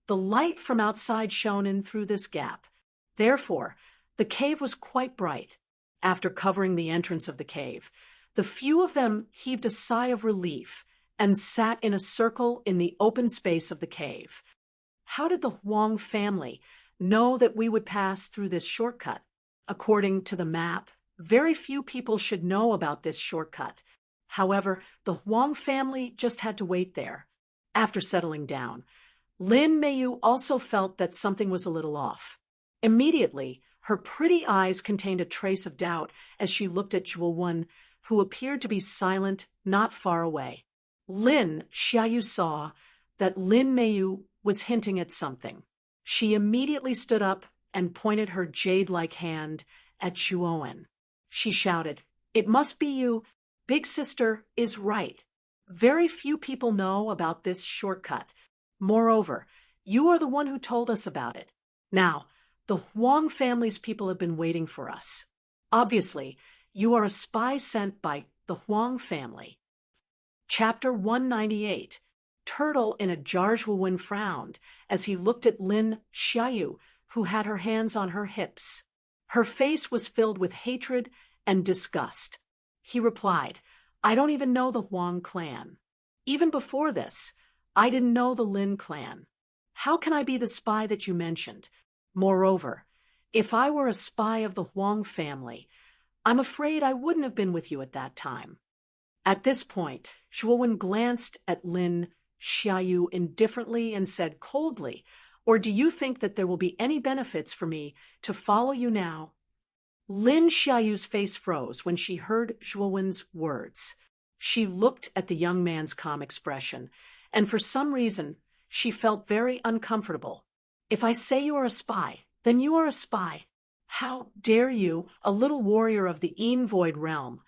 The light from outside shone in through this gap. Therefore, the cave was quite bright. After covering the entrance of the cave, the few of them heaved a sigh of relief and sat in a circle in the open space of the cave. How did the Huang family know that we would pass through this shortcut? According to the map, very few people should know about this shortcut. However, the Huang family just had to wait there. After settling down, Lin Meiyu also felt that something was a little off. Immediately, her pretty eyes contained a trace of doubt as she looked at Zhuowen, who appeared to be silent not far away. Lin Xiaoyu saw that Lin Meiyu was hinting at something. She immediately stood up and pointed her jade-like hand at Zhuowen. She shouted, "It must be you. Big sister is right. Very few people know about this shortcut. Moreover, you are the one who told us about it. Now, the Huang family's people have been waiting for us. Obviously, you are a spy sent by the Huang family." Chapter 198. Turtle in a Jarjuan frowned as he looked at Lin Xiaoyu, who had her hands on her hips. Her face was filled with hatred and disgust. He replied, "I don't even know the Huang clan. Even before this, I didn't know the Lin clan. How can I be the spy that you mentioned? Moreover, if I were a spy of the Huang family, I'm afraid I wouldn't have been with you at that time." At this point, Zhuowen glanced at Lin Xiaoyu indifferently and said coldly, "Or do you think that there will be any benefits for me to follow you now?" Lin Xiaoyu's face froze when she heard Zhuowen's words. She looked at the young man's calm expression, and for some reason, she felt very uncomfortable. "If I say you are a spy, then you are a spy. How dare you, a little warrior of the Void realm,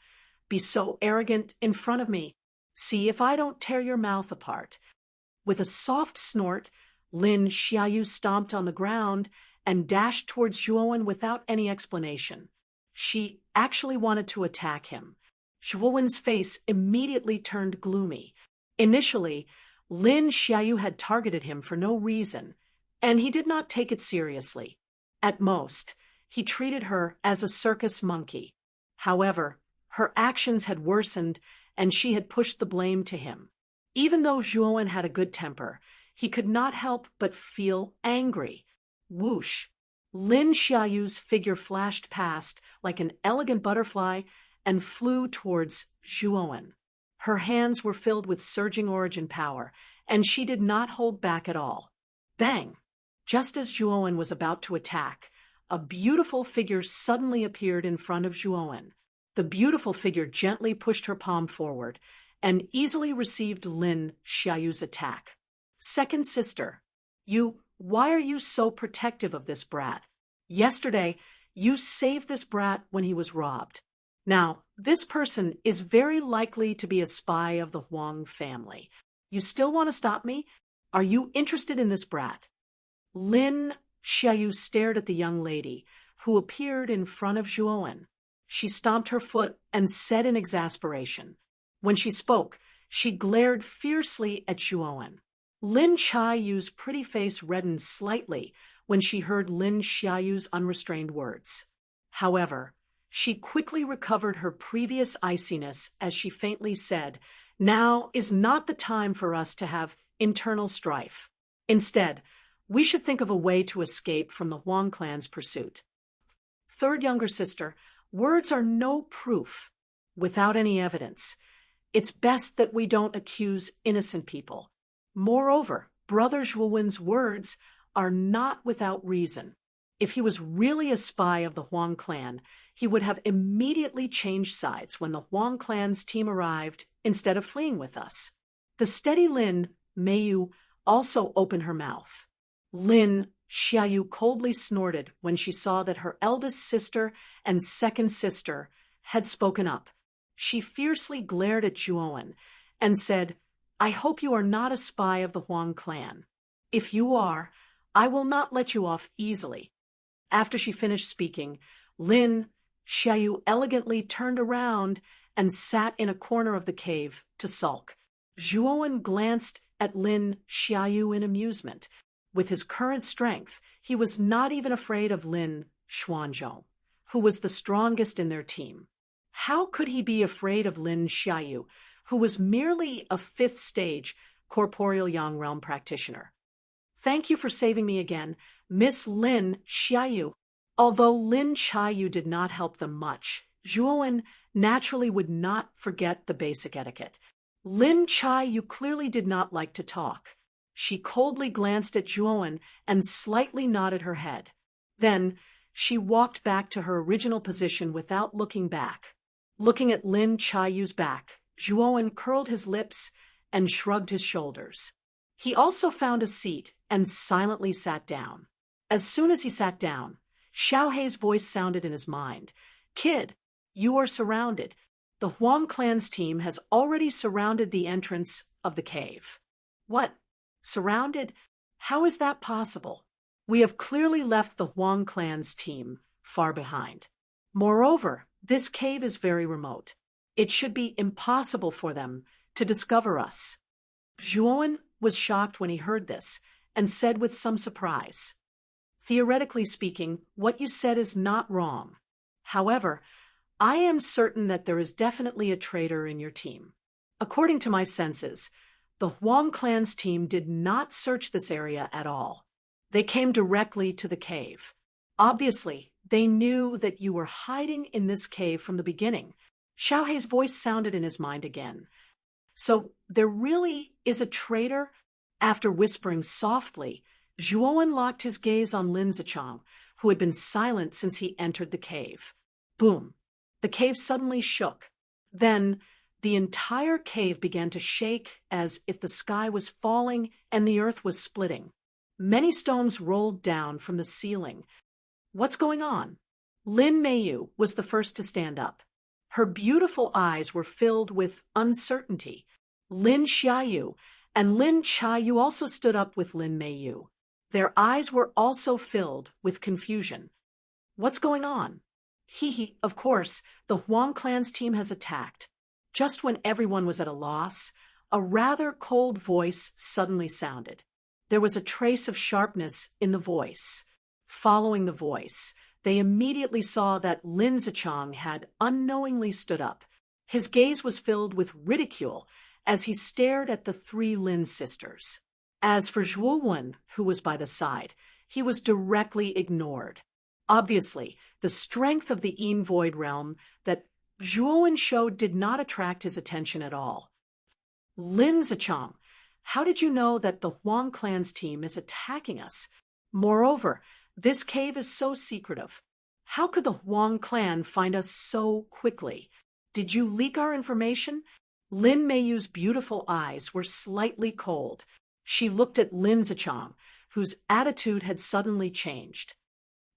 be so arrogant in front of me? See if I don't tear your mouth apart." With a soft snort, Lin Xiaoyu stomped on the ground and dashed towards Zhuowen without any explanation. She actually wanted to attack him. Zhuowen's face immediately turned gloomy. Initially, Lin Xiaoyu had targeted him for no reason, and he did not take it seriously. At most, he treated her as a circus monkey. However, her actions had worsened, and she had pushed the blame to him. Even though Zhuowen had a good temper, he could not help but feel angry. Whoosh! Lin Xiaoyu's figure flashed past like an elegant butterfly and flew towards Zhuowen. Her hands were filled with surging origin power, and she did not hold back at all. Bang! Just as Zhuowen was about to attack, a beautiful figure suddenly appeared in front of Zhuowen. The beautiful figure gently pushed her palm forward and easily received Lin Xiaoyu's attack. "Second sister, why are you so protective of this brat? Yesterday, you saved this brat when he was robbed. Now, this person is very likely to be a spy of the Huang family. You still want to stop me? Are you interested in this brat?" Lin Xiaoyu stared at the young lady, who appeared in front of Zhuowen. She stomped her foot and said in exasperation. When she spoke, she glared fiercely at Zhuowen. Lin Xiaoyu's pretty face reddened slightly when she heard Lin Xiaoyu's unrestrained words. However, she quickly recovered her previous iciness as she faintly said, "Now is not the time for us to have internal strife. Instead, we should think of a way to escape from the Huang clan's pursuit." Third younger sister, words are no proof. Without any evidence, It's best that we don't accuse innocent people. Moreover, Brother Zhuowen's words are not without reason. If he was really a spy of the Huang clan, he would have immediately changed sides when the Huang clan's team arrived instead of fleeing with us. The steady Lin Meiyu also opened her mouth. Lin Xiaoyu coldly snorted when she saw that her eldest sister and second sister had spoken up. She fiercely glared at Zhuowen and said, "I hope you are not a spy of the Huang clan. If you are, I will not let you off easily." After she finished speaking, Lin Xiaoyu elegantly turned around and sat in a corner of the cave to sulk. Zhuowen glanced at Lin Xiaoyu in amusement. With his current strength, he was not even afraid of Lin Xuanzhong, who was the strongest in their team. How could he be afraid of Lin Xiaoyu, who was merely a fifth-stage corporeal Yang realm practitioner? "Thank you for saving me again, Miss Lin Xiaoyu." Although Lin Xiaoyu did not help them much, Zhuowen naturally would not forget the basic etiquette. Lin Xiaoyu clearly did not like to talk. She coldly glanced at Zhuowen and slightly nodded her head. Then she walked back to her original position without looking back. Looking at Lin Xiaoyu's back, Zhuowen curled his lips and shrugged his shoulders. He also found a seat and silently sat down. As soon as he sat down, Xiao Hei's voice sounded in his mind. "Kid, you are surrounded. The Huang clan's team has already surrounded the entrance of the cave." "What? Surrounded? How is that possible? We have clearly left the Huang clan's team far behind. Moreover, this cave is very remote. It should be impossible for them to discover us." Zhuowen was shocked when he heard this and said with some surprise, "Theoretically speaking, what you said is not wrong. However, I am certain that there is definitely a traitor in your team. According to my senses, the Huang clan's team did not search this area at all. They came directly to the cave. Obviously, they knew that you were hiding in this cave from the beginning." Xiao Hei's voice sounded in his mind again. "So there really is a traitor?" After whispering softly, Zhuowen locked his gaze on Lin Zichang, who had been silent since he entered the cave. Boom! The cave suddenly shook. Then the entire cave began to shake as if the sky was falling and the earth was splitting. Many stones rolled down from the ceiling. "What's going on?" Lin Meiyu was the first to stand up. Her beautiful eyes were filled with uncertainty. Lin Xiaoyu and Lin Qiaoyu also stood up with Lin Meiyu. Their eyes were also filled with confusion. "What's going on?" Of course, the Huang clan's team has attacked." Just when everyone was at a loss, a rather cold voice suddenly sounded. There was a trace of sharpness in the voice. Following the voice, they immediately saw that Lin Zichang had unknowingly stood up. His gaze was filled with ridicule as he stared at the three Lin sisters. As for Zhuowen, who was by the side, he was directly ignored. Obviously, the strength of the Yin Void realm that Zhuowen showed did not attract his attention at all. "Lin Zichang, how did you know that the Huang clan's team is attacking us? Moreover, this cave is so secretive. How could the Huang clan find us so quickly? Did you leak our information?" Lin Meiyu's beautiful eyes were slightly cold. She looked at Lin Zichang, whose attitude had suddenly changed.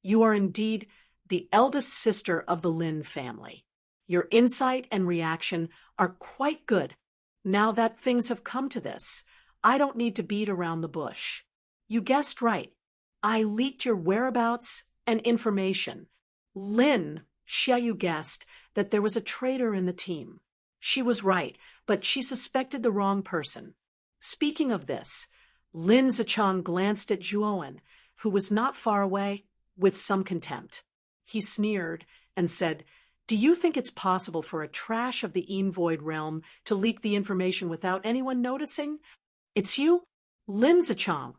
"You are indeed the eldest sister of the Lin family. Your insight and reaction are quite good. Now that things have come to this, I don't need to beat around the bush. You guessed right. I leaked your whereabouts and information." Lin Xiaoyu guessed that there was a traitor in the team. She was right, but she suspected the wrong person. Speaking of this, Lin Zichang glanced at Zhuowen, who was not far away, with some contempt. He sneered and said, "Do you think it's possible for a trash of the Yin Void realm to leak the information without anyone noticing? It's you? Lin Zichang,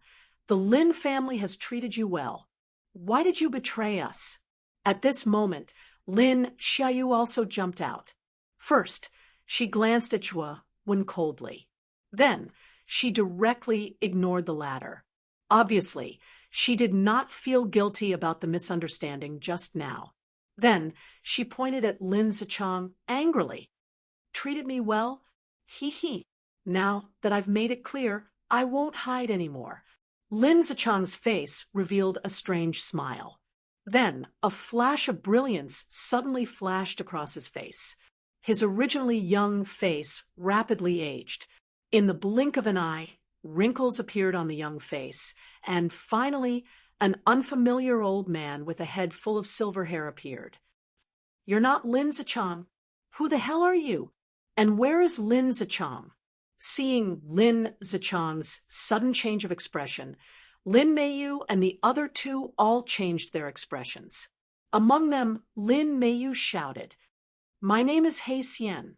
the Lin family has treated you well. Why did you betray us?" At this moment, Lin Xiaoyu also jumped out. First, She glanced at Zhuo coldly. Then, she directly ignored the latter. Obviously, she did not feel guilty about the misunderstanding just now. Then, she pointed at Lin Zichang angrily. Treated me well? Hee hee. Now that I've made it clear, I won't hide anymore. Lin Zichang's face revealed a strange smile. Then, a flash of brilliance suddenly flashed across his face. His originally young face rapidly aged. In the blink of an eye, wrinkles appeared on the young face, and finally, an unfamiliar old man with a head full of silver hair appeared. You're not Lin Zichang. Who the hell are you? And where is Lin Zichang? Seeing Lin Zichang's sudden change of expression, Lin Meiyu and the other two all changed their expressions. Among them, Lin Meiyu shouted, My name is He Xian.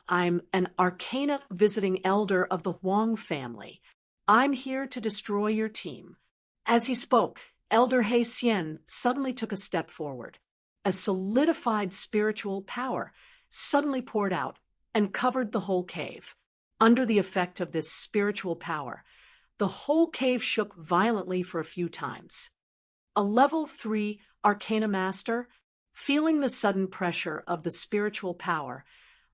I'm an Arcana visiting elder of the Huang family. I'm here to destroy your team. As he spoke, Elder He Xian suddenly took a step forward. A solidified spiritual power suddenly poured out and covered the whole cave. Under the effect of this spiritual power, the whole cave shook violently for a few times. A level 3 Arcana Master, feeling the sudden pressure of the spiritual power,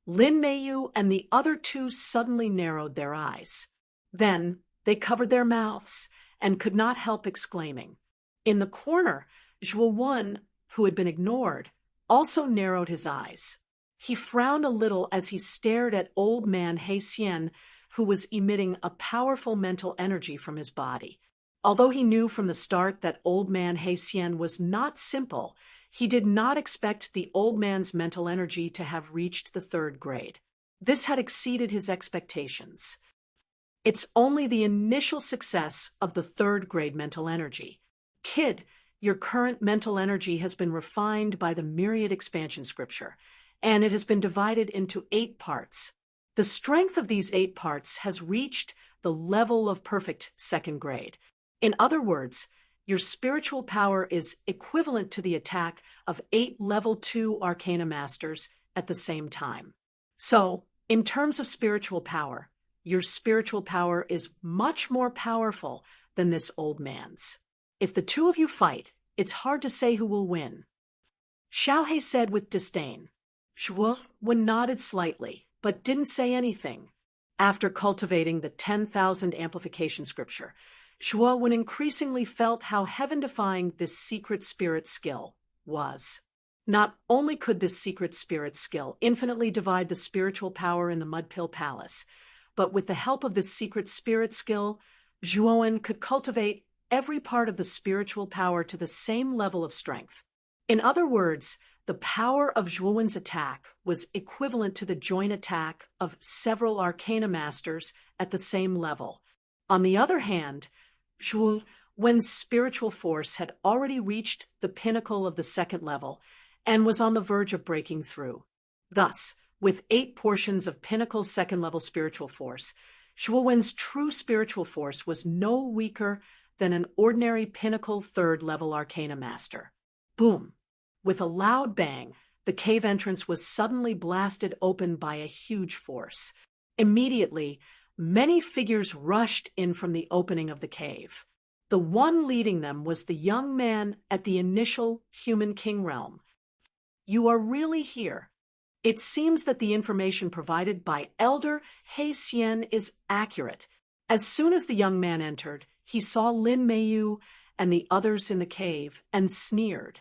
Lin Meiyu and the other two suddenly narrowed their eyes. Then they covered their mouths and could not help exclaiming. In the corner, Zhuo, who had been ignored, also narrowed his eyes. He frowned a little as he stared at old man He Xian, who was emitting a powerful mental energy from his body. Although he knew from the start that old man He Xian was not simple, he did not expect the old man's mental energy to have reached the 3rd grade. This had exceeded his expectations. It's only the initial success of the 3rd grade mental energy. Kid, your current mental energy has been refined by the myriad expansion scripture, and it has been divided into 8 parts. The strength of these 8 parts has reached the level of perfect 2nd grade. In other words, your spiritual power is equivalent to the attack of 8 level 2 Arcana Masters at the same time. So, in terms of spiritual power, your spiritual power is much more powerful than this old man's. If the two of you fight, it's hard to say who will win. Xiaohe said with disdain. Zhuo nodded slightly, but didn't say anything. After cultivating the 10,000 amplification scripture, Zhuo increasingly felt how heaven-defying this secret spirit skill was. Not only could this secret spirit skill infinitely divide the spiritual power in the Mudpill Palace, but with the help of this secret spirit skill, Zhuo could cultivate every part of the spiritual power to the same level of strength. In other words, the power of Zhuo's attack was equivalent to the joint attack of several Arcana Masters at the same level. On the other hand, Zhuo's spiritual force had already reached the pinnacle of the 2nd level and was on the verge of breaking through. Thus, with 8 portions of pinnacle 2nd level spiritual force, Zhuo's true spiritual force was no weaker than an ordinary pinnacle 3rd level Arcana Master. Boom! With a loud bang, the cave entrance was suddenly blasted open by a huge force. Immediately, many figures rushed in from the opening of the cave. The one leading them was the young man at the initial Human King realm. You are really here. It seems that the information provided by Elder He Xian is accurate. As soon as the young man entered, he saw Lin Meiyu and the others in the cave and sneered.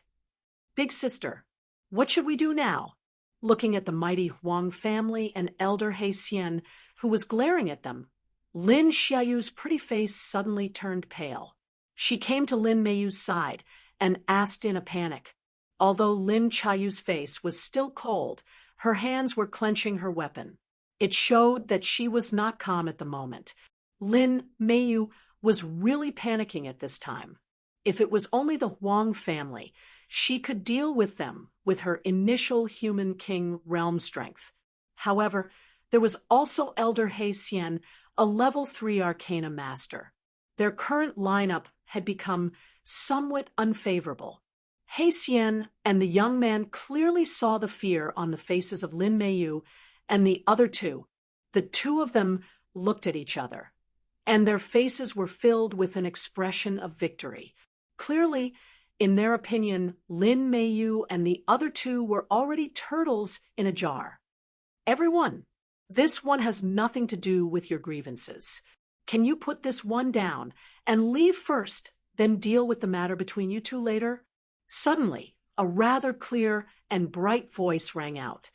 Big sister, what should we do now? Looking at the mighty Huang family and Elder He Xian, who was glaring at them, Lin Xiaoyu's pretty face suddenly turned pale. She came to Lin Meiyu's side and asked in a panic. Although Lin Xiaoyu's face was still cold, her hands were clenching her weapon. It showed that she was not calm at the moment. Lin Meiyu was really panicking at this time. If it was only the Huang family, she could deal with them with her initial Human King realm strength. However, there was also Elder He Xian, a level 3 Arcana Master. Their current lineup had become somewhat unfavorable. He Xian and the young man clearly saw the fear on the faces of Lin Meiyu and the other two. The two of them looked at each other, and their faces were filled with an expression of victory. Clearly, in their opinion, Lin Meiyu and the other two were already turtles in a jar. Everyone, this one has nothing to do with your grievances. Can you put this one down and leave first, then deal with the matter between you two later? Suddenly, a rather clear and bright voice rang out.